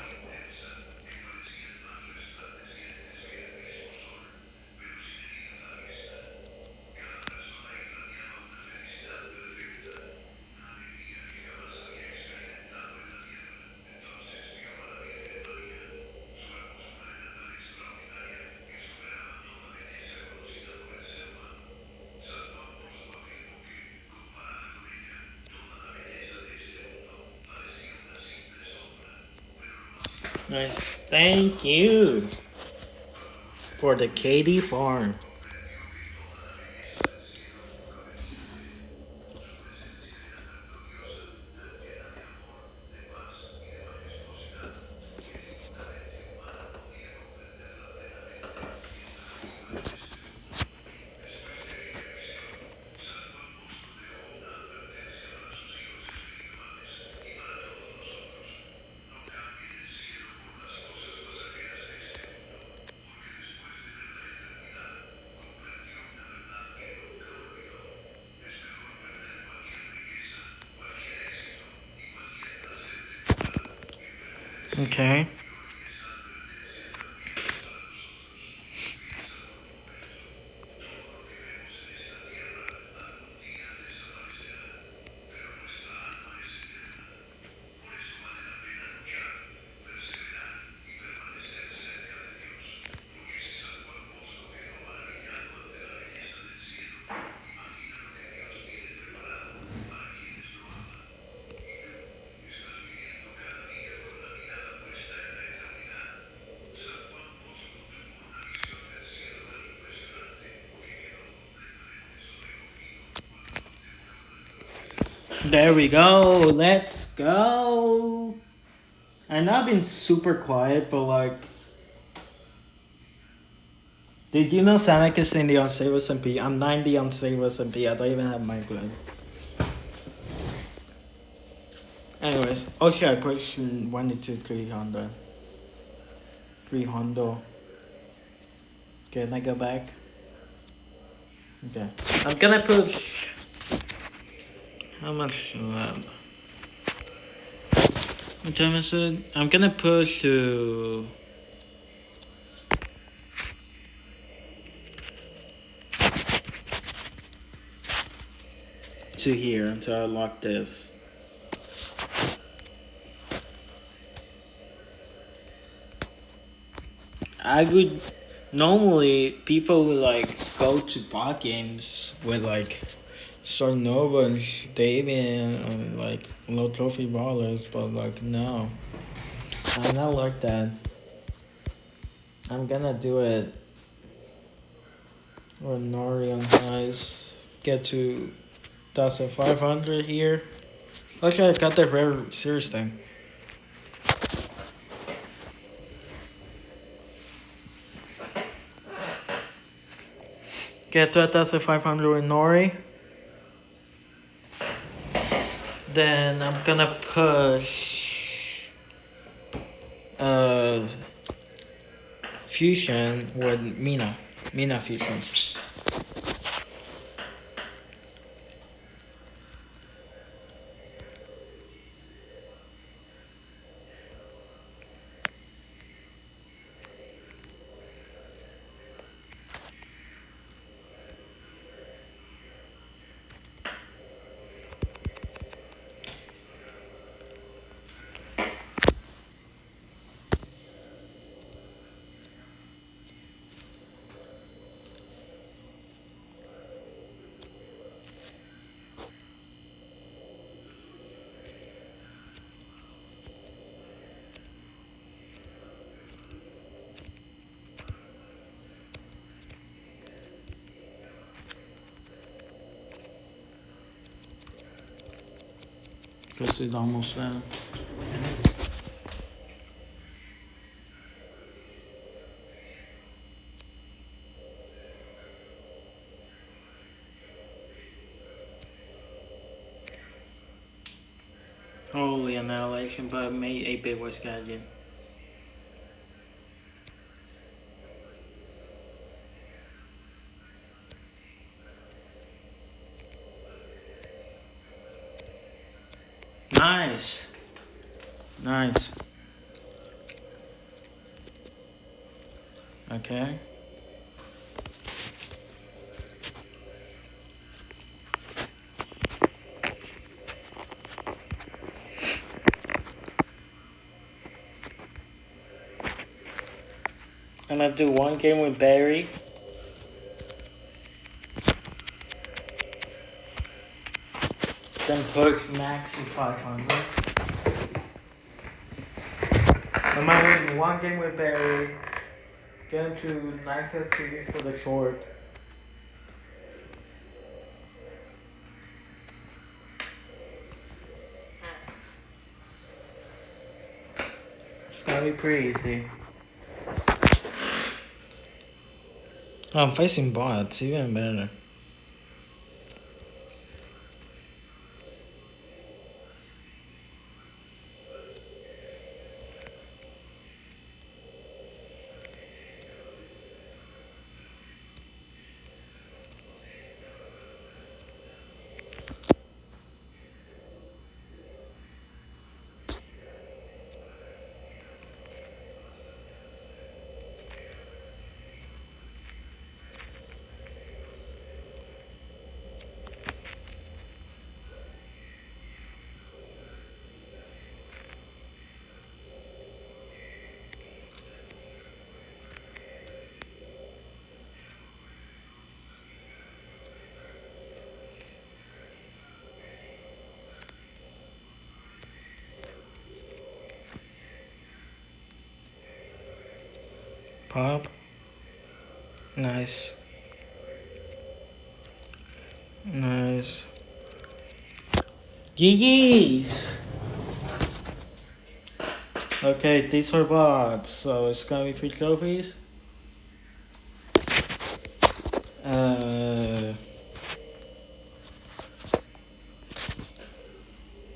Nice. Thank you for the Katie farm. Okay. There we go. Let's go. I know I've been super quiet, but like, did you know Sonic is in the unstable SMP? I'm 90 unstable SMP. I don't even have my blood. Anyways, oh shit, I pushed 1 to 300. 300. Can I go back? Okay. I'm gonna push. How much left? What time is it? I'm gonna push to here until I lock this. I would normally people would like go to bot games with like Starnovas, Davian, and like low trophy brawlers, but like no, I'm not like that. I'm gonna do it with Nori on highs, get to 1,500 here. Actually, I got that rare serious thing. Get to 1,500 with Nori. Then I'm gonna push Fusion with Mina Fusion. Guess it's almost there. Holy annihilation, but made 8-bit was gadget. Nice. Nice. Okay. I'm gonna do one game with Barry. Then push max to 500. I'm gonna win one game with Barry. Get him to 950 for the short. It's gonna be pretty easy. Oh, I'm facing bots, even better. Pop. Nice. Nice. GG's! Okay, these are bots, so it's gonna be 3 trophies.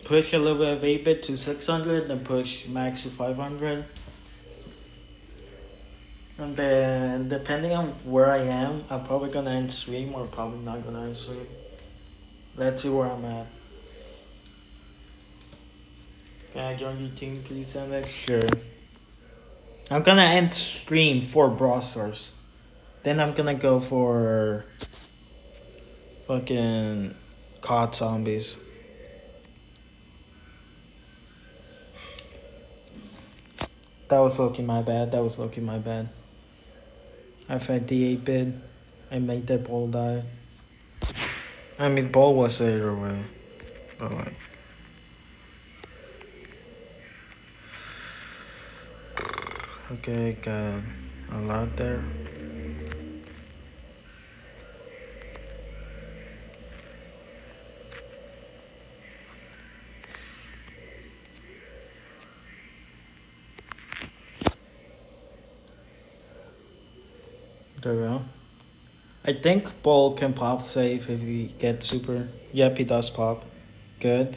Push a little bit of 8-bit to 600, then push max to 500. And then, depending on where I am, I'm probably gonna end stream or probably not gonna end stream. Let's see where I'm at. Can I join your team, please, MX? Sure. I'm gonna end stream for Brawl Stars. Then I'm gonna go for fucking COD Zombies. That was looking my bad. I fed the 8-bit. I made that ball die. I mean, ball was either way. But like. Okay, got a lot there. There we go. I think ball can pop safe if he gets super. Yep, he does pop. Good.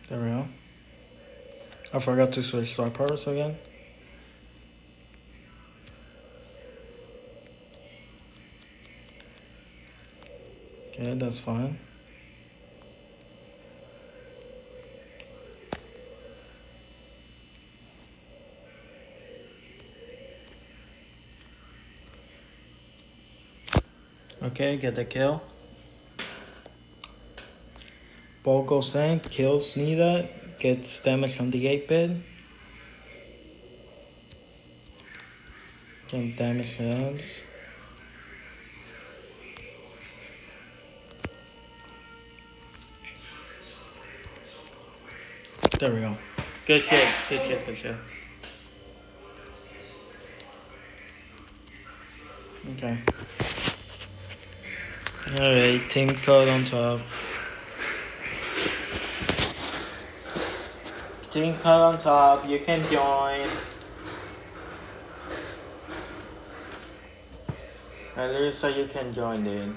There we go. I forgot to switch star powers again. Okay, that's fine. Okay, get the kill. Ball goes in, kills Nita, gets damage on the 8-bit. Can damage him. There we go. Good shit. Okay. Alright, team code on top. Team code on top, you can join. At least so you can join, dude.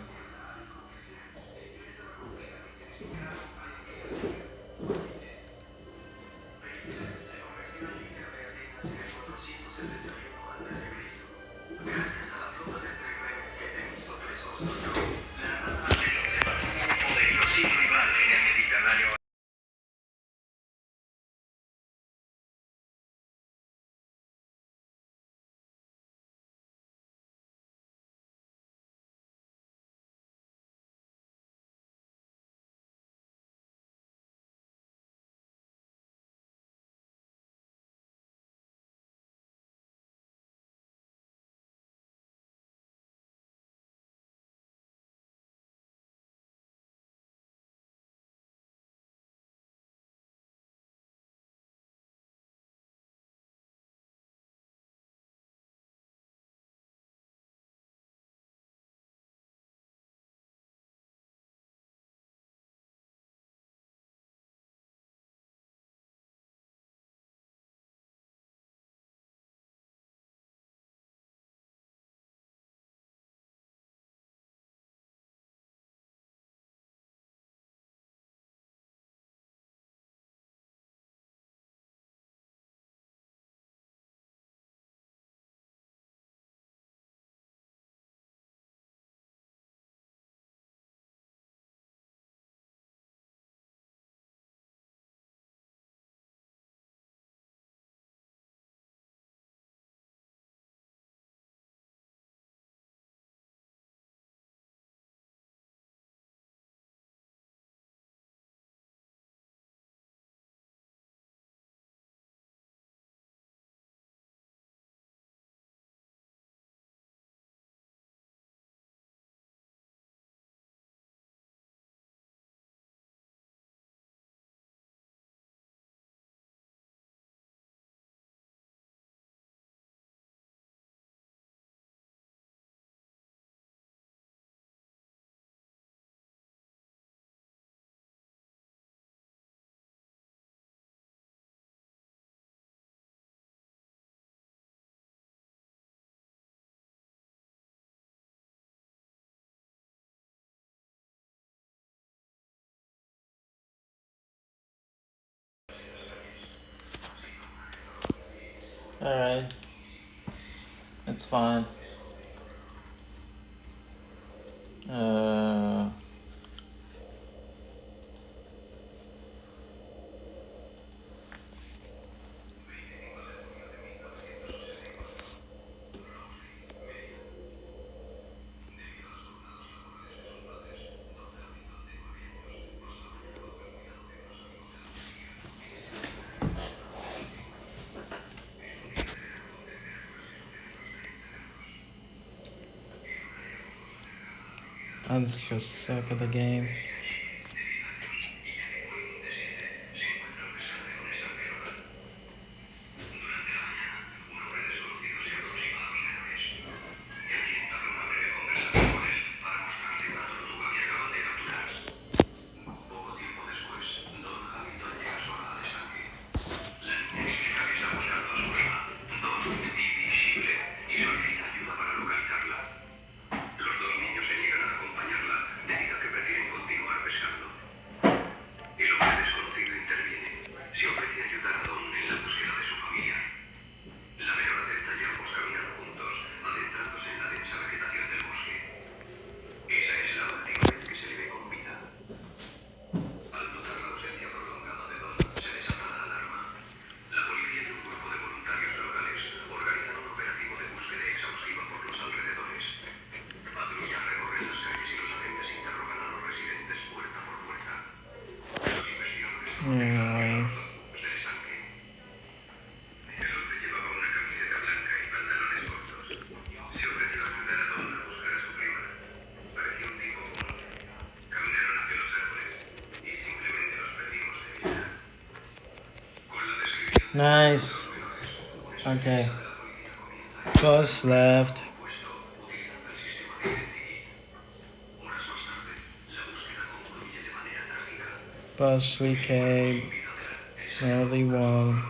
Alright. It's fine. I'm just suck at the game. Nice. Okay. Just left. Bus we came. Nearly won.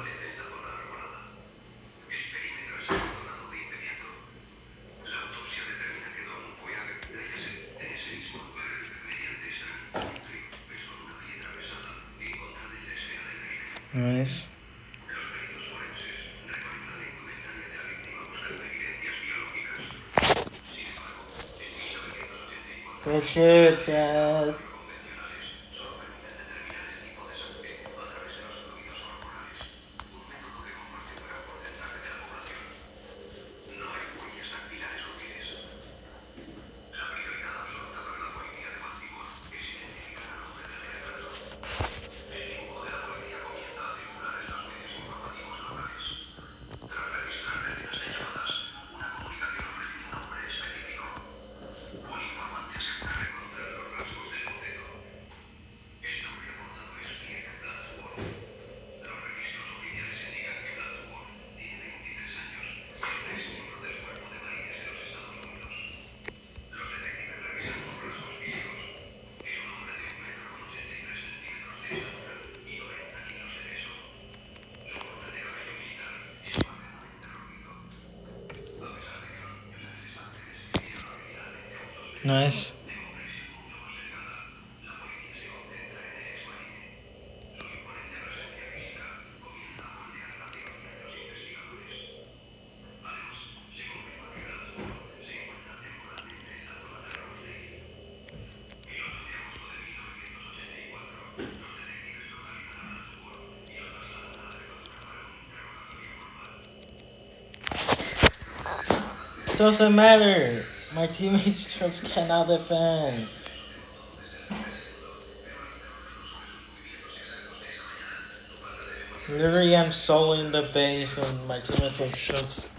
Nice. Good shit, Chad. Nice. Doesn't matter. My teammates just cannot defend. Literally, I'm solo in the base and my teammates are just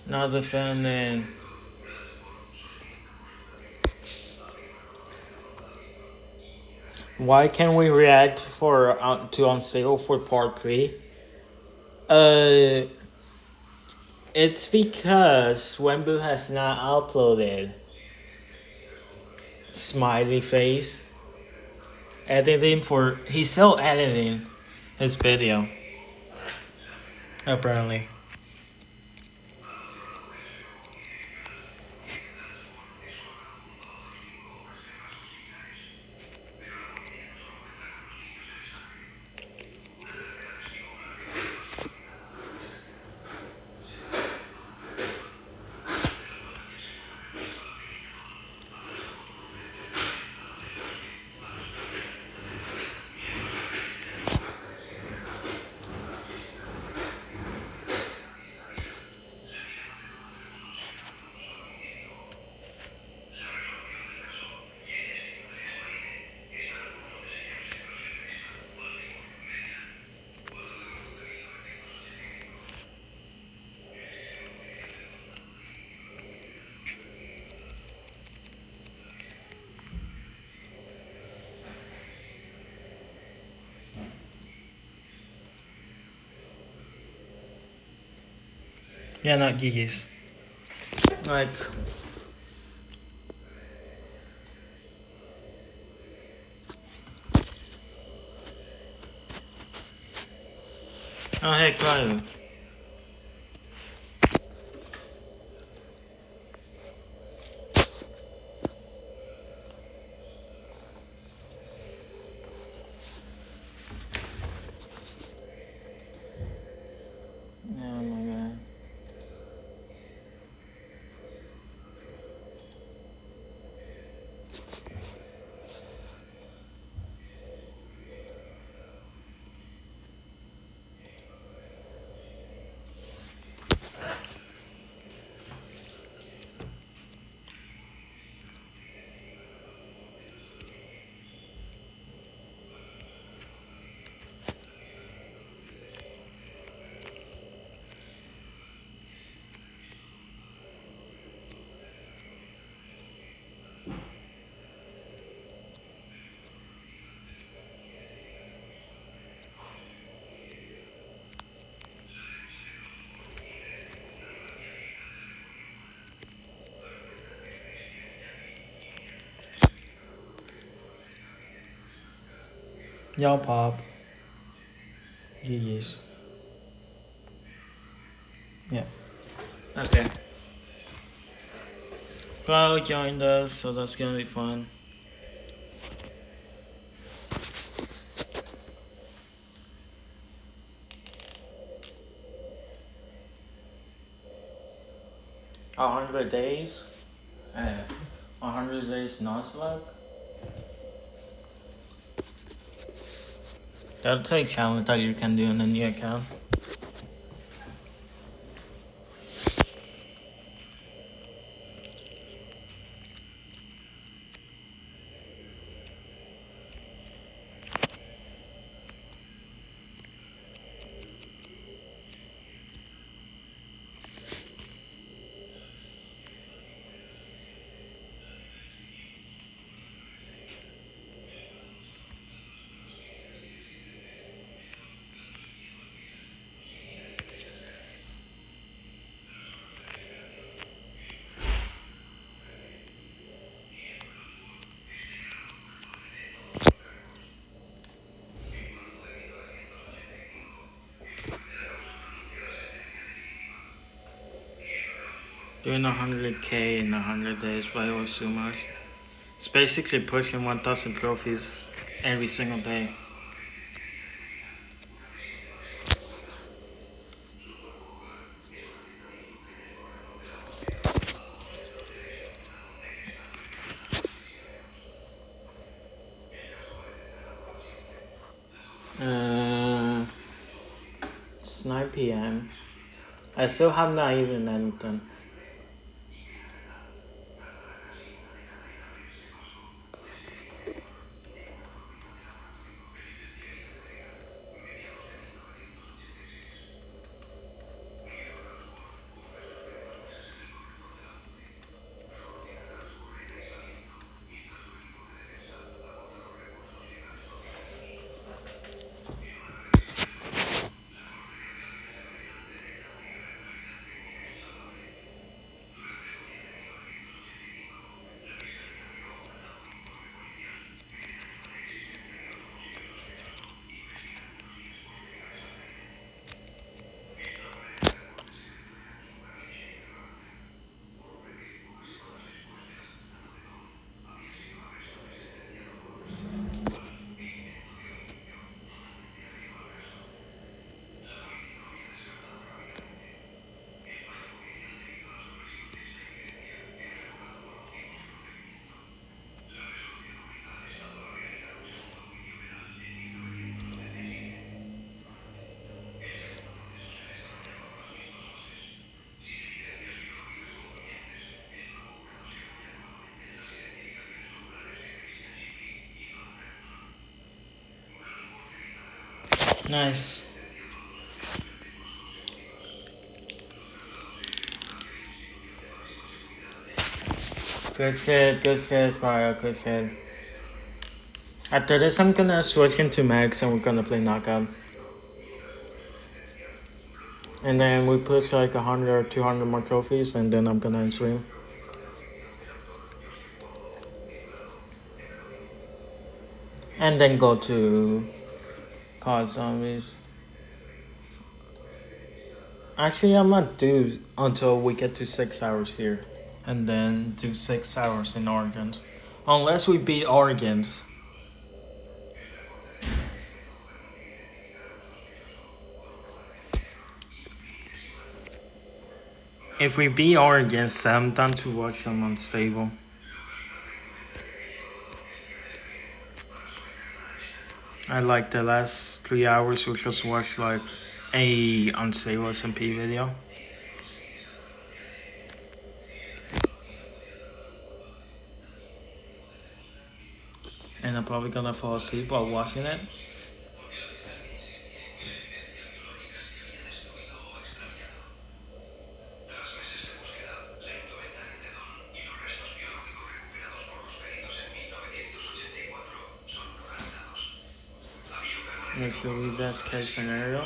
not defending. Why can't we react to Unstable for part 3? It's because Wembu has not uploaded. Smiley face. He's still editing his video. Apparently. Yeah, not Gigi's. Like. Oh, hey, Kyle. Oh my god. Y'all pop. Gigi's. Yeah. Okay. Kyle joined us, so that's gonna be fun. A 100 days? 100 days Nuzlocke? That's a challenge that you can do in a new account. Doing 100k in 100 days by Osumas. It's basically pushing 1000 trophies every single day. It's 9 p.m. I still have not even anything. Nice. Good shit, Mario, good shit. After this, I'm gonna switch into Max and we're gonna play Knockout. And then we push like 100 or 200 more trophies, and then I'm gonna end stream. And then go to COD Zombies. Actually, I'm not due until we get to 6 hours here. And then do 6 hours in Origins. Unless we beat Origins. If we beat Origins, I'm done to watch them unstable. I like the last 3 hours we just watched like a unstable SMP video. And I'm probably gonna fall asleep while watching it. Actually, best case scenario.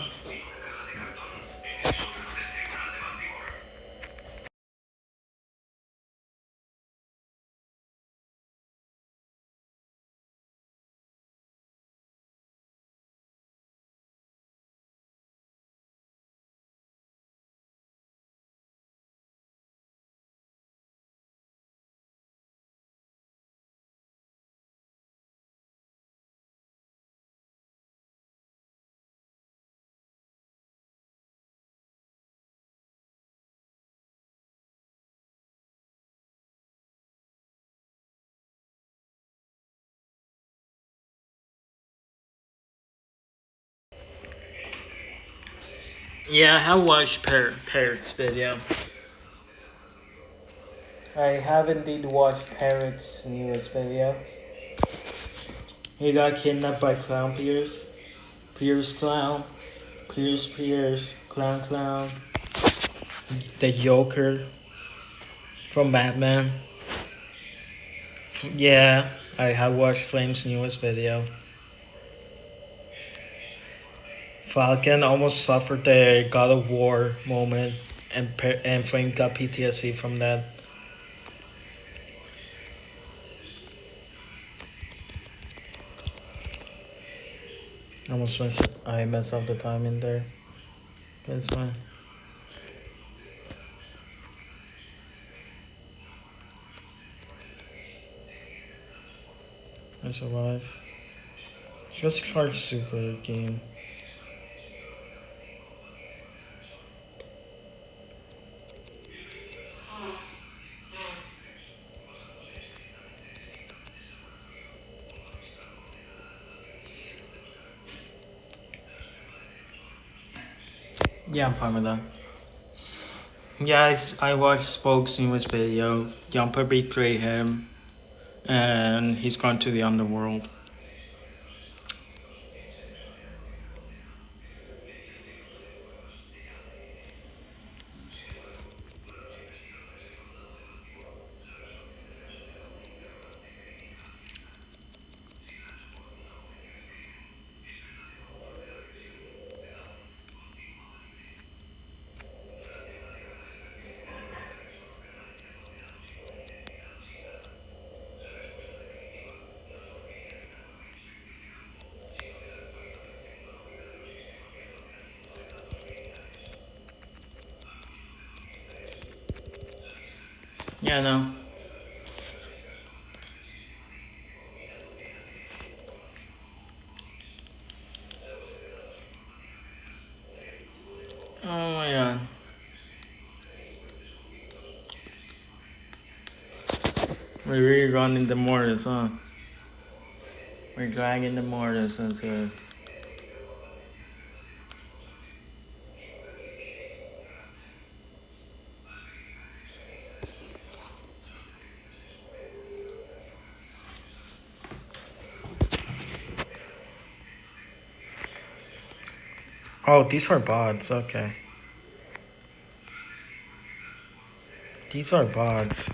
Yeah, I have watched Parrot's video. I have indeed watched Parrot's newest video. He got kidnapped by Clown Pierce. Pierce Clown. Pierce Clown Clown. The Joker from Batman. Yeah, I have watched Flame's newest video. Falcon almost suffered the God of War moment, and Flame got PTSD from that. I messed up the time in there. But it's fine. I survive. Just card super game. Yeah, I'm fine with that. Yes, I watched Spoke's newest video. Jumper betrayed him, and he's gone to the underworld. Yeah, no. Oh my god. We're really running the mortars, huh? We're dragging the mortars into this. Oh, these are bots, okay. These are bots.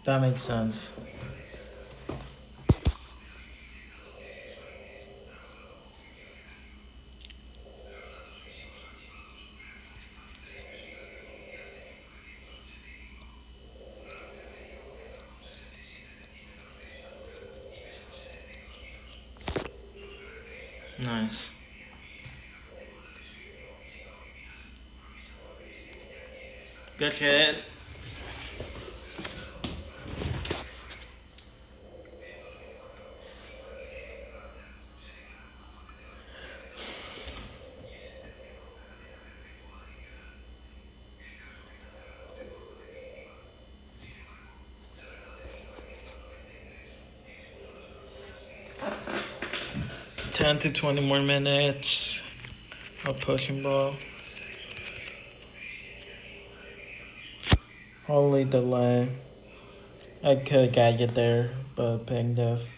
That makes sense. Nice. Good shit. Ten to 20 more minutes of pushing ball. Holy delay. I could get there, but ping deaf.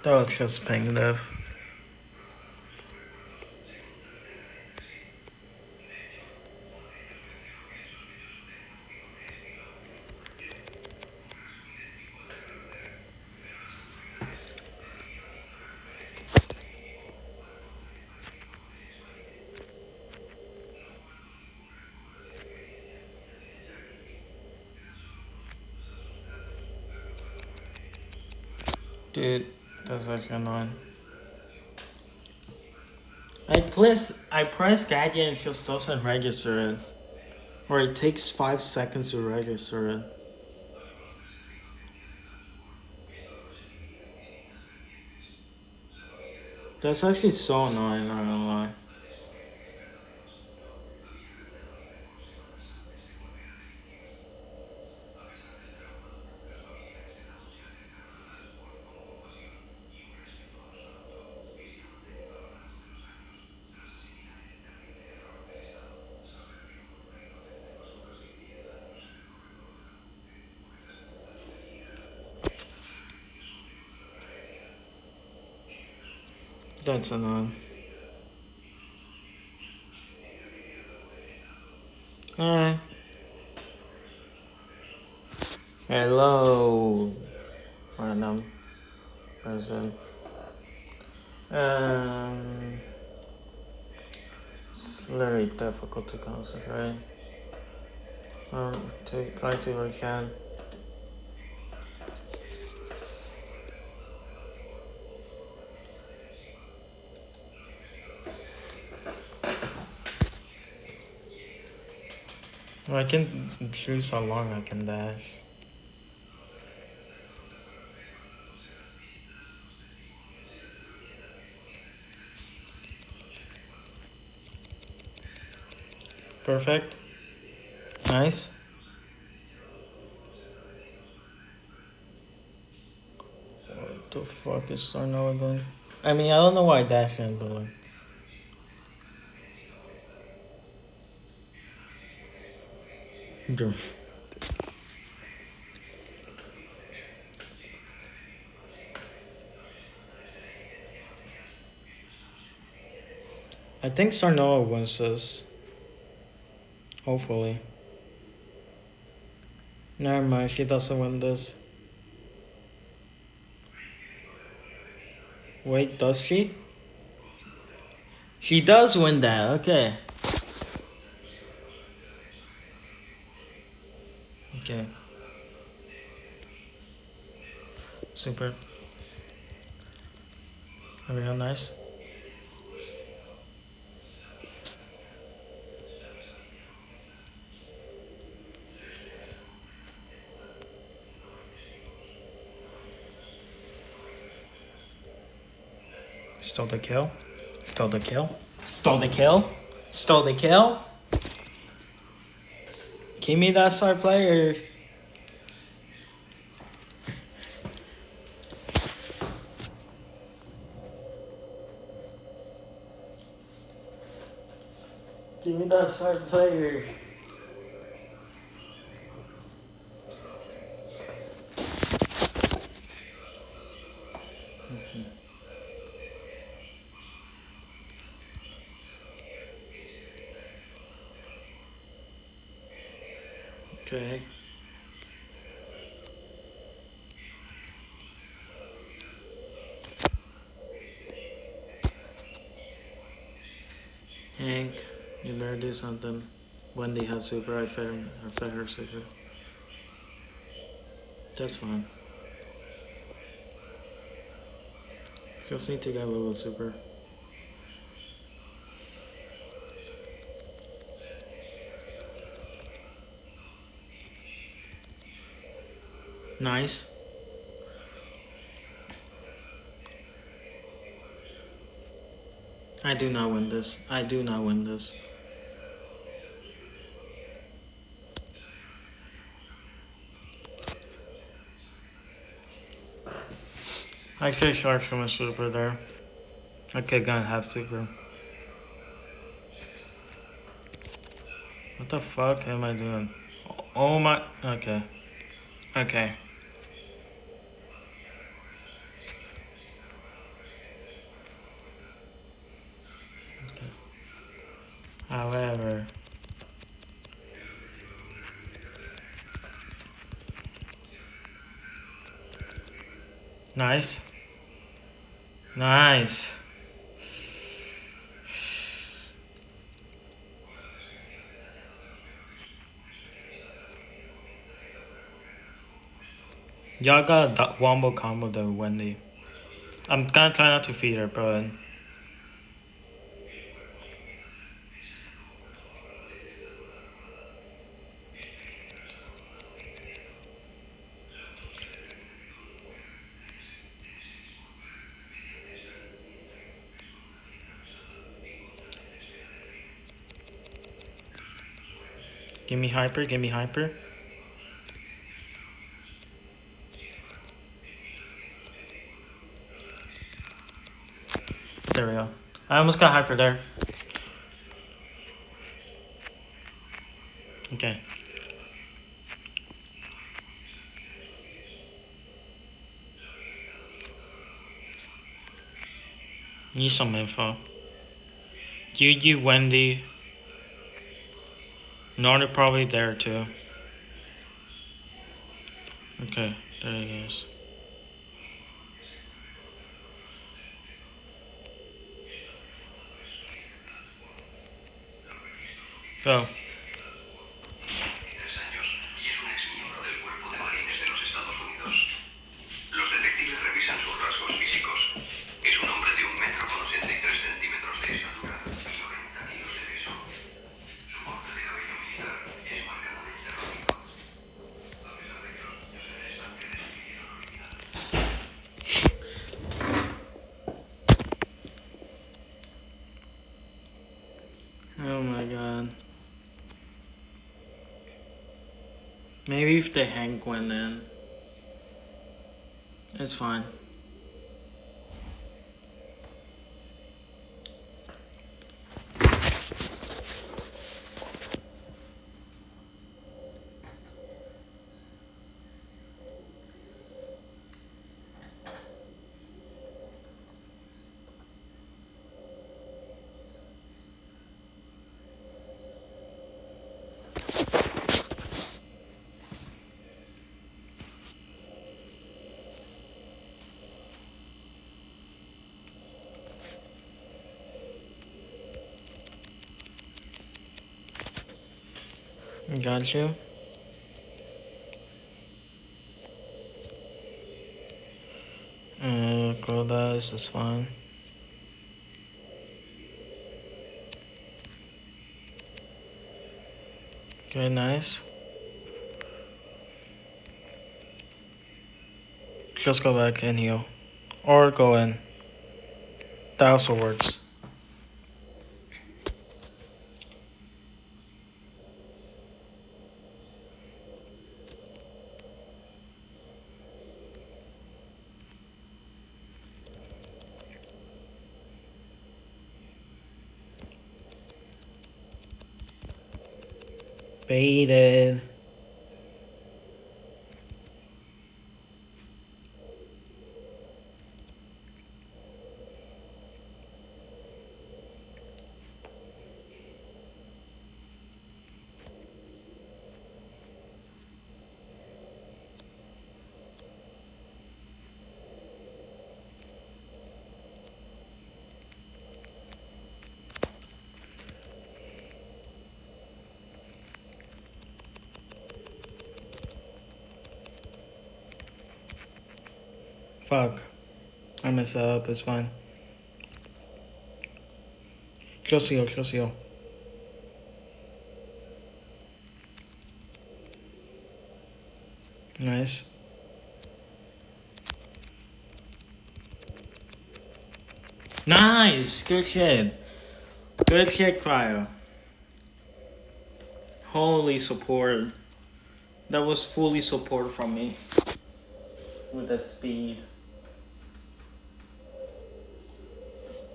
That was just ping deaf. Dude, that's actually annoying. I press gadget and it just doesn't register it. Or it takes 5 seconds to register it. That's actually so annoying, not gonna lie. That's annoying. Alright. Hello, random person. It's literally difficult to concentrate. To try to if I can. I can choose how long I can dash. Perfect. Nice. What the fuck is Sarno again? I mean, I don't know why I dashed in, but like. Dude. I think Sarnoa wins this. Hopefully. Never mind, she doesn't win this. Wait, does she? She does win that, okay. Okay. Super. Very nice. Stole the kill. Stole the kill. Stole the kill. Stole the kill. Give me that star player. Give me that star player. Okay. Hank, you better do something. Wendy has super, I fed her super. That's fine. Just need to get a little super. Nice. I do not win this. I do not win this. I say shark from a super there. Okay, gonna have super. What the fuck am I doing? Oh my. Okay. Okay. However. Nice. Nice. Y'all got a wombo combo though, Wendy. I'm gonna try not to feed her, but give me hyper, give me hyper. There we go. I almost got hyper there. Okay. Need some info. GG Wendy. Nord probably there too. Okay, there he is. Go. Los detectives revisan sus rasgos físicos. Es un hombre de 1 metro con 83 centímetros de estatura y 90 kilos de peso. Su corte de cabello militar es marcadamente rojizo. A pesar de que los niños en el estanque despidieron original. Oh my god. Maybe if they hang Gwen in. It's fine. Got you. Girl, that is fine. Okay, nice. Just go back and heal. Or go in. That also works. Baited. Fuck. I messed that up, it's fine. Close. Nice. Nice! Good shit. Good shit, Cryo. Holy support. That was fully support from me. With the speed.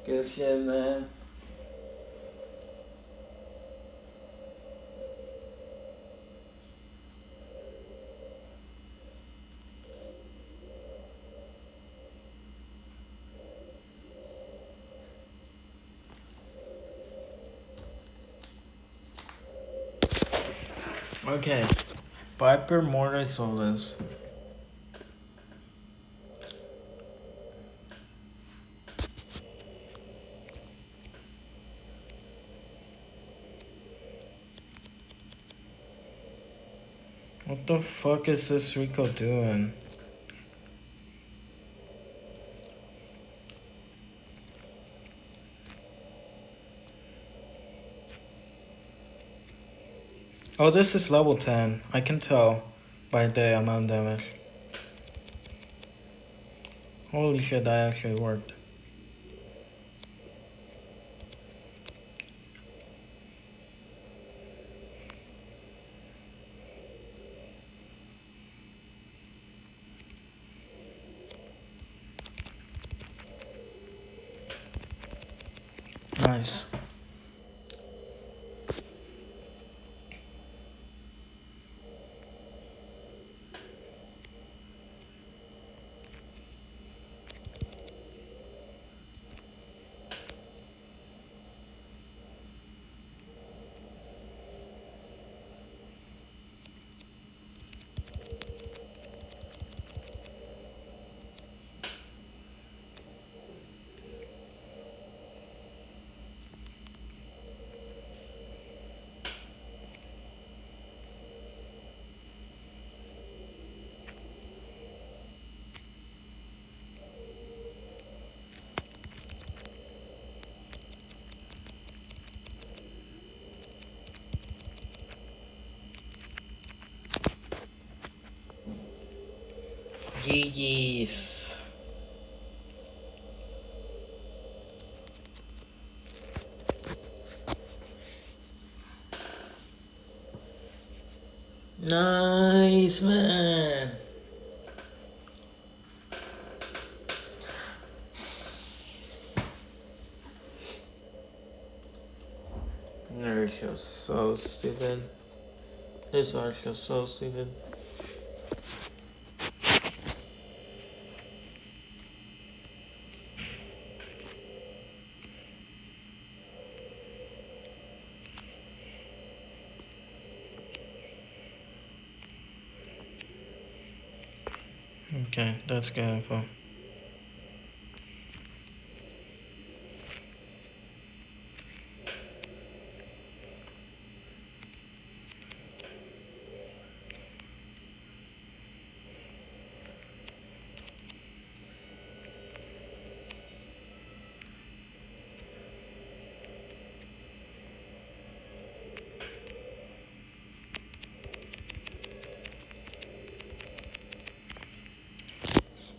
Good shit, man. Okay. Viper Mortar Solus. What the fuck is this Rico doing? Oh, this is level 10. I can tell by the amount of damage. Holy shit, that actually worked. Nice. GG's. Nice, man. This is so stupid. This art feels so stupid. Okay, that's good info.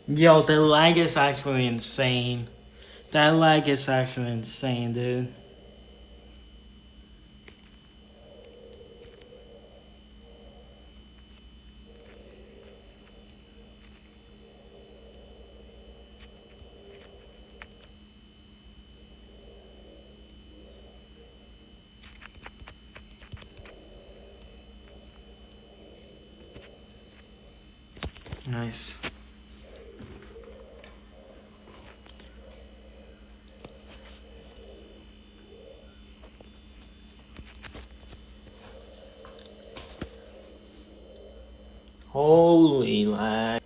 Yo, the lag is actually insane. That lag is actually insane, dude. Nice. Holy lag.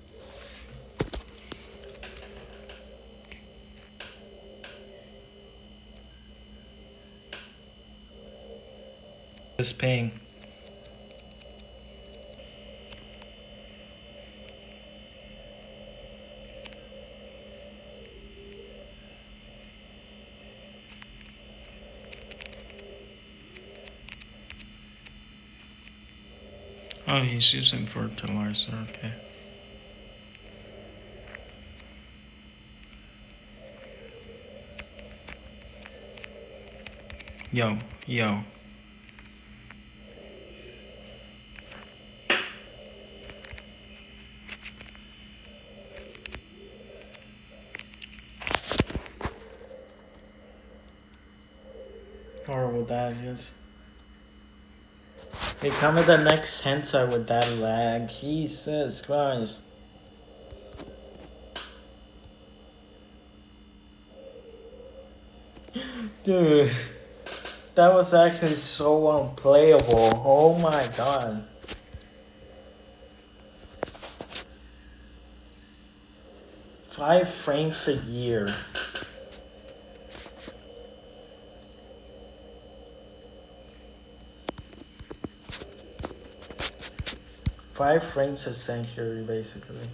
This ping. Oh, he's using fertilizer, okay. Yo, yo. Horrible that is. They come with the next Hentai with that lag. Jesus Christ. Dude, that was actually so unplayable. Oh my god. Five frames a year. Five frames a century, basically.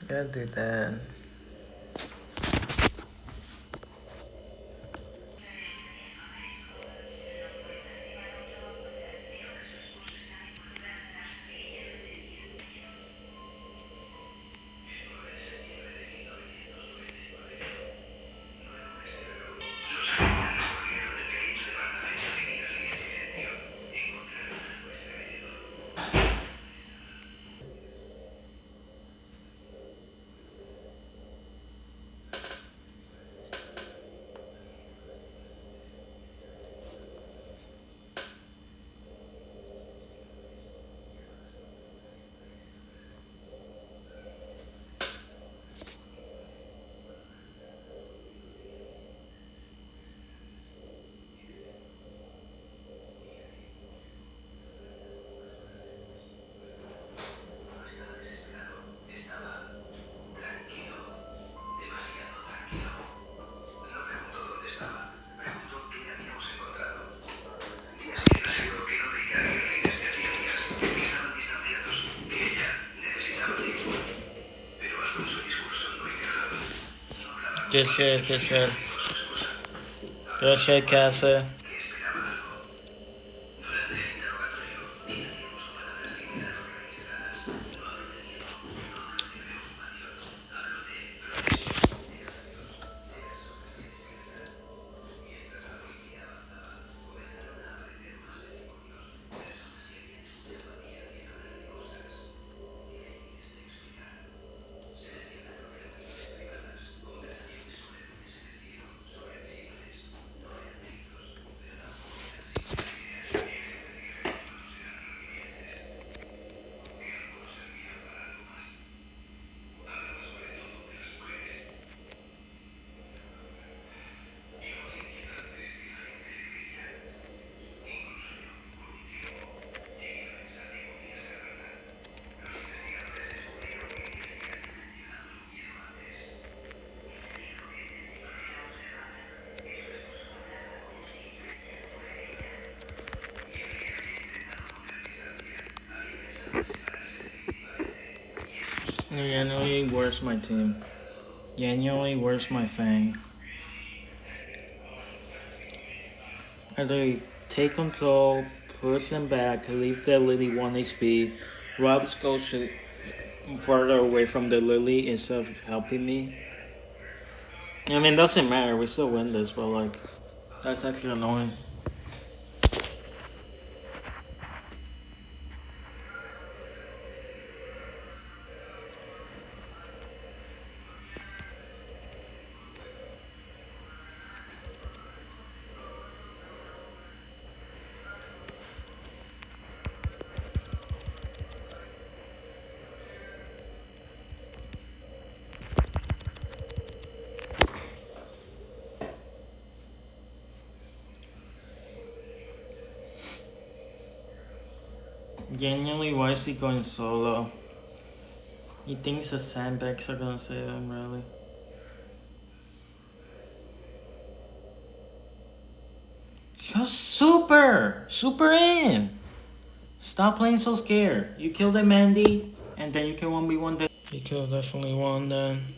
Gotta do that. Los agentes recorrieron el pequeño departamento de Nidalí en silencio. Encontraron una muestra de todo. No estaba desesperado, estaba tranquilo, demasiado tranquilo. No preguntó dónde estaba, preguntó qué habíamos encontrado. Díaz aseguró que no veía a guerrilleros que hacía días, que estaban distanciados, que ella necesitaba tiempo. Pero algo en su discurso no encajaba. No hablaba Good shit, good shit. con su esposa. Good shit, Casa. Que esperaba algo. Durante el interrogatorio, Díaz usó palabras que quedaron registradas. No hablo de miedo, no hablo de preocupación, hablo de progreso, de cambios, de personas que despiertan. Mientras la policía avanzaba, comenzaron a aparecer más testimonios, personas que habían escuchado a Díaz y hablar de cosas difíciles de explicar. Se mencionaron reuniones privadas, conversaciones sobre luces en el cielo, sobre visiones. No eran delitos, pero tampoco eran simples ideas. Y gente de que los humanos eran recipientes, que algunos servían para algo más. Hablaba sobre todo de las mujeres. Y lo más inquietante es que la gente le creía. Incluso yo, por un tiempo, llegué a pensar que podía ser verdad. Los investigadores descubrieron que ella ya había mencionado su miedo antes. Ella dijo que sentía que la observaban, que su esposo hablaba como si ella fuera ella. Y aunque había intentado poner distancia, había pensado en separarse definitivamente. Y eso Genuinely, where's my team? Genuinely, where's my thing? Either take control, push them back, leave the Lily 1 HP, Robs goes further away from the Lily instead of helping me. I mean, doesn't matter, we still win this, but like, that's actually annoying. Genuinely, why is he going solo? He thinks the sandbags are gonna save him, really. Just super in. Stop playing so scared. You killed a Mandy, and then you can 1v1 that. You could have definitely won then.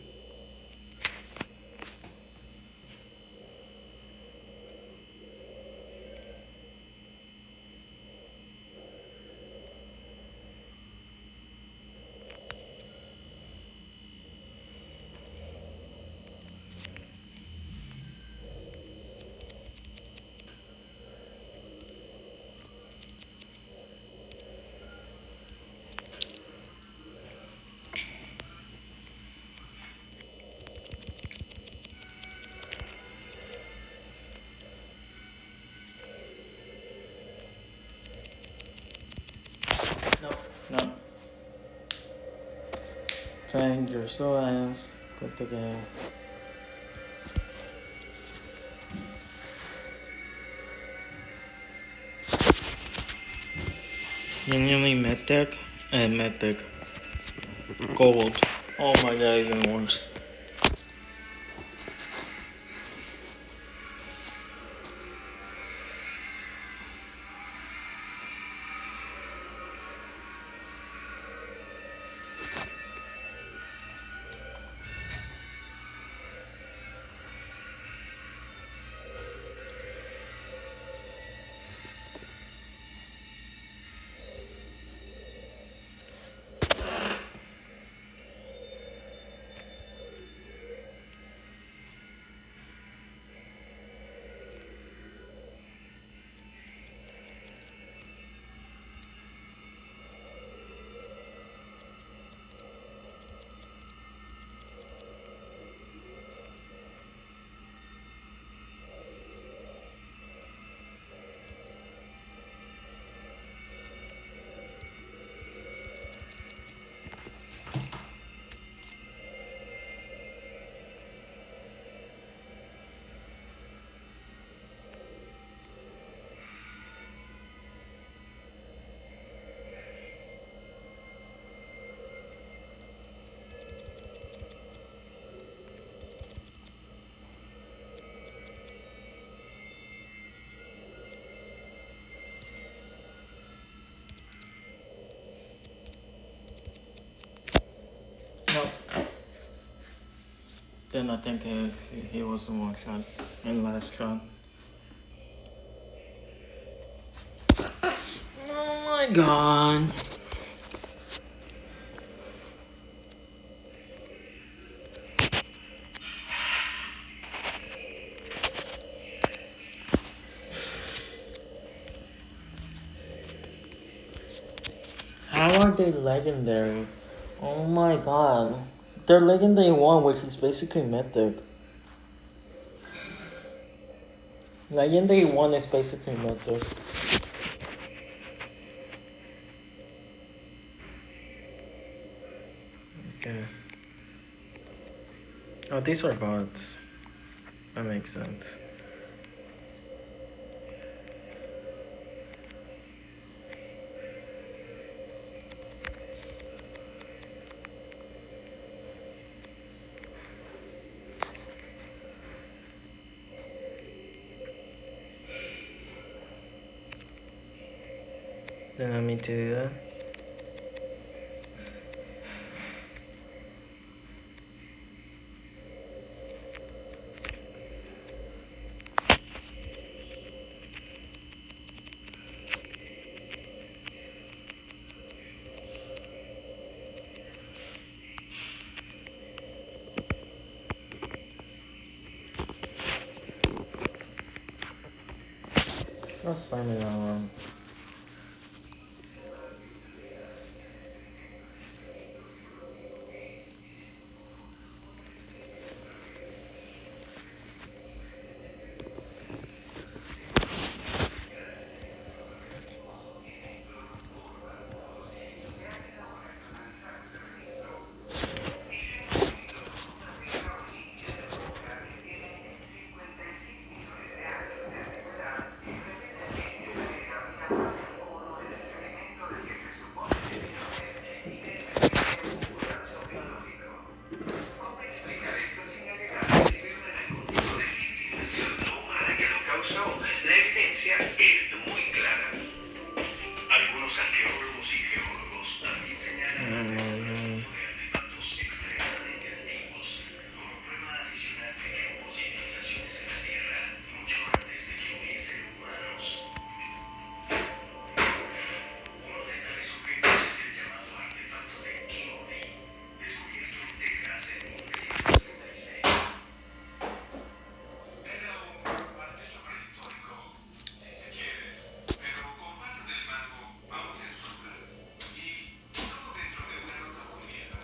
Frank, you're so ass. Quit the game. Genuinely mythic and mythic. Gold. Oh my god, even worse. No. Then I think he was in one shot and last shot. Oh my god. How are they legendary? Oh my god. They're legendary 1, which is basically mythic. Legendary 1 is basically mythic. Okay. Oh, these are bots. That makes sense. Then I mean to do that. I'll spam it on. La evidencia es muy clara. Algunos arqueólogos y geólogos también señalan de artefactos extremadamente antiguos como prueba adicional de que hubo civilizaciones en la Tierra mucho antes de que hubiese humanos. Uno de tales objetos es el llamado artefacto de Kimodi, descubierto en Texas en 1936. Era un martillo prehistórico, si se quiere, pero con parte del mango aún en su lugar, y todo dentro de una nota muy vieja.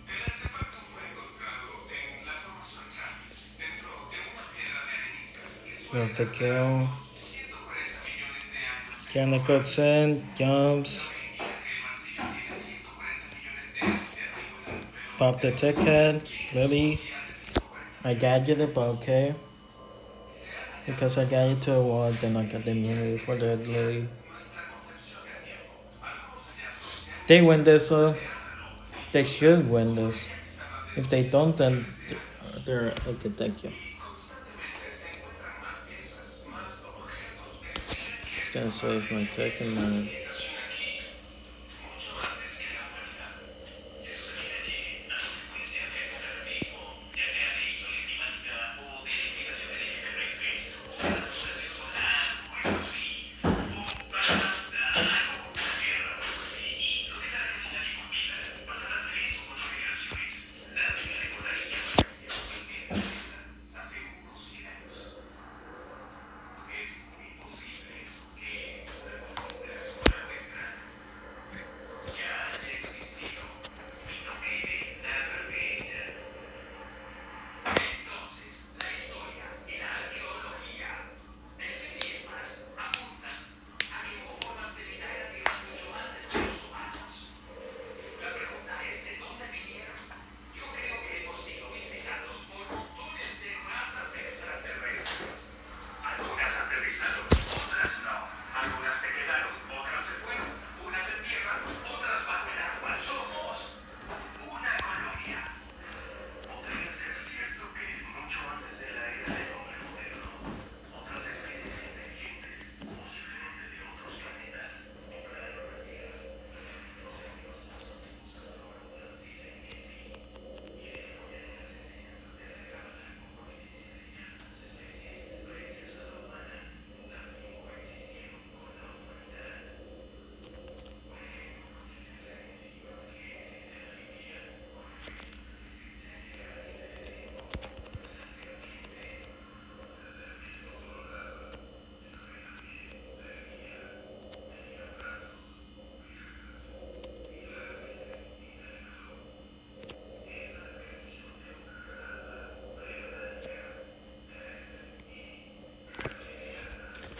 El artefacto fue encontrado en la formación Travis, dentro de una piedra de arenisca que suele Not the tardar kill. unos 140 millones de años en Can the formarse. cutscene jumps? Lo que indica que el martillo tiene 140 millones de años de antigüedad. Pop the ticket. Really? I got you the bouquet. Because I got you to a wall, then I got the immunity for the Lily. They win this, they should win this. If they don't, then they're okay. Thank you. Just gonna save my second minute.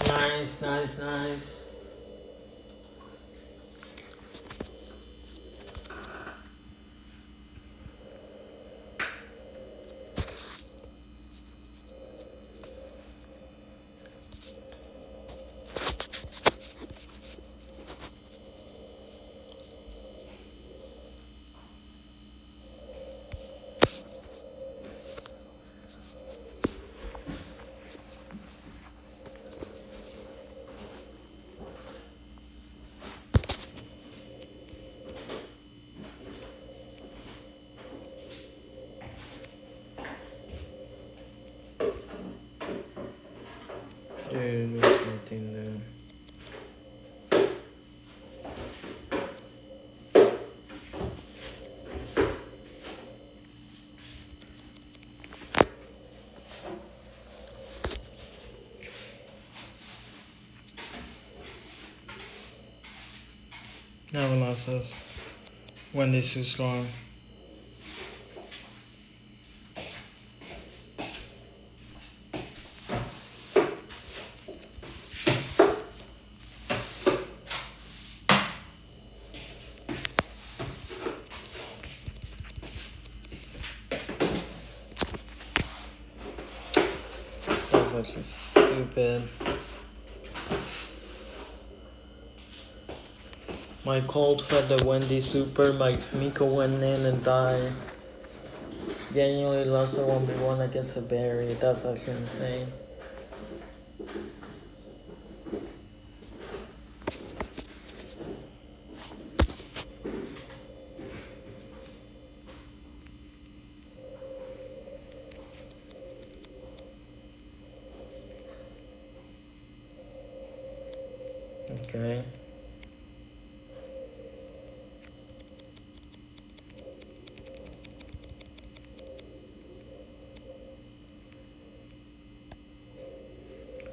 Nice, nice, nice. Dude, there's nothing there. Never lost us. Wendy's too strong. That's actually stupid. My cold fed the Wendy super, my Miko went in and died. Genuinely lost a 1v1 against a berry. That's actually insane. Okay.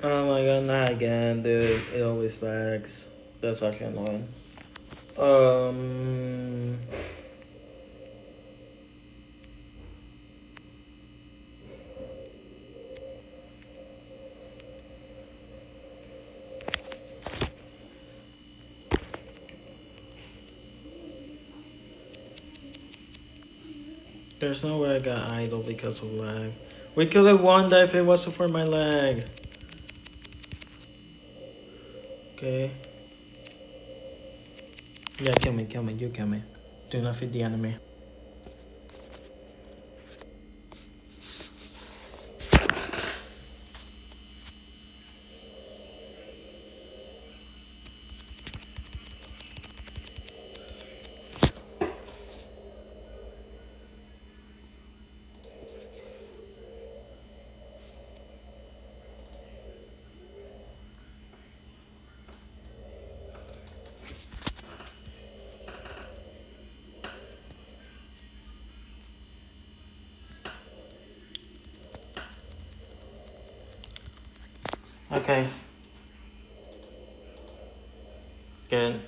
Oh my god, not again, dude. It always lags. That's actually annoying. There's no way I got idle because of lag. We could have won that if it wasn't for my lag. Okay. Yeah, kill me, you kill me. Do not feed the enemy. Okay. Good.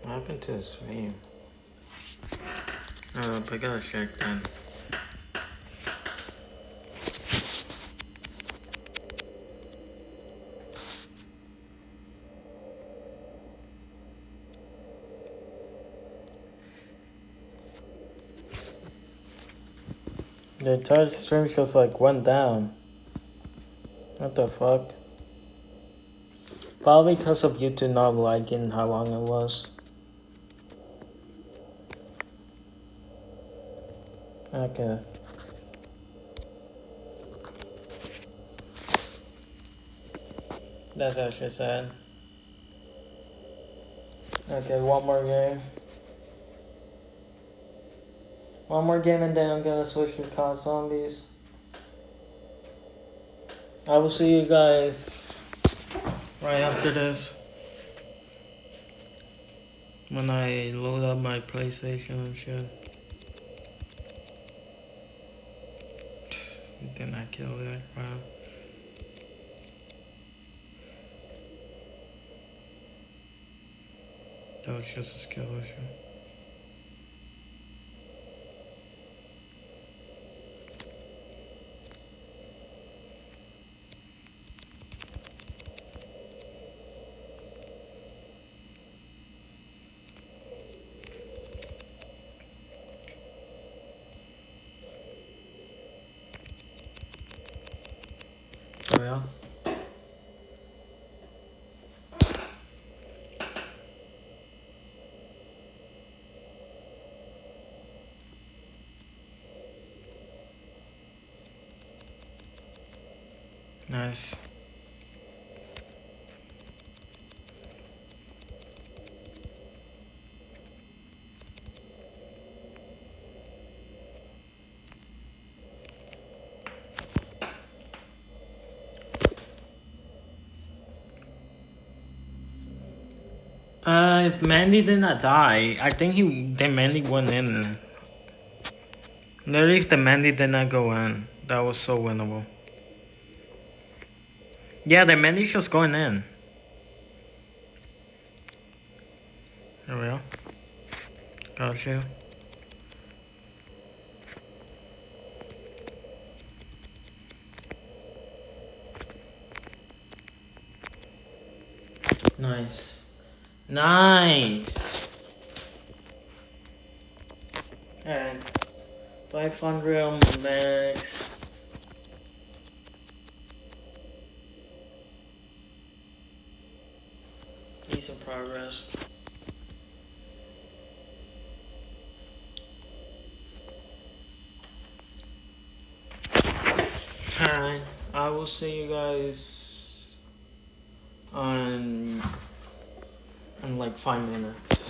What happened to the stream? Oh, I gotta check then. The entire stream just like went down. What the fuck? Probably because of YouTube not liking how long it was. Okay. That's actually sad. Okay, one more game. One more game and then I'm gonna switch to COD Zombies. I will see you guys right after this. When I load up my PlayStation and shit. Didn't I kill it? Wow. That was just a skill issue. Oh yeah. Nice. If Mandy did not die, I think the Mandy went in. Literally, if the Mandy did not go in, that was so winnable. Yeah, the Mandy's just going in. There we go. Got you. Nice. Nice. Alright. 500 on my max. Decent progress. Alright. I will see you guys on in like 5 minutes.